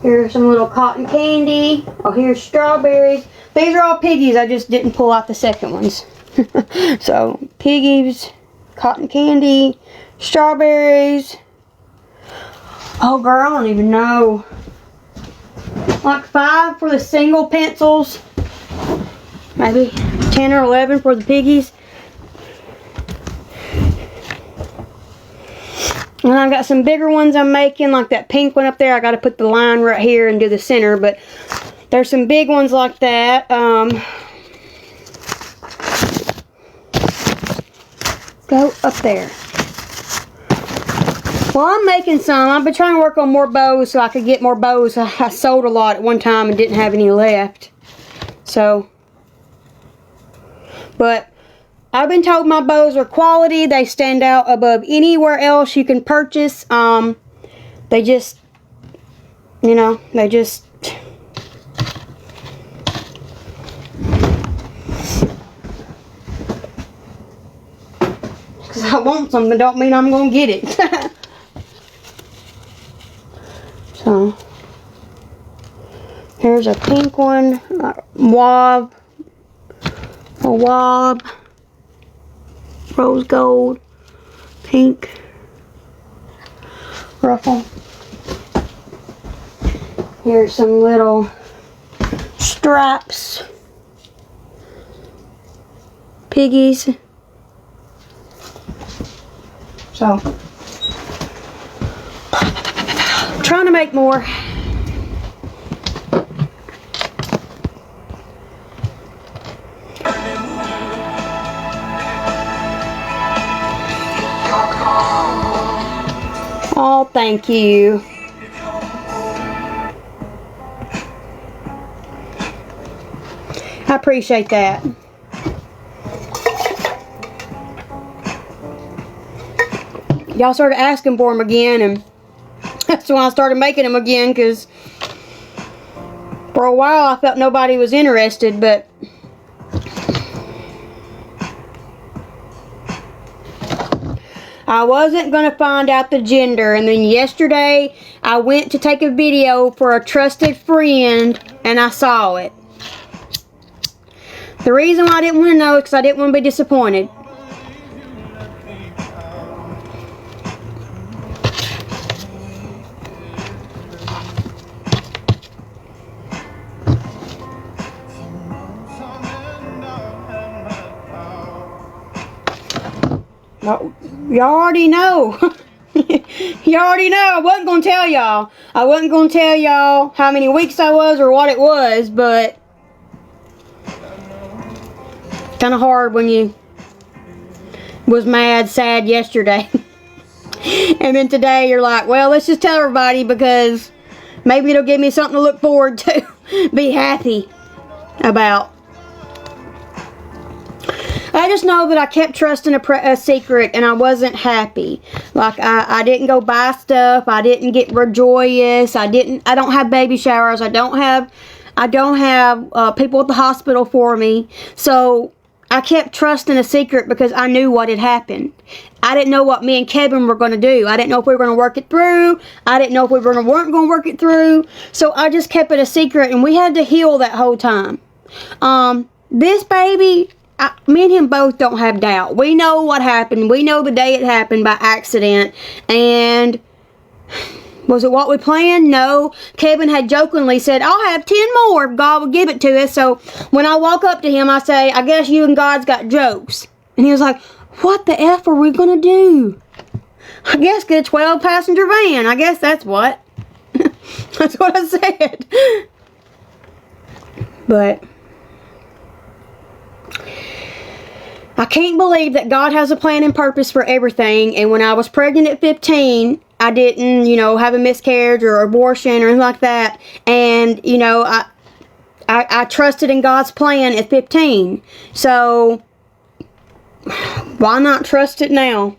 Here's some little cotton candy. Oh, here's strawberries. These are all piggies. I just didn't pull out the second ones. So piggies, cotton candy, strawberries. Oh girl, I don't even know. Like 5 for the single pencils. Maybe 10 or 11 for the piggies. And I've got some bigger ones I'm making, like that pink one up there. I got to put the line right here and do the center, but there's some big ones like that. Go up there. Well, I'm making some. I've been trying to work on more bows so I could get more bows. I sold a lot at one time and didn't have any left. So, but I've been told my bows are quality. They stand out above anywhere else you can purchase. They just, you know, they just... Because I want something don't mean I'm going to get it. So, here's a pink one. Wob. A wob. Rose gold, pink, ruffle. Here's some little straps, piggies. So, trying to make more. Oh, thank you. I appreciate that. Y'all started asking for them again, and that's when I started making them again, because for a while I felt nobody was interested, but I wasn't going to find out the gender. And then yesterday, I went to take a video for a trusted friend, and I saw it. The reason why I didn't want to know is because I didn't want to be disappointed. Y'all already know. Y'all already know. I wasn't going to tell y'all. I wasn't going to tell y'all how many weeks I was or what it was, but kind of hard when you was mad, sad yesterday. And then today you're like, well, let's just tell everybody because maybe it'll give me something to look forward to. Be happy about. I just know that I kept trusting a secret and I wasn't happy. Like I didn't go buy stuff. I didn't get rejoice. I don't have baby showers. I don't have people at the hospital for me. So I kept trusting a secret because I knew what had happened. I didn't know what me and Kevin were going to do. I didn't know if we were going to work it through. I didn't know if we weren't going to work it through. So I just kept it a secret, and we had to heal that whole time. This baby, me and him both don't have doubt. We know what happened. We know the day it happened by accident. And was it what we planned? No. Kevin had jokingly said, I'll have 10 more if God will give it to us. So when I walk up to him, I say, I guess you and God's got jokes. And he was like, what the F are we going to do? I guess get a 12-passenger van. I guess that's what. That's what I said. But I can't believe that God has a plan and purpose for everything. And when I was pregnant at 15, I didn't, have a miscarriage or abortion or anything like that. And, I trusted in God's plan at 15. So why not trust it now?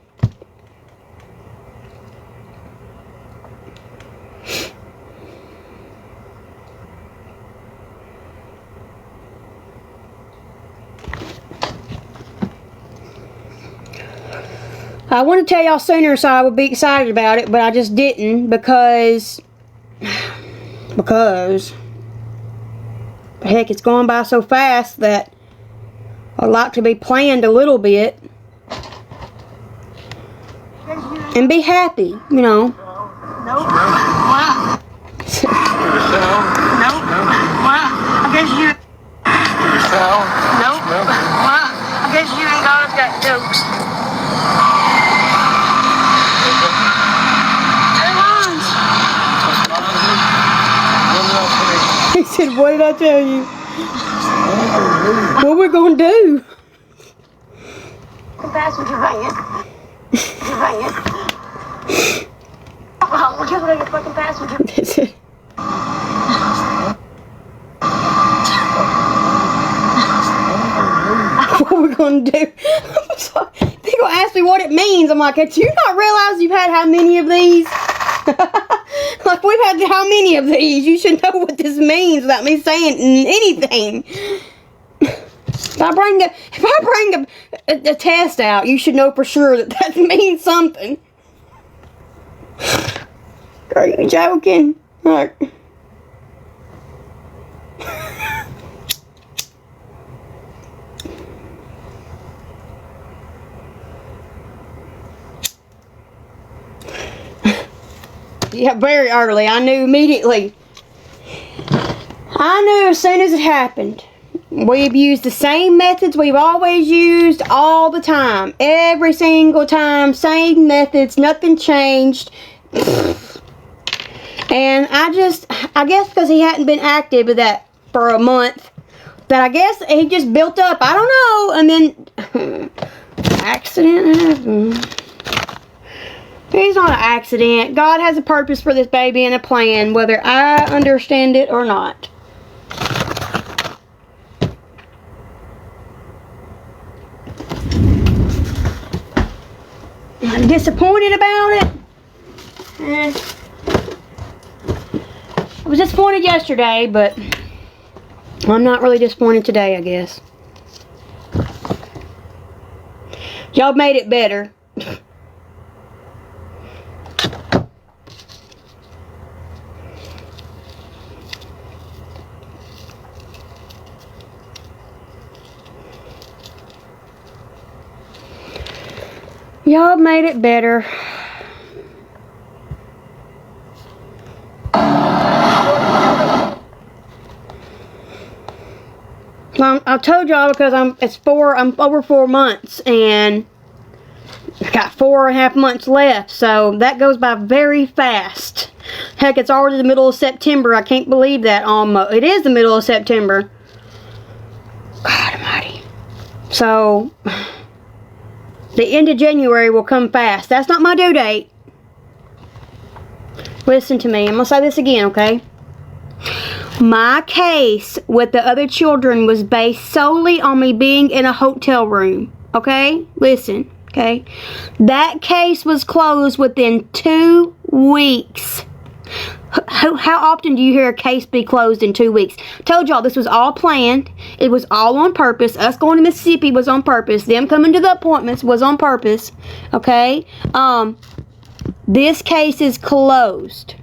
I want to tell y'all sooner so I would be excited about it, but I just didn't because heck, it's going by so fast that I'd like to be planned a little bit and be happy, Nope. Wow. Nope. Wow. I guess you. Nope. Wow. I guess you and God's got jokes. He said, what did I tell you? What we gonna do? Passenger van. We'll give it your fucking passenger. That's it. What are we gonna do? They gonna ask me what it means. I'm like, do you not realize you've had how many of these? Like, we've had how many of these? You should know what this means without me saying anything. If I bring a test out, you should know for sure that means something. Are you joking? Like, yeah, very early. I knew immediately. I knew as soon as it happened. We've used the same methods we've always used all the time. Every single time. Same methods. Nothing changed. And I guess because he hadn't been active with that for a month, that I guess he just built up. I don't know. And then accident happened. It's not an accident. God has a purpose for this baby and a plan, whether I understand it or not. I'm disappointed about it. I was disappointed yesterday, but I'm not really disappointed today, I guess. Y'all made it better. Y'all made it better. Well, I told y'all because I'm over 4 months and I've got 4.5 months left, so that goes by very fast. Heck, it's already the middle of September. I can't believe that almost. It is the middle of September. God almighty. So the end of January will come fast. That's not my due date. Listen to me. I'm going to say this again, okay? My case with the other children was based solely on me being in a hotel room. Okay? Listen, okay? That case was closed within 2 weeks. How often do you hear a case be closed in 2 weeks? Told y'all this was all planned. It was all on purpose. Us going to Mississippi was on purpose. Them coming to the appointments was on purpose. Okay? This case is closed.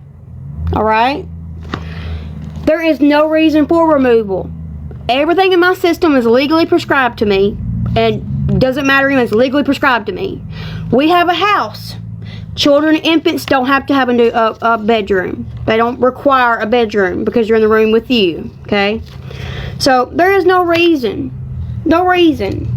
Alright? There is no reason for removal. Everything in my system is legally prescribed to me. And doesn't matter if it's legally prescribed to me. We have a house. Children and infants don't have to have a bedroom. They don't require a bedroom because you're in the room with you. Okay? So, there is no reason. No reason.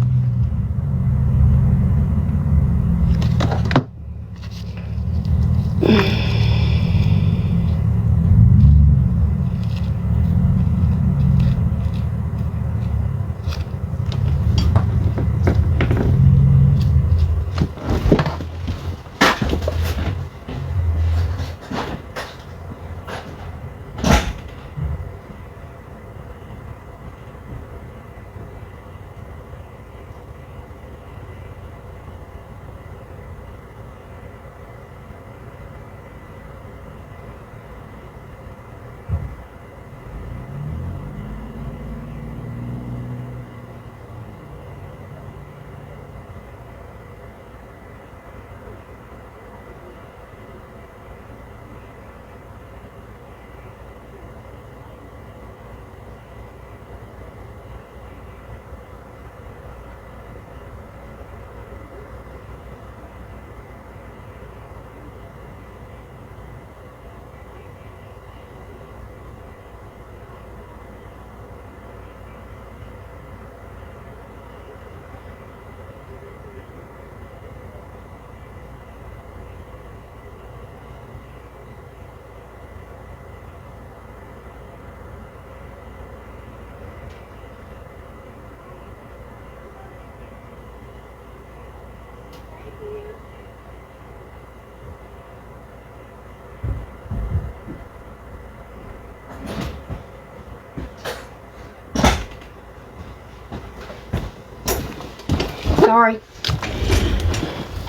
Sorry.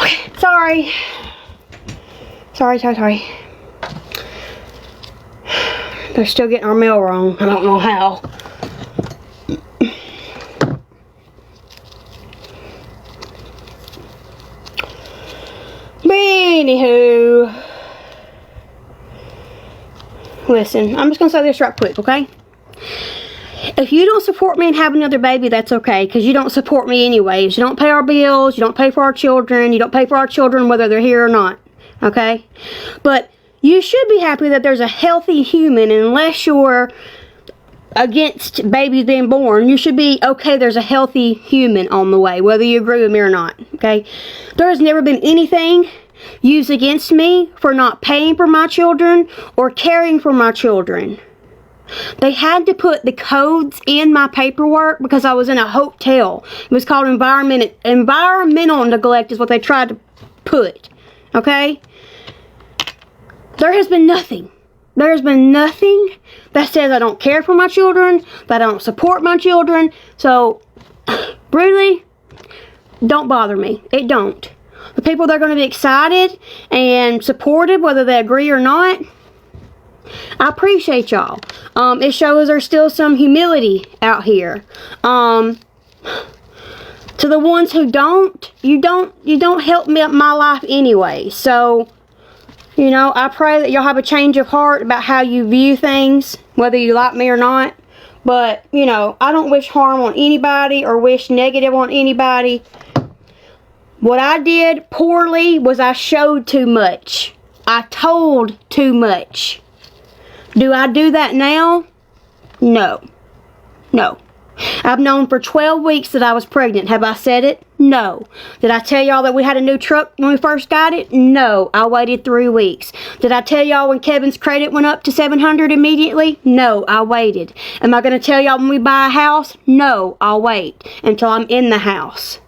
Okay, sorry. Sorry. They're still getting our mail wrong. I don't know how. But anywho, listen, I'm just gonna say this right quick, okay? If you don't support me and have another baby, that's okay, because you don't support me anyways. You don't pay our bills, you don't pay for our children, you don't pay for our children whether they're here or not, okay? But you should be happy that there's a healthy human, and unless you're against babies being born, you should be okay, there's a healthy human on the way, whether you agree with me or not, okay? There has never been anything used against me for not paying for my children or caring for my children. They had to put the codes in my paperwork because I was in a hotel. It was called environmental neglect is what they tried to put. Okay? There has been nothing. There has been nothing that says I don't care for my children, that I don't support my children. So, really, don't bother me. It don't. The people that are going to be excited and supportive, whether they agree or not, I appreciate y'all. It shows there's still some humility out here. To the ones who don't, you don't help me up my life anyway. So, you know, I pray that y'all have a change of heart about how you view things, whether you like me or not. But, you know, I don't wish harm on anybody or wish negative on anybody. What I did poorly was I showed too much. I told too much. Do I do that now? No. No. I've known for 12 weeks that I was pregnant. Have I said it? No. Did I tell y'all that we had a new truck when we first got it? No. I waited 3 weeks. Did I tell y'all when Kevin's credit went up to $700 immediately? No. I waited. Am I going to tell y'all when we buy a house? No. I'll wait until I'm in the house.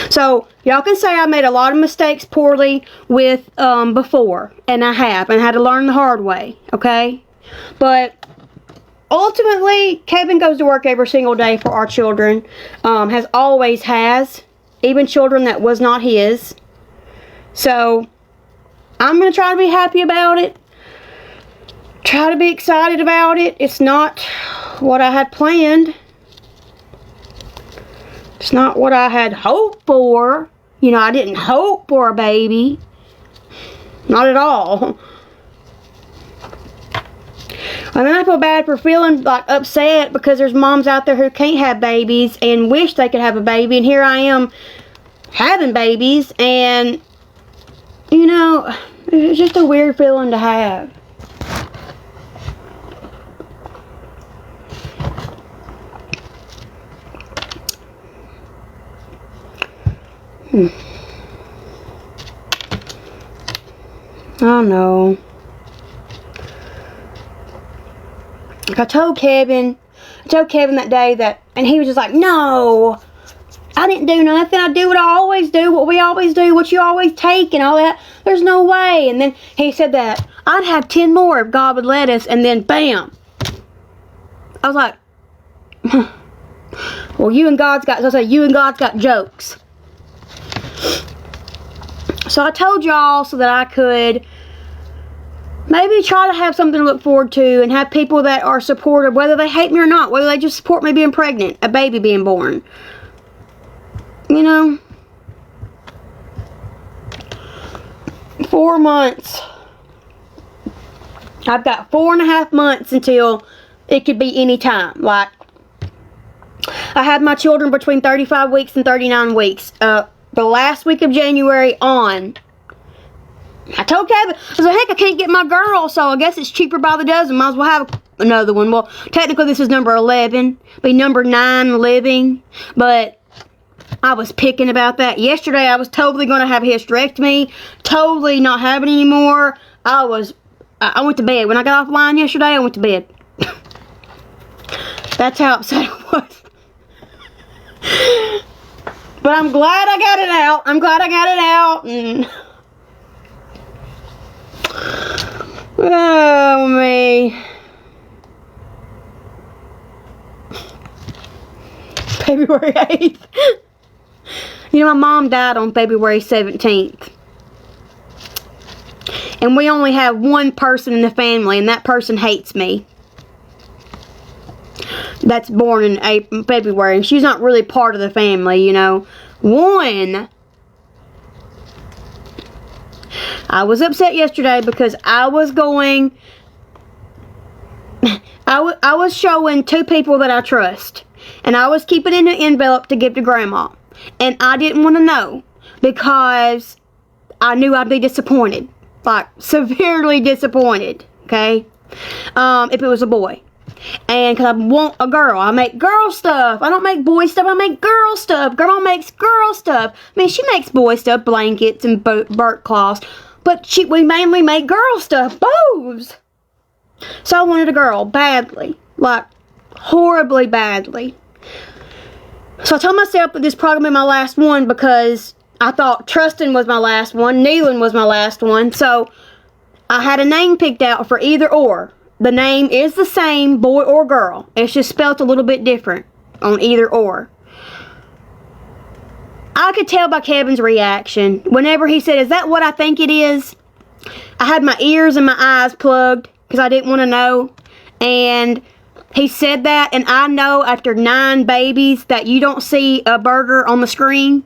So, y'all can say I made a lot of mistakes poorly with, before. And I have. And I had to learn the hard way. Okay? But, ultimately, Kevin goes to work every single day for our children. Always has. Even children that was not his. So, I'm going to try to be happy about it. Try to be excited about it. It's not what I had planned. It's not what I had hoped for. You know, I didn't hope for a baby. Not at all. And then I feel bad for feeling like upset because there's moms out there who can't have babies and wish they could have a baby. And here I am having babies. And, you know, it's just a weird feeling to have. I know. Like I told Kevin that day that, and he was just like, no, I didn't do nothing. I do what I always do, what we always do, what you always take and all that. There's no way. And then he said that I'd have 10 more if God would let us, and then bam. I was like, well, you and God's got jokes. So I told y'all so that I could maybe try to have something to look forward to and have people that are supportive, whether they hate me or not, whether they just support me being pregnant, a baby being born. You know? 4 months. I've got 4.5 months until it could be any time. Like, I had my children between 35 weeks and 39 weeks. The last week of January on. I told Kevin, I was like, heck, I can't get my girl, so I guess it's cheaper by the dozen. Might as well have another one. Well, technically this is number 11. Be number 9 living. But I was picking about that. Yesterday I was totally going to have a hysterectomy. Totally not having any more. I went to bed. When I got offline yesterday, I went to bed. That's how upset I was. But I'm glad I got it out. I'm glad I got it out. And oh, me. February 8th. You know, my mom died on February 17th. And we only have one person in the family, and that person hates me. That's born in February, and she's not really part of the family, you know. One, I was upset yesterday because I was going, I was showing 2 people that I trust, and I was keeping it in an envelope to give to Grandma, and I didn't want to know because I knew I'd be disappointed, like severely disappointed, okay, if it was a boy. And because I want a girl, I make girl stuff. I don't make boy stuff, I make girl stuff. Grandma makes girl stuff. I mean, she makes boy stuff, blankets and burnt cloths. But we mainly make girl stuff, bows. So I wanted a girl badly. Like, horribly badly. So I told myself that this probably be my last one because I thought Trustin was my last one. Nealon was my last one. So I had a name picked out for either or. The name is the same, boy or girl. It's just spelled a little bit different on either or. I could tell by Kevin's reaction. Whenever he said, is that what I think it is? I had my ears and my eyes plugged because I didn't want to know. And he said that, and I know after 9 babies that you don't see a burger on the screen.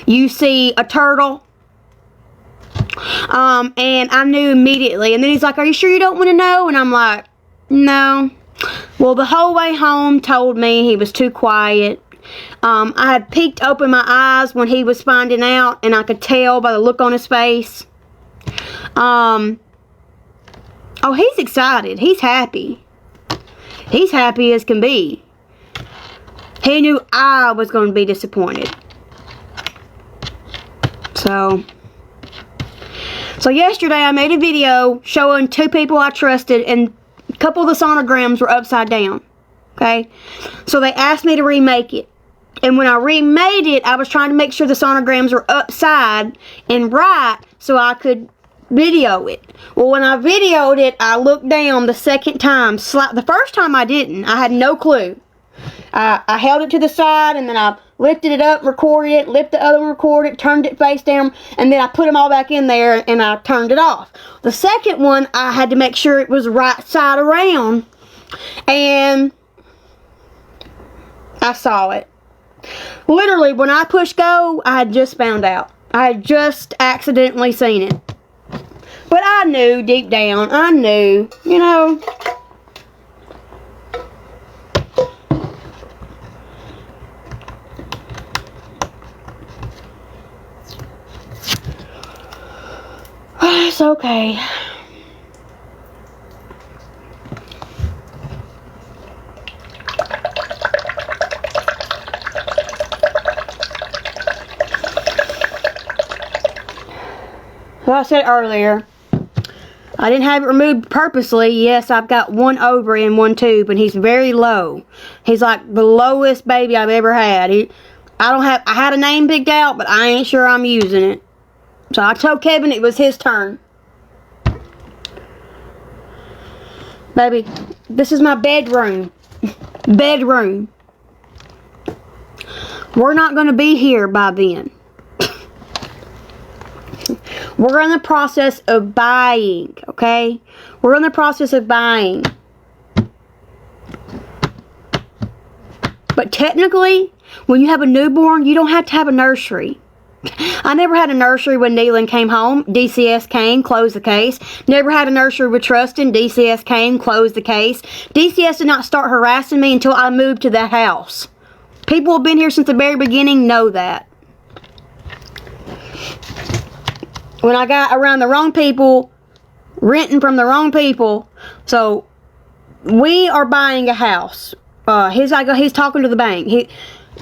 You see a turtle. And I knew immediately. And then he's like, are you sure you don't want to know? And I'm like, no. Well, the whole way home told me he was too quiet. I had peeked open my eyes when he was finding out, and I could tell by the look on his face. Oh, he's excited. He's happy. He's happy as can be. He knew I was going to be disappointed. So yesterday I made a video showing 2 people I trusted, and a couple of the sonograms were upside down. Okay? So they asked me to remake it. And when I remade it, I was trying to make sure the sonograms were upside and right so I could video it. Well, when I videoed it, I looked down the second time. The first time I didn't. I had no clue. I held it to the side, and then I lifted it up, recorded it, lifted the other one, recorded it, turned it face down, and then I put them all back in there, and I turned it off. The second one, I had to make sure it was right side around, and I saw it. Literally, when I pushed go, I had just found out. I had just accidentally seen it. But I knew deep down, I knew, you know. It's okay. Like I said earlier, I didn't have it removed purposely. Yes, I've got one ovary and one tube, and he's very low. He's like the lowest baby I've ever had. I had a name picked out, but I ain't sure I'm using it. So I told Kevin it was his turn. Baby, this is my bedroom. Bedroom. We're not going to be here by then. We're in the process of buying, okay? We're in the process of buying. But technically, when you have a newborn, you don't have to have a nursery. I never had a nursery when Neelan came home. DCS came, closed the case. Never had a nursery with Trustin. DCS came, closed the case. DCS did not start harassing me until I moved to that house. People who have been here since the very beginning know that. When I got around the wrong people, renting from the wrong people, so we are buying a house. He's talking to the bank.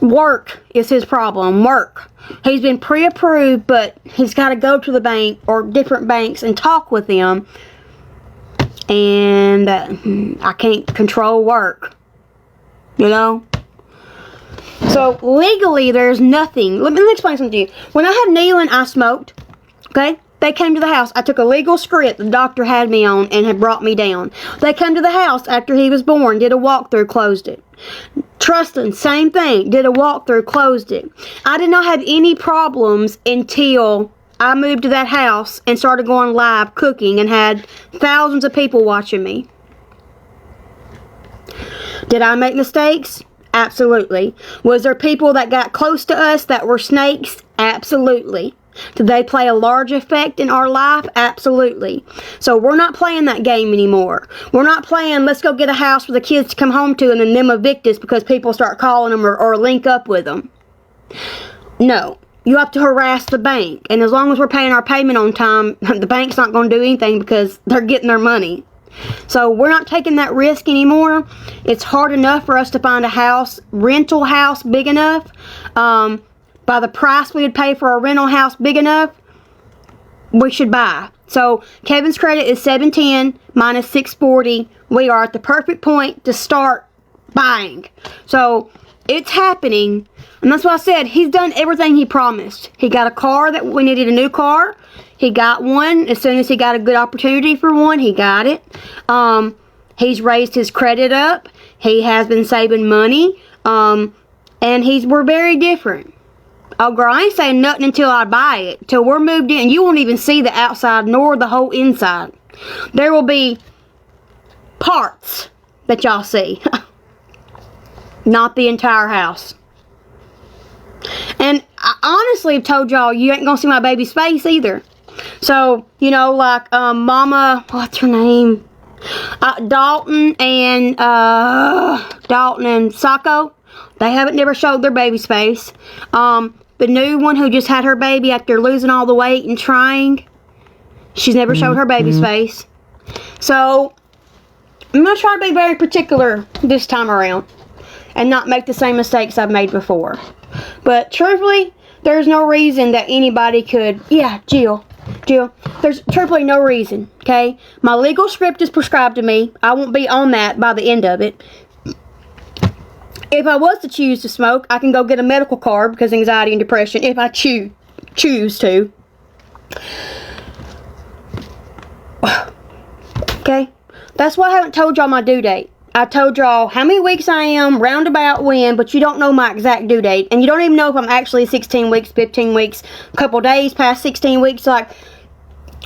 Work is his problem. Work. He's been pre-approved, but he's got to go to the bank or different banks and talk with them. And I can't control work. You know? So legally, there's nothing. Let me explain something to you. When I had Neelan, I smoked. Okay? They came to the house. I took a legal script the doctor had me on and had brought me down. They came to the house after he was born, did a walkthrough, closed it. Trustin, same thing, did a walkthrough, closed it. I did not have any problems until I moved to that house and started going live cooking and had thousands of people watching me. Did I make mistakes? Absolutely. Was there people that got close to us that were snakes? Absolutely. Did they play a large effect in our life? Absolutely. So we're not playing that game anymore. We're not playing, let's go get a house for the kids to come home to and then them evict us because people start calling them or link up with them. No. You have to harass the bank. And as long as we're paying our payment on time, the bank's not going to do anything because they're getting their money. So we're not taking that risk anymore. It's hard enough for us to find a house, rental house big enough. By the price we would pay for a rental house big enough, we should buy. So Kevin's credit is 710 minus 640. We are at the perfect point to start buying. So it's happening. And that's why I said he's done everything he promised. He got a car that we needed a new car. He got one. As soon as he got a good opportunity for one, he got it. He's raised his credit up. He has been saving money. And we're very different. Oh, girl, I ain't saying nothing until I buy it. Till we're moved in. You won't even see the outside nor the whole inside. There will be parts that y'all see. Not the entire house. And I honestly have told y'all you ain't gonna see my baby's face either. So, you know, like Mama, what's her name? Dalton and Sacco. They haven't never showed their baby's face. The new one who just had her baby after losing all the weight and trying, she's never showed her baby's face. So, I'm going to try to be very particular this time around and not make the same mistakes I've made before. But truthfully, there's no reason that anybody could, Jill, there's truthfully no reason, okay? My legal script is prescribed to me. I won't be on that by the end of it. If I was to choose to smoke, I can go get a medical card because anxiety and depression, if I choose to. Okay? That's why I haven't told y'all my due date. I told y'all how many weeks I am, roundabout when, but you don't know my exact due date. And you don't even know if I'm actually 16 weeks, 15 weeks, a couple days past 16 weeks. Like,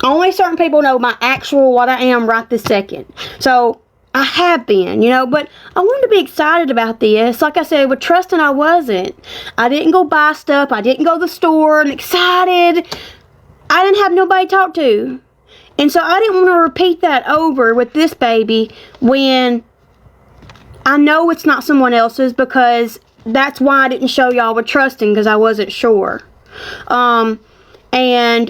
only certain people know my actual what I am right this second. So, I have been, you know, but I wanted to be excited about this. Like I said, with Trustin, I wasn't. I didn't go buy stuff. I didn't go to the store and excited. I didn't have nobody to talk to. And so I didn't want to repeat that over with this baby when I know it's not someone else's, because that's why I didn't show y'all with Trustin, because I wasn't sure. You know, I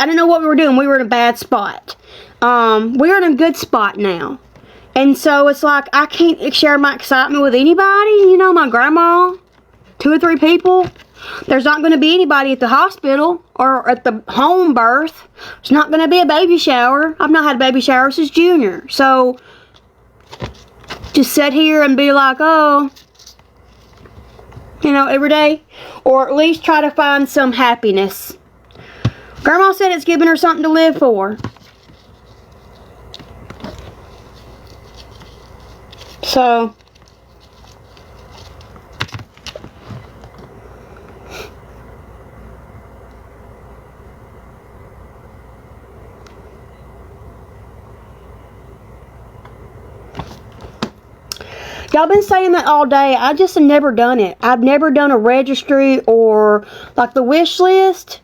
didn't know what we were doing. We were in a bad spot. We're in a good spot now. And so it's like, I can't share my excitement with anybody. You know, my grandma, 2 or 3 people. There's not going to be anybody at the hospital or at the home birth. There's not going to be a baby shower. I've not had a baby shower since junior. So, just sit here and be like, oh, you know, every day. Or at least try to find some happiness. Grandma said it's giving her something to live for. So, y'all been saying that all day. I just have never done it. I've never done a registry or like the wish list.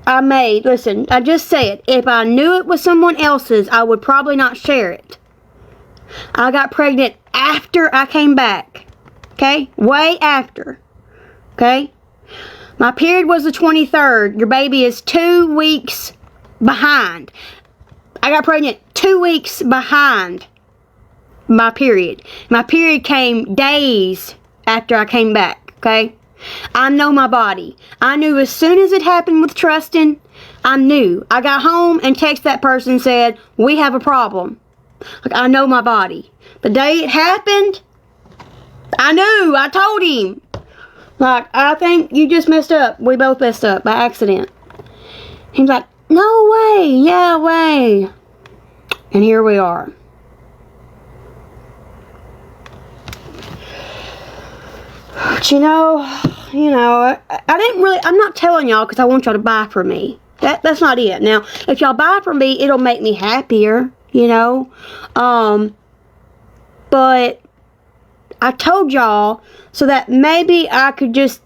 Listen, I just said, if I knew it was someone else's, I would probably not share it. I got pregnant after I came back. Okay? Way after. Okay? My period was the 23rd. Your baby is 2 weeks behind. I got pregnant 2 weeks behind my period. My period came days after I came back. Okay? I know my body. I knew as soon as it happened with Trustin, I knew. I got home and texted that person and said, we have a problem. Like, I know my body. The day it happened, I knew. I told him. Like, I think you just messed up. We both messed up by accident. He's like, no way. Yeah, way. And here we are. But you know, I didn't really, I'm not telling y'all because I want y'all to buy from me. That's not it. Now, if y'all buy from me, it'll make me happier, But I told y'all so that maybe I could just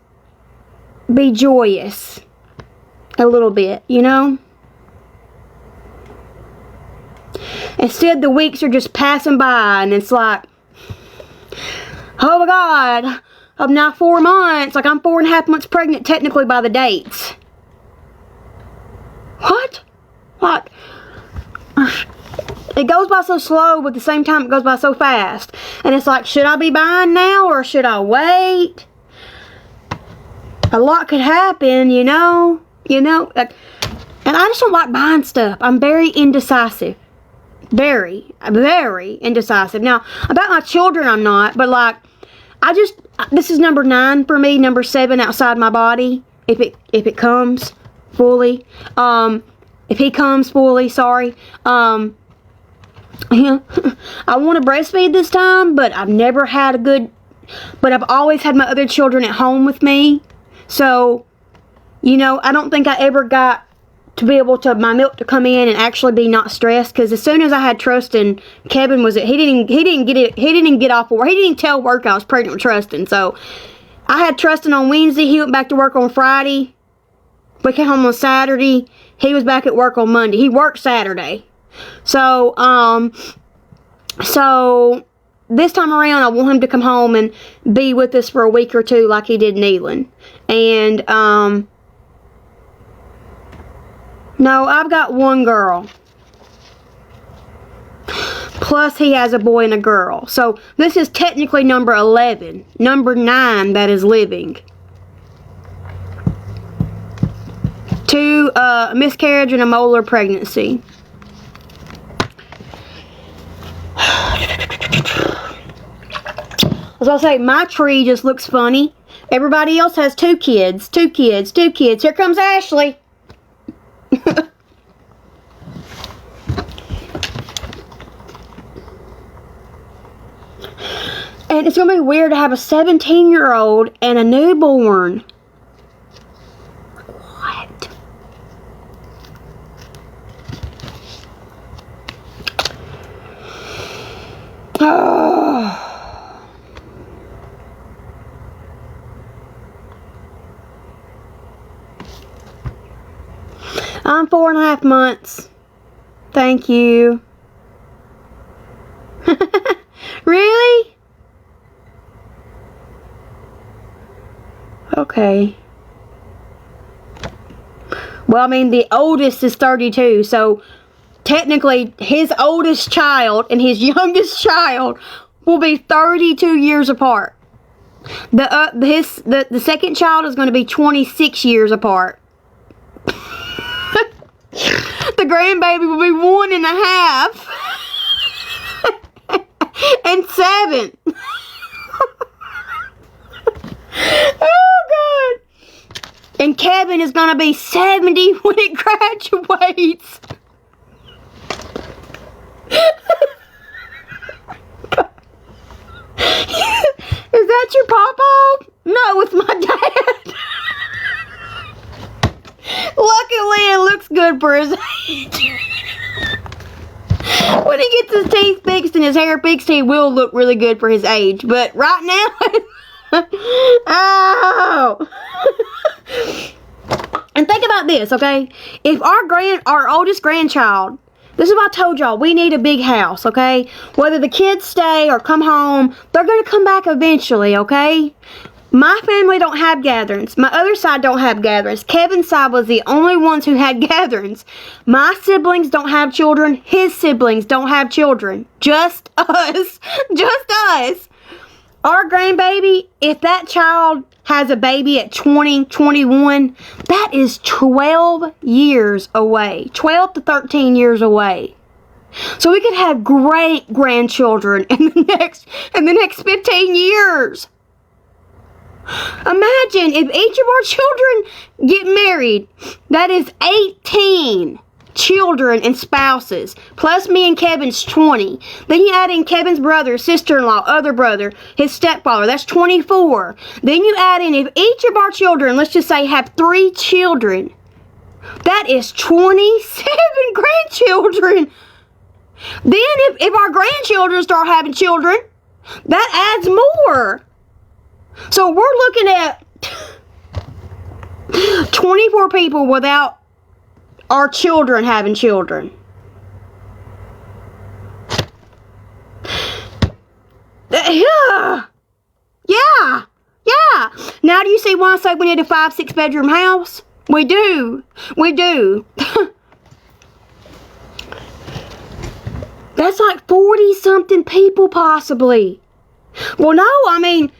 be joyous a little bit, Instead, the weeks are just passing by and it's like, oh my God, I'm now 4 months. Like, I'm 4.5 months pregnant technically by the dates. What? What? It goes by so slow, but at the same time it goes by so fast. And it's like, should I be buying now or should I wait? A lot could happen, and I just don't like buying stuff. I'm very indecisive. Very, very indecisive. Now, about my children I'm not, but like, this is number 9 for me, number 7 outside my body, if it comes fully. If he comes fully, sorry. I want to breastfeed this time, but I've never had but I've always had my other children at home with me. So, I don't think I ever got to be able to, my milk to come in and actually be not stressed. Because as soon as I had Trustin, Kevin he didn't get off work. He didn't even tell work I was pregnant with Trustin. So, I had Trustin on Wednesday. He went back to work on Friday. We came home on Saturday. He was back at work on Monday. He worked Saturday. So this time around, I want him to come home and be with us for a week or two like he did Neelan. And, no, I've got 1 girl. Plus, he has a boy and a girl. So, this is technically number 11. Number 9 that is living. 2 miscarriage and a molar pregnancy. As I say, my tree just looks funny. Everybody else has 2 kids. 2 kids. 2 kids. Here comes Ashley. And it's going to be weird to have a 17-year-old and a newborn. What? Oh. I'm 4.5 months. Thank you. Really? Okay. Well, I mean, the oldest is 32, so technically his oldest child and his youngest child will be 32 years apart. The second child is going to be 26 years apart. The grandbaby will be 1.5 and 7. Oh God! And Kevin is going to be 70 when it graduates. Is that your papa? No, it's my dad. Luckily, it looks good for his age. When he gets his teeth fixed and his hair fixed, he will look really good for his age. But right now, oh. And think about this, okay? If our oldest grandchild, this is what I told y'all, we need a big house, okay? Whether the kids stay or come home, they're going to come back eventually, okay? My family don't have gatherings. My other side don't have gatherings. Kevin's side was the only ones who had gatherings. My siblings don't have children. His siblings don't have children. Just us. Just us. Our grandbaby, if that child has a baby at 20, 21, that is 12 years away. 12 to 13 years away. So we could have great grandchildren in the next 15 years. Imagine if each of our children get married. That is 18 children and spouses. Plus me and Kevin's 20. Then you add in Kevin's brother, sister-in-law, other brother, his stepfather. That's 24. Then you add in if each of our children, let's just say, have 3 children. That is 27 grandchildren. Then if our grandchildren start having children, that adds more. So we're looking at 24 people without our children having children. Yeah. Now do you see why I say we need a 5-6 bedroom house? We do. That's like 40 something people possibly. Well, no, I mean,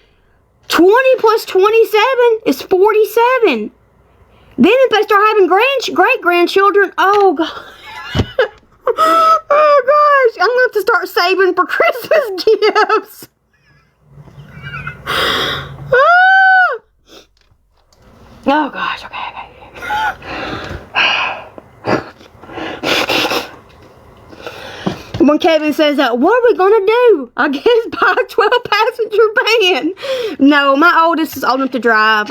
20 plus 27 is 47. Then if they start having great-grandchildren, oh, God. Oh, gosh. I'm going to have to start saving for Christmas gifts. Oh, gosh. Okay. When Kevin says that, what are we going to do? I guess buy a 12-passenger van. No, my oldest is old enough to drive.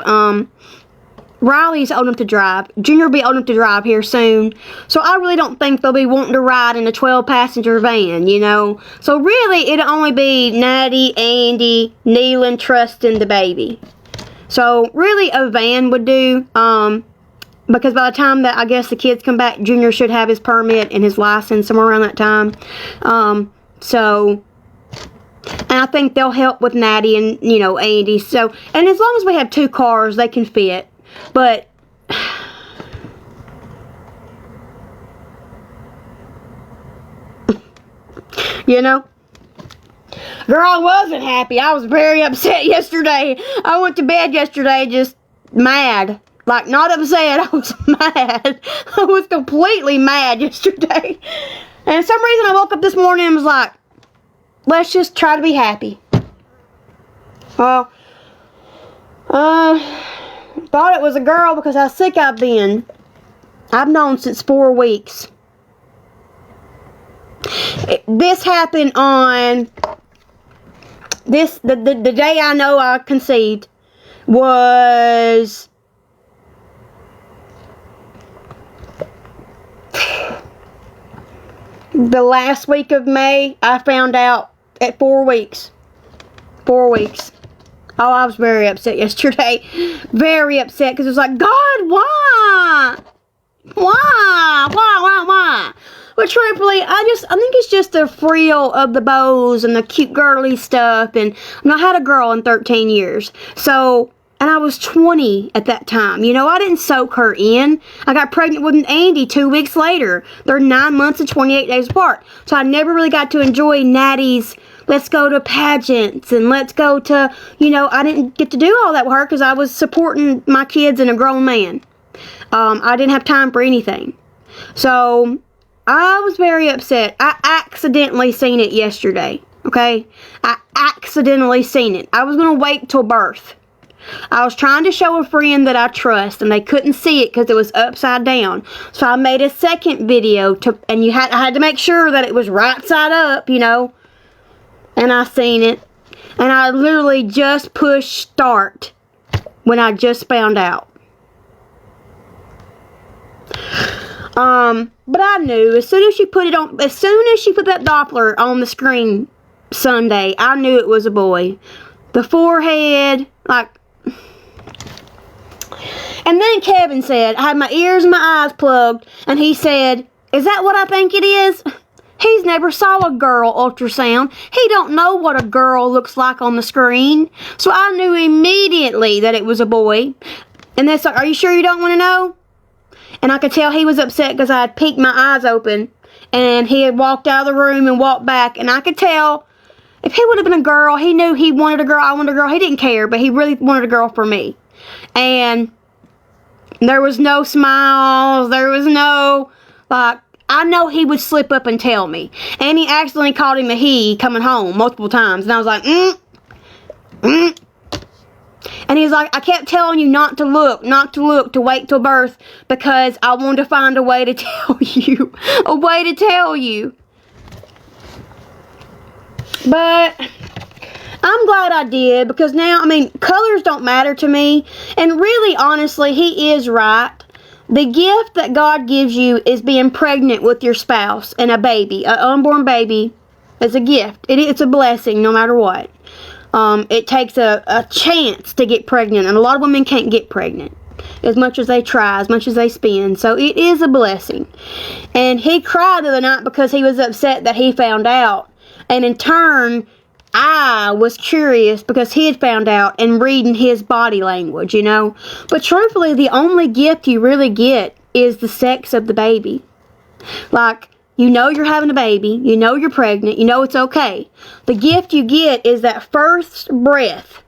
Riley's old enough to drive. Junior will be old enough to drive here soon. So I really don't think they'll be wanting to ride in a 12-passenger van, you know. So really, it'll only be Natty, Andy, Neelan, Trustin, the baby. So really, a van would do. Because by the time that I guess the kids come back, Junior should have his permit and his license somewhere around that time. And I think they'll help with Natty and, you know, Andy. So, and as long as we have 2 cars, they can fit. But, you know, girl, I wasn't happy. I was very upset yesterday. I went to bed yesterday just mad. Like, not upset, I was mad. I was completely mad yesterday. And for some reason, I woke up this morning and was like, let's just try to be happy. Well, thought it was a girl because how sick I've been. I've known since 4 weeks. This happened on the day I know I conceived was the last week of May. I found out at 4 weeks. 4 weeks. Oh, I was very upset yesterday. Very upset because it was like, God, why? Why? But truthfully, I think it's just the frill of the bows and the cute girly stuff. And I've not had a girl in 13 years. So, and I was 20 at that time. You know, I didn't soak her in. I got pregnant with an Andy 2 weeks later. They're 9 months and 28 days apart. So I never really got to enjoy Natty's let's go to pageants and let's go to, I didn't get to do all that with her because I was supporting my kids and a grown man. I didn't have time for anything. So I was very upset. I accidentally seen it yesterday. Okay? I accidentally seen it. I was going to wait till birth. I was trying to show a friend that I trust, and they couldn't see it because it was upside down. So I made a second video, and I had to make sure that it was right side up, And I seen it. And I literally just pushed start when I just found out. But I knew as soon as she put that Doppler on the screen Sunday, I knew it was a boy. The forehead, and then Kevin said, I had my ears and my eyes plugged, and he said, is that what I think it is? He's never saw a girl ultrasound. He don't know what a girl looks like on the screen. So I knew immediately that it was a boy. And that's like, are you sure you don't want to know? And I could tell he was upset because I had peeked my eyes open, and he had walked out of the room and walked back, and I could tell if he would have been a girl, he knew he wanted a girl, I wanted a girl. He didn't care, but he really wanted a girl for me. And there was no smiles. There was no, I know he would slip up and tell me. And he accidentally called him a he coming home multiple times. And I was like, And he's like, I kept telling you not to look, to wait till birth, because I wanted to find a way to tell you. But I'm glad I did, because now, colors don't matter to me. And really, honestly, he is right. The gift that God gives you is being pregnant with your spouse and a baby. An unborn baby is a gift. It's a blessing no matter what. It takes a chance to get pregnant, and a lot of women can't get pregnant as much as they try, as much as they spend. So it is a blessing. And he cried the other night because he was upset that he found out. And in turn, I was curious because he had found out and reading his body language, But truthfully, the only gift you really get is the sex of the baby. You're having a baby. You're pregnant. It's okay. The gift you get is that first breath.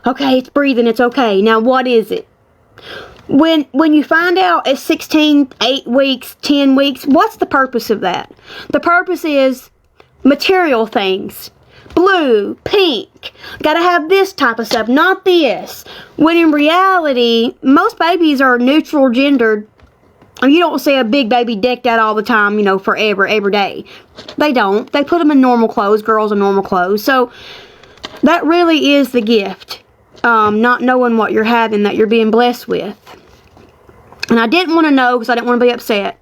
Okay, it's breathing. It's okay. Now, what is it? When you find out at 16, 8 weeks, 10 weeks, what's the purpose of that? The purpose is material things. Blue, pink, gotta have this type of stuff, not this. When in reality, most babies are neutral gendered. You don't see a big baby decked out all the time, forever, every day. They don't. They put them in normal clothes, girls in normal clothes. So that really is the gift. Not knowing what you're having, that you're being blessed with. And I didn't want to know because I didn't want to be upset.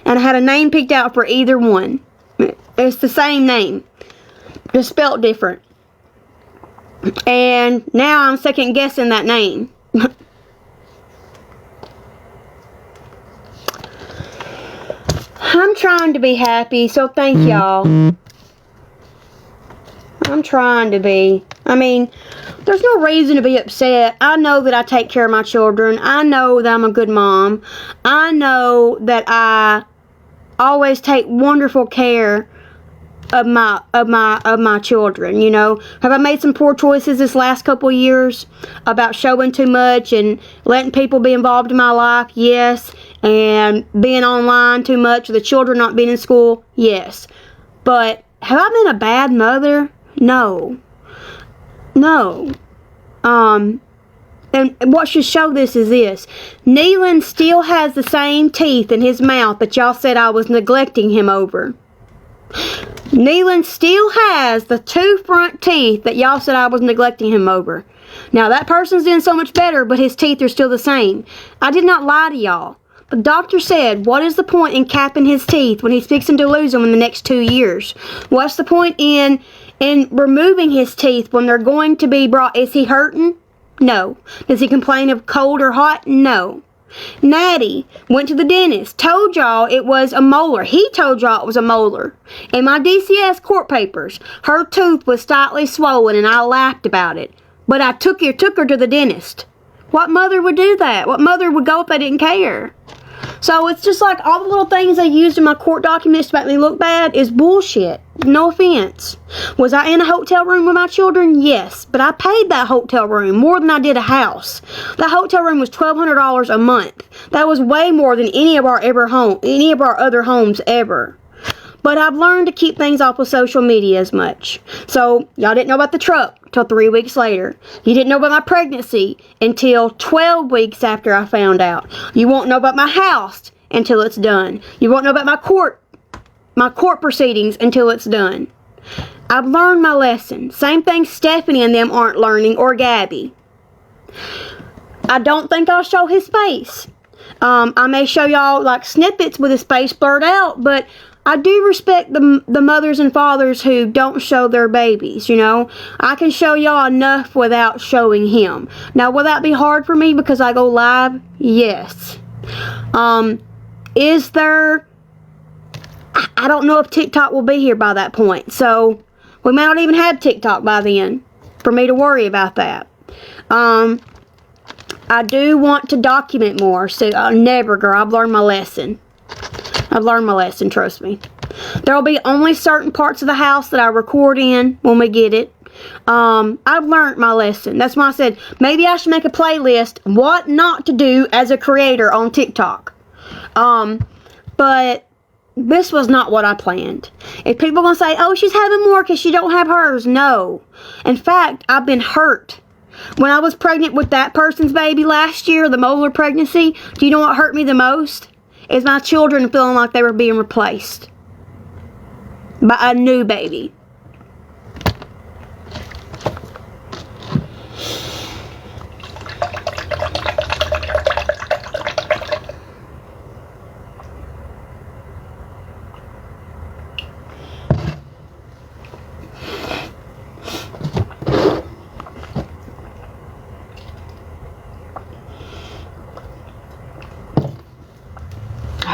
And I had a name picked out for either one. It's the same name, just spelled different. And now I'm second guessing that name. I'm trying to be happy, so thank y'all. I'm trying to be. There's no reason to be upset. I know that I take care of my children. I know that I'm a good mom. I know that I always take wonderful care of my children, Have I made some poor choices this last couple of years about showing too much and letting people be involved in my life? Yes. And being online too much, the children not being in school? Yes. But have I been a bad mother? No. And what should show this is this. Neelan still has the same teeth in his mouth that y'all said I was neglecting him over. Neelan still has the 2 front teeth that y'all said I was neglecting him over. Now, that person's doing so much better, but his teeth are still the same. I did not lie to y'all. The doctor said, what is the point in capping his teeth when he's fixing to lose them in the next 2 years? What's the point in removing his teeth when they're going to be brought? Is he hurting? No. Does he complain of cold or hot? No. Natty went to the dentist, told y'all it was a molar. He told y'all it was a molar. In my DCS court papers, her tooth was slightly swollen and I laughed about it. But I took her to the dentist. What mother would do that? What mother would go if they didn't care? So it's just like all the little things they used in my court documents to make me look bad is bullshit. No offense. Was I in a hotel room with my children? Yes. But I paid that hotel room more than I did a house. That hotel room was $1,200 a month. That was way more than any of our other homes ever. But I've learned to keep things off of social media as much. So, y'all didn't know about the truck until 3 weeks later. You didn't know about my pregnancy until 12 weeks after I found out. You won't know about my house until it's done. You won't know about my court proceedings until it's done. I've learned my lesson. Same thing Stephanie and them aren't learning, or Gabby. I don't think I'll show his face. I may show y'all like snippets with his face blurred out, but I do respect the mothers and fathers who don't show their babies, you know. I can show y'all enough without showing him. Now, will that be hard for me because I go live? Yes. Is there... I don't know if TikTok will be here by that point. So, we may not even have TikTok by then for me to worry about that. I do want to document more. So, never, girl. I've learned my lesson. I've learned my lesson, trust me. There will be only certain parts of the house that I record in when we get it. I've learned my lesson. That's why I said, maybe I should make a playlist, what not to do as a creator on TikTok. But this was not what I planned. If people are going to say, oh, she's having more because she don't have hers. No. In fact, I've been hurt. When I was pregnant with that person's baby last year, the molar pregnancy, do you know what hurt me the most? Is my children feeling like they were being replaced by a new baby.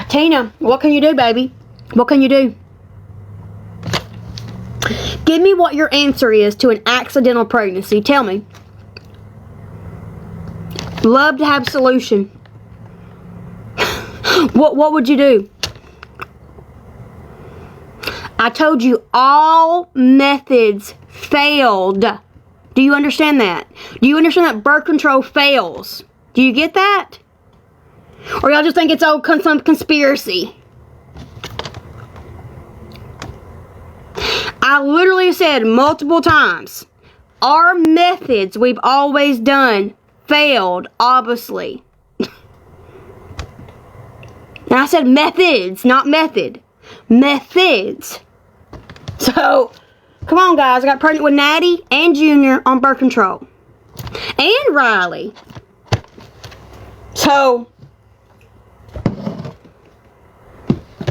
Tina, what can you do, baby? What can you do? Give me what your answer is to an accidental pregnancy. Tell me. Love to have a solution. What would you do? I told you all methods failed. Do you understand that? Do you understand that birth control fails? Do you get that? Or y'all just think it's some conspiracy? I literally said multiple times, our methods we've always done failed, obviously. And I said methods, not method. Methods. So, come on guys, I got pregnant with Natty and Junior on birth control. And Riley. So,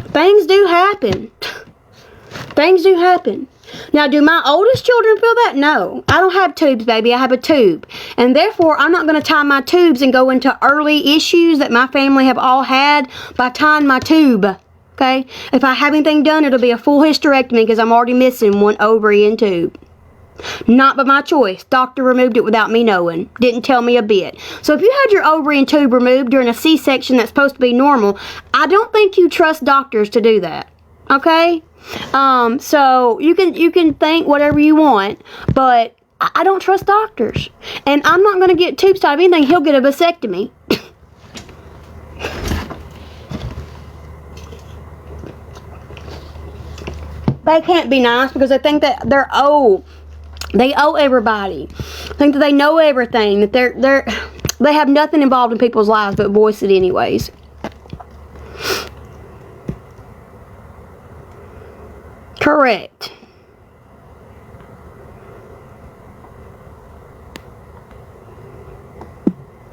things do happen. Things do happen. Now, do my oldest children feel that? No. I don't have tubes, baby. I have a tube. And therefore, I'm not going to tie my tubes and go into early issues that my family have all had by tying my tube. Okay? If I have anything done, it'll be a full hysterectomy because I'm already missing one ovary and tube. Not by my choice. Doctor removed it without me knowing. Didn't tell me a bit. So if you had your ovary and tube removed during a C-section that's supposed to be normal, I don't think you trust doctors to do that. Okay? So you can think whatever you want, but I don't trust doctors. And I'm not going to get tubes tied. If anything, he'll get a vasectomy. They can't be nice because they think that they're old. They owe everybody. Think that they know everything. That they have nothing involved in people's lives but voice it anyways. Correct.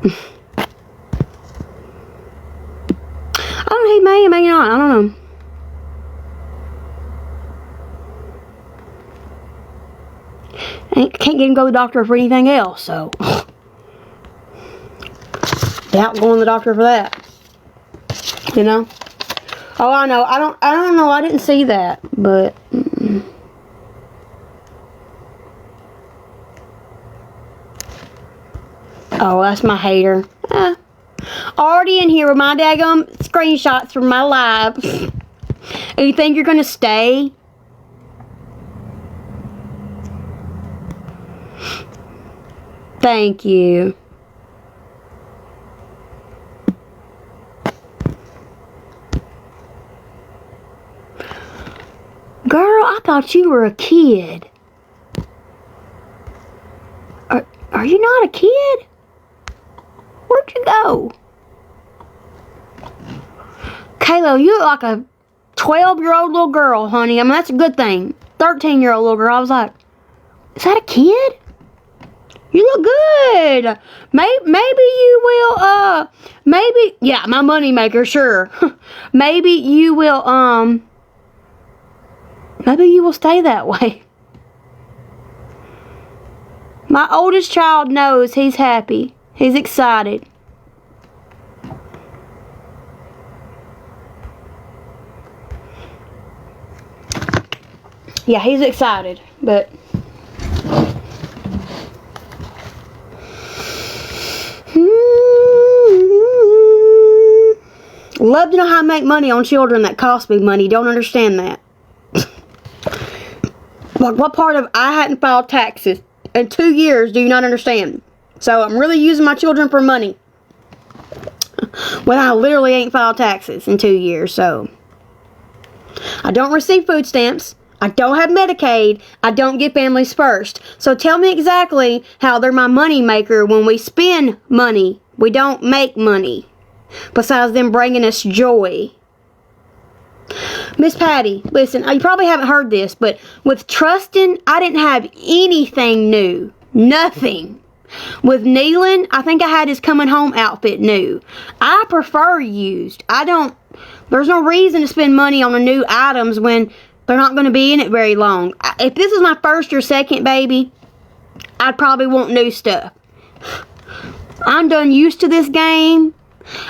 I don't know, he may or may not. I don't know. I can't get him to go to the doctor for anything else, so doubt going to the doctor for that. You know? Oh, I know. I don't know. I didn't see that, but oh, that's my hater. Already in here with my daggum screenshots from my live. And you think you're gonna stay? Thank you. Girl, I thought you were a kid. Are you not a kid? Where'd you go? Kayla, you look like a 12-year-old little girl, honey. I mean, that's a good thing. 13-year-old little girl. I was like, is that a kid? You look good. Maybe you will, yeah, my money maker, sure. Maybe you will stay that way. My oldest child knows he's happy. He's excited. Yeah, he's excited, but love to know how to make money on children that cost me money. Don't understand that. Like, what part of I hadn't filed taxes in 2 years do you not understand? So I'm really using my children for money when I literally ain't filed taxes in 2 years. So I don't receive food stamps. I don't have Medicaid. I don't get Families First. So tell me exactly how they're my money maker when we spend money. We don't make money. Besides them bringing us joy. Miss Patty, listen, you probably haven't heard this, but with Trustin, I didn't have anything new. Nothing. With Nealon, I think I had his coming home outfit new. I prefer used. There's no reason to spend money on the new items when they're not going to be in it very long. If this is my first or second baby, I'd probably want new stuff. I'm done used to this game.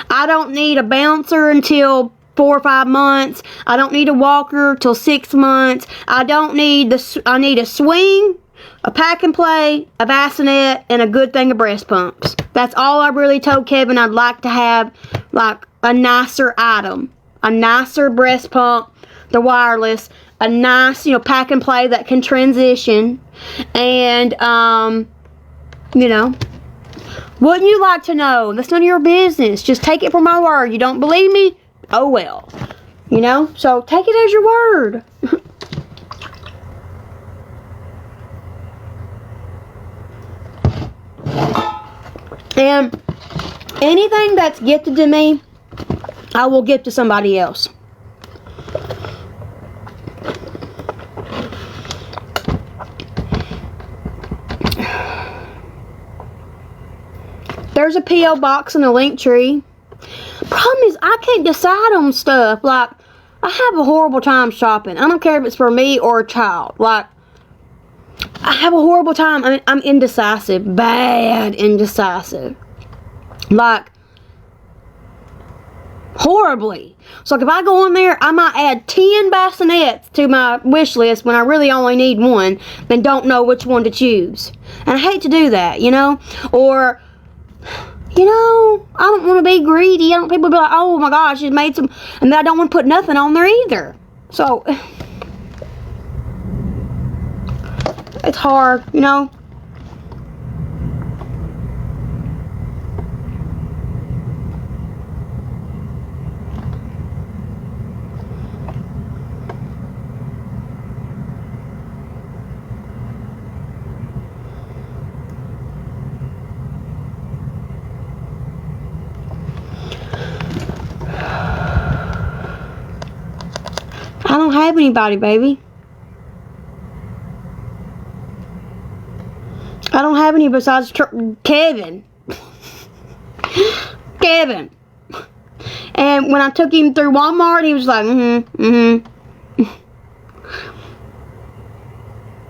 I don't need a bouncer until 4 or 5 months. I don't need a walker till 6 months. I need a swing, a pack and play, a bassinet, and a good thing of breast pumps. That's all I really told Kevin I'd like to have, like a nicer item. A nicer breast pump, the wireless, a nice, pack and play that can transition, and, wouldn't you like to know? That's none of your business. Just take it for my word. You don't believe me? Oh well. So take it as your word. And anything that's gifted to me, I will give to somebody else. There's a P.O. box in the link tree. Problem is, I can't decide on stuff. Like, I have a horrible time shopping. I don't care if it's for me or a child. Like, I have a horrible time. I mean, I'm indecisive. Bad indecisive. Like, horribly. So, if I go on there, I might add 10 bassinets to my wish list when I really only need one, then don't know which one to choose. And I hate to do that, Or, I don't want to be greedy. I don't want people to be like, oh my gosh, she's made some, and then I don't want to put nothing on there either. So, it's hard, I don't have anybody, baby. I don't have any besides Kevin. Kevin. And when I took him through Walmart, he was like, And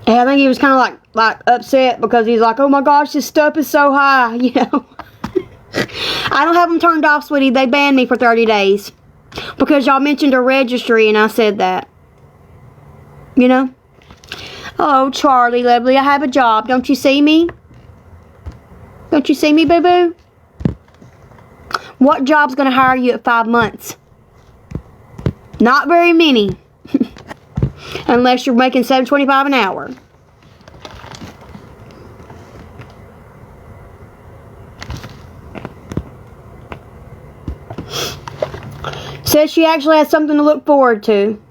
I think he was kind of like upset because he's like, oh my gosh, this stuff is so high, I don't have them turned off, sweetie. They banned me for 30 days. Because y'all mentioned a registry and I said that. Oh, Charlie, lovely, I have a job. Don't you see me? Don't you see me, boo-boo? What job's going to hire you at 5 months? Not very many. Unless you're making $7.25 an hour. Says she actually has something to look forward to.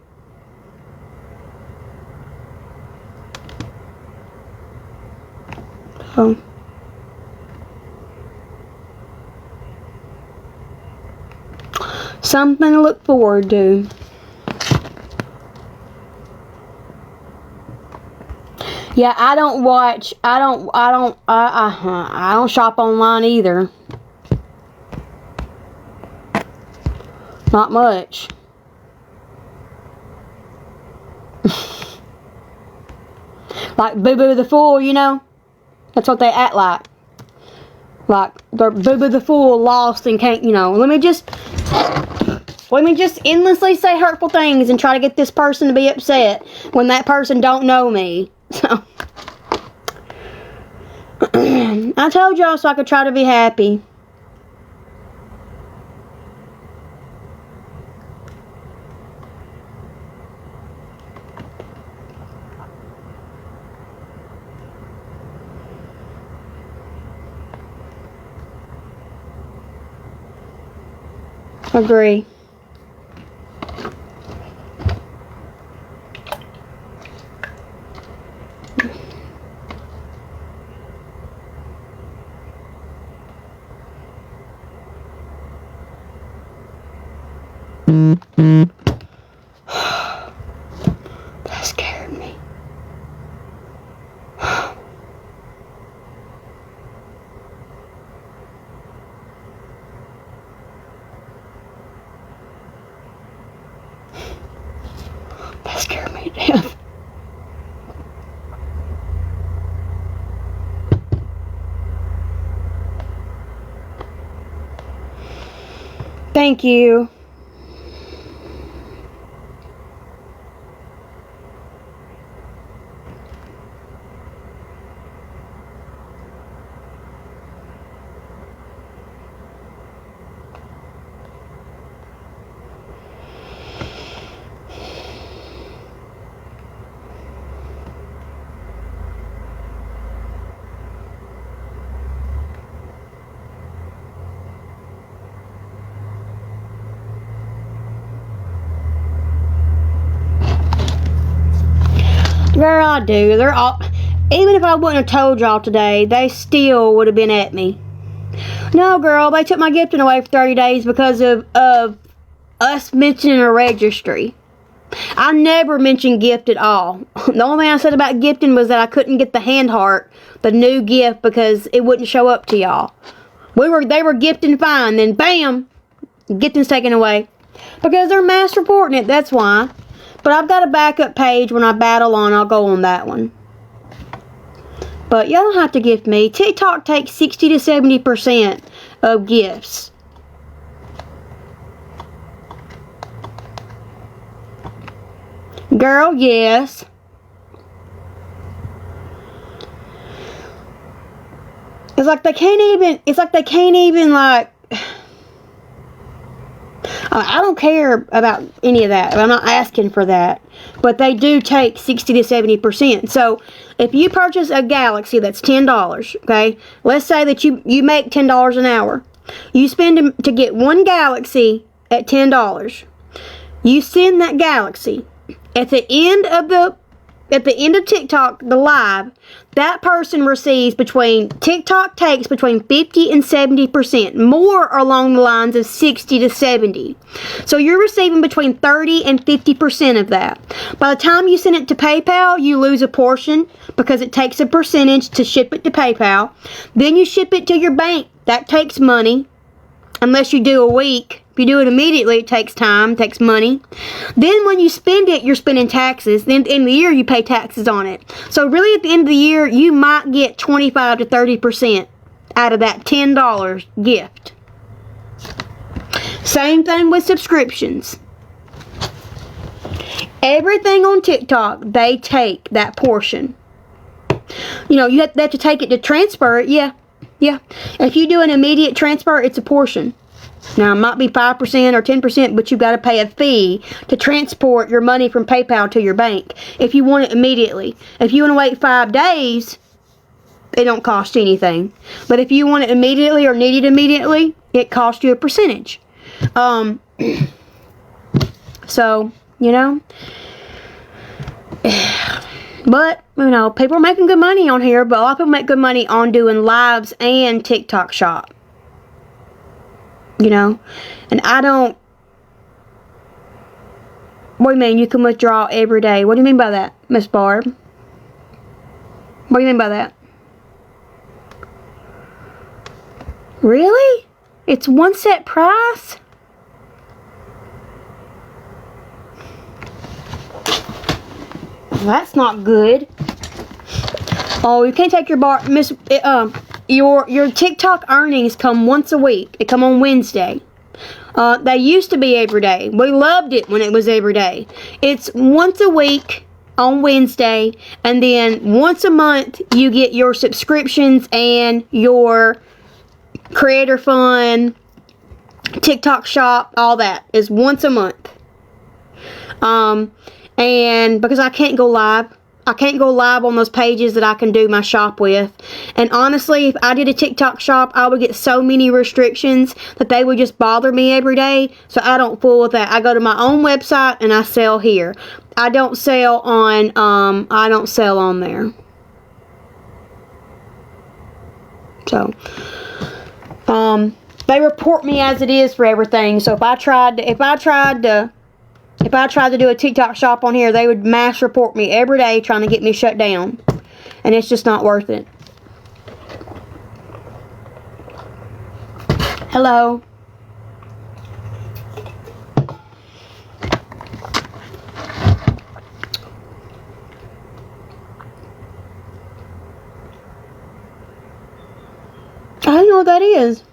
Oh. Something to look forward to. Yeah, I don't shop online either. Not much. Like Boo Boo the Fool, you know? That's what they act like. Like they're Boo Boo the Fool, lost and can't, you know. Let me just endlessly say hurtful things and try to get this person to be upset when that person don't know me. So I told y'all so I could try to be happy. Agree. That scared me. That scared me to death. Thank you. Girl, I do. They're all. Even if I wouldn't have told y'all today, they still would have been at me. No, girl, they took my gifting away for 30 days because of us mentioning a registry. I never mentioned gift at all. The only thing I said about gifting was that I couldn't get the hand heart, the new gift, because it wouldn't show up to y'all. They were gifting fine, then bam, gifting's taken away. Because they're mass reporting it, that's why. But I've got a backup page when I battle on, I'll go on that one. But y'all don't have to gift me. TikTok takes 60 to 70% of gifts. Girl, yes. It's like they can't even I don't care about any of that. I'm not asking for that. But they do take 60 to 70%. So, if you purchase a Galaxy that's $10, okay? Let's say that you make $10 an hour. You spend to get one Galaxy at $10. You send that Galaxy. At the end of TikTok, the live, that person receives TikTok takes between 50 and 70%, more along the lines of 60 to 70. So you're receiving between 30 and 50% of that. By the time you send it to PayPal, you lose a portion because it takes a percentage to ship it to PayPal. Then you ship it to your bank. That takes money, unless you do a week. If you do it immediately, it takes time, takes money. Then when you spend it, you're spending taxes. Then in the year, you pay taxes on it. So really at the end of the year, you might get 25 to 30% out of that $10 gift. Same thing with subscriptions. Everything on TikTok, they take that portion. You know, you have to take it to transfer it. Yeah. If you do an immediate transfer, it's a portion. Now, it might be 5% or 10%, but you've got to pay a fee to transport your money from PayPal to your bank if you want it immediately. If you want to wait 5 days, it don't cost anything. But if you want it immediately or need it immediately, it costs you a percentage. So, you know. But, you know, people are making good money on here, but a lot of people make good money on doing lives and TikTok shop. You know? And I don't... What do you mean you can withdraw every day? What do you mean by that, Miss Barb? What do you mean by that? Really? It's one set price? That's not good. Oh, you can't take your your TikTok earnings come once a week. They come on Wednesday. They used to be every day. We loved it when it was every day. It's once a week on Wednesday, and then once a month you get your subscriptions and your creator fund, TikTok shop, all that is once a month. And because I can't go live on those pages that I can do my shop with. And honestly, if I did a TikTok shop, I would get so many restrictions that they would just bother me every day. So I don't fool with that. I go to my own website and I sell here. I don't sell on there. So, they report me as it is for everything. So if I tried to do a TikTok shop on here, they would mass report me every day trying to get me shut down. And it's just not worth it. Hello. I don't know what that is.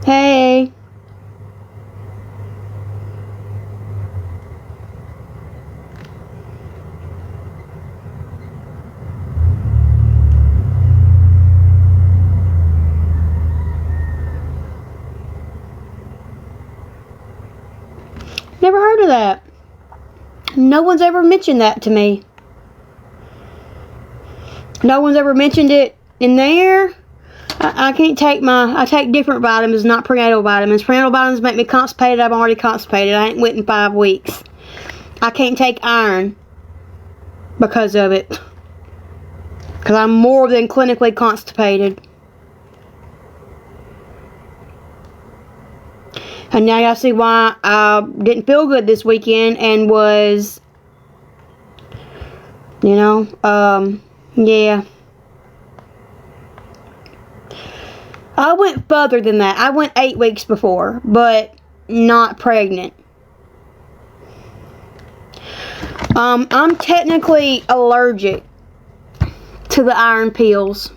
Hey. Never heard of that. No one's ever mentioned that to me. No one's ever mentioned it in there. I can't take I take different vitamins, not prenatal vitamins. Prenatal vitamins make me constipated. I'm already constipated. I ain't went in 5 weeks. I can't take iron because of it. Because I'm more than clinically constipated. And now y'all see why I didn't feel good this weekend and was, you know, yeah. I went further than that. I went 8 weeks before, but not pregnant. I'm technically allergic to the iron pills.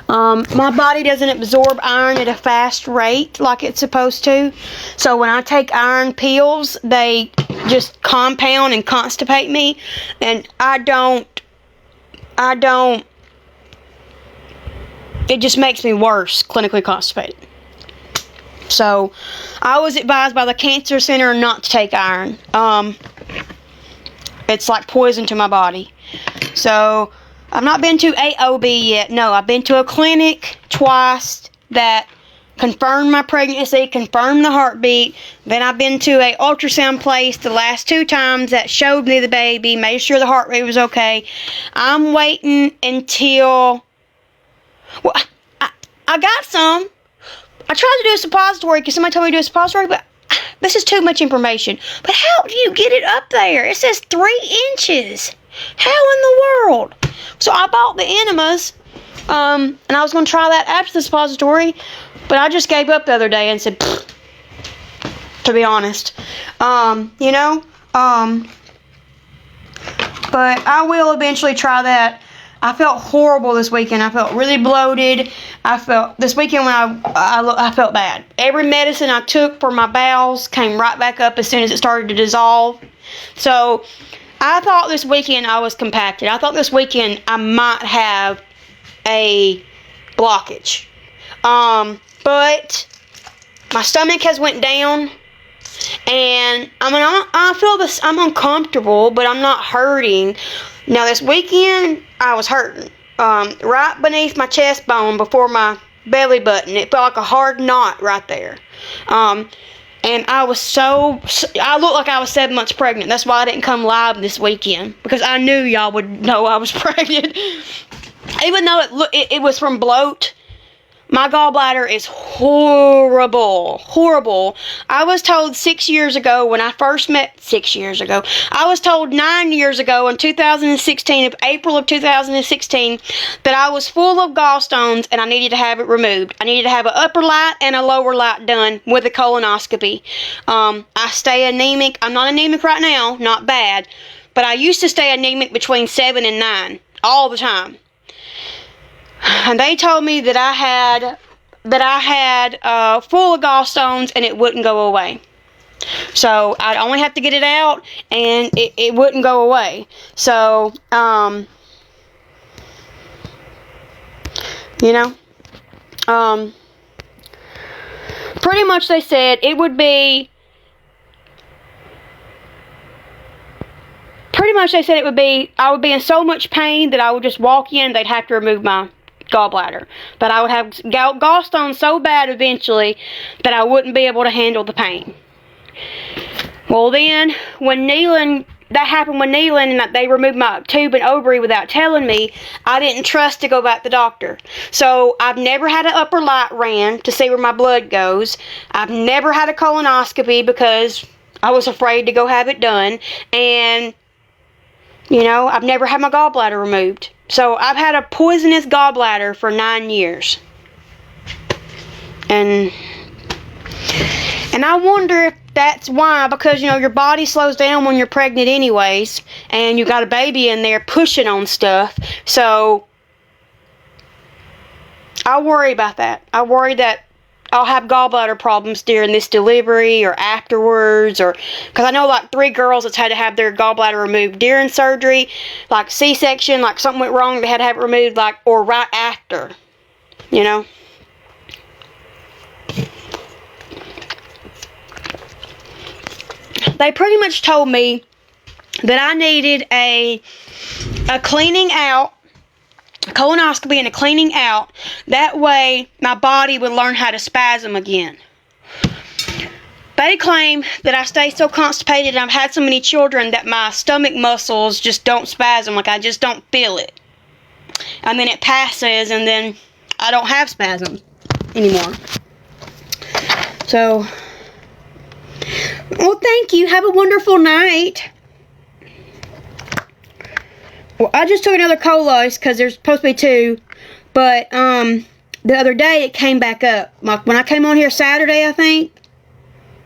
My body doesn't absorb iron at a fast rate like it's supposed to. So when I take iron pills, they just compound and constipate me. And I don't, it just makes me worse, clinically constipated. So, I was advised by the cancer center not to take iron. It's like poison to my body. So, I've not been to AOB yet. No, I've been to a clinic twice that confirmed my pregnancy, confirmed the heartbeat. Then I've been to a ultrasound place the last 2 times that showed me the baby, made sure the heart rate was okay. I'm waiting until... Well, I got some. I tried to do a suppository because somebody told me to do a suppository, but this is too much information. But how do you get it up there? It says 3 inches. How in the world? So I bought the enemas, and I was going to try that after the suppository, but I just gave up the other day and said, to be honest. You know, but I will eventually try that. I felt horrible this weekend. I felt really bloated. I felt this weekend when I felt bad. Every medicine I took for my bowels came right back up as soon as it started to dissolve. So I thought this weekend I was compacted. I thought this weekend I might have a blockage. But my stomach has went down, and I feel this. I'm uncomfortable, but I'm not hurting. Now this weekend I was hurting, right beneath my chest bone, before my belly button. It felt like a hard knot right there. And I looked like I was 7 months pregnant. That's why I didn't come live this weekend, because I knew y'all would know I was pregnant. Even though it was from bloat, my gallbladder is horrible. Horrible. I was told 6 years ago when I first met, 6 years ago, I was told 9 years ago in 2016, April of 2016, that I was full of gallstones and I needed to have it removed. I needed to have an upper light and a lower light done with a colonoscopy. I stay anemic. I'm not anemic right now, not bad, but I used to stay anemic between 7 and 9 all the time. And they told me that I had full of gallstones and it wouldn't go away. So I'd only have to get it out and it wouldn't go away. So, pretty much they said it would be, I would be in so much pain that I would just walk in, they'd have to remove my gallbladder. That I would have gallstones so bad eventually that I wouldn't be able to handle the pain. Well then, that happened with Neelan, and they removed my tube and ovary without telling me, I didn't trust to go back to the doctor. So I've never had an upper light ran to see where my blood goes. I've never had a colonoscopy because I was afraid to go have it done. And I've never had my gallbladder removed. So I've had a poisonous gallbladder for 9 years. And I wonder if that's why, because, your body slows down when you're pregnant anyways, and you got a baby in there pushing on stuff. So I worry about that. I worry that I'll have gallbladder problems during this delivery or afterwards, or because I know like 3 girls that's had to have their gallbladder removed during surgery, like C-section, like something went wrong, they had to have it removed, like, or right after, They pretty much told me that I needed a cleaning out, a colonoscopy and a cleaning out. That way my body would learn how to spasm again. They claim that I stay so constipated and I've had so many children that my stomach muscles just don't spasm, like I just don't feel it. And then it passes and then I don't have spasm anymore. So, well, thank you. Have a wonderful night. Well, I just took another Colos because there's supposed to be 2. But, the other day it came back up. Like when I came on here Saturday, I think.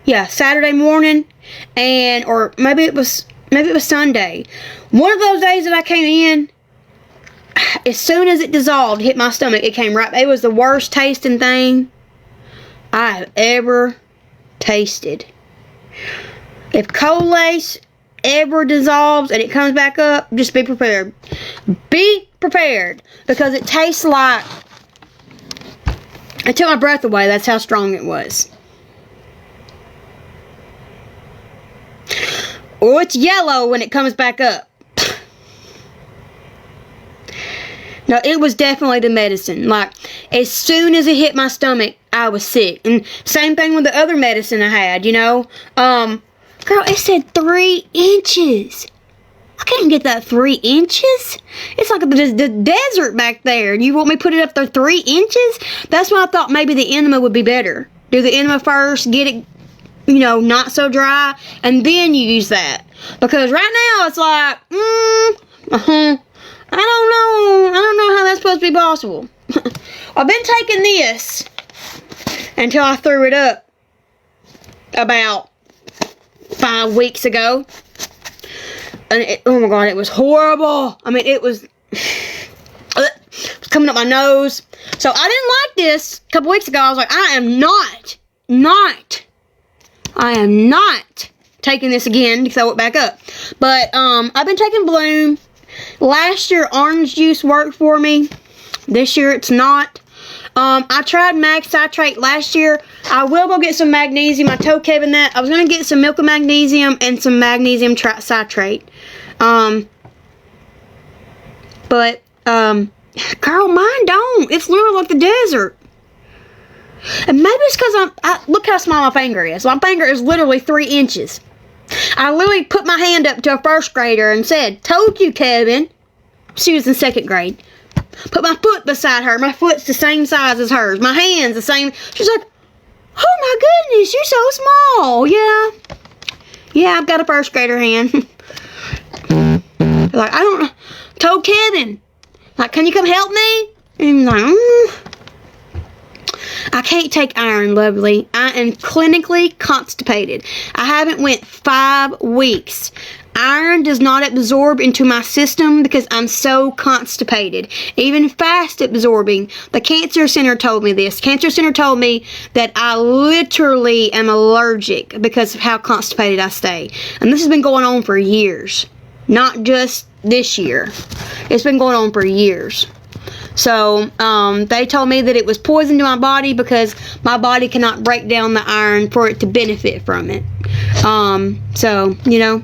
Yeah, Saturday morning. Or maybe it was Sunday. One of those days that I came in, as soon as it dissolved, hit my stomach, it came right. It was the worst tasting thing I have ever tasted. If Colas ever dissolves and it comes back up, just be prepared. Be prepared, because it tastes like, it took my breath away. That's how strong it was. Or it's yellow when it comes back up. No, it was definitely the medicine. Like, as soon as it hit my stomach, I was sick. And same thing with the other medicine I had, Girl, it said 3 inches. I couldn't get that 3 inches. It's like the desert back there. You want me to put it up there 3 inches? That's why I thought maybe the enema would be better. Do the enema first, get it, not so dry, and then you use that. Because right now it's like, I don't know how that's supposed to be possible. I've been taking this until I threw it up about 5 weeks ago. And oh my God, it was horrible. I mean, it was coming up my nose. So I didn't like this a couple weeks ago. I was like, I am not taking this again to throw it back up. But I've been taking Bloom. Last year, orange juice worked for me. This year, it's not. I tried mag citrate last year. I will go get some magnesium. I told Kevin that. I was going to get some milk of magnesium and some magnesium citrate. But, girl, mine don't. It's literally like the desert. And maybe it's because look how small my finger is. My finger is literally 3 inches. I literally put my hand up to a first grader and said, told you, Kevin. She was in 2nd grade. Put my foot beside her. My foot's the same size as hers. My hand's the same. She's like, oh my goodness, you're so small. Yeah. Yeah, I've got a first grader hand. Like, I don't, told Kevin, like, can you come help me? And he's like, I can't take iron, lovely. I am clinically constipated. I haven't went 5 weeks. Iron does not absorb into my system because I'm so constipated. Even fast absorbing. The cancer center told me this. Cancer center told me that I literally am allergic because of how constipated I stay. And this has been going on for years. Not just this year. It's been going on for years. So, they told me that it was poison to my body because my body cannot break down the iron for it to benefit from it. So, you know,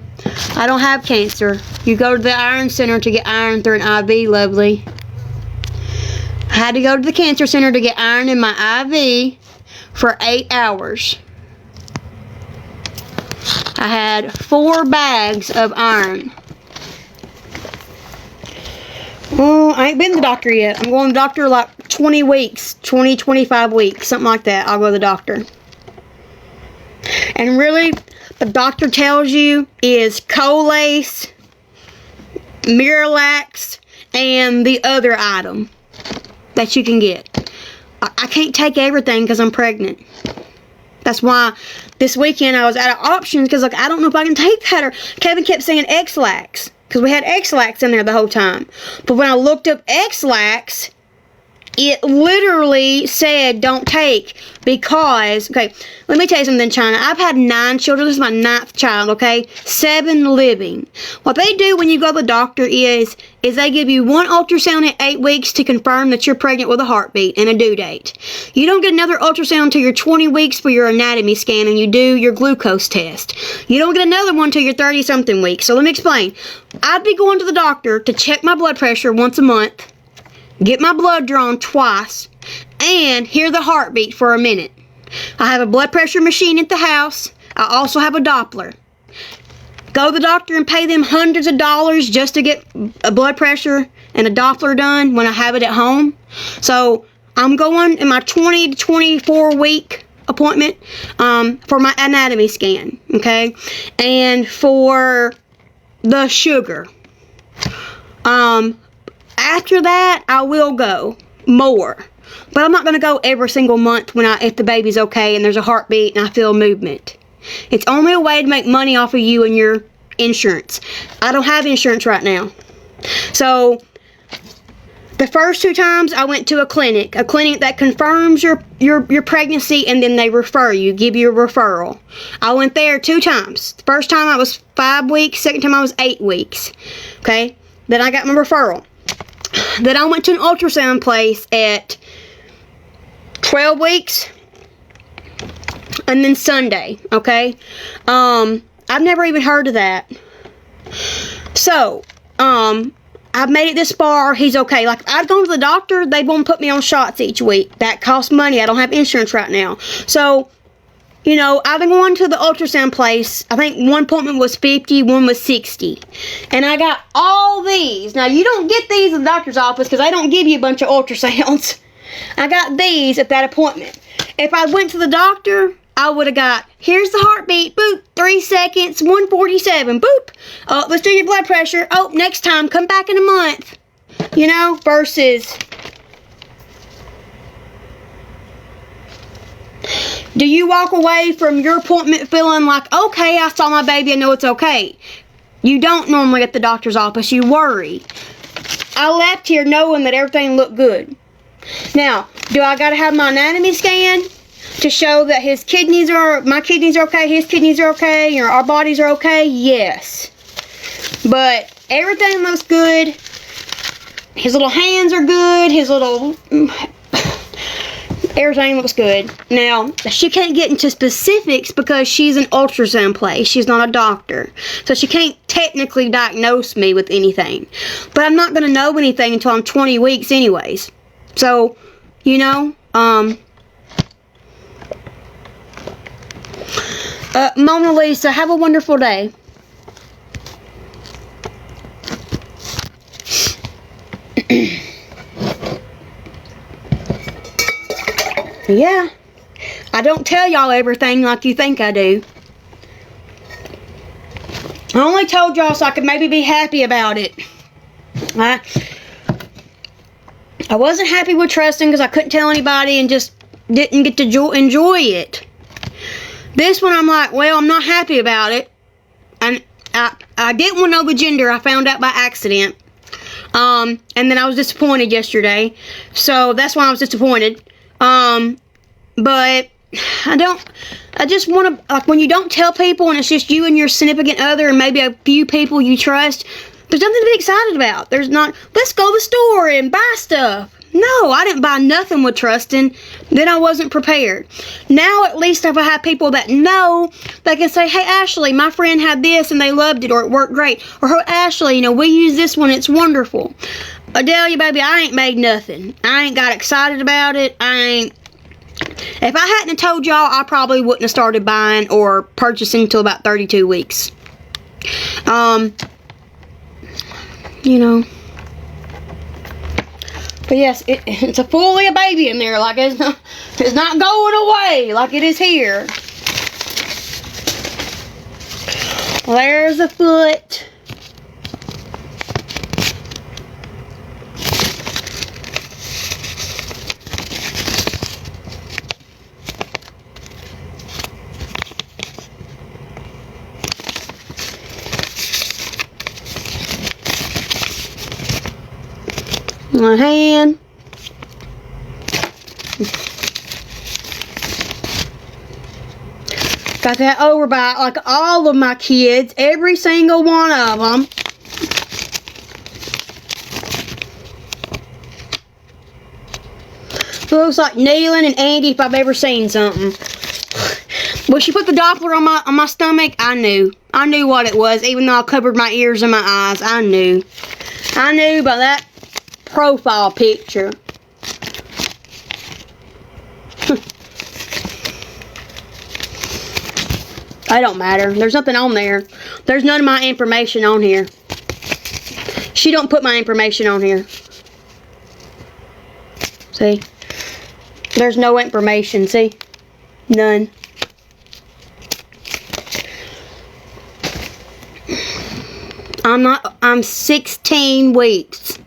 I don't have cancer. You go to the iron center to get iron through an IV, lovely. I had to go to the cancer center to get iron in my IV for 8 hours. I had 4 bags of iron. Well, I ain't been to the doctor yet. I'm going to the doctor like 20 weeks, 25 weeks, something like that. I'll go to the doctor. And really, the doctor tells you is Colace, Miralax, and the other item that you can get. I can't take everything because I'm pregnant. That's why this weekend I was out of options because, like, I don't know if I can take that. Or Kevin kept saying X-Lax. Because we had X-Lax in there the whole time. But when I looked up X-Lax, it literally said don't take because, okay, let me tell you something, China. I've had 9 children. This is my 9th child, okay? 7 living. What they do when you go to the doctor is they give you 1 ultrasound at 8 weeks to confirm that you're pregnant with a heartbeat and a due date. You don't get another ultrasound until you're 20 weeks for your anatomy scan and you do your glucose test. You don't get another one until you're 30-something weeks. So let me explain. I'd be going to the doctor to check my blood pressure once a month, get my blood drawn twice, and hear the heartbeat for a minute. I have a blood pressure machine at the house. I also have a Doppler. Go to the doctor and pay them hundreds of dollars just to get a blood pressure and a Doppler done when I have it at home. So I'm going in my 20 to 24 week appointment for my anatomy scan, okay? And for the sugar. After that, I will go more. But I'm not going to go every single month if the baby's okay and there's a heartbeat and I feel movement. It's only a way to make money off of you and your insurance. I don't have insurance right now. So, the first 2 times I went to a clinic that confirms your pregnancy and then they refer you, give you a referral. I went there 2 times. The first time I was 5 weeks, second time I was 8 weeks. Okay? Then I got my referral. Then I went to an ultrasound place at 12 weeks. And then Sunday, okay? I've never even heard of that. So, I've made it this far. He's okay. Like, if I'd gone to the doctor, they won't put me on shots each week. That costs money. I don't have insurance right now. So, you know, I've been going to the ultrasound place. I think one appointment was 50, one was 60. And I got all these. Now, you don't get these in the doctor's office because they don't give you a bunch of ultrasounds. I got these at that appointment. If I went to the doctor, I would have got, here's the heartbeat, boop, 3 seconds, 147, boop. Let's do your blood pressure. Oh, next time, come back in a month. You know, versus, do you walk away from your appointment feeling like, okay, I saw my baby, I know it's okay? You don't normally at the doctor's office, you worry. I left here knowing that everything looked good. Now, do I gotta have my anatomy scan to show that my kidneys are okay, his kidneys are okay, or our bodies are okay? Yes. But everything looks good. His little hands are good. Everything looks good. Now, she can't get into specifics because she's an ultrasound place. She's not a doctor. So she can't technically diagnose me with anything. But I'm not going to know anything until I'm 20 weeks anyways. So, you know, Mona Lisa, have a wonderful day. Yeah, I don't tell y'all everything like you think I do. I only told y'all so I could maybe be happy about it. I wasn't happy with trusting because I couldn't tell anybody and just didn't get to enjoy it. This one I'm like, well, I'm not happy about it. And I didn't want to know the gender. I found out by accident. And then I was disappointed yesterday. So that's why I was disappointed. But I just want to, like, when you don't tell people and it's just you and your significant other and maybe a few people you trust, there's nothing to be excited about. There's not, let's go to the store and buy stuff. No, I didn't buy nothing with trusting. Then I wasn't prepared. Now at least if I have people that know, they can say, hey, Ashley, my friend had this and they loved it or it worked great. Or, hey, Ashley, you know, we use this one, it's wonderful. Adelia, baby, I ain't made nothing. I ain't got excited about it. If I hadn't have told y'all, I probably wouldn't have started buying or purchasing until about 32 weeks. You know. But yes, it's a fully a baby in there. Like it's not going away like it is here. There's the foot. My hand. Got that overbite like all of my kids, every single one of them. Looks like Nealon and Andy if I've ever seen something. When she put the Doppler on my stomach, I knew what it was, even though I covered my ears and my eyes. I knew by that profile picture. It don't matter. There's nothing on there. There's none of my information on here. She don't put my information on here. See? There's no information. See? None. I'm 16 weeks.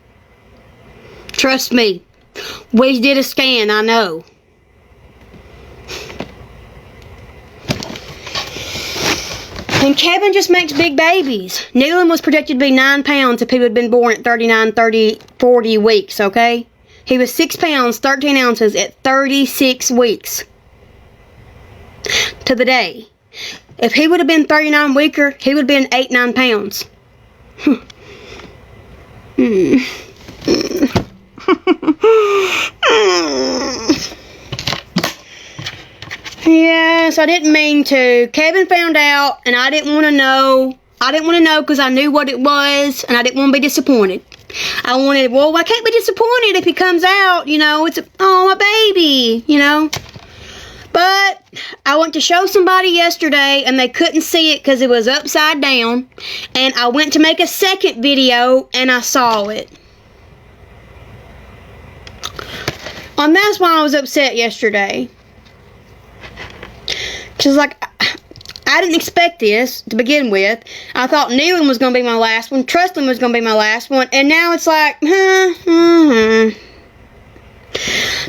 Trust me. We did a scan, I know. And Kevin just makes big babies. Nealon was projected to be 9 pounds if he would have been born at 39, 30, 40 weeks, okay? He was 6 pounds, 13 ounces at 36 weeks. To the day. If he would have been 39 weaker, he would have been 8, 9 pounds. Yes, I didn't mean to. Kevin found out, and I didn't want to know. I didn't want to know because I knew what it was, and I didn't want to be disappointed. I wanted, well, I can't be disappointed if he comes out, you know. It's, my baby, you know. But I went to show somebody yesterday, and they couldn't see it because it was upside down. And I went to make a second video, and I saw it. And that's why I was upset yesterday. Because, like, I didn't expect this to begin with. I thought Nealon was going to be my last one. Trusting was going to be my last one. And now it's like,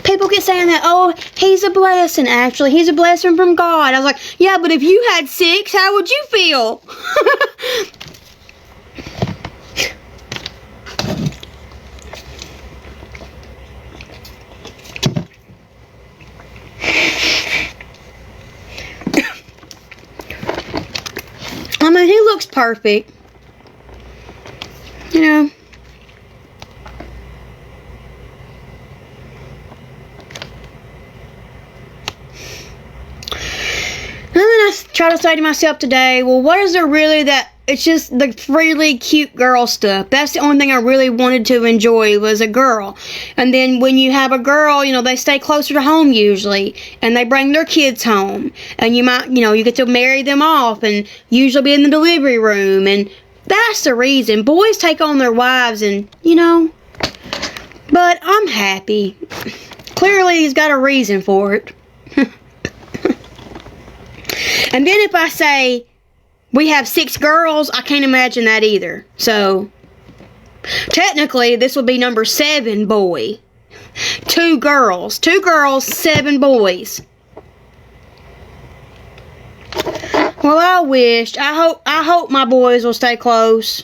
People get saying that, oh, he's a blessing, actually. He's a blessing from God. I was like, yeah, but if you had 6, how would you feel? I mean, he looks perfect. You know. And then I try to say to myself today, well, what is there really that, it's just the freely cute girl stuff. That's the only thing I really wanted to enjoy was a girl. And then when you have a girl, you know, they stay closer to home usually, and they bring their kids home. And you might, you know, you get to marry them off and usually be in the delivery room. And that's the reason. Boys take on their wives and, you know, but I'm happy. Clearly he's got a reason for it. And then if I say we have 6 girls, I can't imagine that either. So, technically, this will be number 7 boy. 2 girls. 2 girls, 7 boys. Well, I wished. I hope my boys will stay close.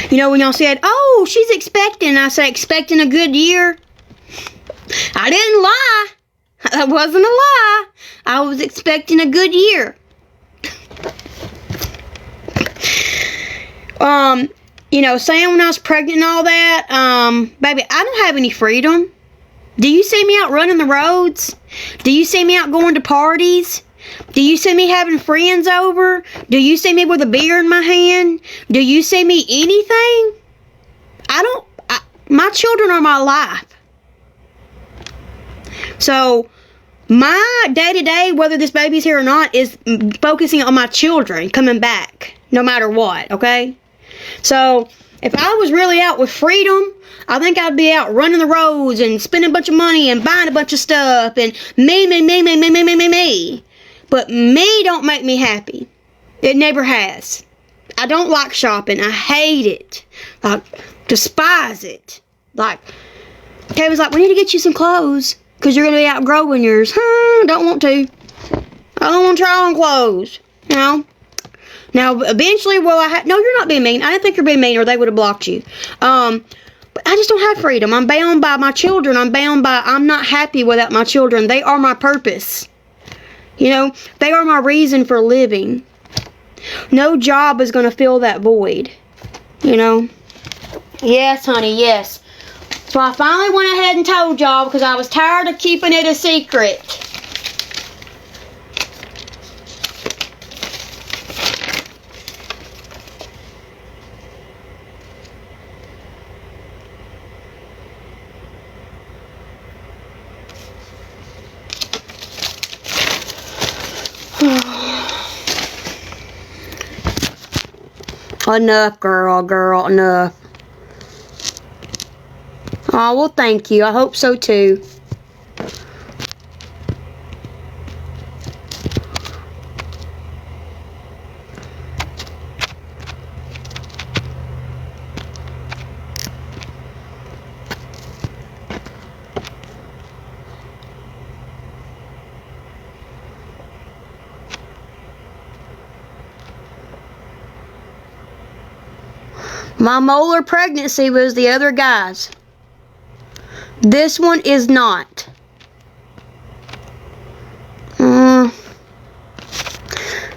You know, when y'all said, oh, she's expecting, I say, expecting a good year. I didn't lie. That wasn't a lie. I was expecting a good year. You know, saying when I was pregnant and all that, baby, I don't have any freedom. Do you see me out running the roads? Do you see me out going to parties? Do you see me having friends over? Do you see me with a beer in my hand? Do you see me anything? My children are my life. So, my day-to-day, whether this baby's here or not, is focusing on my children coming back, no matter what, okay? So, if I was really out with freedom, I think I'd be out running the roads and spending a bunch of money and buying a bunch of stuff and me. But me don't make me happy. It never has. I don't like shopping. I hate it. I despise it. Like, Kevin's like, we need to get you some clothes because you're going to be outgrowing yours. Don't want to. I don't want to try on clothes. You know? Now, eventually, no, you're not being mean. I didn't think you're being mean or they would have blocked you. But I just don't have freedom. I'm bound by my children. I'm not happy without my children. They are my purpose. You know, they are my reason for living. No job is going to fill that void. You know? Yes, honey, yes. So I finally went ahead and told y'all because I was tired of keeping it a secret. Enough, girl, enough. Oh, well, thank you. I hope so, too. My molar pregnancy was the other guy's. This one is not.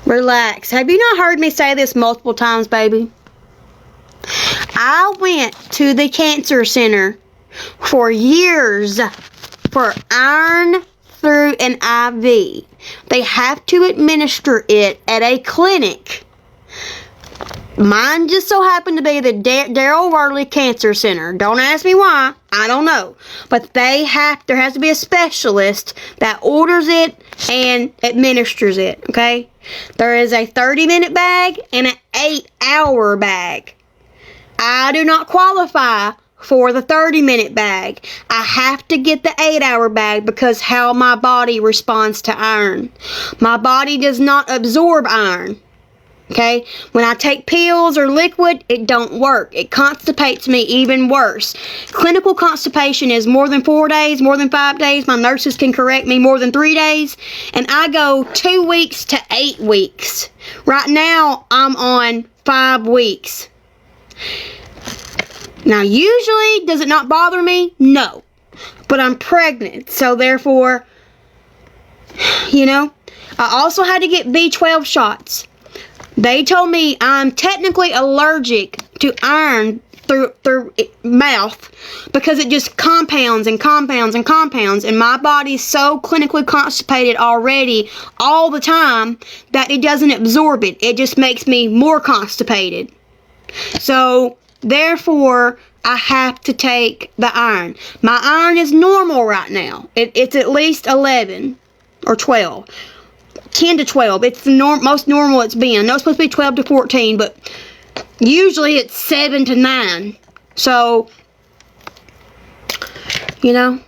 Relax. Have you not heard me say this multiple times, baby? I went to the cancer center for years for iron through an IV. They have to administer it at a clinic. Mine just so happened to be the Darrell Worley Cancer Center. Don't ask me why. I don't know. But there has to be a specialist that orders it and administers it, okay? There is a 30-minute bag and an 8-hour bag. I do not qualify for the 30-minute bag. I have to get the 8-hour bag because how my body responds to iron. My body does not absorb iron. Okay? When I take pills or liquid, it don't work. It constipates me even worse. Clinical constipation is more than 4 days, more than 5 days. My nurses can correct me, more than 3 days. And I go 2 weeks to 8 weeks. Right now, I'm on 5 weeks. Now, usually, does it not bother me? No. But I'm pregnant, so therefore, you know, I also had to get B12 shots. They told me I'm technically allergic to iron through mouth because it just compounds and compounds and compounds, and my body's so clinically constipated already all the time that it doesn't absorb it. It just makes me more constipated. So, therefore, I have to take the iron. My iron is normal right now. It's at least 11 or 12. 10 to 12. It's the most normal it's been. I know it's supposed to be 12 to 14, but usually it's 7 to 9. So, you know,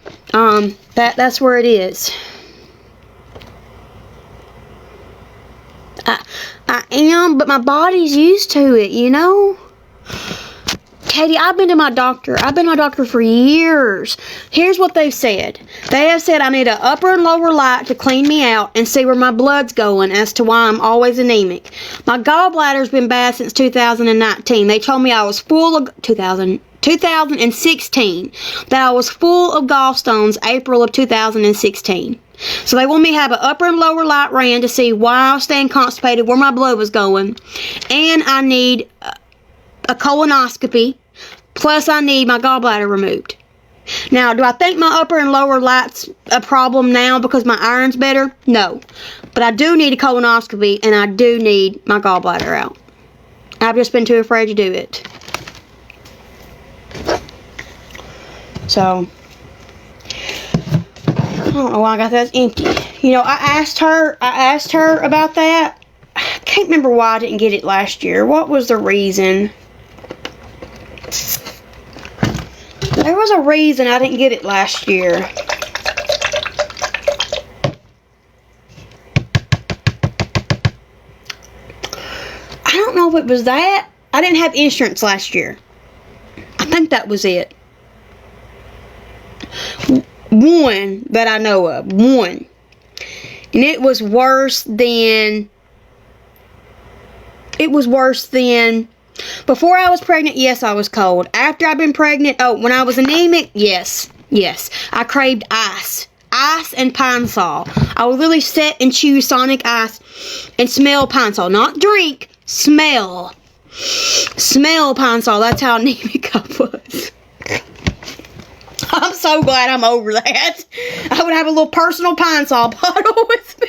that's where it is. I am, but my body's used to it, you know? Katie, I've been to my doctor. I've been to my doctor for years. Here's what they've said. They have said I need an upper and lower light to clean me out and see where my blood's going as to why I'm always anemic. My gallbladder's been bad since 2019. They told me I was full of 2016 that I was full of gallstones April of 2016. So they want me to have an upper and lower light ran to see why I was staying constipated, where my blood was going, and I need a colonoscopy, plus I need my gallbladder removed. Now, do I think my upper and lower light's a problem now because my iron's better? No. But I do need a colonoscopy, and I do need my gallbladder out. I've just been too afraid to do it. So, I don't know why I got that empty. You know, I asked her about that. I can't remember why I didn't get it last year. What was the reason? There was a reason I didn't get it last year. I don't know if it was that. I didn't have insurance last year. I think that was it. One that I know of. One. And it was worse than... Before I was pregnant, yes, I was cold. After I've been pregnant, when I was anemic, yes. I craved ice. Ice and Pine Sol. I would literally sit and chew Sonic Ice and smell Pine Sol. Not drink, smell. Smell Pine Sol. That's how anemic I was. I'm so glad I'm over that. I would have a little personal Pine Sol bottle with me.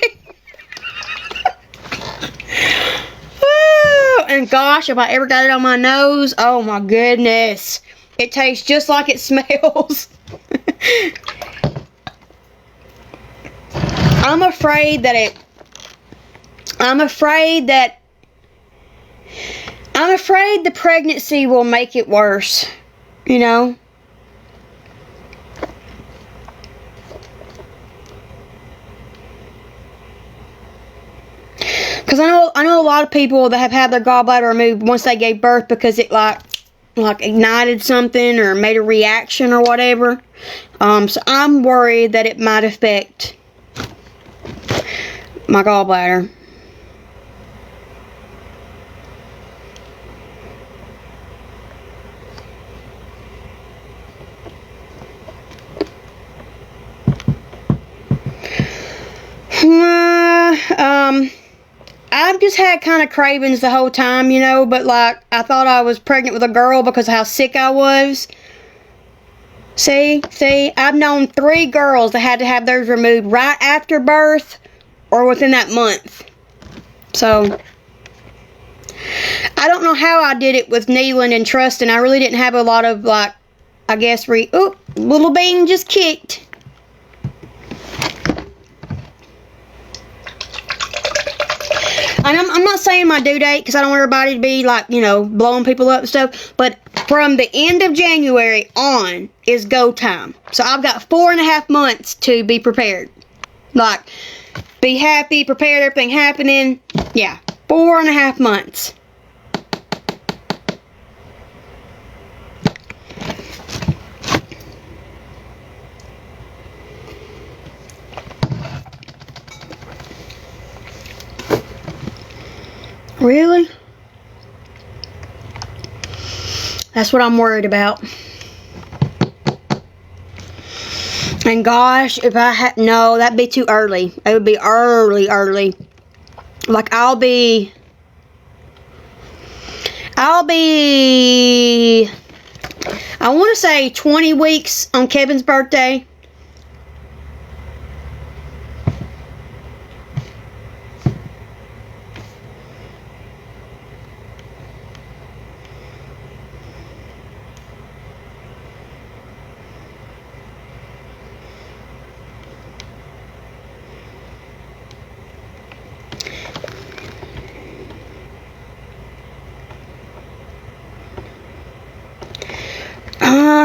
And gosh, if I ever got it on my nose, oh my goodness. It tastes just like it smells. I'm afraid the pregnancy will make it worse, you know? Because I know a lot of people that have had their gallbladder removed once they gave birth because it like ignited something or made a reaction or whatever. So I'm worried that it might affect my gallbladder. I've just had kind of cravings the whole time, you know, but like I thought I was pregnant with a girl because of how sick I was. See, I've known 3 girls that had to have theirs removed right after birth or within that month. So, I don't know how I did it with Neelan and Trustin. I really didn't have a lot of, like, I guess, little bean just kicked. And I'm not saying my due date because I don't want everybody to be like, you know, blowing people up and stuff. But from the end of January on is go time. So I've got 4.5 months to be prepared. Like, be happy, prepared, everything happening. Yeah. 4.5 months. Really? That's what I'm worried about. And gosh, if I had, no, that'd be too early. It would be early. Like I'll be, I want to say 20 weeks on Kevin's birthday.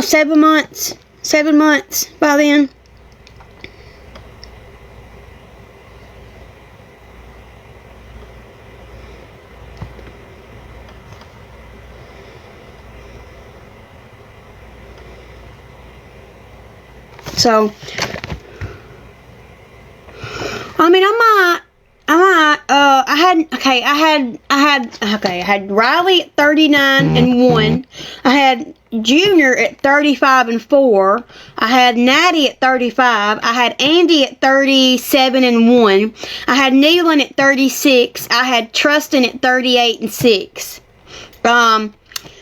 Seven months by then. So, I mean, I had Riley at 39 and 1. I had Junior at 35 and 4. I had Natty at 35. I had Andy at 37 and 1. I had Neelan at 36. I had Trustin at 38 and 6.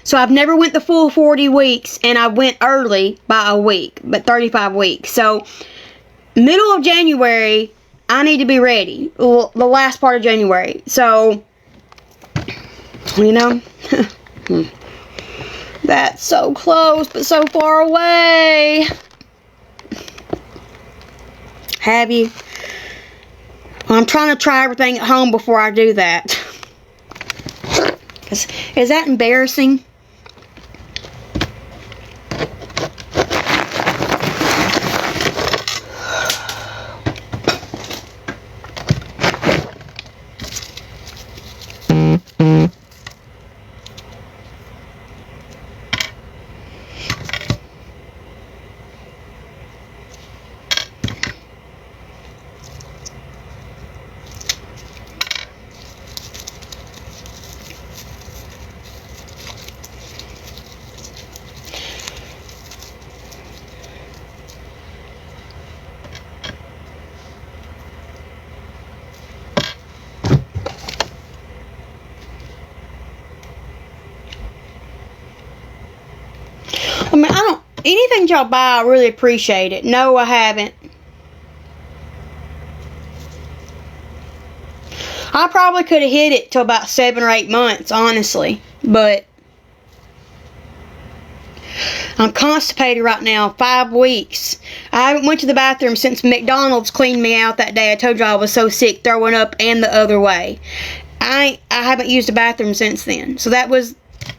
So I've never went the full 40 weeks, and I went early by a week, but 35 weeks. So middle of January, I need to be ready. The last part of January. So, you know, that's so close, but so far away. Have you? Well, I'm trying to try everything at home before I do that. Is that embarrassing? I mean, anything y'all buy, I really appreciate it. No, I haven't. I probably could have hit it till about 7 or 8 months, honestly. But I'm constipated right now, 5 weeks. I haven't went to the bathroom since McDonald's cleaned me out that day. I told you I was so sick, throwing up and the other way. I haven't used the bathroom since then. So that was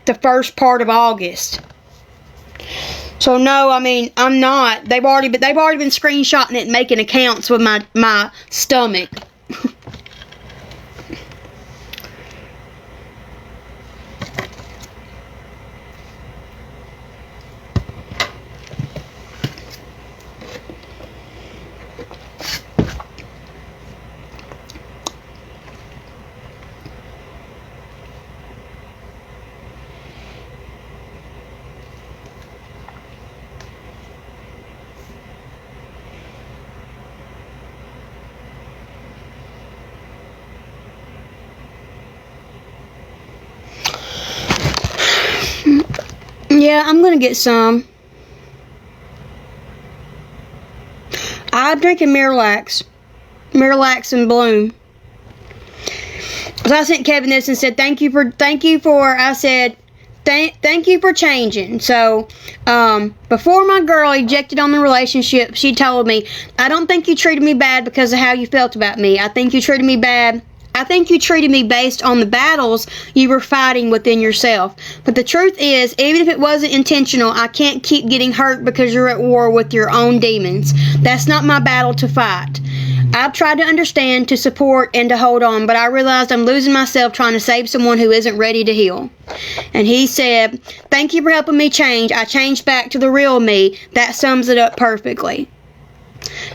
the first part of August. So no, I mean, I'm not. They've already been screenshotting it and making accounts with my stomach. Yeah, I'm gonna get some. I'm drinking Miralax and Bloom. So I sent Kevin this and said thank you for I said thank you for changing. So before my girl ejected on the relationship, she told me, I don't think you treated me bad because of how you felt about me. I think you treated me based on the battles you were fighting within yourself. But the truth is, even if it wasn't intentional, I can't keep getting hurt because you're at war with your own demons. That's not my battle to fight. I've tried to understand, to support, and to hold on, but I realized I'm losing myself trying to save someone who isn't ready to heal. And he said, thank you for helping me change. I changed back to the real me. That sums it up perfectly.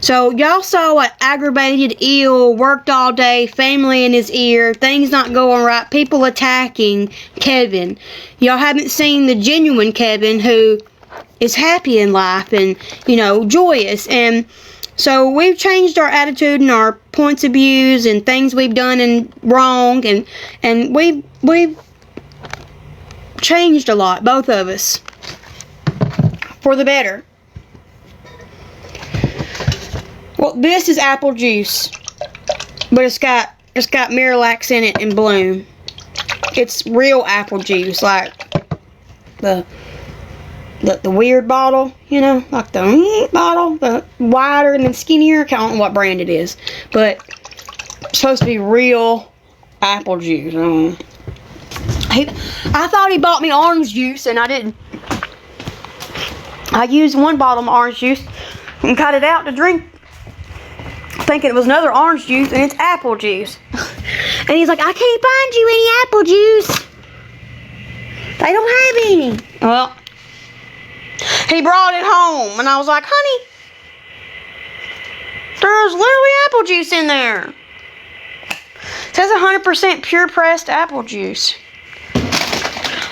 So y'all saw what aggravated, ill, worked all day, family in his ear, things not going right, people attacking Kevin. Y'all haven't seen the genuine Kevin who is happy in life and, you know, joyous. And so we've changed our attitude and our points of views and things we've done and wrong, and we've changed a lot, both of us, for the better. Well, this is apple juice, but it's got Miralax in it and Bloom. It's real apple juice, like the weird bottle, you know, like the bottle, the wider and then skinnier. I don't know what brand it is, but it's supposed to be real apple juice. I thought he bought me orange juice, and I didn't. I used one bottle of orange juice and cut it out to drink, thinking it was another orange juice, and it's apple juice. And he's like, I can't find you any apple juice. They don't have any. Well, he brought it home, and I was like, honey, there's literally apple juice in there. It says 100% pure pressed apple juice.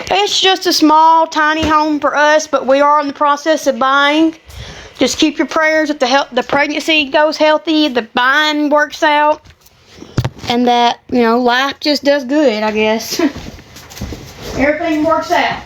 It's just a small, tiny home for us, but we are in the process of buying. Just keep your prayers that the pregnancy goes healthy, the buying works out, and that, you know, life just does good, I guess. Everything works out.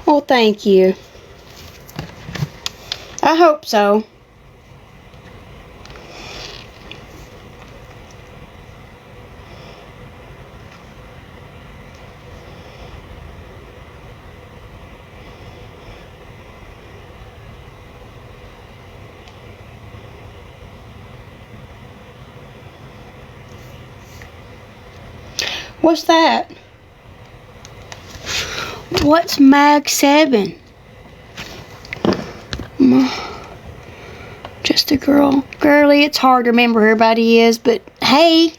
Well, thank you. I hope so. What's that? What's Mag 7? Just a girl. Girly, it's hard to remember who everybody is, but hey.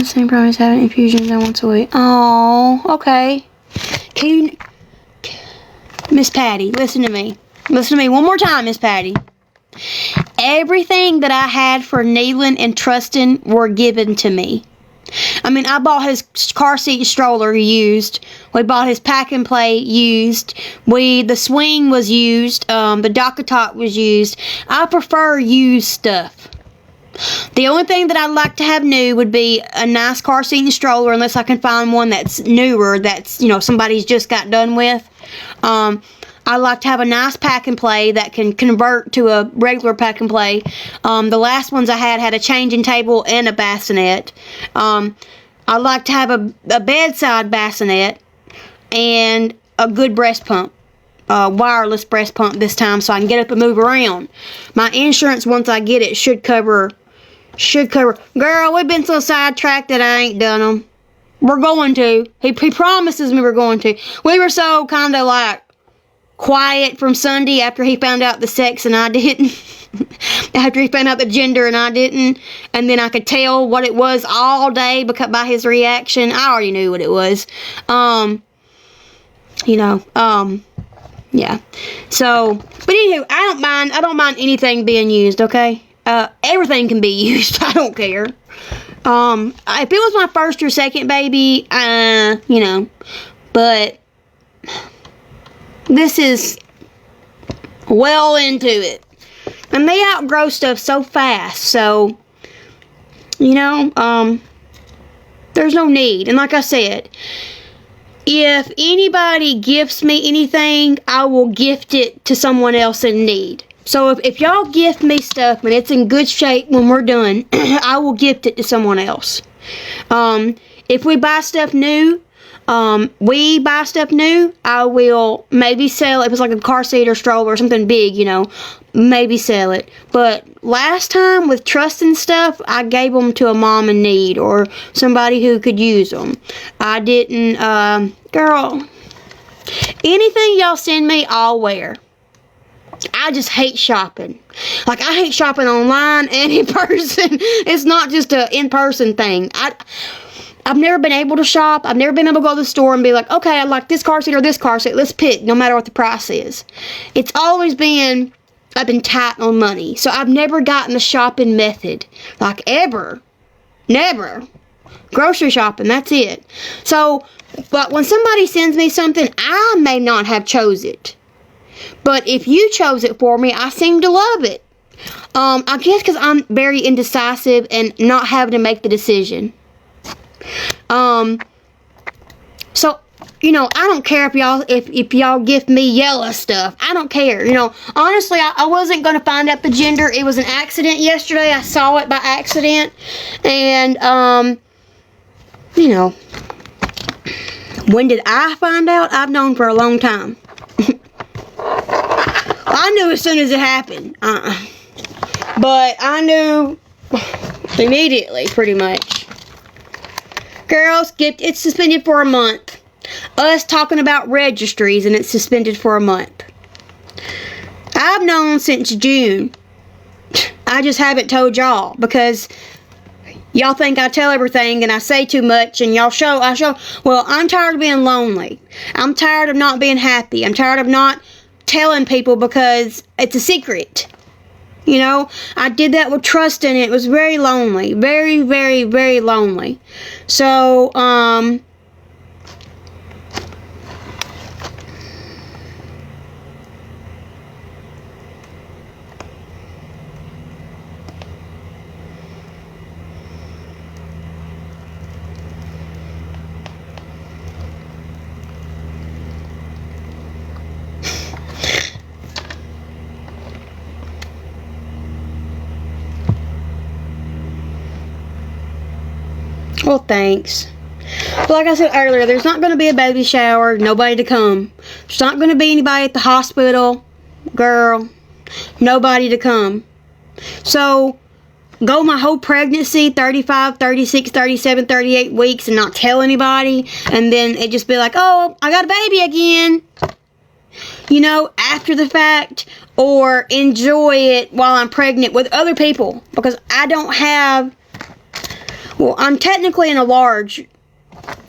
Same problem as having infusions once a week. Oh, okay. Can you... Miss Patty, listen to me. Listen to me one more time, Miss Patty. Everything that I had for Neelan and Trustin were given to me. I mean, I bought his car seat stroller used. We bought his pack and play used. The swing was used. The DockATalk was used. I prefer used stuff. The only thing that I'd like to have new would be a nice car seat and stroller, unless I can find one that's newer, that's, you know, somebody's just got done with. I like to have a nice pack and play that can convert to a regular pack and play. The last ones I had a changing table and a bassinet. I like to have a bedside bassinet and a good breast pump. Wireless breast pump this time, so I can get up and move around. My insurance, once I get it, should cover. Girl, we've been so sidetracked that I ain't done them. We're going to. He promises me we're going to. We were so kind of like quiet from Sunday after he found out the sex and I didn't. After he found out the gender and I didn't. And then I could tell what it was all day because by his reaction. I already knew what it was. you know, yeah. So, but anywho, I don't mind anything being used, okay? Everything can be used. I don't care. If it was my first or second baby, you know, but this is well into it. And they outgrow stuff so fast, so, you know, there's no need. And like I said, if anybody gifts me anything, I will gift it to someone else in need. So if y'all gift me stuff and it's in good shape when we're done, I will gift it to someone else. If we buy stuff new, I will maybe sell it. If it's like a car seat or stroller or something big, you know, maybe sell it. But last time with trust and stuff, I gave them to a mom in need or somebody who could use them. I didn't, girl, anything y'all send me, I'll wear. I just hate shopping. Like, I hate shopping online and in person. It's not just a in-person thing. I've never been able to shop. I've never been able to go to the store and be like, okay, I like this car seat or this car seat. Let's pick, no matter what the price is. It's always been, I've been tight on money. So I've never gotten the shopping method. Like, ever. Never. Grocery shopping, that's it. So, but when somebody sends me something, I may not have chose it. But if you chose it for me, I seem to love it. I guess because I'm very indecisive and not having to make the decision. So, you know, I don't care if y'all gift me yellow stuff. I don't care. You know, honestly, I wasn't going to find out the gender. It was an accident yesterday. I saw it by accident. And, you know, when did I find out? I've known for a long time. I knew as soon as it happened. But I knew immediately, pretty much. Girls, it's suspended for a month. Us talking about registries and it's suspended for a month. I've known since June. I just haven't told y'all because y'all think I tell everything and I say too much and I show. Well, I'm tired of being lonely. I'm tired of not being happy. I'm tired of not telling people because it's a secret. You know, I did that with trust and it was very lonely. Very, very, very lonely. So, well, thanks. But like I said earlier, there's not going to be a baby shower, nobody to come. There's not going to be anybody at the hospital, girl, nobody to come. So, go my whole pregnancy, 35, 36, 37, 38 weeks and not tell anybody. And then it just be like, oh, I got a baby again. You know, after the fact. Or enjoy it while I'm pregnant with other people. Because I don't have... Well, I'm technically in a large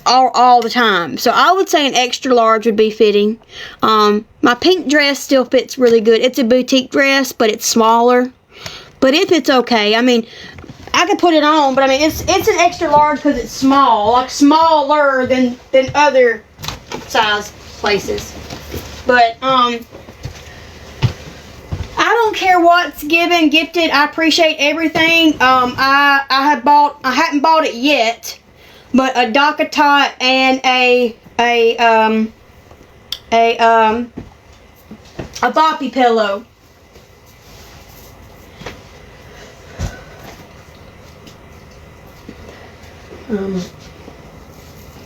all the time. So I would say an extra large would be fitting. My pink dress still fits really good. It's a boutique dress, but it's smaller. But it fits okay. I mean, I could put it on, but I mean, it's an extra large because it's small. Like, smaller than other size places. But, I don't care what's gifted. I appreciate everything. I hadn't bought it yet, but a DockATot and a boppy pillow.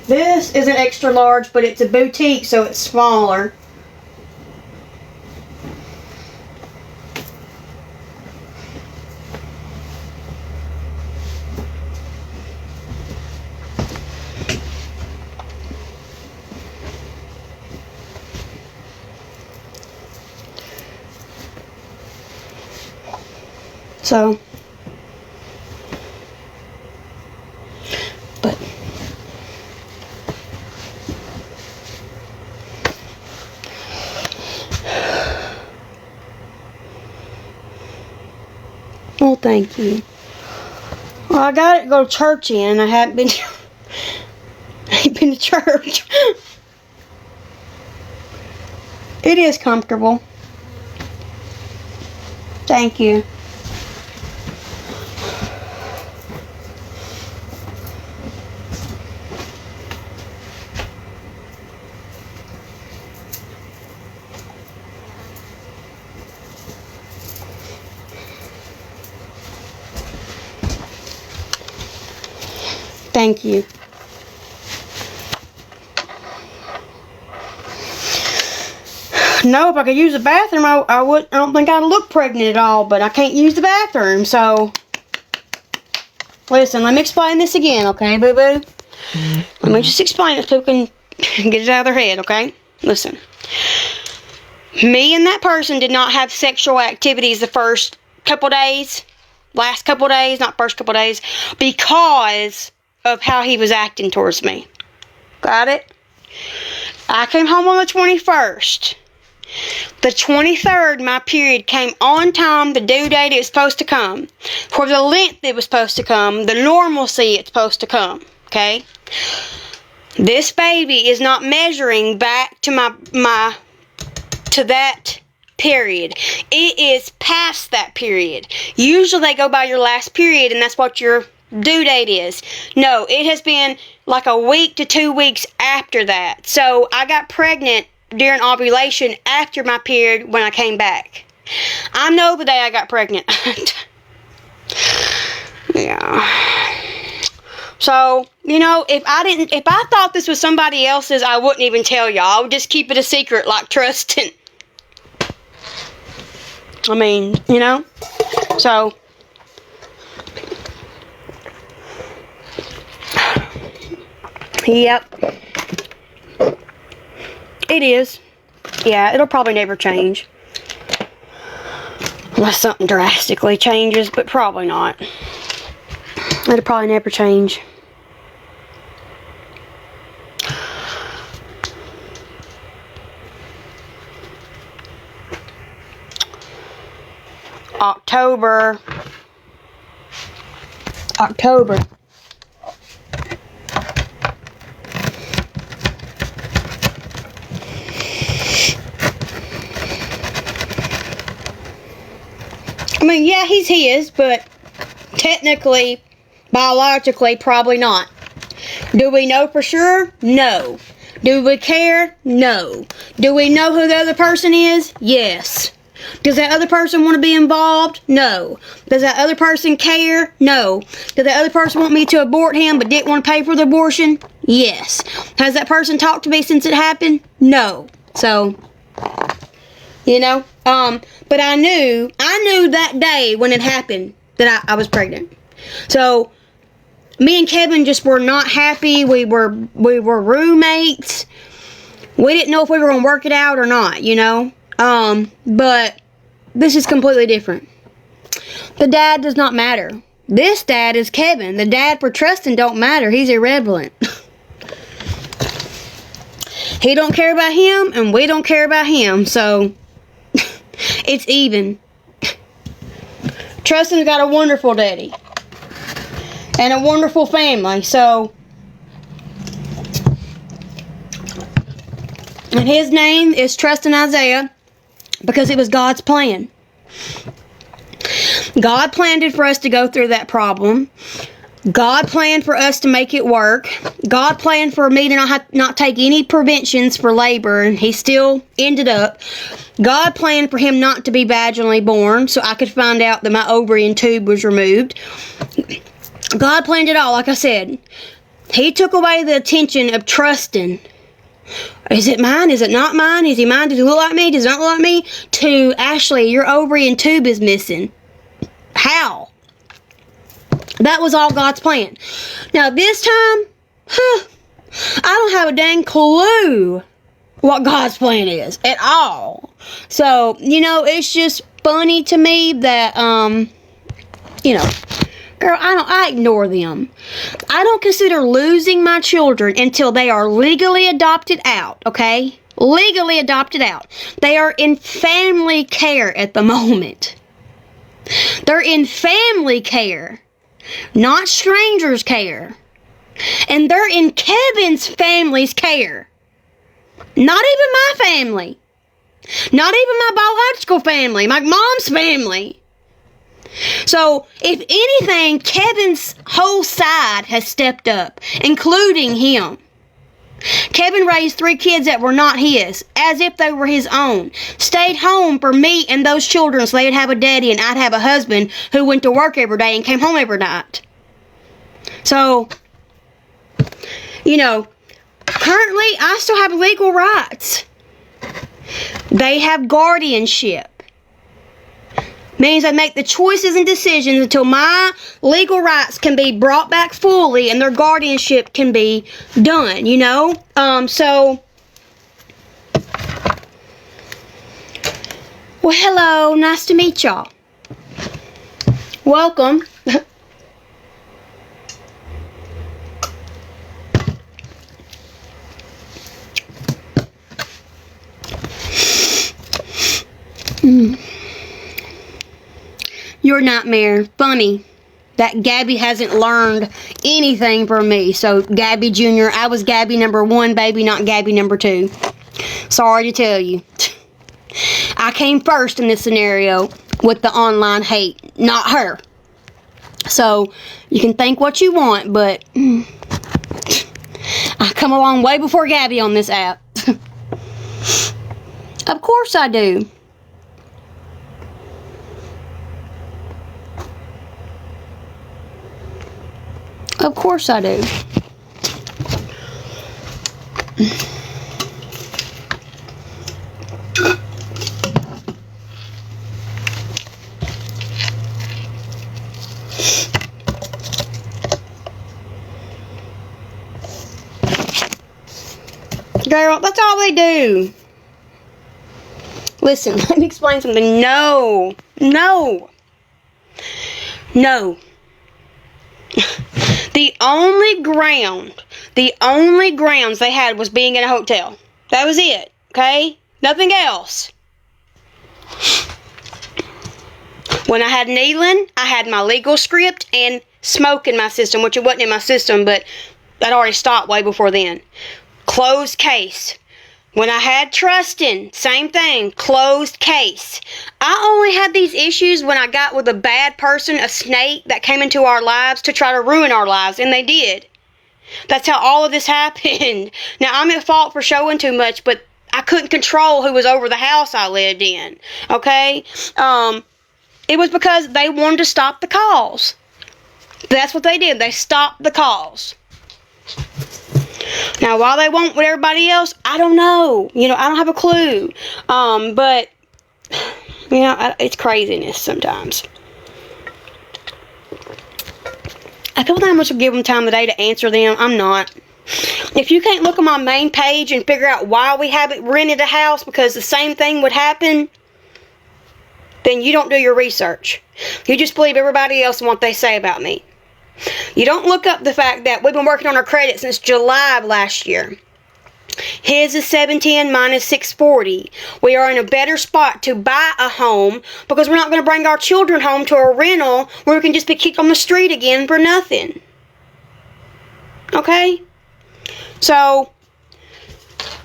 This is an extra large, but it's a boutique, so it's smaller. So, but Well, thank you. Well, I got to go to church in. I haven't been. I ain't been to church. It is comfortable. Thank you. Thank you. No, if I could use the bathroom, I would. I don't think I'd look pregnant at all, but I can't use the bathroom, so. Listen, let me explain this again, okay, boo-boo? Let me just explain it so people can get it out of their head, okay? Listen. Me and that person did not have sexual activities the first couple days, last couple days, not first couple days, because of how he was acting towards me. Got it? I came home on the 21st. The 23rd, my period came on time, the due date it was supposed to come. For the length it was supposed to come, the normalcy it's supposed to come, okay? This baby is not measuring back to to that period. It is past that period. Usually they go by your last period and that's what your due date is. No, it has been like a week to 2 weeks after that. So I got pregnant during ovulation after my period when I came back. I know the day I got pregnant. Yeah. So, you know, if I thought this was somebody else's, I wouldn't even tell y'all. I would just keep it a secret like Trustin. I mean, you know? So, yep. It is. Yeah, it'll probably never change. Unless something drastically changes, but probably not. It'll probably never change. October. I mean, yeah, he's his, but technically, biologically, probably not. Do we know for sure? No. Do we care? No. Do we know who the other person is? Yes. Does that other person want to be involved? No. Does that other person care? No. Does that other person want me to abort him but didn't want to pay for the abortion? Yes. Has that person talked to me since it happened? No. So, you know, but I knew that day when it happened that I was pregnant. So, me and Kevin just were not happy. We were roommates. We didn't know if we were going to work it out or not, you know. But this is completely different. The dad does not matter. This dad is Kevin. The dad for Trustin don't matter. He's irrelevant. He don't care about him, and we don't care about him, so it's even. Trustin's got a wonderful daddy. And a wonderful family, so. And his name is Trustin Isaiah. Because it was God's plan. God planned it for us to go through that problem. God planned for us to make it work. God planned for me to not take any preventions for labor, and he still ended up. God planned for him not to be vaginally born, so I could find out that my ovary and tube was removed. God planned it all, like I said. He took away the attention of Trustin. Is it mine? Is it not mine? Is he mine? Does he look like me? Does he not look like me? To Ashley, your ovary and tube is missing. How? That was all God's plan. Now this time, I don't have a dang clue what God's plan is at all. So, you know, it's just funny to me that, you know, girl, I ignore them. I don't consider losing my children until they are legally adopted out, okay? Legally adopted out. They are in family care at the moment. They're in family care, not strangers' care. And they're in Kevin's family's care. Not even my family. Not even my biological family, my mom's family. So, if anything, Kevin's whole side has stepped up, including him. Kevin raised 3 kids that were not his, as if they were his own. Stayed home for me and those children so they'd have a daddy and I'd have a husband who went to work every day and came home every night. So, you know, currently I still have legal rights. They have guardianship. Means I make the choices and decisions until my legal rights can be brought back fully and their guardianship can be done, you know? So, well, hello, nice to meet y'all. Welcome. Your nightmare. Funny that Gabby hasn't learned anything from me. So, Gabby Jr., I was Gabby number 1, baby, not Gabby number 2. Sorry to tell you. I came first in this scenario with the online hate, not her. So, you can think what you want, but I come along way before Gabby on this app. Of course I do. Of course I do. Girl, that's all they do. Listen, let me explain something. No. The only grounds they had was being in a hotel. That was it, okay? Nothing else. When I had needling, I had my legal script and smoke in my system, which it wasn't in my system, but that already stopped way before then. Closed case. When I had trusting, same thing, closed case. I only had these issues when I got with a bad person, a snake that came into our lives to try to ruin our lives, and they did. That's how all of this happened. Now, I'm at fault for showing too much, but I couldn't control who was over the house I lived in, okay? It was because they wanted to stop the calls. That's what they did. They stopped the calls. Now, why they won't with everybody else, I don't know. You know, I don't have a clue. But, you know, it's craziness sometimes. I feel like I'm supposed to give them time of day to answer them. I'm not. If you can't look at my main page and figure out why we haven't rented a house because the same thing would happen, then you don't do your research. You just believe everybody else and what they say about me. You don't look up the fact that we've been working on our credit since July of last year. His is 710, mine is 640. We are in a better spot to buy a home because we're not going to bring our children home to a rental where we can just be kicked on the street again for nothing. Okay? So,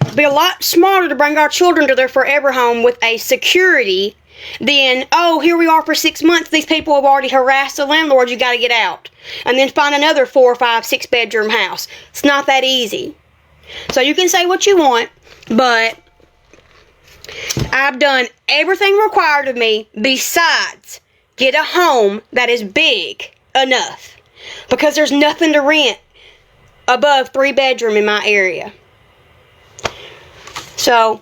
it'd be a lot smarter to bring our children to their forever home with a security than, oh, here we are for 6 months. These people have already harassed the landlord. You got to get out. And then find another 4, 5, 6 bedroom house. It's not that easy. So you can say what you want, but I've done everything required of me besides get a home that is big enough. Because there's nothing to rent above 3 bedroom in my area. So,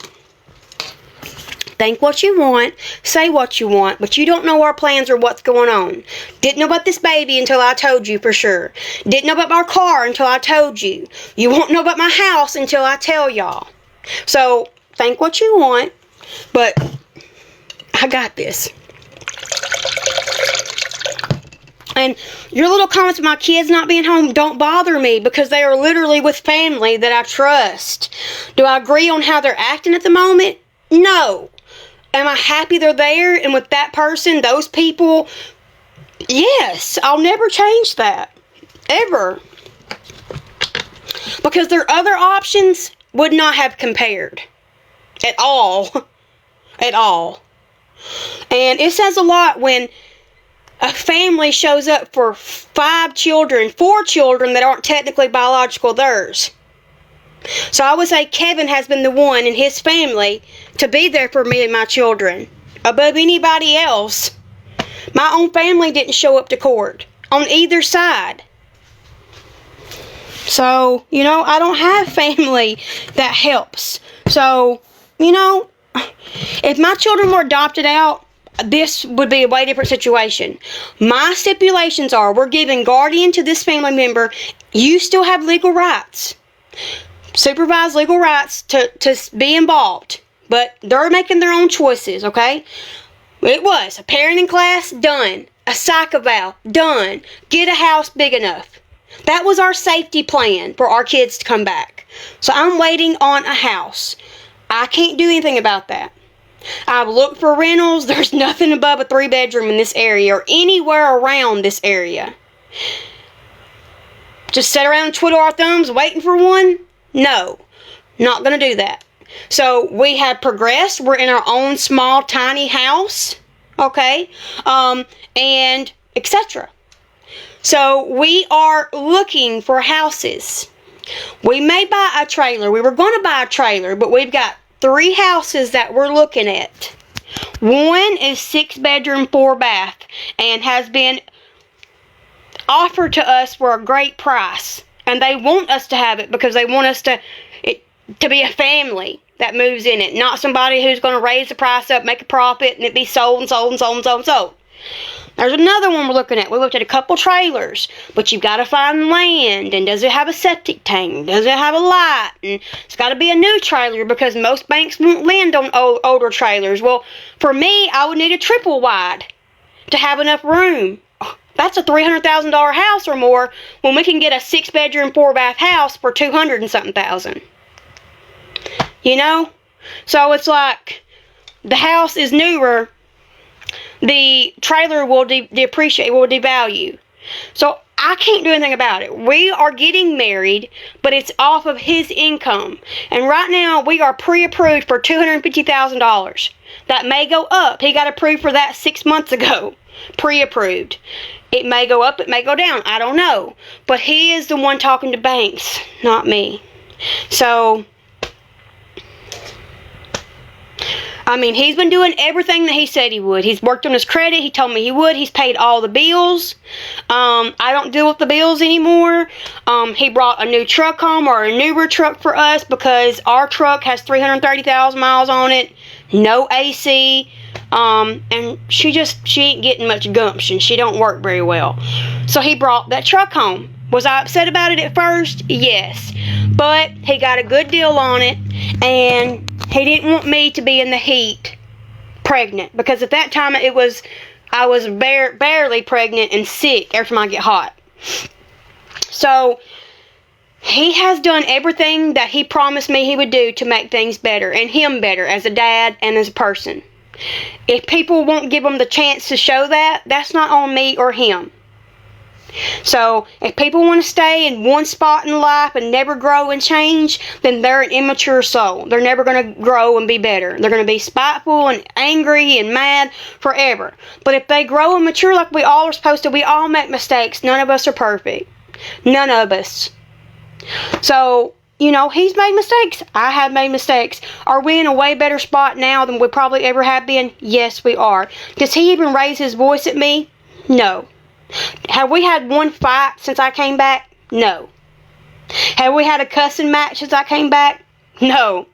think what you want, say what you want, but you don't know our plans or what's going on. Didn't know about this baby until I told you for sure. Didn't know about our car until I told you. You won't know about my house until I tell y'all. So, think what you want, but I got this. And your little comments about my kids not being home don't bother me because they are literally with family that I trust. Do I agree on how they're acting at the moment? No. am I happy they're there and with that person, those people? Yes, I'll never change that. Ever. Because their other options would not have compared. At all. At all. And it says a lot when a family shows up for 4 children that aren't technically biological theirs. So I would say Kevin has been the one in his family to be there for me and my children above anybody else. My own family didn't show up to court on either side. So, you know, I don't have family that helps. So, you know, if my children were adopted out, this would be a way different situation. My stipulations are, we're giving guardian to this family member. You still have legal rights. Supervised legal rights to be involved. But they're making their own choices, okay? It was a parenting class, done. A psych eval, done. Get a house big enough. That was our safety plan for our kids to come back. So I'm waiting on a house. I can't do anything about that. I've looked for rentals. There's nothing above a 3-bedroom in this area or anywhere around this area. Just sit around and twiddle our thumbs waiting for one? No, not going to do that. So we have progressed. We're in our own small, tiny house, okay, and etc. So we are looking for houses. We may buy a trailer. We were going to buy a trailer, but we've got 3 houses that we're looking at. One is 6-bedroom, 4-bath, and has been offered to us for a great price. And they want us to have it because they want us to be a family that moves in it, not somebody who's going to raise the price up, make a profit, and it be sold and sold and sold and sold and sold. There's another one we're looking at. We looked at a couple trailers, but you've got to find land, and does it have a septic tank? Does it have a light? And it's got to be a new trailer because most banks won't lend on older trailers. Well, for me, I would need a triple wide to have enough room. That's a $300,000 house or more when we can get a 6-bedroom, 4-bath house for $200 and something thousand. You know? So it's like the house is newer. The trailer will depreciate, will devalue. So I can't do anything about it. We are getting married, but it's off of his income. And right now we are pre-approved for $250,000. That may go up. He got approved for that 6 months ago. Pre-approved. It may go up, it may go down. I don't know. But he is the one talking to banks, not me. So, I mean, he's been doing everything that he said he would. He's worked on his credit. He told me he would. He's paid all the bills. I don't deal with the bills anymore. He brought a new truck home, or a newer truck for us, because our truck has 330,000 miles on it. No AC. And she ain't getting much gumption. She don't work very well. So he brought that truck home. Was I upset about it at first? Yes. But he got a good deal on it, and he didn't want me to be in the heat pregnant, because at that time I was barely pregnant and sick every time I get hot. So he has done everything that he promised me he would do to make things better, and him better as a dad and as a person. If people won't give him the chance to show that, that's not on me or him. So, if people want to stay in one spot in life and never grow and change, then they're an immature soul. They're never going to grow and be better. They're going to be spiteful and angry and mad forever. But if they grow and mature like we all are supposed to, we all make mistakes. None of us are perfect. None of us. So, you know, he's made mistakes. I have made mistakes. Are we in a way better spot now than we probably ever have been? Yes, we are. Does he even raise his voice at me? No. Have we had one fight since I came back? No. Have we had a cussing match since I came back? No.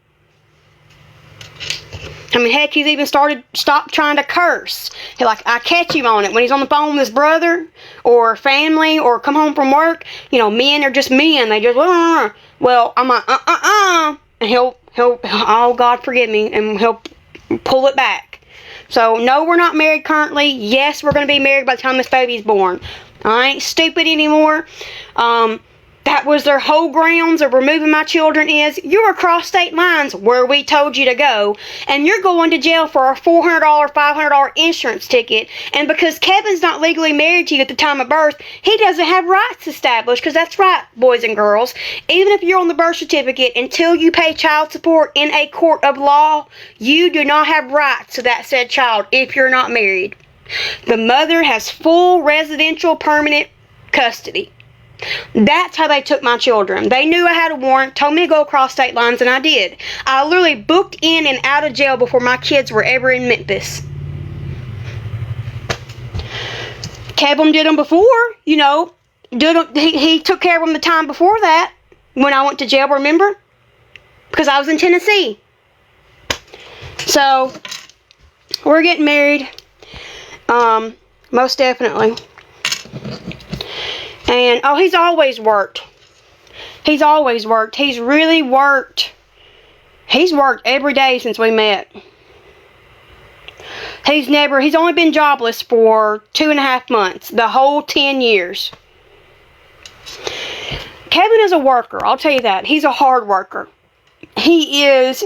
I mean, heck, he's even stopped trying to curse. I catch him on it when he's on the phone with his brother or family or come home from work. You know, men are just men. They just, well, I'm like, and he'll, oh, God forgive me, and he'll pull it back. So, no, we're not married currently. Yes, we're going to be married by the time this baby's born. I ain't stupid anymore. That was their whole grounds of removing my children is, you're across state lines where we told you to go, and you're going to jail for a $400, $500 insurance ticket, and because Kevin's not legally married to you at the time of birth, he doesn't have rights established, because that's right, boys and girls. Even if you're on the birth certificate, until you pay child support in a court of law, you do not have rights to that said child if you're not married. The mother has full residential permanent custody. That's how they took my children. They knew I had a warrant, told me to go across state lines, and I did. I literally booked in and out of jail before my kids were ever in Memphis. Kevin did them before, you know. He took care of them the time before that when I went to jail, remember? Because I was in Tennessee. So, we're getting married. Most definitely. And, oh, he's always worked. He's always worked. He's really worked. He's worked every day since we met. He's only been jobless for 2.5 months. The whole 10 years. Kevin is a worker. I'll tell you that. He's a hard worker. He is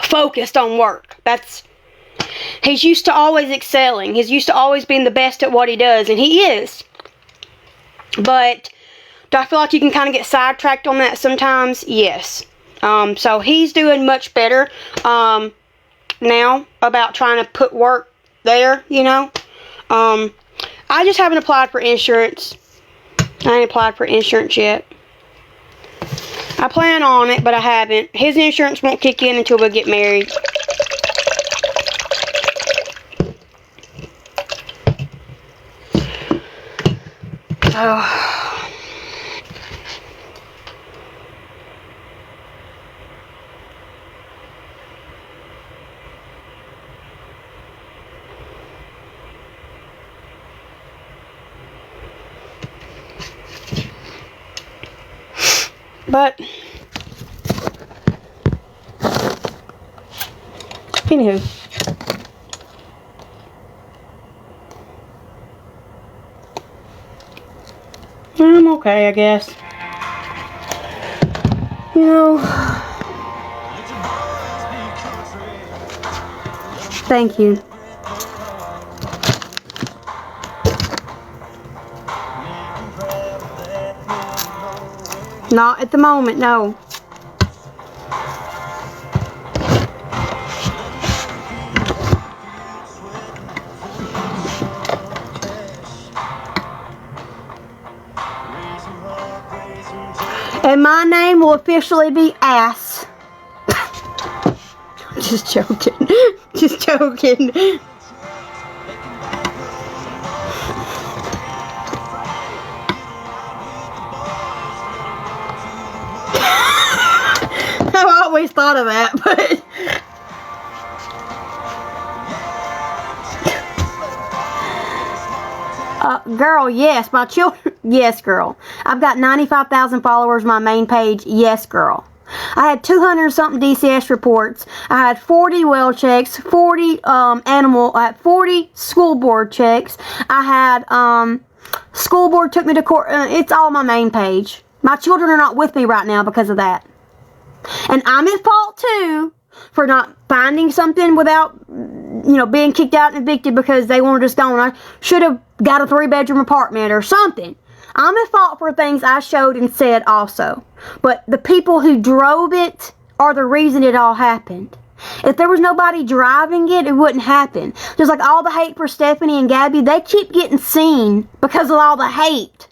focused on work. He's used to always excelling. He's used to always being the best at what he does. And he is. But do I feel like you can kind of get sidetracked on that sometimes? Yes. So he's doing much better now about trying to put work there, you know. I just haven't applied for insurance. I ain't applied for insurance yet. I plan on it, but I haven't. His insurance won't kick in until we get married. Oh. But anywho. I'm okay, I guess. You know. Thank you. Not at the moment, no. And my name will officially be Ass. Just joking. Just joking. I've always thought of that, but girl, yes, my children, yes, girl. I've got 95,000 followers on my main page, yes, girl. I had 200 something DCS reports. I had 40 well checks, 40 I had 40 school board checks. I had school board took me to court. It's all my main page. My children are not with me right now because of that. And I'm at fault too for not finding something without, you know, being kicked out and evicted because they wanted us gone. I should have got a 3-bedroom apartment or something. I'm at fault for things I showed and said also. But the people who drove it are the reason it all happened. If there was nobody driving it, it wouldn't happen. Just like all the hate for Stephanie and Gabby, they keep getting seen because of all the hate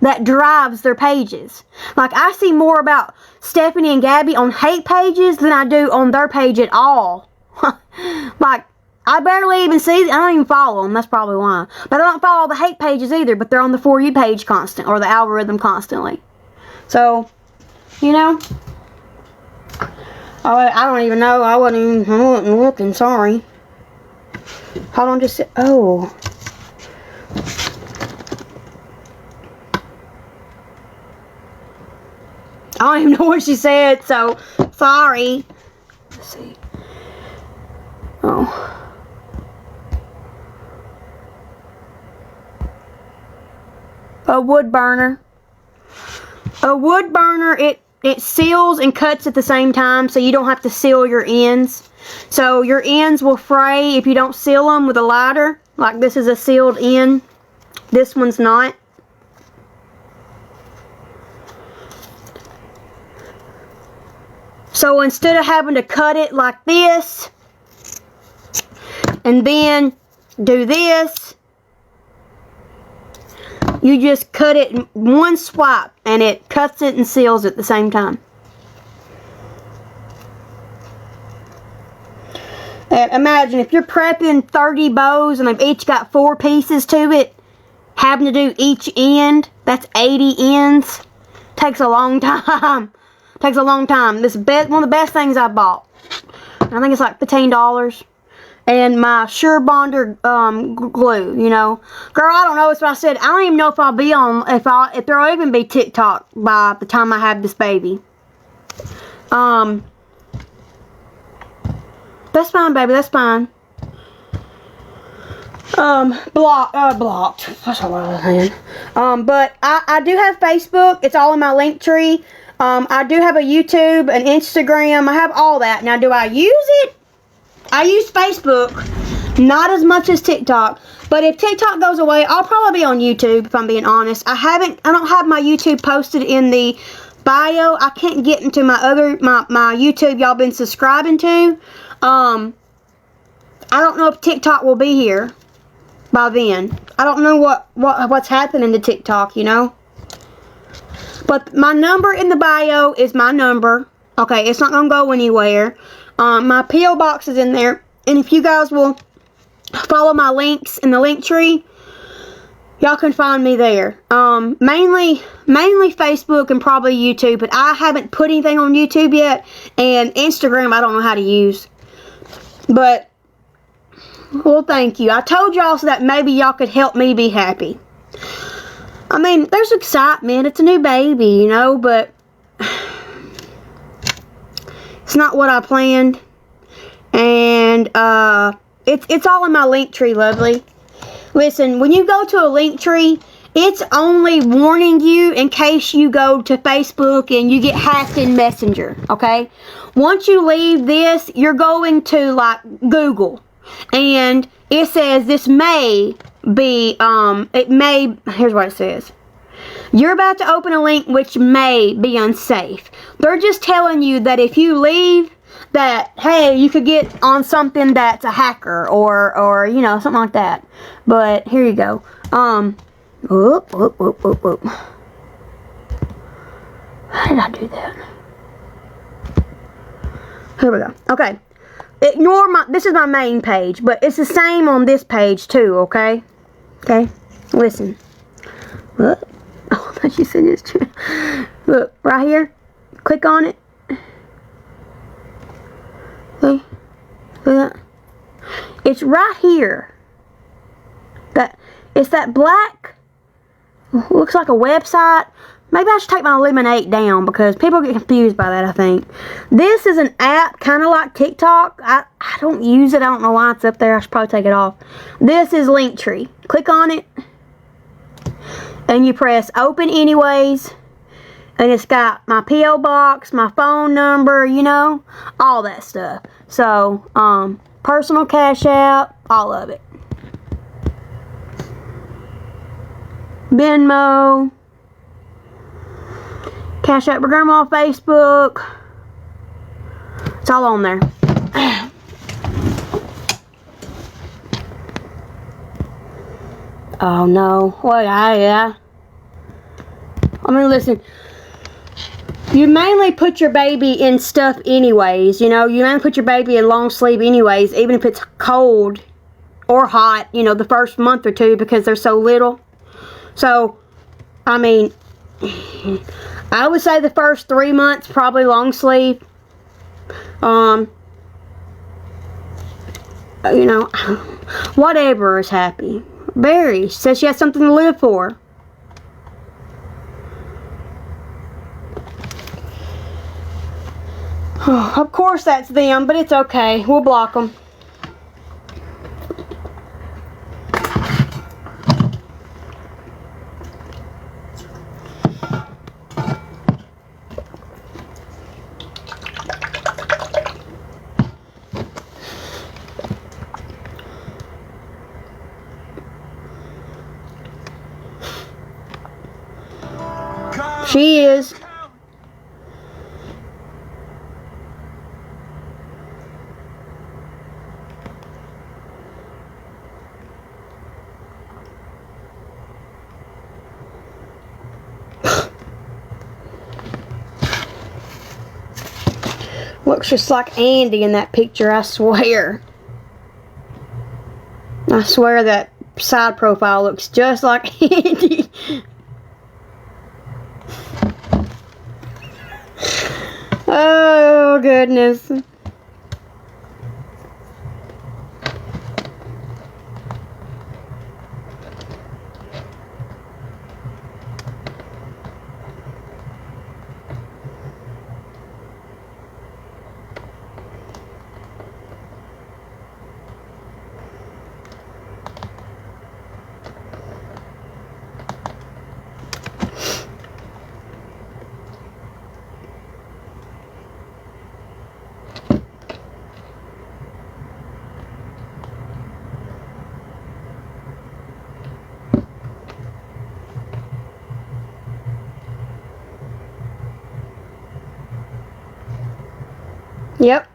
that drives their pages. Like, I see more about Stephanie and Gabby on hate pages than I do on their page at all. Like, I barely even see, I don't even follow them, that's probably why. But I don't follow the hate pages either, but they're on the For You page constant, or the algorithm constantly. So, you know, I don't even know, I wasn't looking, sorry. Hold on just, oh. I don't even know what she said, so sorry. Let's see. Oh. A wood burner. A wood burner, it seals and cuts at the same time, so you don't have to seal your ends. So your ends will fray if you don't seal them with a lighter. Like this is a sealed end. This one's not. So instead of having to cut it like this, and then do this, you just cut it in one swipe, and it cuts it and seals it at the same time. And imagine if you're prepping 30 bows and they've each got 4 pieces to it, having to do each end, that's 80 ends. Takes a long time. Takes a long time. This is one of the best things I bought. I think it's like $15. And my Sure Bonder glue, you know. Girl, I don't know. That's what I said. I don't even know if I'll be on, if there'll even be TikTok by the time I have this baby. That's fine, baby. That's fine. Blocked. That's what I was saying. But I do have Facebook. It's all in my link tree. I do have a YouTube, an Instagram. I have all that. Now, do I use it? I use Facebook, not as much as TikTok. But if TikTok goes away, I'll probably be on YouTube, if I'm being honest. I don't have my YouTube posted in the bio. I can't get into my YouTube y'all been subscribing to. I don't know if TikTok will be here by then. I don't know what's happening to TikTok, you know. But my number in the bio is my number. Okay, it's not gonna go anywhere. My P.O. box is in there, and if you guys will follow my links in the link tree, y'all can find me there. Mainly Facebook and probably YouTube, but I haven't put anything on YouTube yet, and Instagram I don't know how to use. But, well, thank you. I told y'all so that maybe y'all could help me be happy. I mean, there's excitement. It's a new baby, you know, but it's not what I planned. And it's all in my link tree, lovely. Listen, when you go to a link tree, it's only warning you in case you go to Facebook and you get hacked in Messenger, okay? Once you leave this, you're going to, like, Google. And it says this may be, here's what it says. You're about to open a link which may be unsafe. They're just telling you that if you leave, that, hey, you could get on something that's a hacker or you know, something like that. But here you go. Whoop. How did I do that? Here we go. Okay. Ignore this is my main page, but it's the same on this page too, okay? Okay? Listen. What? Oh, I thought you said it's true. Look, right here. Click on it. Okay? See that? It's right here. It's that black, looks like a website. Maybe I should take my Lemonade down because people get confused by that, I think. This is an app kind of like TikTok. I don't use it. I don't know why it's up there. I should probably take it off. This is Linktree. Click on it. And you press open anyways. And it's got my P.O. box, my phone number, you know, all that stuff. So, personal cash app, all of it. Venmo. Cash App for Grandma, Facebook. It's all on there. Oh no. Well, yeah. I mean, listen. You mainly put your baby in stuff anyways. You know, you mainly put your baby in long sleeve anyways, even if it's cold or hot, you know, the first month or two because they're so little. So, I mean, I would say the first 3 months, probably long sleeve. You know, whatever is happy. Barry says she has something to live for. Of course that's them, but it's okay. We'll block them. She is. Looks just like Andy in that picture, I swear. I swear that side profile looks just like Andy. Oh, goodness. Yep.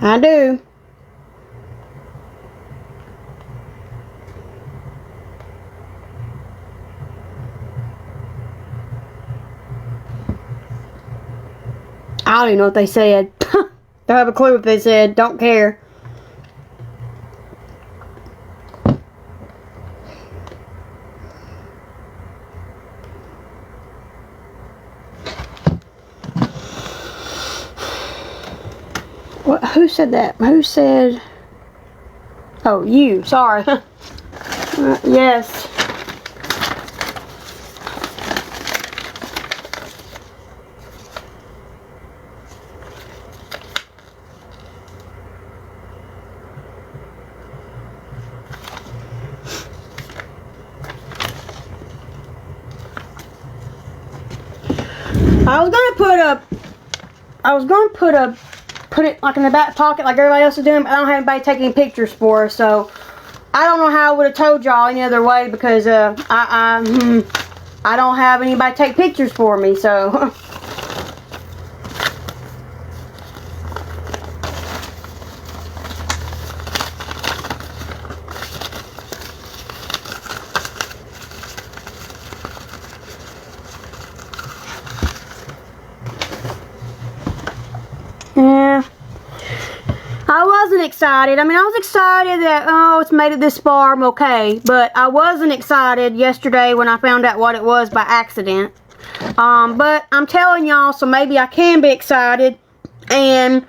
I do. I don't even know what they said. Don't have a clue what they said. Don't care. What? Who said that? Who said? Oh, you. Sorry. Yes. Put it like in the back pocket like everybody else is doing, but I don't have anybody taking pictures for her, so I don't know how I would have told y'all any other way because I don't have anybody take pictures for me, so. Yeah. I wasn't excited. I mean, I was excited that, oh, it's made it this far, I'm okay. But I wasn't excited yesterday when I found out what it was by accident. But I'm telling y'all, so maybe I can be excited and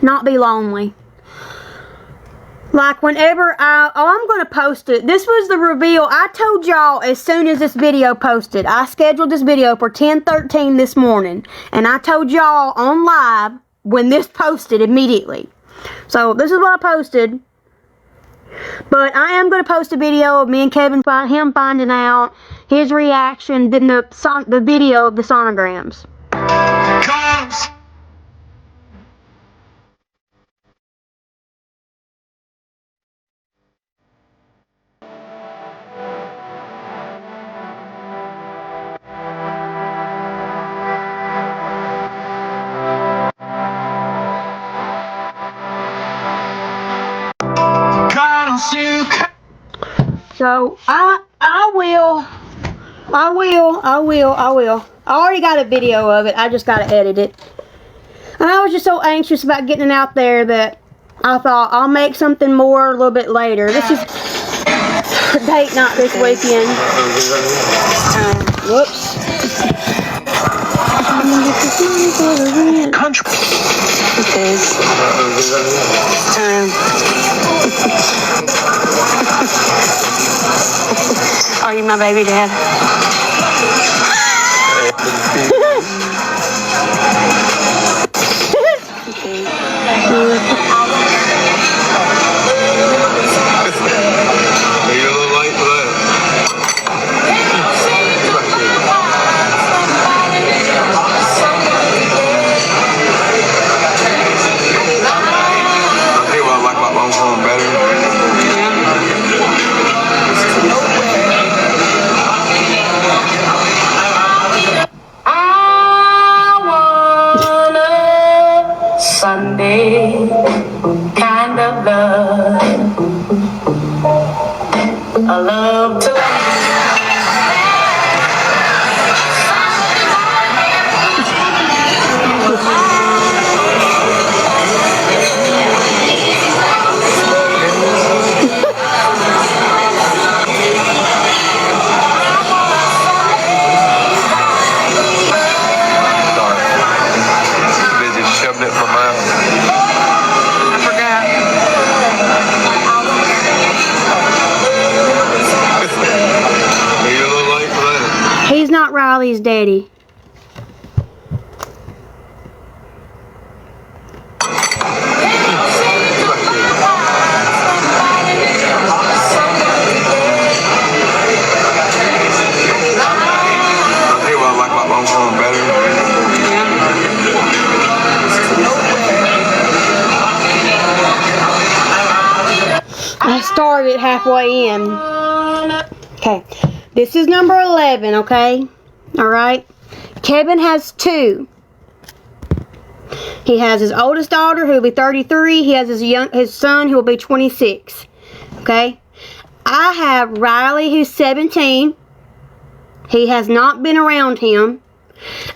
not be lonely. Like whenever I'm going to post it. This was the reveal. I told y'all as soon as this video posted. I scheduled this video for 10:13 this morning. And I told y'all on live when this posted immediately. So this is what I posted. But I am going to post a video of me and Kevin finding out his reaction, then the video of the sonograms. So I will. I already got a video of it. I just got to edit it. And I was just so anxious about getting it out there that I thought I'll make something more a little bit later. This is date night this weekend. Whoops. Country. Okay. Time. Are you my baby dad? Busy shoving it in my mouth. I forgot. You're a little late for that. He's not Riley's daddy. I tell you what, I like my mom's home better. I started halfway in. Okay. This is number 11, okay? Alright? Kevin has 2. He has his oldest daughter who will be 33. He has his son who will be 26. Okay? I have Riley who's 17. He has not been around him.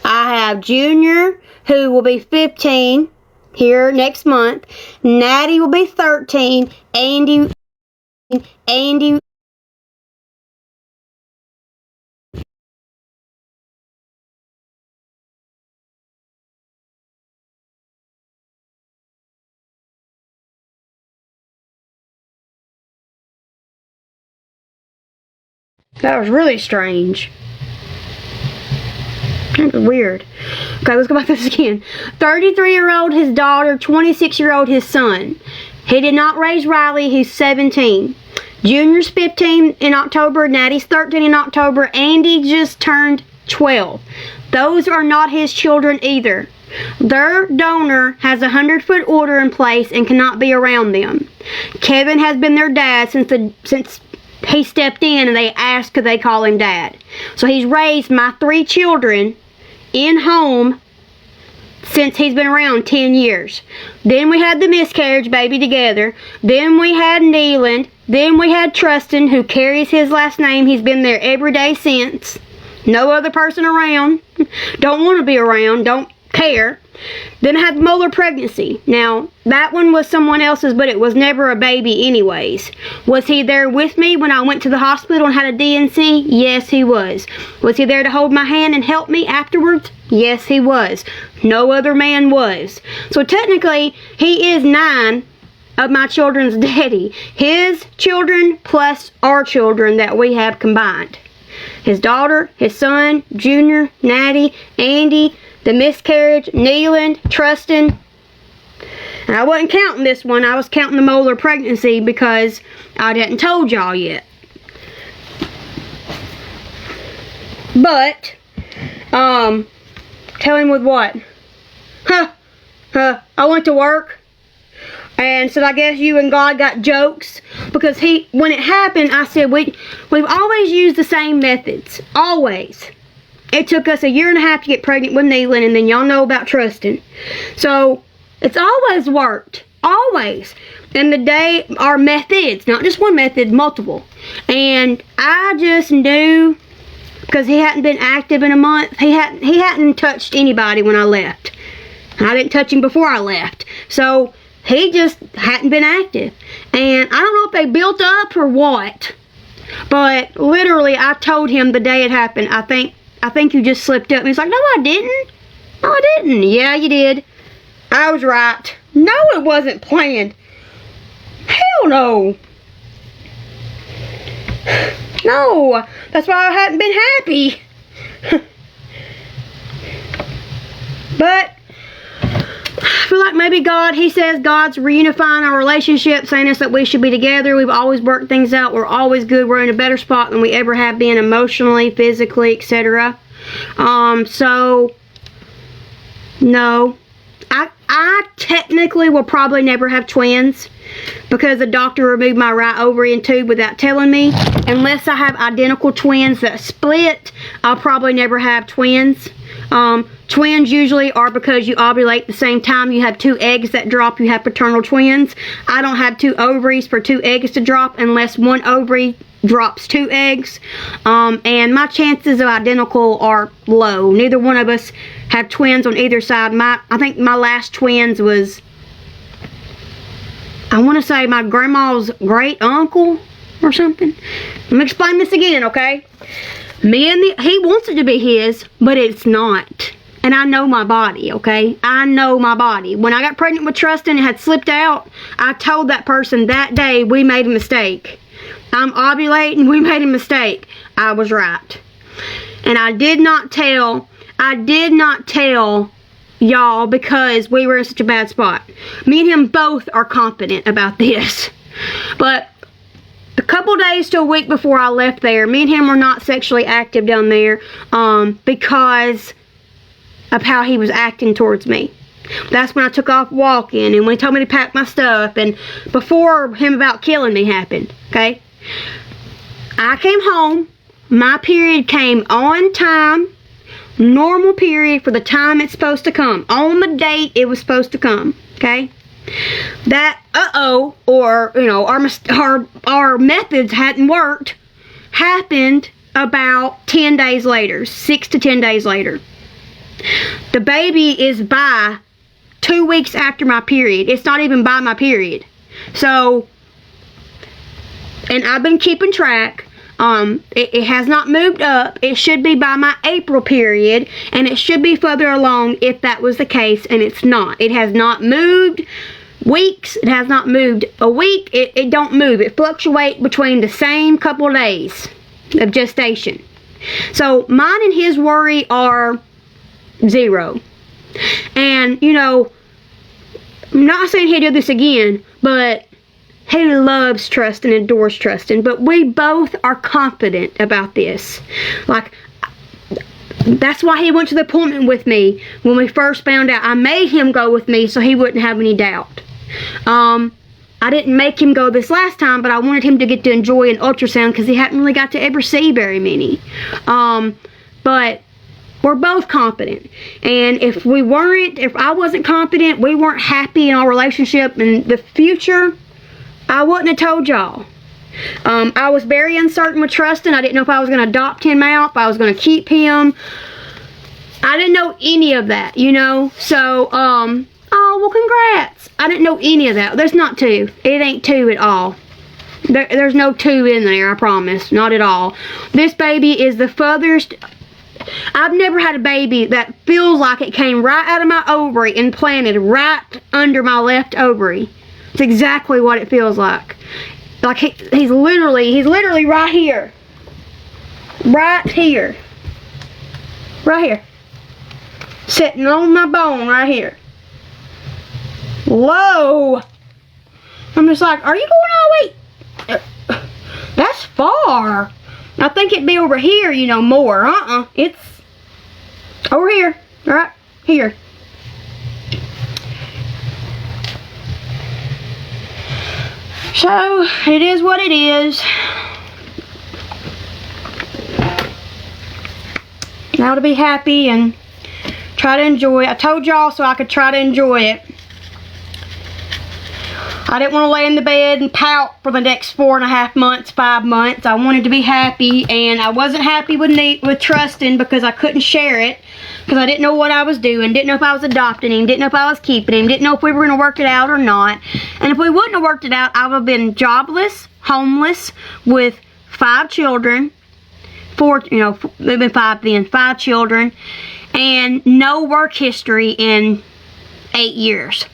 I have Junior who will be 15 here next month. Natty will be 13. Andy That was really strange. That was weird. Okay, let's go back to this again. 33-year-old his daughter, 26-year-old his son. He did not raise Riley, he's 17. Junior's 15 in October, Natty's 13 in October, Andy just turned 12. Those are not his children either. Their donor has a 100-foot order in place and cannot be around them. Kevin has been their dad since he stepped in and they asked could they call him dad. So he's raised my 3 children in home since he's been around 10 years. Then we had the miscarriage baby together. Then we had Neeland. Then we had Trustin, who carries his last name. He's been there every day since. No other person around. Don't want to be around. Don't care. Then I had the molar pregnancy. Now, that one was someone else's, but it was never a baby anyways. Was he there with me when I went to the hospital and had a DNC? Yes, he was. Was he there to hold my hand and help me afterwards? Yes, he was. No other man was. So technically, he is 9 of my children's daddy. His children plus our children that we have combined. His daughter, his son, Junior, Natty, Andy, the miscarriage, Neeland, Trustin. And I wasn't counting this one. I was counting the molar pregnancy because I hadn't told y'all yet. But, tell him with what? I went to work and said, I guess you and God got jokes. Because when it happened, I said, we've always used the same methods. Always. It took us 1.5 years to get pregnant with Neeland, and then y'all know about Trustin. So, it's always worked. Always. And the day, our methods, not just one method, multiple. And I just knew, because he hadn't been active in a month, he hadn't touched anybody when I left. I didn't touch him before I left. So, he just hadn't been active. And I don't know if they built up or what, but literally I told him the day it happened, I think you just slipped up. And he's like, no, I didn't. No, I didn't. Yeah, you did. I was right. No, it wasn't planned. Hell no. No, that's why I hadn't been happy. But I feel like maybe he says God's reunifying our relationship, saying us that we should be together. We've always worked things out. We're always good. We're in a better spot than we ever have been emotionally, physically, etc. So, no. I technically will probably never have twins because the doctor removed my right ovary and tube without telling me. Unless I have identical twins that split, I'll probably never have twins. Twins usually are because you ovulate at the same time. You have 2 eggs that drop, you have paternal twins. I don't have 2 ovaries for 2 eggs to drop unless one ovary drops 2 eggs, and my chances of identical are low. Neither one of us have twins on either side. I think my last twins was, I want to say, my grandma's great uncle or something. Let me explain this again, okay? He wants it to be his, but it's not. And I know my body, okay? I know my body. When I got pregnant with Trustin and had slipped out, I told that person that day we made a mistake. I'm ovulating, we made a mistake. I was right. And I did not tell y'all because we were in such a bad spot. Me and him both are confident about this. But a couple days to a week before I left there, me and him were not sexually active down there because of how he was acting towards me. That's when I took off walking and when he told me to pack my stuff and before him about killing me happened, okay? I came home, my period came on time, normal period for the time it's supposed to come, on the date it was supposed to come, okay? That or you know, our methods hadn't worked happened about 10 days later, 6 to 10 days later. The baby is by 2 weeks after my period. It's not even by my period. So, and I've been keeping track. It has not moved up. It should be by my April period, and it should be further along if that was the case, and it's not. It has not moved weeks. It has not moved a week. It don't move. It fluctuates between the same couple of days of gestation. So mine and his worry are 0. And, you know, I'm not saying he'll do this again, but he loves Trustin and adores Trustin, but we both are confident about this. Like, that's why he went to the appointment with me when we first found out. I made him go with me so he wouldn't have any doubt. I didn't make him go this last time, but I wanted him to get to enjoy an ultrasound because he hadn't really got to ever see very many. But we're both confident. And if I wasn't confident, we weren't happy in our relationship in the future, I wouldn't have told y'all. I was very uncertain with Trustin. I didn't know if I was going to adopt him out, if I was going to keep him. I didn't know any of that, you know. So, oh, well, congrats. I didn't know any of that. There's not 2. It ain't 2 at all. There's no 2 in there, I promise. Not at all. This baby is the furthest. I've never had a baby that feels like it came right out of my ovary and planted right under my left ovary. It's exactly what it feels like. Like he's literally right here. Right here. Right here. Sitting on my bone right here. Whoa. I'm just like, are you going all the way? That's far. I think it'd be over here, you know, more. It's over here. Right here. So, it is what it is. Now to be happy and try to enjoy it. I told y'all so I could try to enjoy it. I didn't want to lay in the bed and pout for the next 4.5 months, 5 months. I wanted to be happy, and I wasn't happy with Trustin because I couldn't share it. Because I didn't know what I was doing, didn't know if I was adopting him, didn't know if I was keeping him, didn't know if we were going to work it out or not. And if we wouldn't have worked it out, I would have been jobless, homeless, with 5 children. 4, you know, they've been 5 then, 5 children, and no work history in 8 years.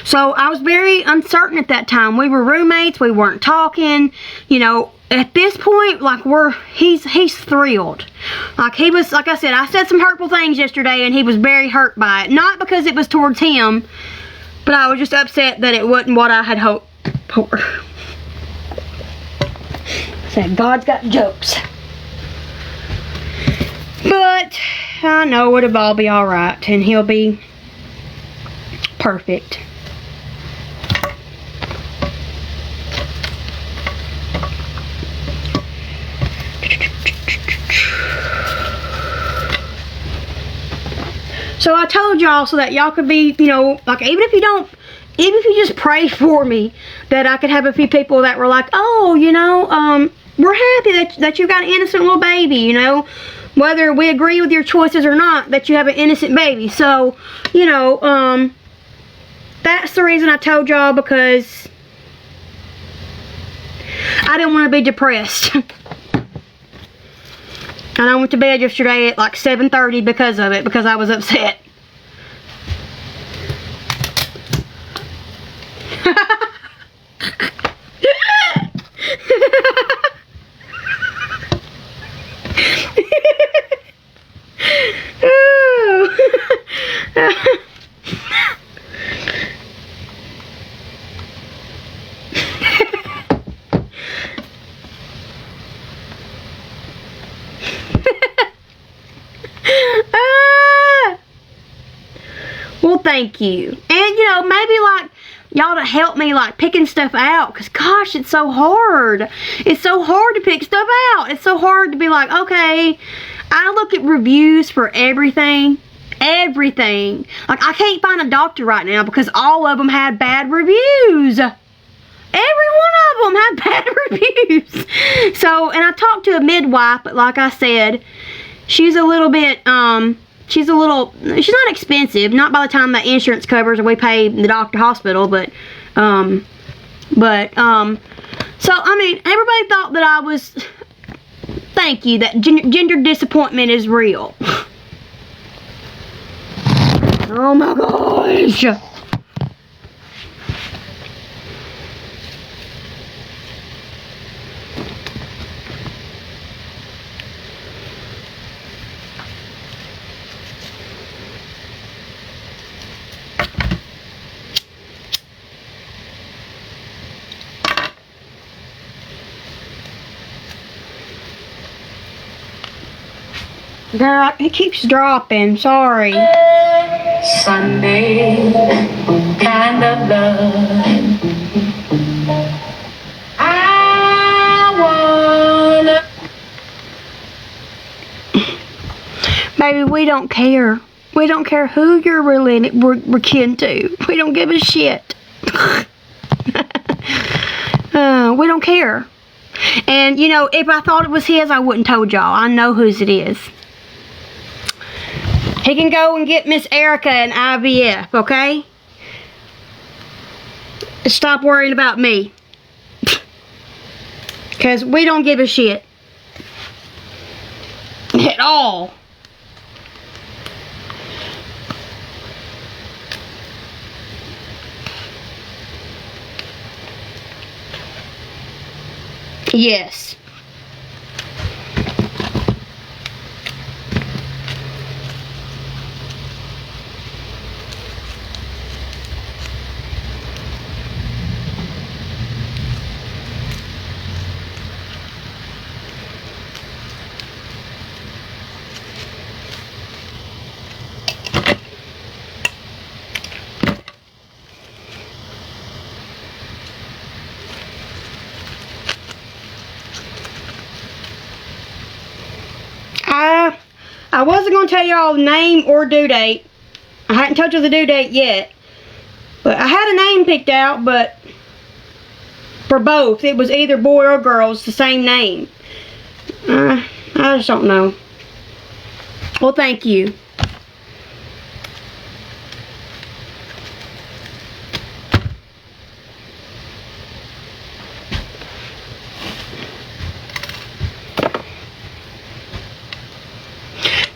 So I was very uncertain at that time. We were roommates, we weren't talking, you know. At this point, like, he's thrilled. Like, he was, like I said, I said some hurtful things yesterday and he was very hurt by it. Not because it was towards him, but I was just upset that it wasn't what I had hoped for. Said, God's got jokes. But I know it'll all be alright and he'll be perfect. So I told y'all so that y'all could be, you know, like, even if you just pray for me, that I could have a few people that were like, oh, you know, we're happy that you got an innocent little baby, you know. Whether we agree with your choices or not, that you have an innocent baby. So, you know, that's the reason I told y'all, because I didn't want to be depressed. And I went to bed yesterday at like 7:30 because of it, because I was upset. Well, thank you. And, you know, maybe, like, y'all to help me, like, picking stuff out. Because, gosh, it's so hard. It's so hard to pick stuff out. It's so hard to be like, okay, I look at reviews for everything. Everything. Like, I can't find a doctor right now because all of them had bad reviews. Every one of them had bad reviews. So, and I talked to a midwife, but like I said, she's a little bit, she's not expensive, not by the time the insurance covers or we pay the doctor hospital, so, I mean, everybody thought that I was, thank you, that gender disappointment is real. Oh my gosh. Girl, it keeps dropping. Sorry. Sunday, kind of love. I wanna. Baby, we don't care. We don't care who you're related, we're kin to. We don't give a shit. We don't care. And, you know, if I thought it was his, I wouldn't told y'all. I know whose it is. He can go and get Miss Erica an IVF, okay? Stop worrying about me. Because we don't give a shit. At all. Yes. I wasn't going to tell y'all the name or due date. I hadn't told you the due date yet. But I had a name picked out, but for both, it was either boy or girl. It's the same name. I just don't know. Well, thank you.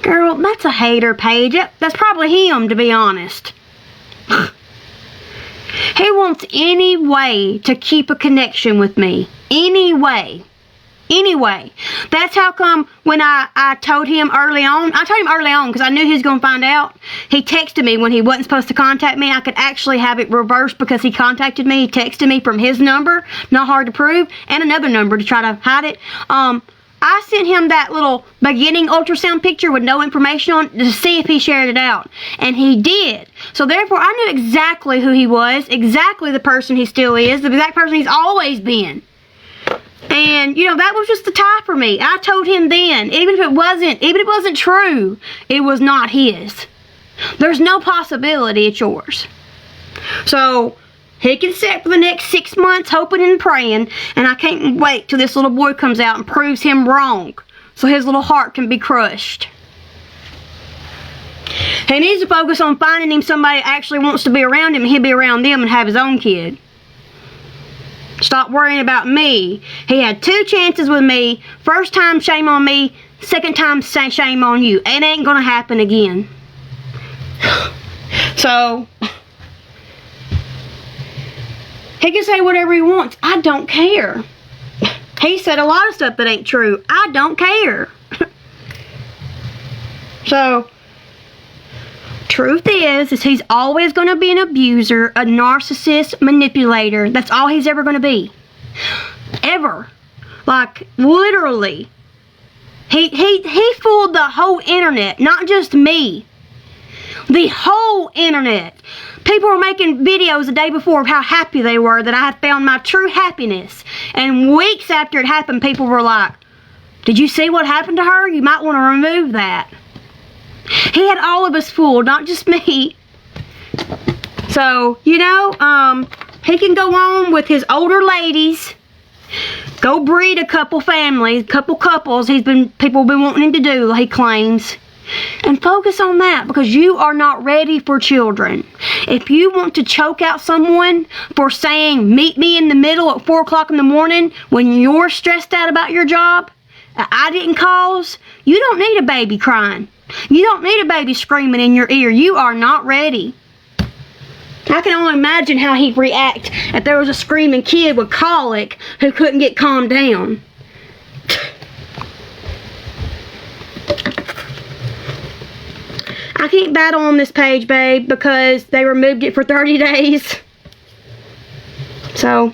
Girl, that's a hater page. That's probably him, to be honest. He wants any way to keep a connection with me. Any way. Anyway, that's how come when I told him early on, because I knew he was going to find out. He texted me when he wasn't supposed to contact me. I could actually have it reversed because he contacted me. He texted me from his number, not hard to prove, and another number to try to hide it. I sent him that little beginning ultrasound picture with no information on to see if he shared it out. And he did. So therefore, I knew exactly who he was, exactly the person he still is, the exact person he's always been. And, you know, that was just the tie for me. I told him then, even if it wasn't true, it was not his. There's no possibility it's yours. So, He can sit for the next 6 months hoping and praying, and I can't wait till this little boy comes out and proves him wrong so his little heart can be crushed. He needs to focus on finding him somebody that actually wants to be around him, and he'll be around them and have his own kid. Stop worrying about me. He had 2 chances with me. First time, shame on me. Second time, shame on you. It ain't gonna happen again. So, he can say whatever he wants. I don't care. He said a lot of stuff that ain't true. I don't care. So, truth is he's always going to be an abuser, a narcissist, manipulator. That's all he's ever going to be. Ever. Like, literally. He fooled the whole internet, not just me. The whole internet. People were making videos the day before of how happy they were that I had found my true happiness. And weeks after it happened, people were like, did you see what happened to her? You might want to remove that. He had all of us fooled, not just me. So, you know, he can go on with his older ladies. Go breed a couple families, couple couples people have been wanting him to do, he claims. And focus on that, because you are not ready for children. If you want to choke out someone for saying, meet me in the middle at 4 o'clock in the morning when you're stressed out about your job, I didn't cause, you don't need a baby crying. You don't need a baby screaming in your ear. You are not ready. I can only imagine how he'd react if there was a screaming kid with colic who couldn't get calmed down. I can't battle on this page, babe, because they removed it for 30 days. So.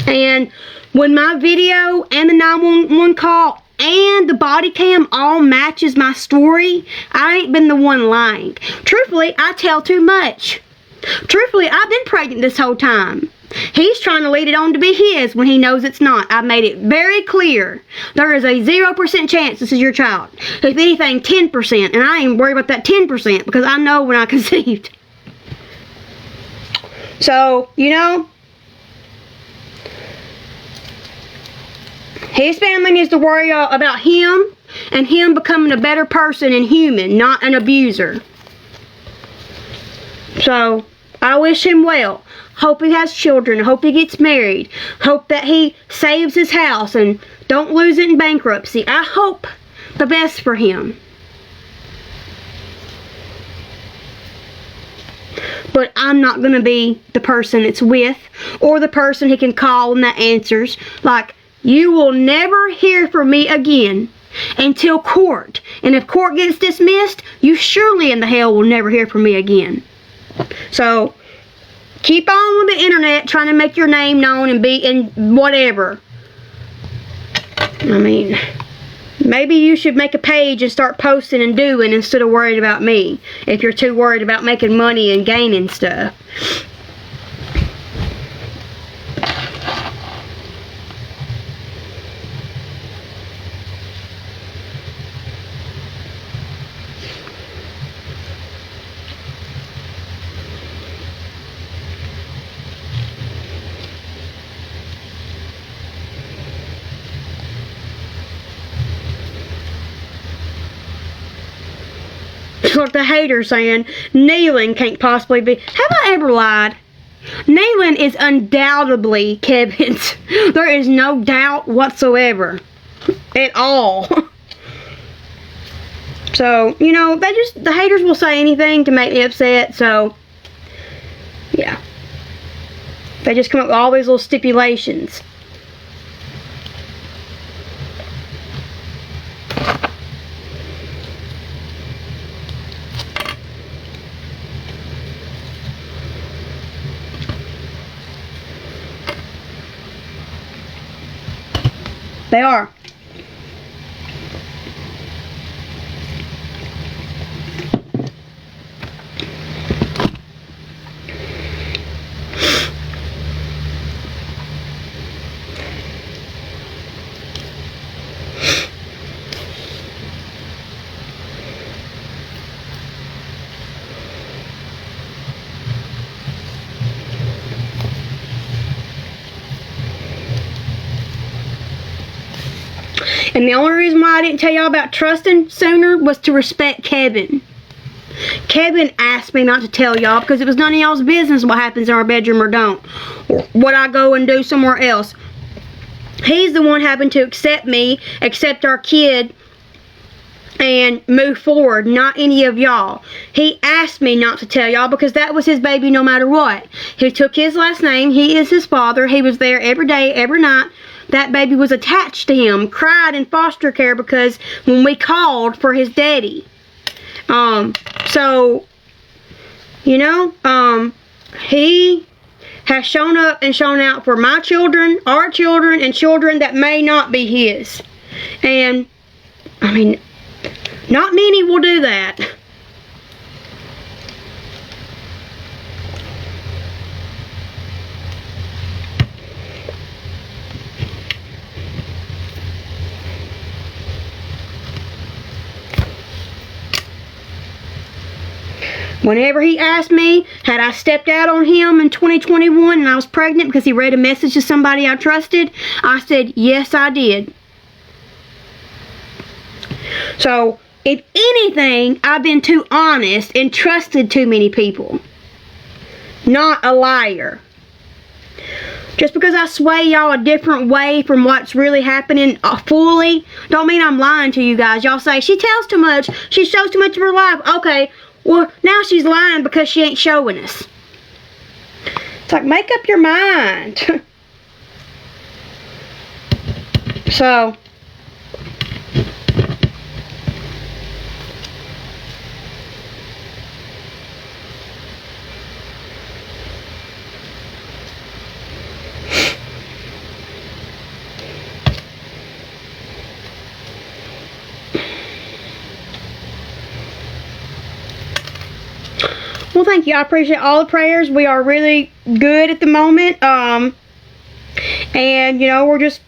And when my video and the 911 call and the body cam all matches my story, I ain't been the one lying. Truthfully, I tell too much. Truthfully, I've been pregnant this whole time. He's trying to lead it on to be his when he knows it's not. I've made it very clear. There is a 0% chance this is your child. If anything, 10%. And I ain't worried about that 10% because I know when I conceived. So, you know, his family needs to worry about him and him becoming a better person and human, not an abuser. So, I wish him well. Hope he has children. Hope he gets married. Hope that he saves his house and don't lose it in bankruptcy. I hope the best for him. But I'm not going to be the person it's with or the person he can call and that answers. Like, you will never hear from me again until court. And if court gets dismissed, you surely in the hell will never hear from me again. So, keep on with the internet trying to make your name known and be in whatever. I mean, maybe you should make a page and start posting and doing instead of worried about me. If you're too worried about making money and gaining stuff. Like the hater saying kneeling can't possibly be. Have I ever lied? Kneeling is undoubtedly Kevin's. There is no doubt whatsoever at all. So, you know, the haters will say anything to make me upset. So, yeah, they just come up with all these little stipulations. They are. And the only reason why I didn't tell y'all about trusting sooner was to respect Kevin. Kevin asked me not to tell y'all because it was none of y'all's business what happens in our bedroom or don't. Or what I go and do somewhere else. He's the one having to accept me, accept our kid, and move forward, not any of y'all. He asked me not to tell y'all because that was his baby no matter what. He took his last name. He is his father. He was there every day, every night. That baby was attached to him, cried in foster care because when we called for his daddy. So, you know, he has shown up and shown out for my children, our children, and children that may not be his. And, I mean, not many will do that. Whenever he asked me, had I stepped out on him in 2021 and I was pregnant because he read a message to somebody I trusted, I said, yes, I did. So, if anything, I've been too honest and trusted too many people. Not a liar. Just because I sway y'all a different way from what's really happening fully, don't mean I'm lying to you guys. Y'all say, she tells too much, she shows too much of her life. Okay, well, now she's lying because she ain't showing us. It's like, make up your mind. So, well, thank you. I appreciate all the prayers. We are really good at the moment. And, you know, we're just,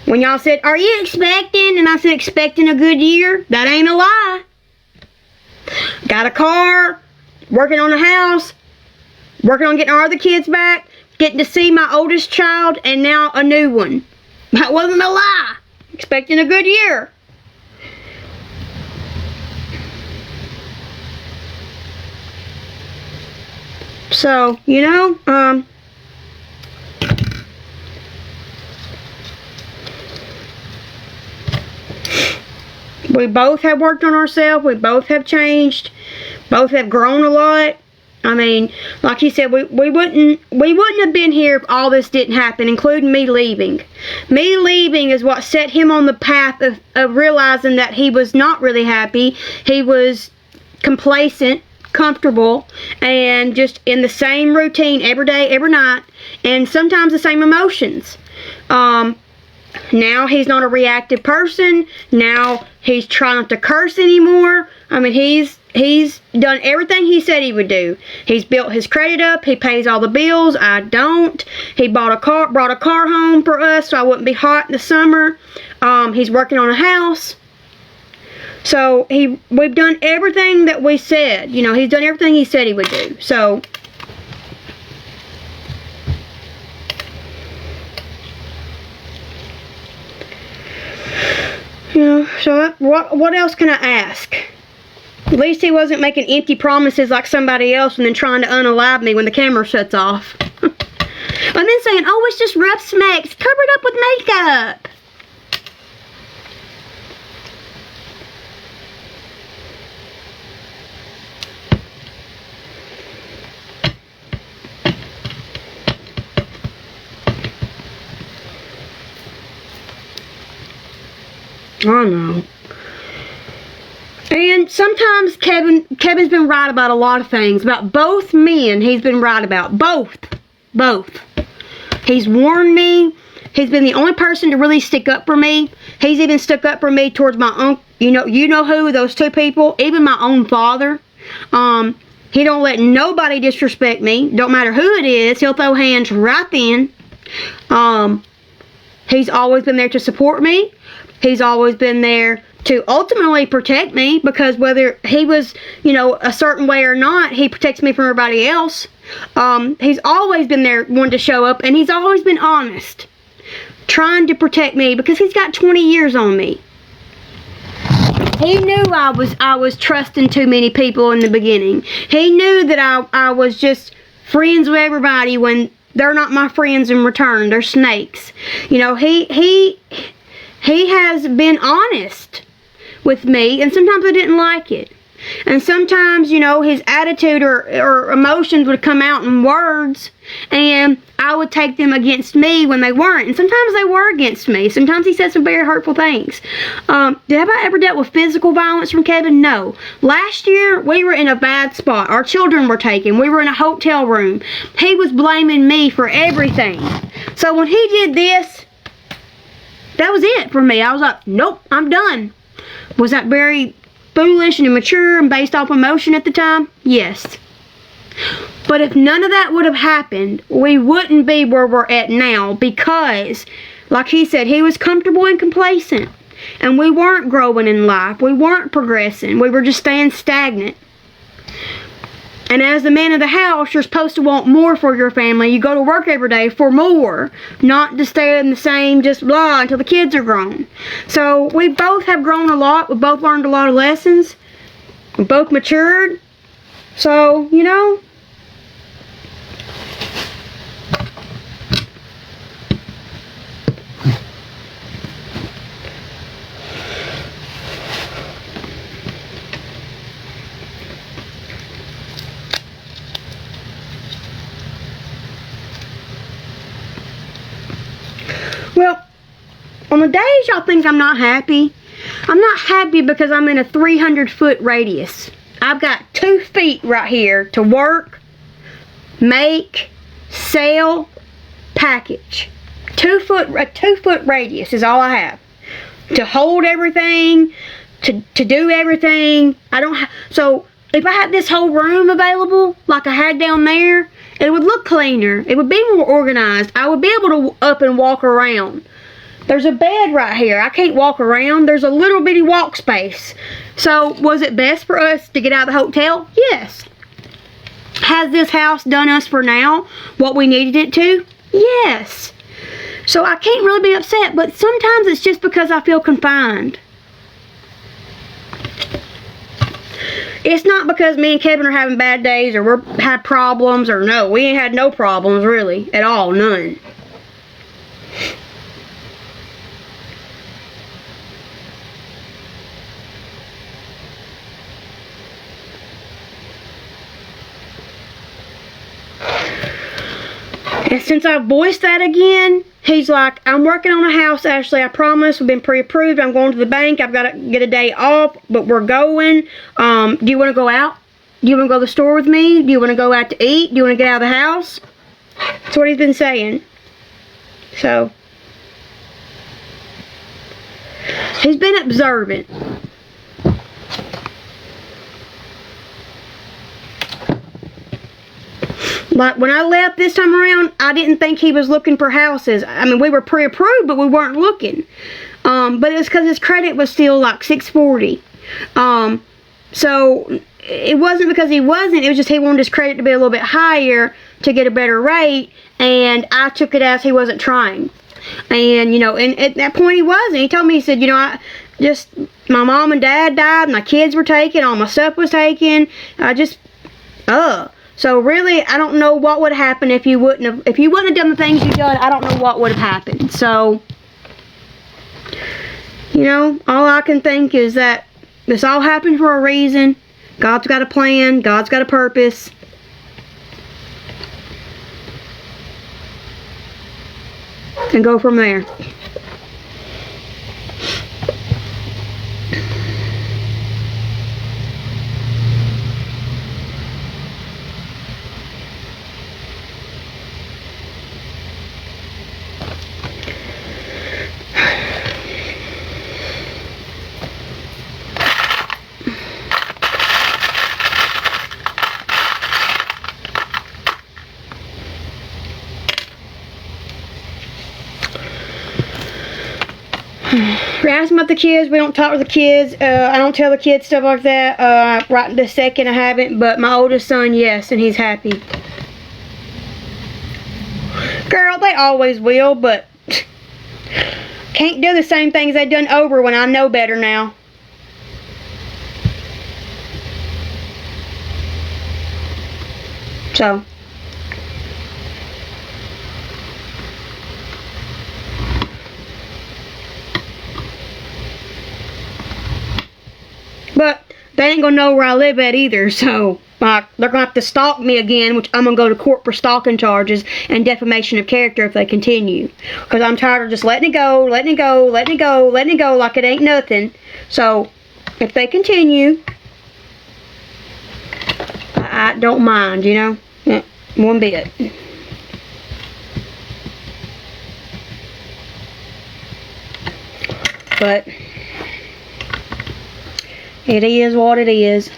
when y'all said, are you expecting? And I said, expecting a good year. That ain't a lie. Got a car, working on a house, working on getting our other kids back, getting to see my oldest child, and now a new one. That wasn't a lie. Expecting a good year. So, you know, we both have worked on ourselves. We both have changed. Both have grown a lot. I mean, like he said, we wouldn't have been here if all this didn't happen, including me leaving. Me leaving is what set him on the path of realizing that he was not really happy. He was complacent, comfortable, and just in the same routine every day, every night, and sometimes the same emotions. Now he's not a reactive person. Now he's trying not to curse anymore. I mean, he's done everything he said he would do. He's built his credit up. He pays all the bills. I don't. He brought a car home for us so I wouldn't be hot in the summer. He's working on a house. So we've done everything that we said. You know, he's done everything he said he would do. So, you know, so what else can I ask? At least he wasn't making empty promises like somebody else and then trying to unalive me when the camera shuts off. And then saying, oh, it's just rough smacks. Cover it up with makeup. I know. And sometimes Kevin's been right about a lot of things. About both men, he's been right about. Both. He's warned me. He's been the only person to really stick up for me. He's even stuck up for me towards my own, you know who, those two people. Even my own father. He don't let nobody disrespect me. Don't matter who it is. He'll throw hands right then. He's always been there to support me. He's always been there to ultimately protect me, because whether he was, a certain way or not, he protects me from everybody else. He's always been there, wanting to show up, and he's always been honest. trying to protect me because he's got 20 years on me. He knew I was trusting too many people in the beginning. He knew that I was just friends with everybody when they're not my friends in return. They're snakes. You know, he has been honest with me, and sometimes I didn't like it. And sometimes, you know, his attitude or emotions would come out in words, and I would take them against me when they weren't. And sometimes they were against me. Sometimes he said some very hurtful things. Have I ever dealt with physical violence from Kevin? No. Last year, we were in a bad spot. Our children were taken. We were in a hotel room. He was blaming me for everything. So when he did this, that was it for me. I was like, nope, I'm done. Was that very foolish and immature and based off emotion at the time? Yes. But if none of that would have happened, we wouldn't be where we're at now because, like he said, he was comfortable and complacent. And we weren't growing in life. We weren't progressing. We were just staying stagnant. And as the man of the house, you're supposed to want more for your family. You go to work every day for more, not to stay in the same just blah until the kids are grown. So we both have grown a lot. We both learned a lot of lessons. We both matured. So, you know, well, on the days y'all think I'm not happy because I'm in a 300-foot radius. I've got 2 feet right here to work, make, sell, package. A 2-foot radius is all I have. To hold everything, to do everything. So if I had this whole room available, like I had down there, it would look cleaner. It would be more organized. I would be able to up and walk around. There's a bed right here. I can't walk around. There's a little bitty walk space. So was it best for us to get out of the hotel? Yes. Has this house done us for now what we needed it to? Yes. So I can't really be upset, but sometimes it's just because I feel confined. It's not because me and Kevin are having bad days or we're had problems or no. We ain't had no problems really at all. None. And since I voiced that again, he's like, I'm working on a house, Ashley. I promise. We've been pre-approved. I'm going to the bank. I've got to get a day off, but we're going. Do you want to go out? Do you want to go to the store with me? Do you want to go out to eat? Do you want to get out of the house? That's what he's been saying. So, he's been observant. Like, when I left this time around, I didn't think he was looking for houses. I mean, we were pre-approved, but we weren't looking. But it was because his credit was still like 640. So, it wasn't because he wasn't. It was just he wanted his credit to be a little bit higher to get a better rate. And I took it as he wasn't trying. And, you know, and at that point he wasn't. He told me, he said, you know, my mom and dad died. My kids were taken. All my stuff was taken. So really, I don't know what would happen if you wouldn't have done the things you've done. I don't know what would have happened. So, you know, all I can think is that this all happened for a reason. God's got a plan. God's got a purpose. And go from there. You're asking about the kids. We don't talk to the kids. I don't tell the kids stuff like that. Right this second I haven't, but my oldest son, yes, and he's happy. Girl, they always will, but Can't do the same things they done over when I know better now. So. But they ain't gonna know where I live at either, so they're gonna have to stalk me again, which I'm gonna go to court for stalking charges and defamation of character if they continue. Because I'm tired of just letting it go like it ain't nothing. So, if they continue, I don't mind, you know? One bit. But it is what it is.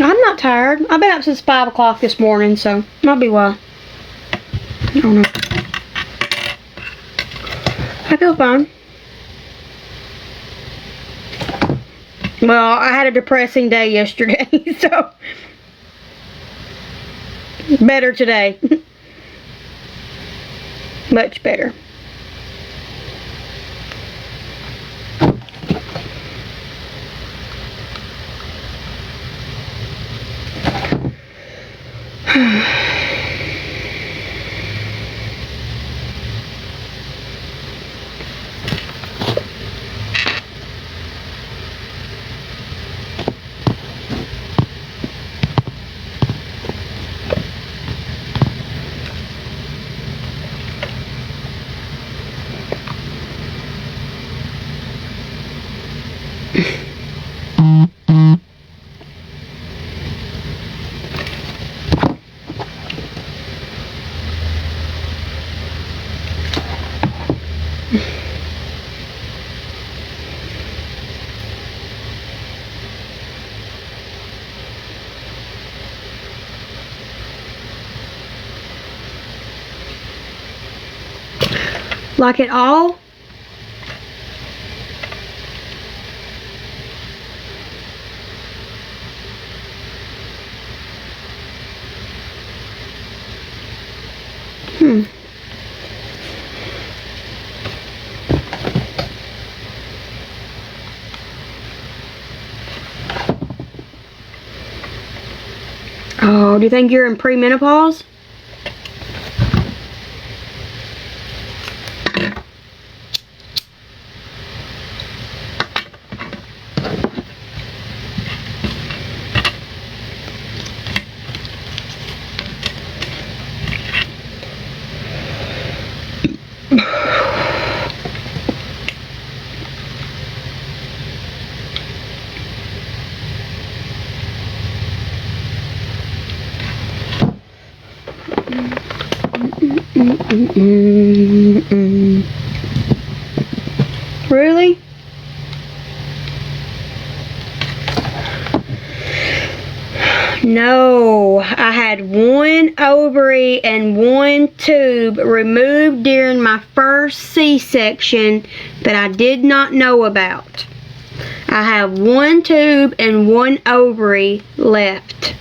I'm not tired. I've been up since 5 o'clock this morning, so might be why. I don't know. I feel fine. Well, I had a depressing day yesterday, so better today. Much better. Like it all? Oh, do you think you're in premenopause? Really? No, I had one ovary and one tube removed during my first C-section that I did not know about. I have one tube and one ovary left.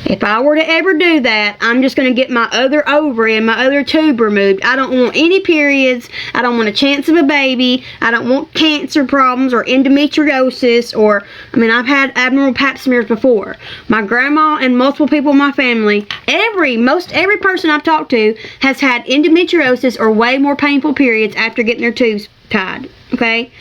If I were to ever do that, I'm just going to get my other ovary and my other tube removed. I don't want any periods. I don't want a chance of a baby. I don't want cancer problems or endometriosis or, I've had abnormal pap smears before. My grandma and multiple people in my family, most every person I've talked to has had endometriosis or way more painful periods after getting their tubes tied. Okay?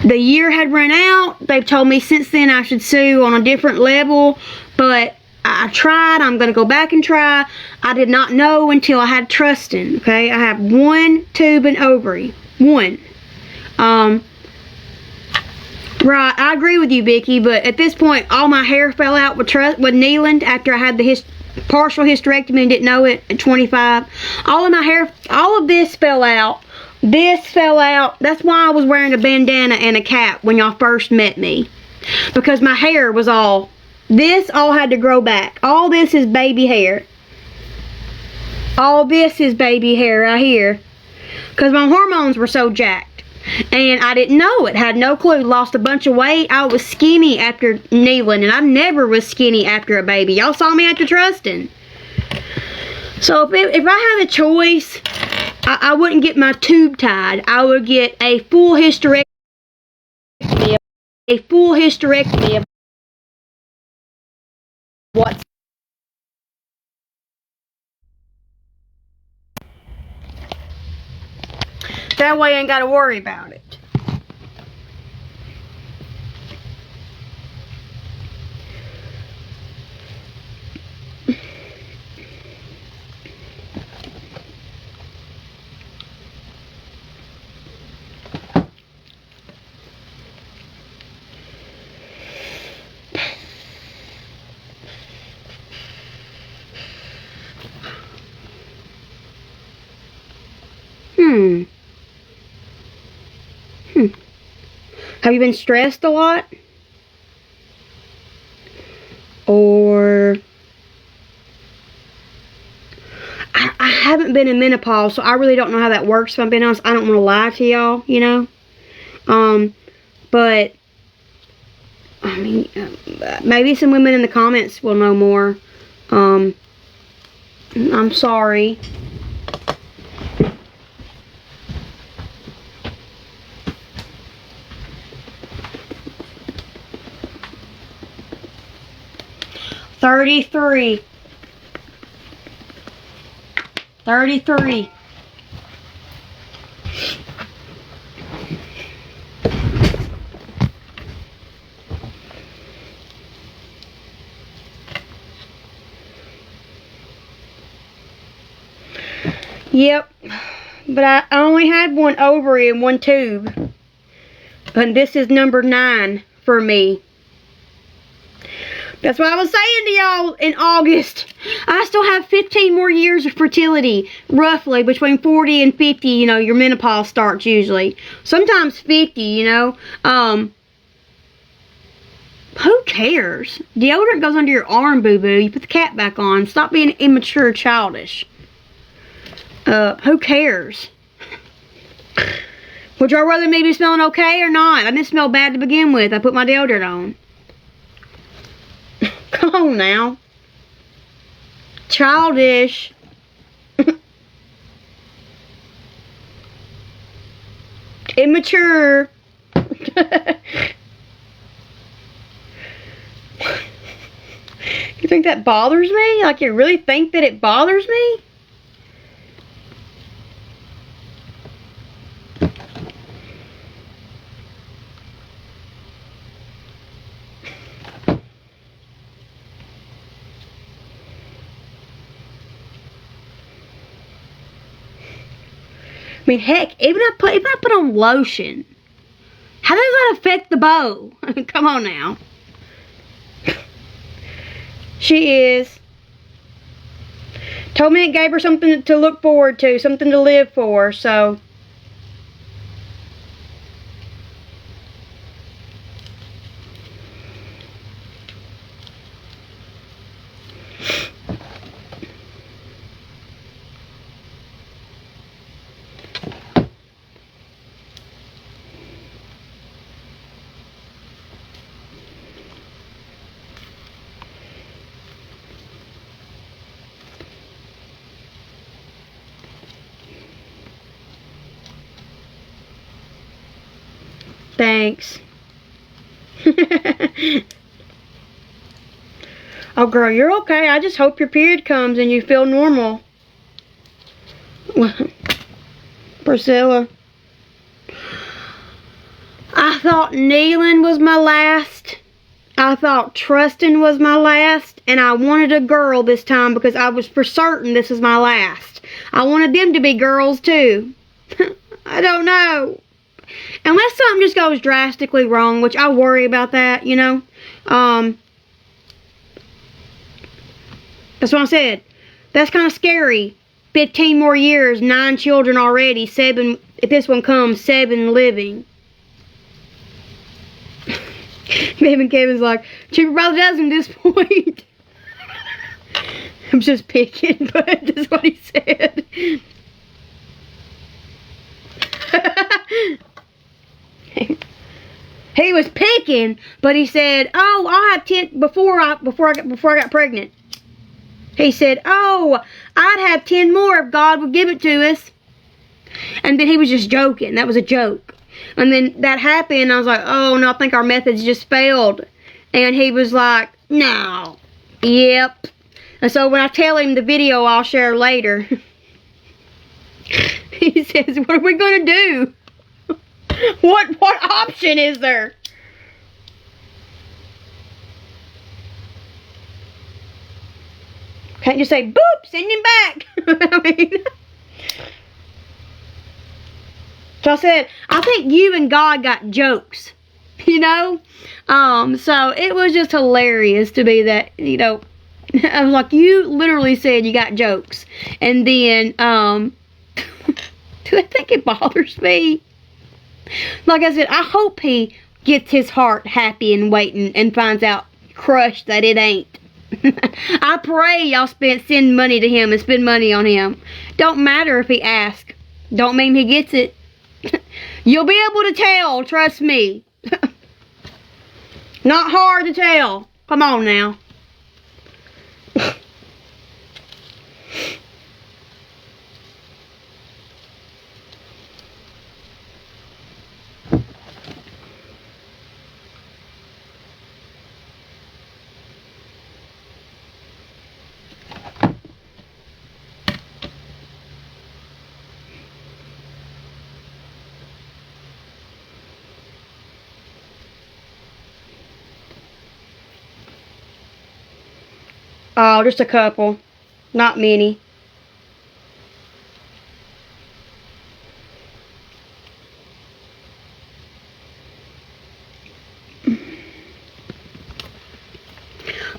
The year had run out. They've told me since then I should sue on a different level, but I tried. I'm going to go back and try. I did not know until I had trusting, okay? I have one tube and ovary. One. Right, I agree with you, Vicky, but at this point, all my hair fell out with kneeling after I had the partial hysterectomy and didn't know it at 25. All of my hair, all of this fell out. This fell out. That's why I was wearing a bandana and a cap when y'all first met me. Because my hair was all, this all had to grow back. All this is baby hair. All this is baby hair right here. Because my hormones were so jacked. And I didn't know it. Had no clue. Lost a bunch of weight. I was skinny after kneeling. And I never was skinny after a baby. Y'all saw me after trusting. So if I had a choice, I wouldn't get my tube tied. I would get a full hysterectomy. A full hysterectomy of what's that way I ain't got to worry about it. Have you been stressed a lot? Or I haven't been in menopause, so I really don't know how that works, if I'm being honest. I don't want to lie to y'all, you know. But I mean, maybe some women in the comments will know more. I'm sorry. $33. Yep, but I only had one ovary and one tube, and this is number 9 for me. That's what I was saying to y'all in August. I still have 15 more years of fertility, roughly between 40 and 50. You know, your menopause starts usually. Sometimes 50. You know, who cares? Deodorant goes under your arm, boo boo. You put the cap back on. Stop being immature, childish. Who cares? Would y'all rather me be smelling okay or not? I didn't smell bad to begin with. I put my deodorant on. Come on now. Childish. Immature. You think that bothers me? Like, you really think that it bothers me? I mean, heck, even if I put on lotion, how does that affect the bow? Come on now. She is. Told me it gave her something to look forward to, something to live for, so. Thanks. Oh, girl, you're okay. I just hope your period comes and you feel normal. Priscilla. I thought kneeling was my last. I thought trusting was my last. And I wanted a girl this time because I was for certain this was my last. I wanted them to be girls too. I don't know. Unless something just goes drastically wrong, which I worry about that, you know. That's what I said. That's kind of scary. 15 more years, 9 children already, 7, if this one comes, 7 living. Maybe Kevin's like, cheaper by the dozen at this point. I'm just picking, but that's what he said. He was picking, but he said, "Oh, I'll have 10 before I got pregnant." He said, "Oh, I'd have 10 more if God would give it to us." And then he was just joking. That was a joke. And then that happened, and I was like, "Oh no, I think our methods just failed." And he was like, "No, yep." And so when I tell him the video I'll share later, he says, "What are we gonna do? What option is there?" Can't just say, "Boop, send him back." I mean, so I said, I think you and God got jokes, you know? So it was just hilarious to me that, you know, I was like, you literally said you got jokes. And then, do I think it bothers me? Like I said, I hope he gets his heart happy and waiting and finds out crushed that it ain't. I pray y'all send money to him and spend money on him. Don't matter if he asks. Don't mean he gets it. You'll be able to tell, trust me. Not hard to tell. Come on now. Oh, just a couple. Not many.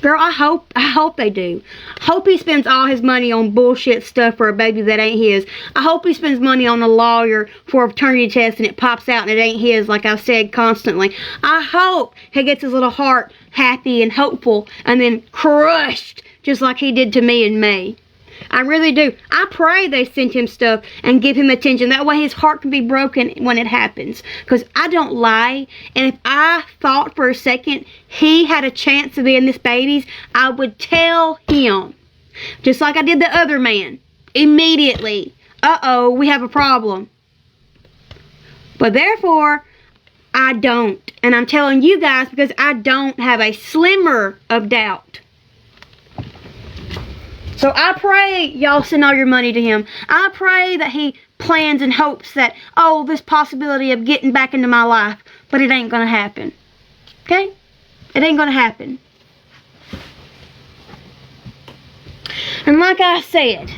Girl, I hope they do. Hope he spends all his money on bullshit stuff for a baby that ain't his. I hope he spends money on a lawyer for a paternity test and it pops out and it ain't his, like I've said constantly. I hope he gets his little heart happy and hopeful and then crushed just like he did to me in May. I really do. I pray they send him stuff and give him attention. That way his heart can be broken when it happens. Because I don't lie. And if I thought for a second he had a chance of being this baby's, I would tell him. Just like I did the other man. Immediately. Uh-oh, we have a problem. But therefore, I don't. And I'm telling you guys because I don't have a slimmer of doubt. So I pray y'all send all your money to him. I pray that he plans and hopes that, oh, this possibility of getting back into my life, but it ain't gonna happen. Okay? It ain't gonna happen. And like I said,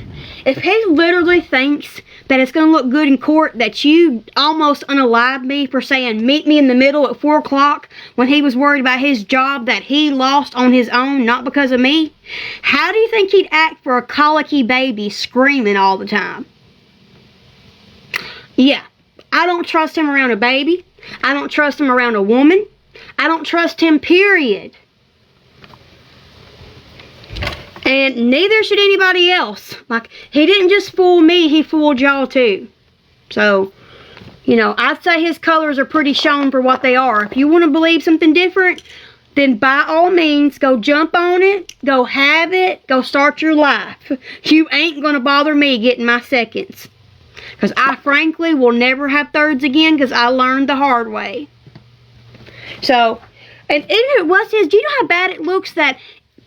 if he literally thinks that it's gonna look good in court that you almost unalived me for saying meet me in the middle at 4 o'clock when he was worried about his job that he lost on his own, not because of me, how do you think he'd act for a colicky baby screaming all the time? Yeah, I don't trust him around a baby. I don't trust him around a woman. I don't trust him, period. And neither should anybody else. Like, he didn't just fool me, he fooled y'all too. So, you know, I'd say his colors are pretty shown for what they are. If you want to believe something different, then by all means, go jump on it, go have it, go start your life. You ain't going to bother me getting my seconds. Because I frankly will never have thirds again because I learned the hard way. So, and if it was his, do you know how bad it looks that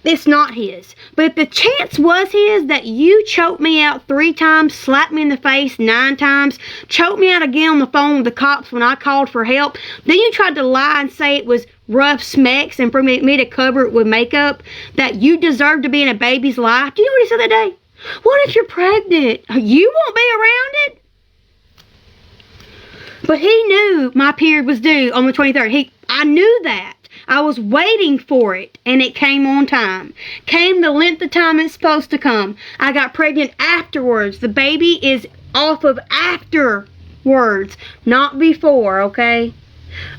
it's not his? But if the chance was his, that you choked me out 3 times, slapped me in the face 9 times, choked me out again on the phone with the cops when I called for help, then you tried to lie and say it was rough smecks and for me to cover it with makeup, that you deserve to be in a baby's life. Do you know what he said that day? What if you're pregnant? You won't be around it? But he knew my period was due on the 23rd. I knew that. I was waiting for it, and it came on time. Came the length of time it's supposed to come. I got pregnant afterwards. The baby is off of afterwards, not before, okay?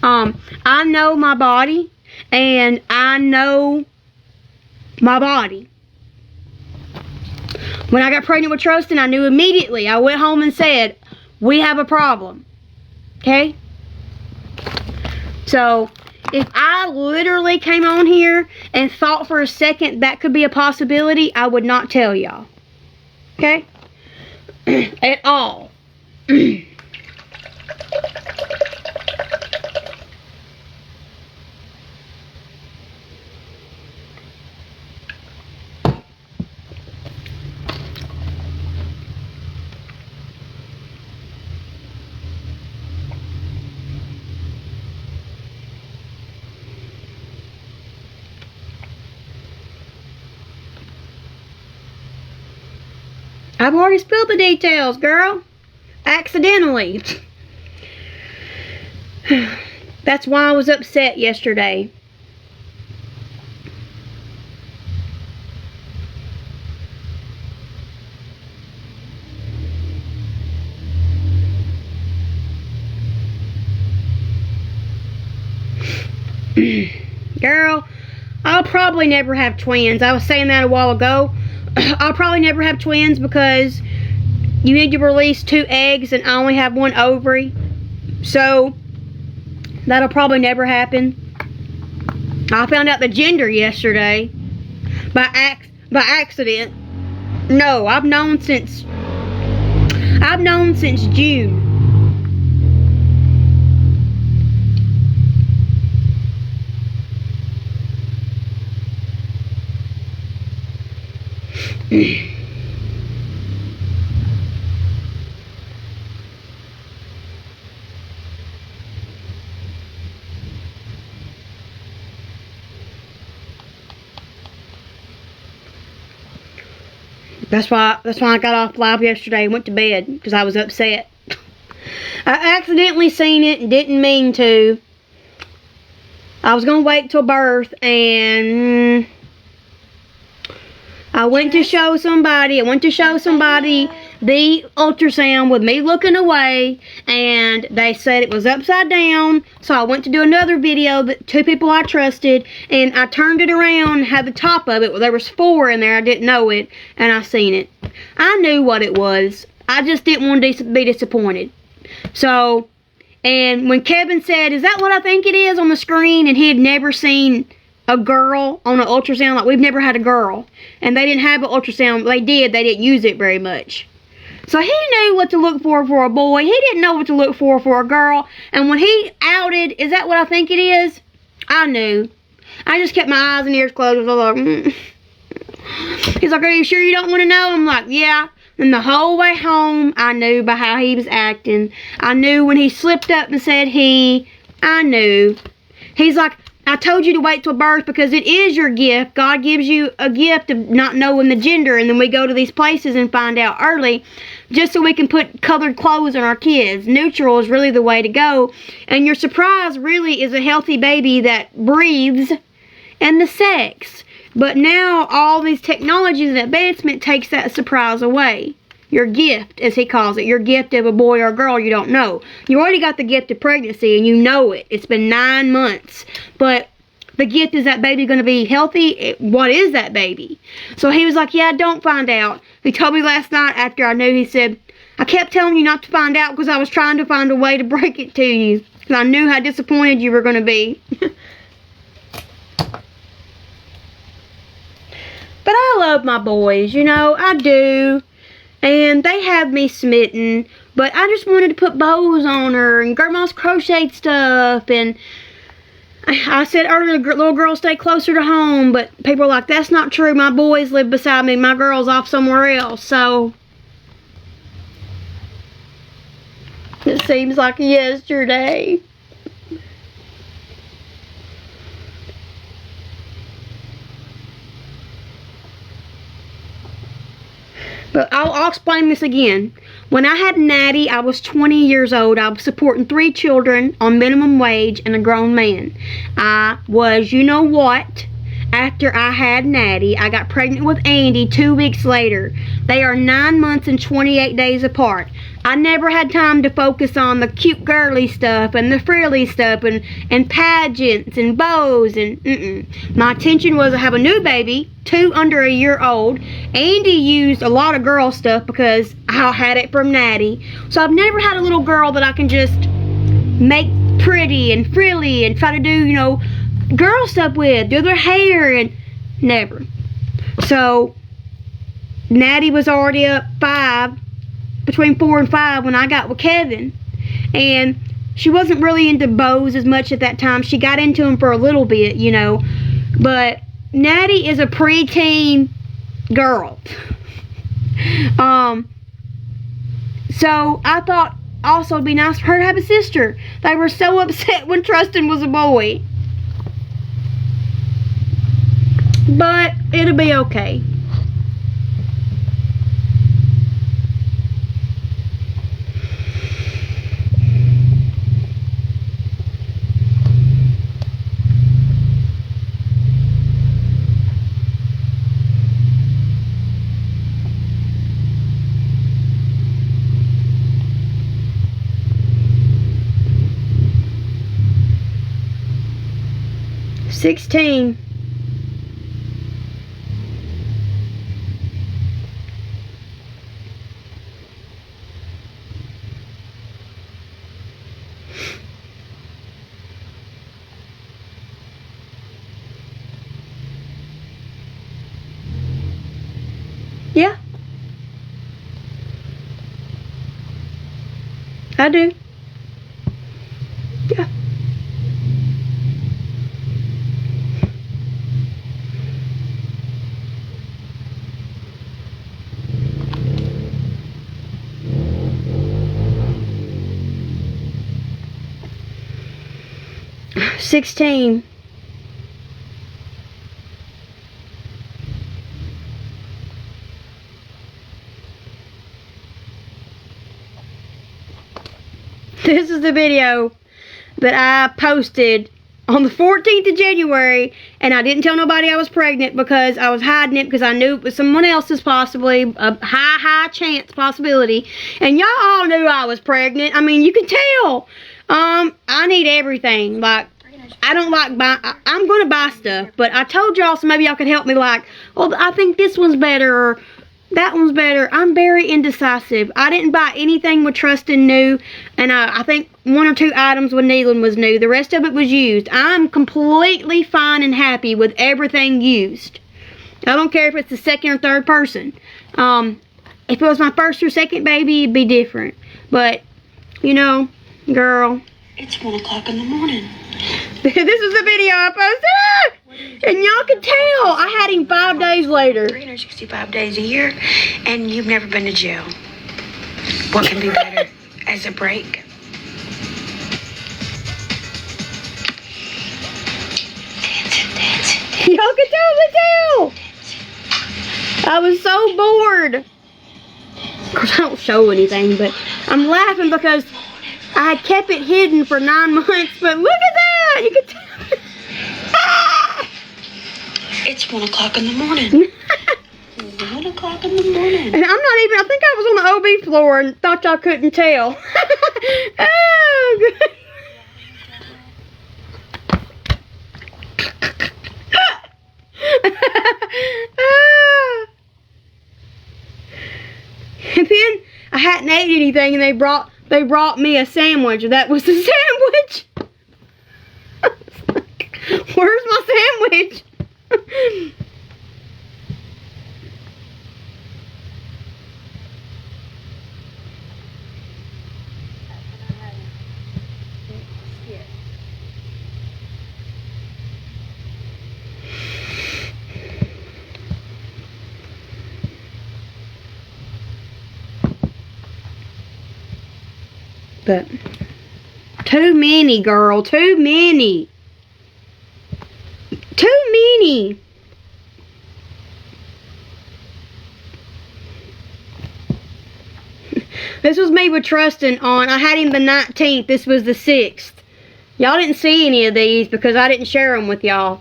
I know my body, and I know my body. When I got pregnant with Trashley, I knew immediately. I went home and said, we have a problem. Okay? So, if I literally came on here and thought for a second that could be a possibility, I would not tell y'all. Okay? At all. I've already spilled the details, girl. Accidentally. That's why I was upset yesterday. Girl, I'll probably never have twins. I was saying that a while ago. I'll probably never have twins because you need to release 2 eggs and I only have 1 ovary. So, that'll probably never happen. I found out the gender yesterday by accident. No, I've known since June. That's why I got off live yesterday and went to bed, because I was upset. I accidentally seen it and didn't mean to. I was gonna wait till birth, and I went to show somebody the ultrasound with me looking away, and they said it was upside down. So I went to do another video that 2 people I trusted, and I turned it around and had the top of it. Well, there was 4 in there. I didn't know it, and I seen it. I knew what it was. I just didn't want to be disappointed. So, and when Kevin said, "Is that what I think it is?" on the screen, and he had never seen a girl on an ultrasound, like we've never had a girl, and they didn't have an ultrasound. They didn't use it very much. So he knew what to look for a boy. He didn't know what to look for a girl. And when he outed, "Is that what I think it is?" I knew. I just kept my eyes and ears closed. I was like, He's like, "Are you sure you don't want to know?" I'm like, "Yeah." And the whole way home, I knew by how he was acting. I knew when he slipped up and said I knew. He's like, "I told you to wait till birth because it is your gift. God gives you a gift of not knowing the gender, and then we go to these places and find out early just so we can put colored clothes on our kids. Neutral is really the way to go. And your surprise really is a healthy baby that breathes and the sex. But now all these technologies and advancement takes that surprise away. Your gift, as he calls it, your gift of a boy or a girl you don't know. You already got the gift of pregnancy and you know it. It's been 9 months. But the gift, is that baby going to be healthy? What is that baby?" So he was like, "Yeah, don't find out." He told me last night after I knew, he said, "I kept telling you not to find out because I was trying to find a way to break it to you. Because I knew how disappointed you were going to be." But I love my boys, you know, I do. And they have me smitten. But I just wanted to put bows on her and grandma's crocheted stuff. And I said earlier, little girls stay closer to home. But people are like, "That's not true. My boys live beside me. My girl's off somewhere else." So it seems like yesterday. But I'll explain this again. When I had Natty, I was 20 years old. I was supporting 3 children on minimum wage and a grown man. I was, you know what? After I had Natty, I got pregnant with Andy 2 weeks later. They are 9 months and 28 days apart. I never had time to focus on the cute girly stuff and the frilly stuff and pageants and bows and My attention was to have a new baby, 2 under a year old. Andy used a lot of girl stuff because I had it from Natty. So I've never had a little girl that I can just make pretty and frilly and try to do, you know, girl stuff with, do their hair, and never. So Natty was already up 5, between 4 and 5 when I got with Kevin, and she wasn't really into bows as much at that time. She got into them for a little bit, you know, but Natty is a preteen girl. So I thought also it'd be nice for her to have a sister. They were so upset when Trustin was a boy. But it'll be okay. $16. Yeah. I do. Yeah. $16. This is the video that I posted on the 14th of January, and I didn't tell nobody I was pregnant because I was hiding it because I knew it was someone else's, possibly a high chance possibility, and y'all all knew I was pregnant. I mean, you can tell. I need everything. Like, I don't like buy. I'm gonna buy stuff, but I told y'all, so maybe y'all could help me. Like, well, I think this one's better or that one's better. I'm very indecisive. I didn't buy anything with Trustin new, and I think 1 or 2 items with Neelan was new. The rest of it was used. I'm completely fine and happy with everything used. I don't care if it's the second or third person. If it was my first or second baby, it'd be different. But, you know, girl. It's 1 o'clock in the morning. This is the video I posted. And y'all can tell. I had him 5 days later. 365 days a year, and you've never been to jail. What can be better as a break? Y'all can totally tell. I was so bored. Of course, I don't show anything, but I'm laughing because I had kept it hidden for 9 months, but look at that! You can tell. It's 1 o'clock in the morning. 1 o'clock in the morning. And I'm not even, I think I was on the OB floor and thought y'all couldn't tell. Oh, good. And then I hadn't ate anything, and they brought me a sandwich. That was the sandwich. Where's my sandwich? But too many, girl. Too many. Too many. This was me with Trustin on. I had him the 19th. This was the 6th. Y'all didn't see any of these because I didn't share them with y'all.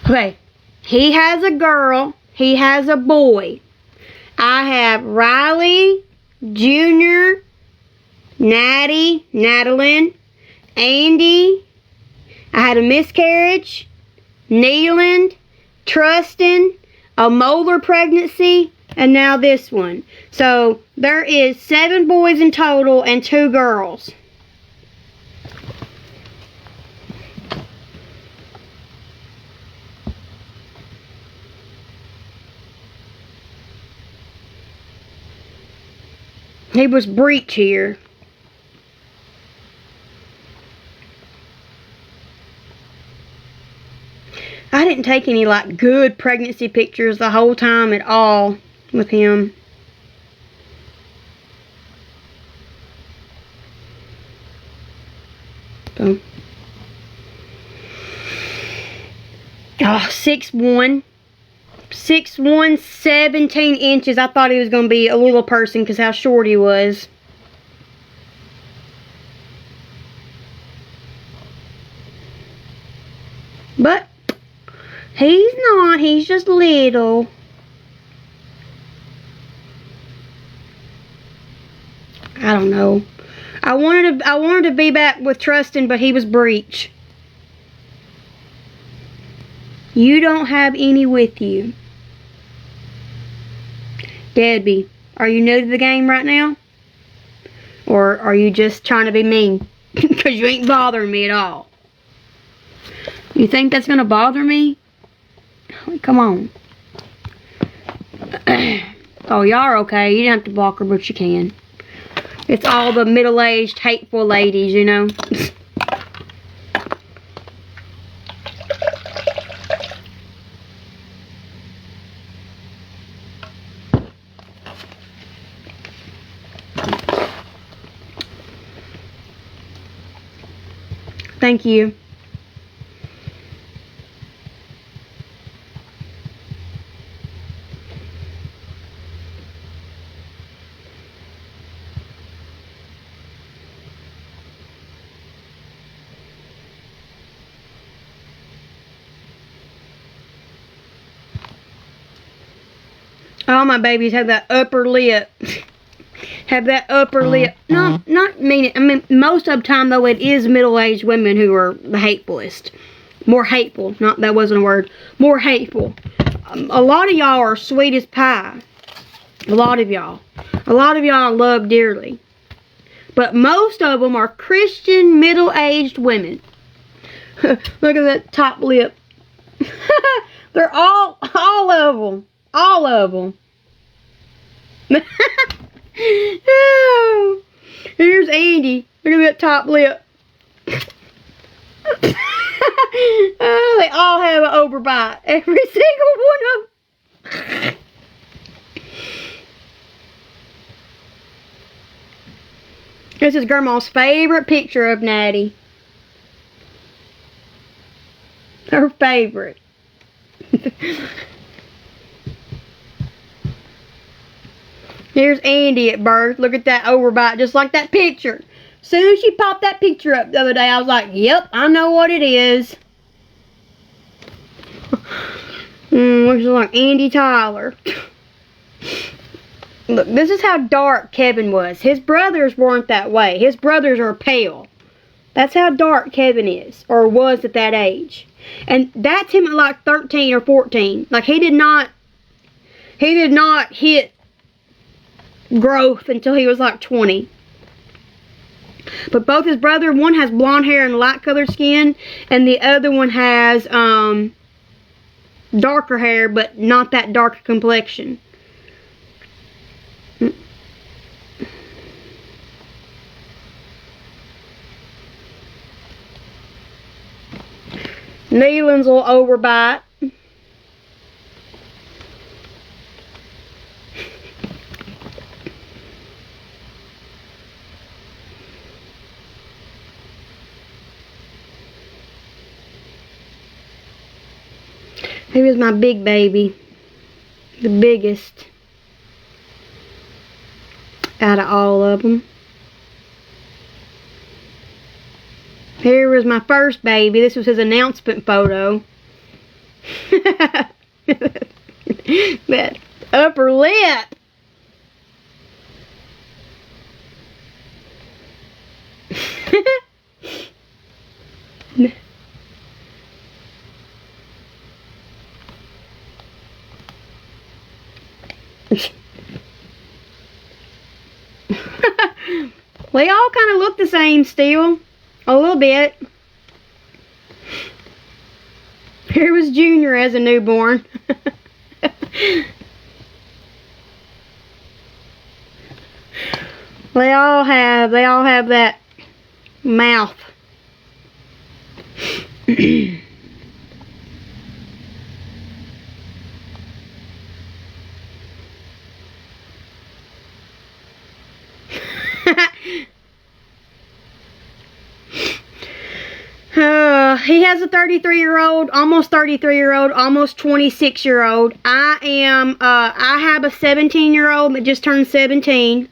Okay. He has a girl. He has a boy. I have Riley, Junior, Natty, Natalyn, Andy. I had a miscarriage, Neeland, Trustin, a molar pregnancy, and now this one. So there is 7 boys in total and 2 girls. He was breech here. I didn't take any like good pregnancy pictures the whole time at all with him. So. Oh, 6'1". 6'1", 17 inches. I thought he was going to be a little person because how short he was. But he's not. He's just little. I don't know. I wanted to be back with Trustin, but he was breech. You don't have any with you. Debbie, are you new to the game right now? Or are you just trying to be mean? Because you ain't bothering me at all. You think that's going to bother me? Come on. Oh, y'all are okay. You don't have to block her, but you can. It's all the middle-aged, hateful ladies, you know. Thank you. All my babies have that upper lip. Have that upper lip. No, not mean it. I mean, most of the time, though, it is middle-aged women who are the hatefulest. More hateful. Not, that wasn't a word. More hateful. A lot of y'all are sweet as pie. A lot of y'all. A lot of y'all I love dearly. But most of them are Christian middle-aged women. Look at that top lip. They're all of them. All of them. Oh, here's Andy. Look at that top lip. Oh, they all have an overbite. Every single one of them. This is Grandma's favorite picture of Natty. Her favorite. Here's Andy at birth. Look at that overbite, just like that picture. Soon as she popped that picture up the other day, I was like, yep, I know what it is. Looks like Andy Tyler. Look, this is how dark Kevin was. His brothers weren't that way. His brothers are pale. That's how dark Kevin is, or was at that age. And that's him at like 13 or 14. Like, he did not hit growth until he was like 20. But both his brother, one has blonde hair and light colored skin, and the other one has darker hair, but not that dark complexion. Neeland's little overbite. He was my big baby. The biggest out of all of them. Here was my first baby. This was his announcement photo. That upper lip. They all kind of look the same still. A little bit. Here was Junior as a newborn. They all have that mouth. He has a 33-year-old, almost 33-year-old, almost 26-year-old. I have a 17-year-old that just turned 17.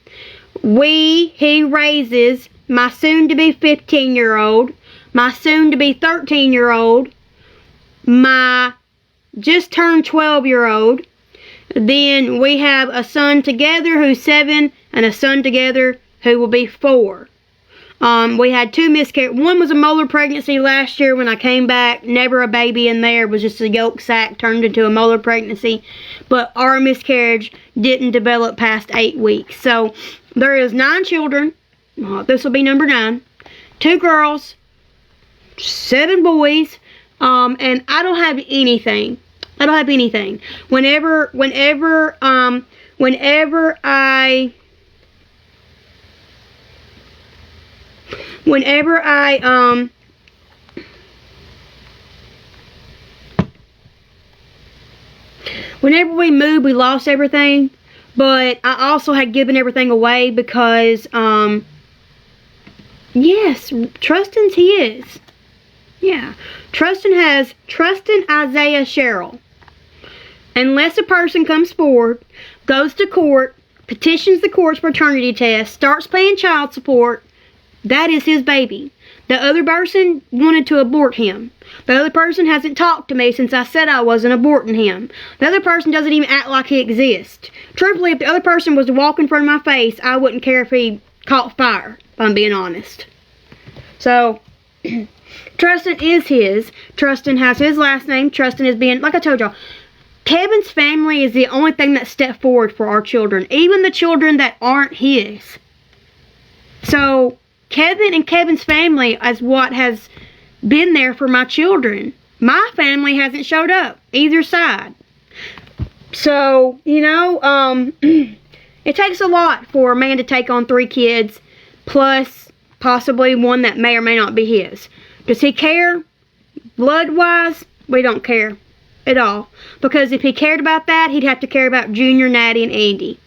He raises my soon-to-be 15-year-old, my soon-to-be 13-year-old, my just turned 12-year-old. Then we have a son together who's 7 and a son together who will be 4. We had 2 miscarriages. One was a molar pregnancy last year when I came back. Never a baby in there. It was just a yolk sac turned into a molar pregnancy. But our miscarriage didn't develop past 8 weeks. So there is 9 children. This will be number 9. 2 girls, 7 boys. And I don't have anything. I don't have anything. Whenever we moved, we lost everything, but I also had given everything away because, yes, Trustin's his. Yeah. Trustin, Isaiah, Cheryl. Unless a person comes forward, goes to court, petitions the court's paternity test, starts paying child support, that is his baby. The other person wanted to abort him. The other person hasn't talked to me since I said I wasn't aborting him. The other person doesn't even act like he exists. Truthfully, if the other person was to walk in front of my face, I wouldn't care if he caught fire, if I'm being honest. So, Trustin is his. Trustin has his last name. Trustin is being, like I told y'all, Kevin's family is the only thing that stepped forward for our children. Even the children that aren't his. So, Kevin and Kevin's family is what has been there for my children. My family hasn't showed up, either side. So, you know, it takes a lot for a man to take on 3 kids, plus possibly one that may or may not be his. Does he care? Blood-wise, we don't care at all. Because if he cared about that, he'd have to care about Junior, Natty, and Andy.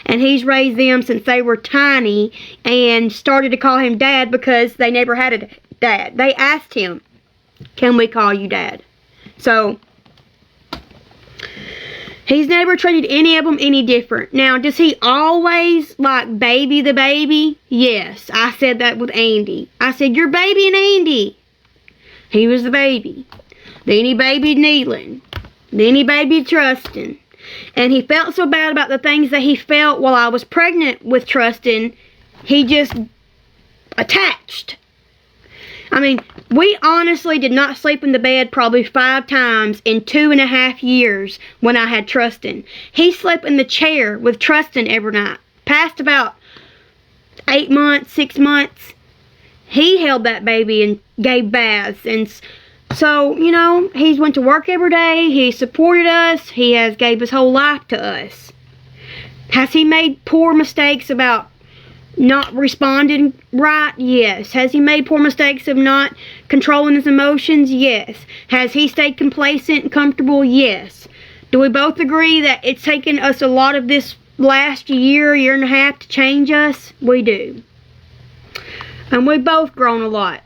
And he's raised them since they were tiny and started to call him Dad because they never had a dad. They asked him, can we call you Dad? So, he's never treated any of them any different. Now, does he always, like, baby the baby? Yes, I said that with Andy. I said, you're babying Andy. He was the baby. Then he babied Neelan. Then he babied Trustin. And he felt so bad about the things that he felt while I was pregnant with Trustin, he just attached. I mean, we honestly did not sleep in the bed probably 5 times in 2.5 years when I had Trustin. He slept in the chair with Trustin every night. Past about 8 months, 6 months, he held that baby and gave baths. And so, you know, he's went to work every day. He supported us. He has gave his whole life to us. Has he made poor mistakes about not responding right? Yes. Has he made poor mistakes of not controlling his emotions? Yes. Has he stayed complacent and comfortable? Yes. Do we both agree that it's taken us a lot of this last year and a half to change us? We do. And we've both grown a lot.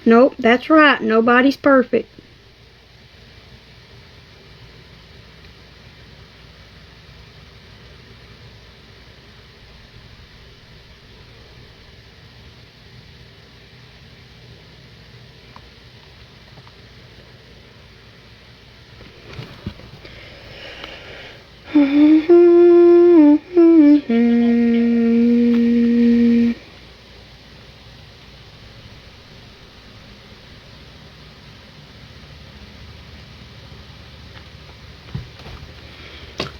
Nope, that's right. Nobody's perfect.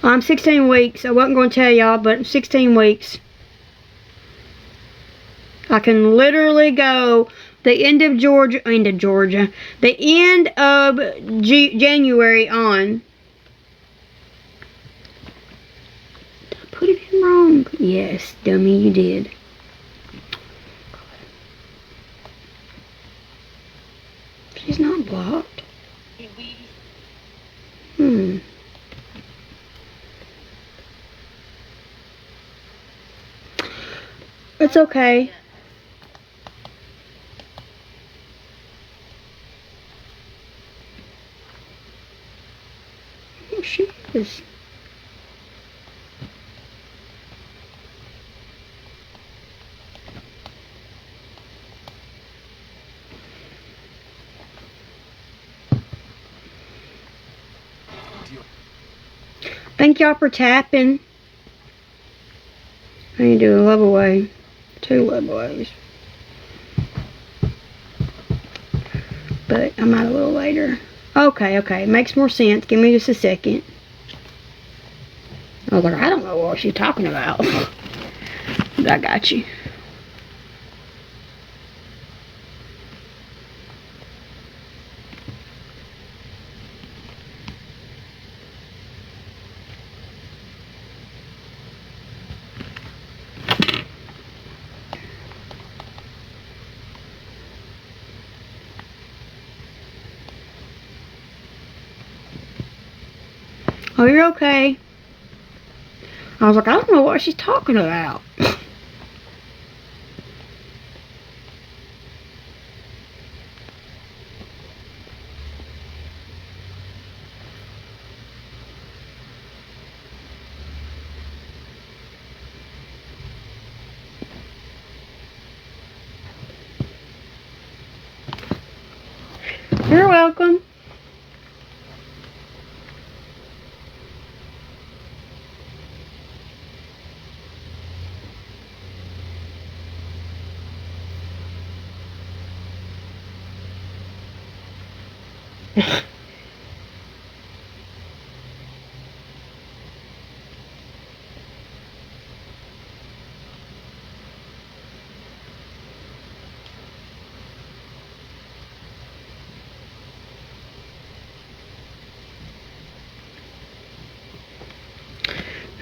I'm 16 weeks. I wasn't going to tell y'all, but 16 weeks. I can literally go the end of the end of January on. Did I put it in wrong? Yes, dummy, you did. She's not blocked. It's okay. Oh, she is. Thank y'all for tapping. I need to do a love away. 2 love aways. But I might a little later. Okay. Makes more sense. Give me just a second. I was like, I don't know what she's talking about. But I got you. Oh, you're okay. I was like, I don't know what she's talking about. You're welcome.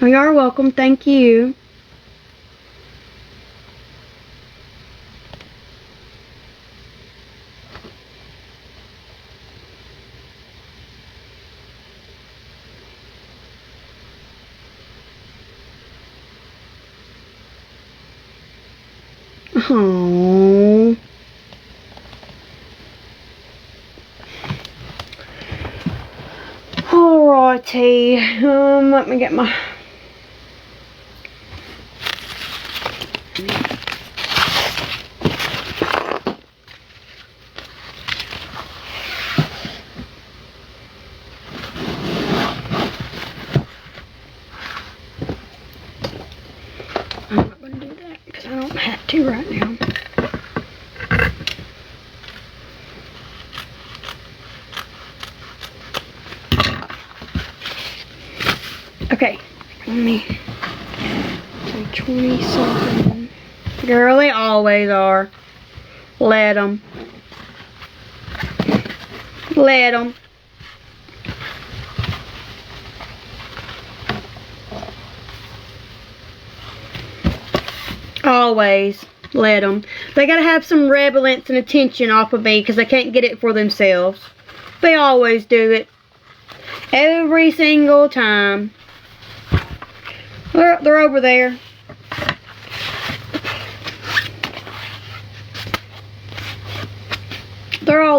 Oh, you're welcome. Thank you. Oh. Alrighty. Let me get my. I'm not going to do that because I don't have to right now. Okay, let me say 20 something. Girl, they always are. Let them. Let them. Always. Let them. They gotta have some relevance and attention off of me because they can't get it for themselves. They always do it. Every single time. They're over there.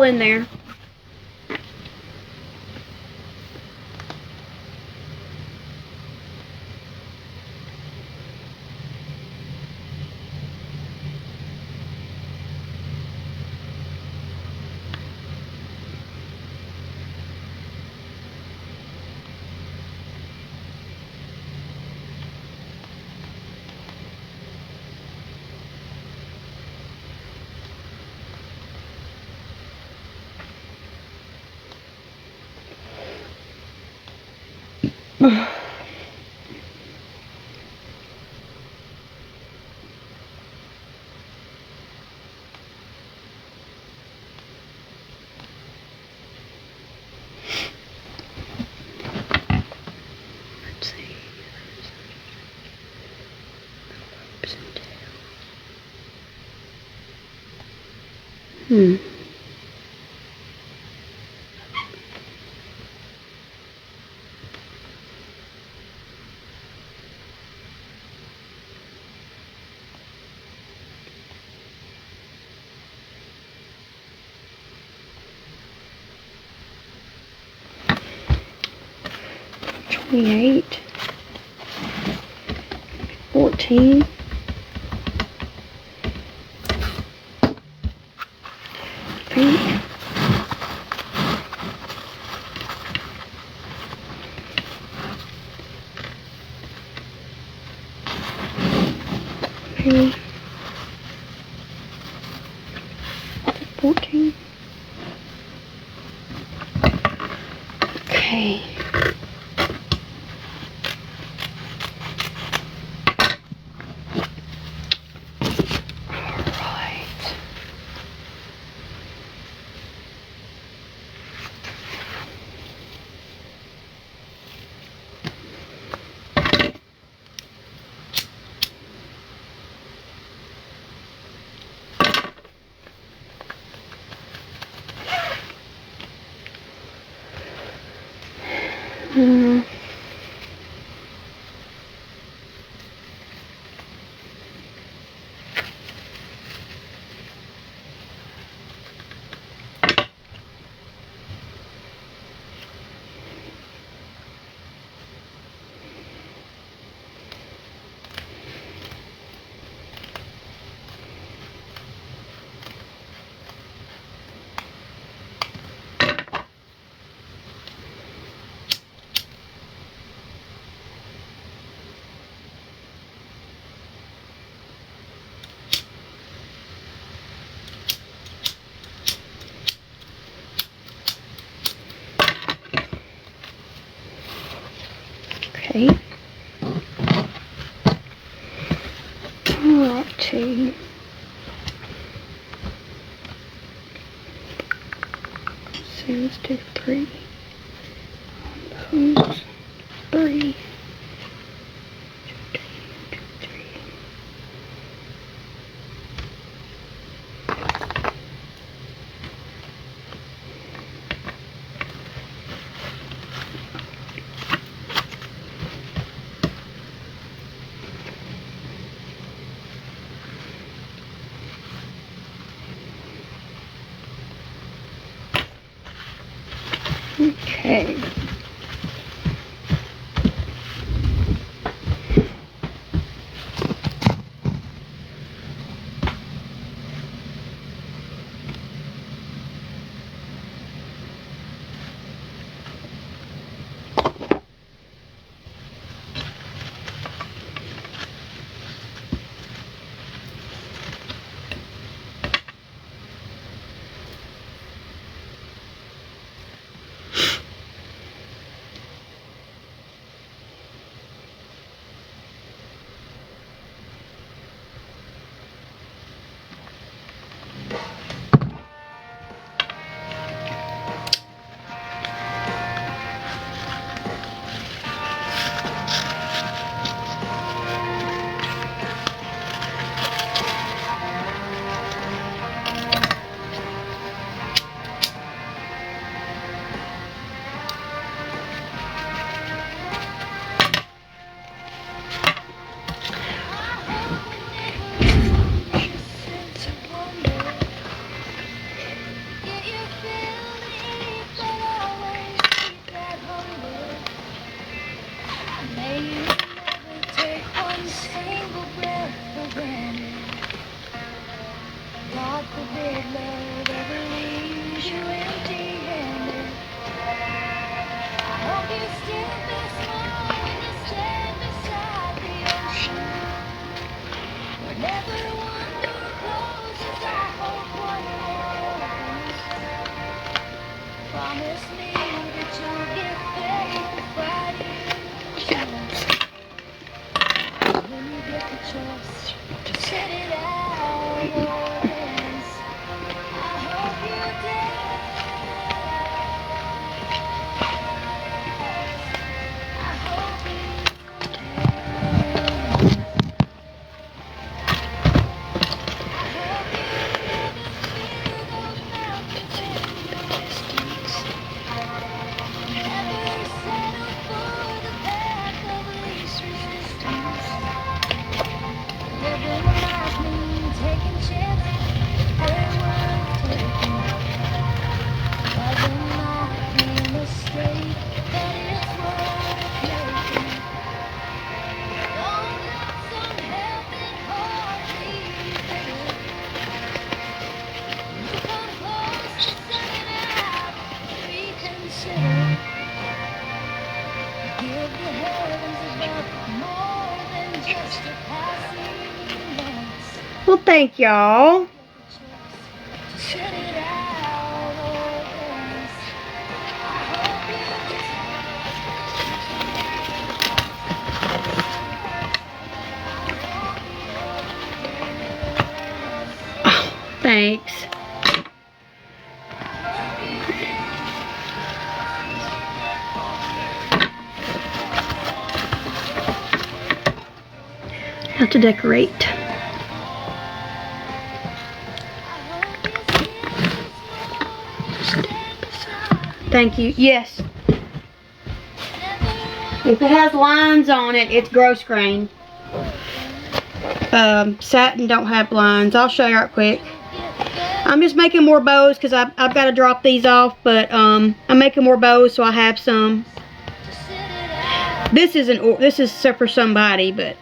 all in there. Hmm. $28, $14, pink, pink, 14. Okay. Okay. Alrighty. So let's do 3 on those. 3. 2, 3. Okay. Well, thank y'all. Oh, thanks. How to decorate. Thank you. Yes. If it has lines on it, it's gross grain. Satin don't have lines. I'll show you right quick. I'm just making more bows because I've got to drop these off, but I'm making more bows so I have some. This is for somebody, but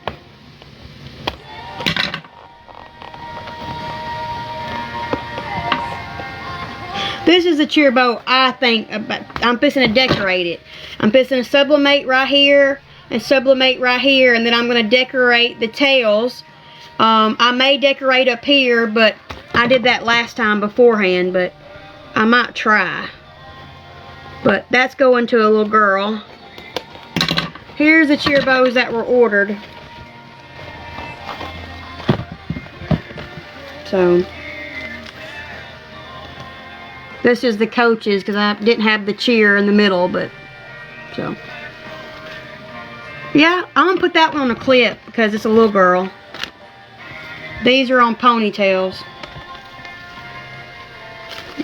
this is a cheer bow. I think I'm fixing to decorate it. I'm fixing to sublimate right here and sublimate right here, and then I'm going to decorate the tails. I may decorate up here, but I did that last time beforehand, but I might try. But that's going to a little girl. Here's the cheer bows that were ordered. So this is the coaches because I didn't have the cheer in the middle, but so yeah, I'm gonna put that one on a clip because it's a little girl. These are on ponytails.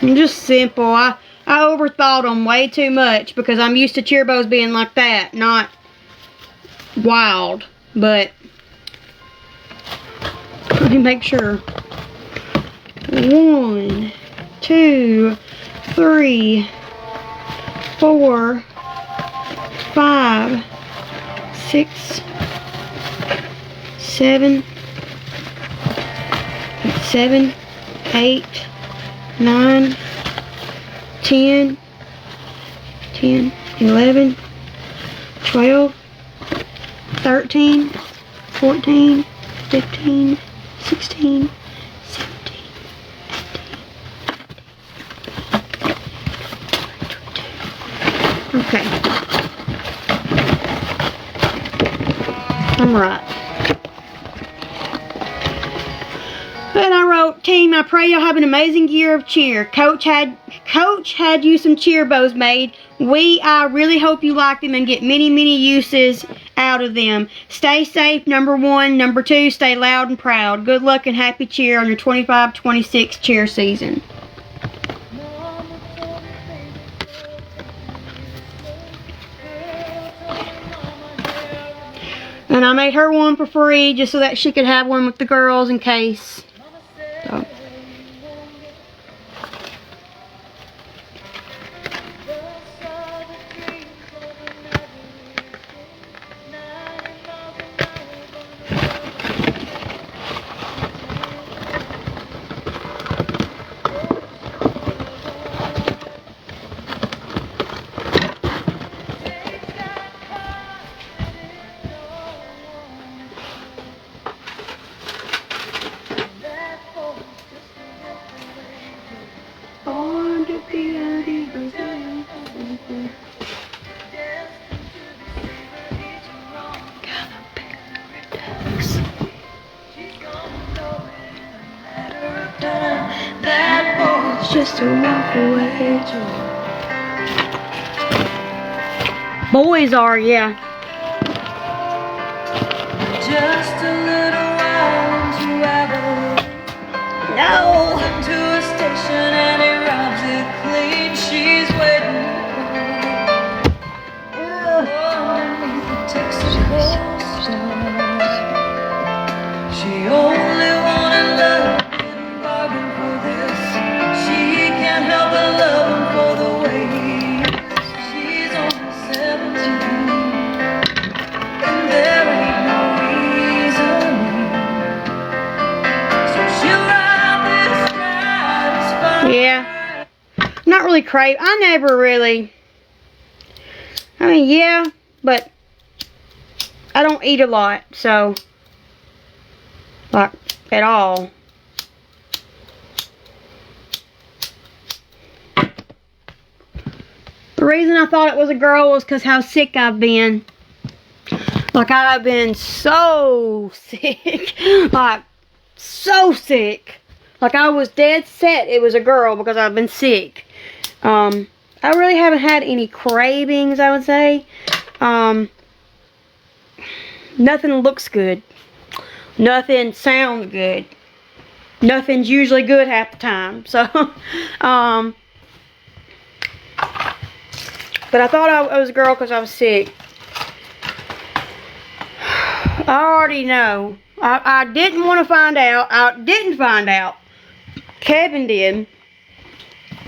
And just simple. I overthought them way too much because I'm used to cheer bows being like that, not wild. But let me make sure. 1, 2, 3, 4, 5, 6, 7, 8, 9, 10, 11, 12, 13, 14, 15, 16, 17, 18, 22. Okay. I'm right. And I wrote, team, I pray y'all have an amazing year of cheer. Coach had you some cheer bows made. I really hope you like them and get many, many uses out of them. Stay safe, number 1. Number 2, stay loud and proud. Good luck and happy cheer on your 25-26 cheer season. And I made her one for free just so that she could have one with the girls in case. So. Just to walk away. Boys are, yeah. Just a little while into Abilene. No. To a station and he robs it clean. She's waiting underneath the Texas coast. She only wanted love and bargained for this. She can't help but love him for the way he is. She's only 17, and there ain't no reason. So she'll ride this ride as far. Yeah. Not really crave. I never really. I mean, yeah, but I don't eat a lot, so Like, at all. The reason I thought it was a girl was because how sick I've been. Like, I've been so sick. Like, so sick. Like, I was dead set it was a girl because I've been sick. I really haven't had any cravings, I would say. Nothing looks good. Nothing sounds good. Nothing's usually good half the time. So, but I thought I was a girl because I was sick. I already know. I didn't want to find out. I didn't find out. Kevin did.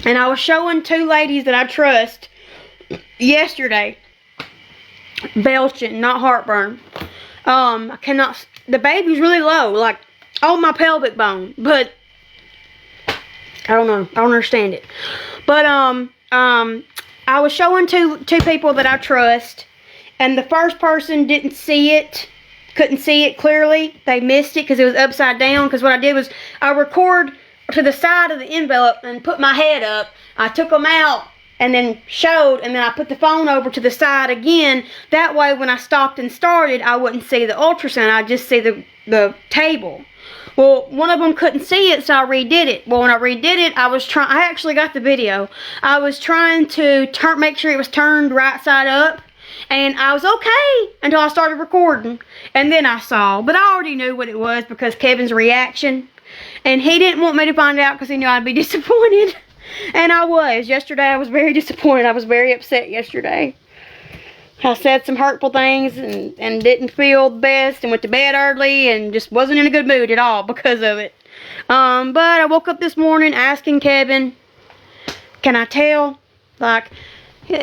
And I was showing two ladies that I trust yesterday. Belching, not heartburn. I cannot. The baby's really low, like on my pelvic bone. But I don't know. I don't understand it. But I was showing two people that I trust, and the first person didn't see it. Couldn't see it clearly. They missed it because it was upside down. Because what I did was I record to the side of the envelope and put my head up. I took them out and then showed, and then I put the phone over to the side again. That way when I stopped and started, I wouldn't see the ultrasound. I'd just see the table. Well, one of them couldn't see it, so I redid it. Well, when I redid it, I actually got the video. I was trying to make sure it was turned right side up. And I was okay until I started recording. And then I saw. But I already knew what it was because Kevin's reaction. And he didn't want me to find out because he knew I'd be disappointed. And I was. Yesterday I was very disappointed. I was very upset yesterday. I said some hurtful things and didn't feel the best. And went to bed early and just wasn't in a good mood at all because of it. But I woke up this morning asking Kevin, can I tell? Like...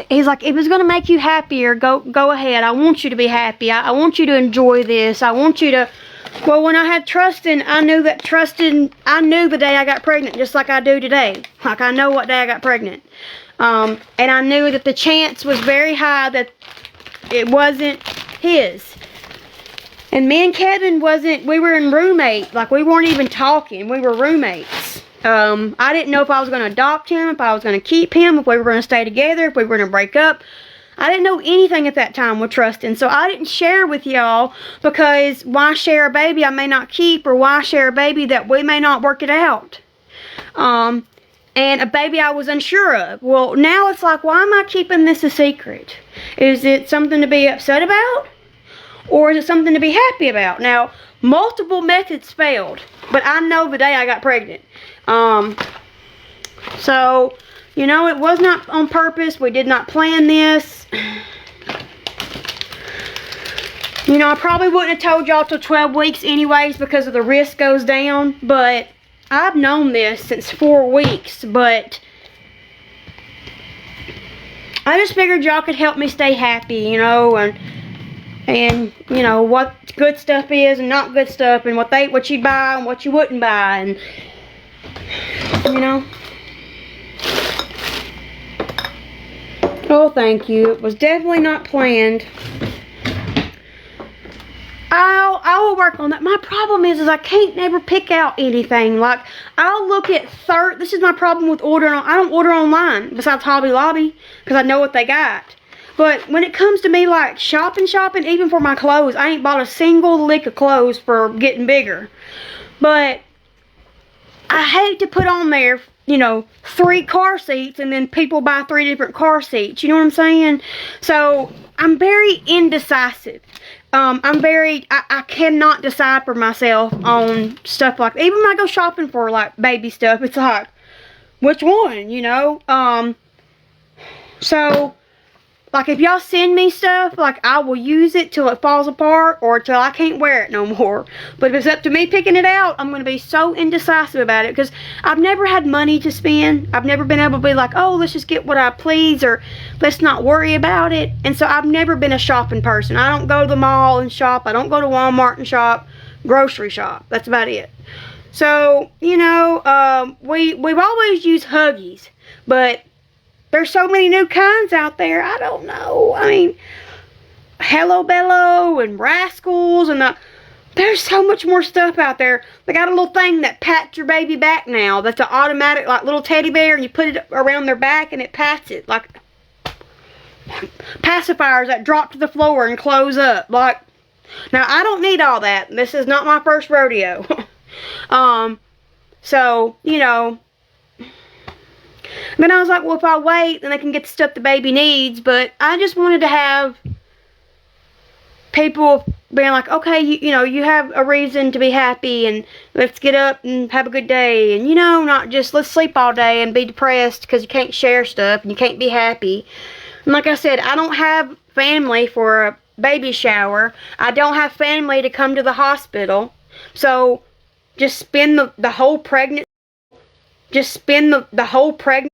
He's like, if it's going to make you happier, go ahead. I want you to be happy. I want you to enjoy this. I want you to... Well, when I had Trustin, I knew the day I got pregnant, just like I do today. Like, I know what day I got pregnant. And I knew that the chance was very high that it wasn't his. And me and Kevin we were in roommate. Like, we weren't even talking. We were roommates. I didn't know if I was going to adopt him, if I was going to keep him, if we were going to stay together, if we were going to break up. I didn't know anything at that time with Trustin, so I didn't share with y'all because why share a baby I may not keep, or why share a baby that we may not work it out? And a baby I was unsure of. Well, now it's like, why am I keeping this a secret? Is it something to be upset about? Or is it something to be happy about? Now, multiple methods failed, but I know the day I got pregnant. So, you know, it was not on purpose. We did not plan this. You know, I probably wouldn't have told y'all till 12 weeks anyways because of the risk goes down. But I've known this since 4 weeks. But I just figured y'all could help me stay happy, you know, and you know what good stuff is and not good stuff, and what you buy and what you wouldn't buy, and you know. Oh, thank you. It was definitely not planned. I will work on that. My problem is I can't never pick out anything. Like, I'll look at this is my problem with ordering. I don't order online besides Hobby Lobby because I know what they got. But when it comes to me, like, shopping, even for my clothes, I ain't bought a single lick of clothes for getting bigger. But I hate to put on there, you know, 3 car seats and then people buy 3 different car seats. You know what I'm saying? So, I'm very indecisive. I cannot decide for myself on stuff like, even when I go shopping for, like, baby stuff, it's like, which one, you know? So, like, if y'all send me stuff, like, I will use it till it falls apart or till I can't wear it no more. But if it's up to me picking it out, I'm going to be so indecisive about it because I've never had money to spend. I've never been able to be like, oh, let's just get what I please, or let's not worry about it. And so I've never been a shopping person. I don't go to the mall and shop. I don't go to Walmart and shop. Grocery shop. That's about it. So, you know, we've always used Huggies, but there's so many new kinds out there. I don't know. I mean, Hello Bello and Rascals and There's so much more stuff out there. They got a little thing that pats your baby back now. That's an automatic, like, little teddy bear, and you put it around their back and it pats it. Like, pacifiers that drop to the floor and close up. Like, now I don't need all that. This is not my first rodeo. So, you know. Then I was like, well, if I wait, then they can get the stuff the baby needs. But I just wanted to have people being like, okay, you know, you have a reason to be happy, and let's get up and have a good day, and, you know, not just let's sleep all day and be depressed because you can't share stuff and you can't be happy. And like I said, I don't have family for a baby shower. I don't have family to come to the hospital. So just spend the whole pregnancy. Just spend the whole pregnancy.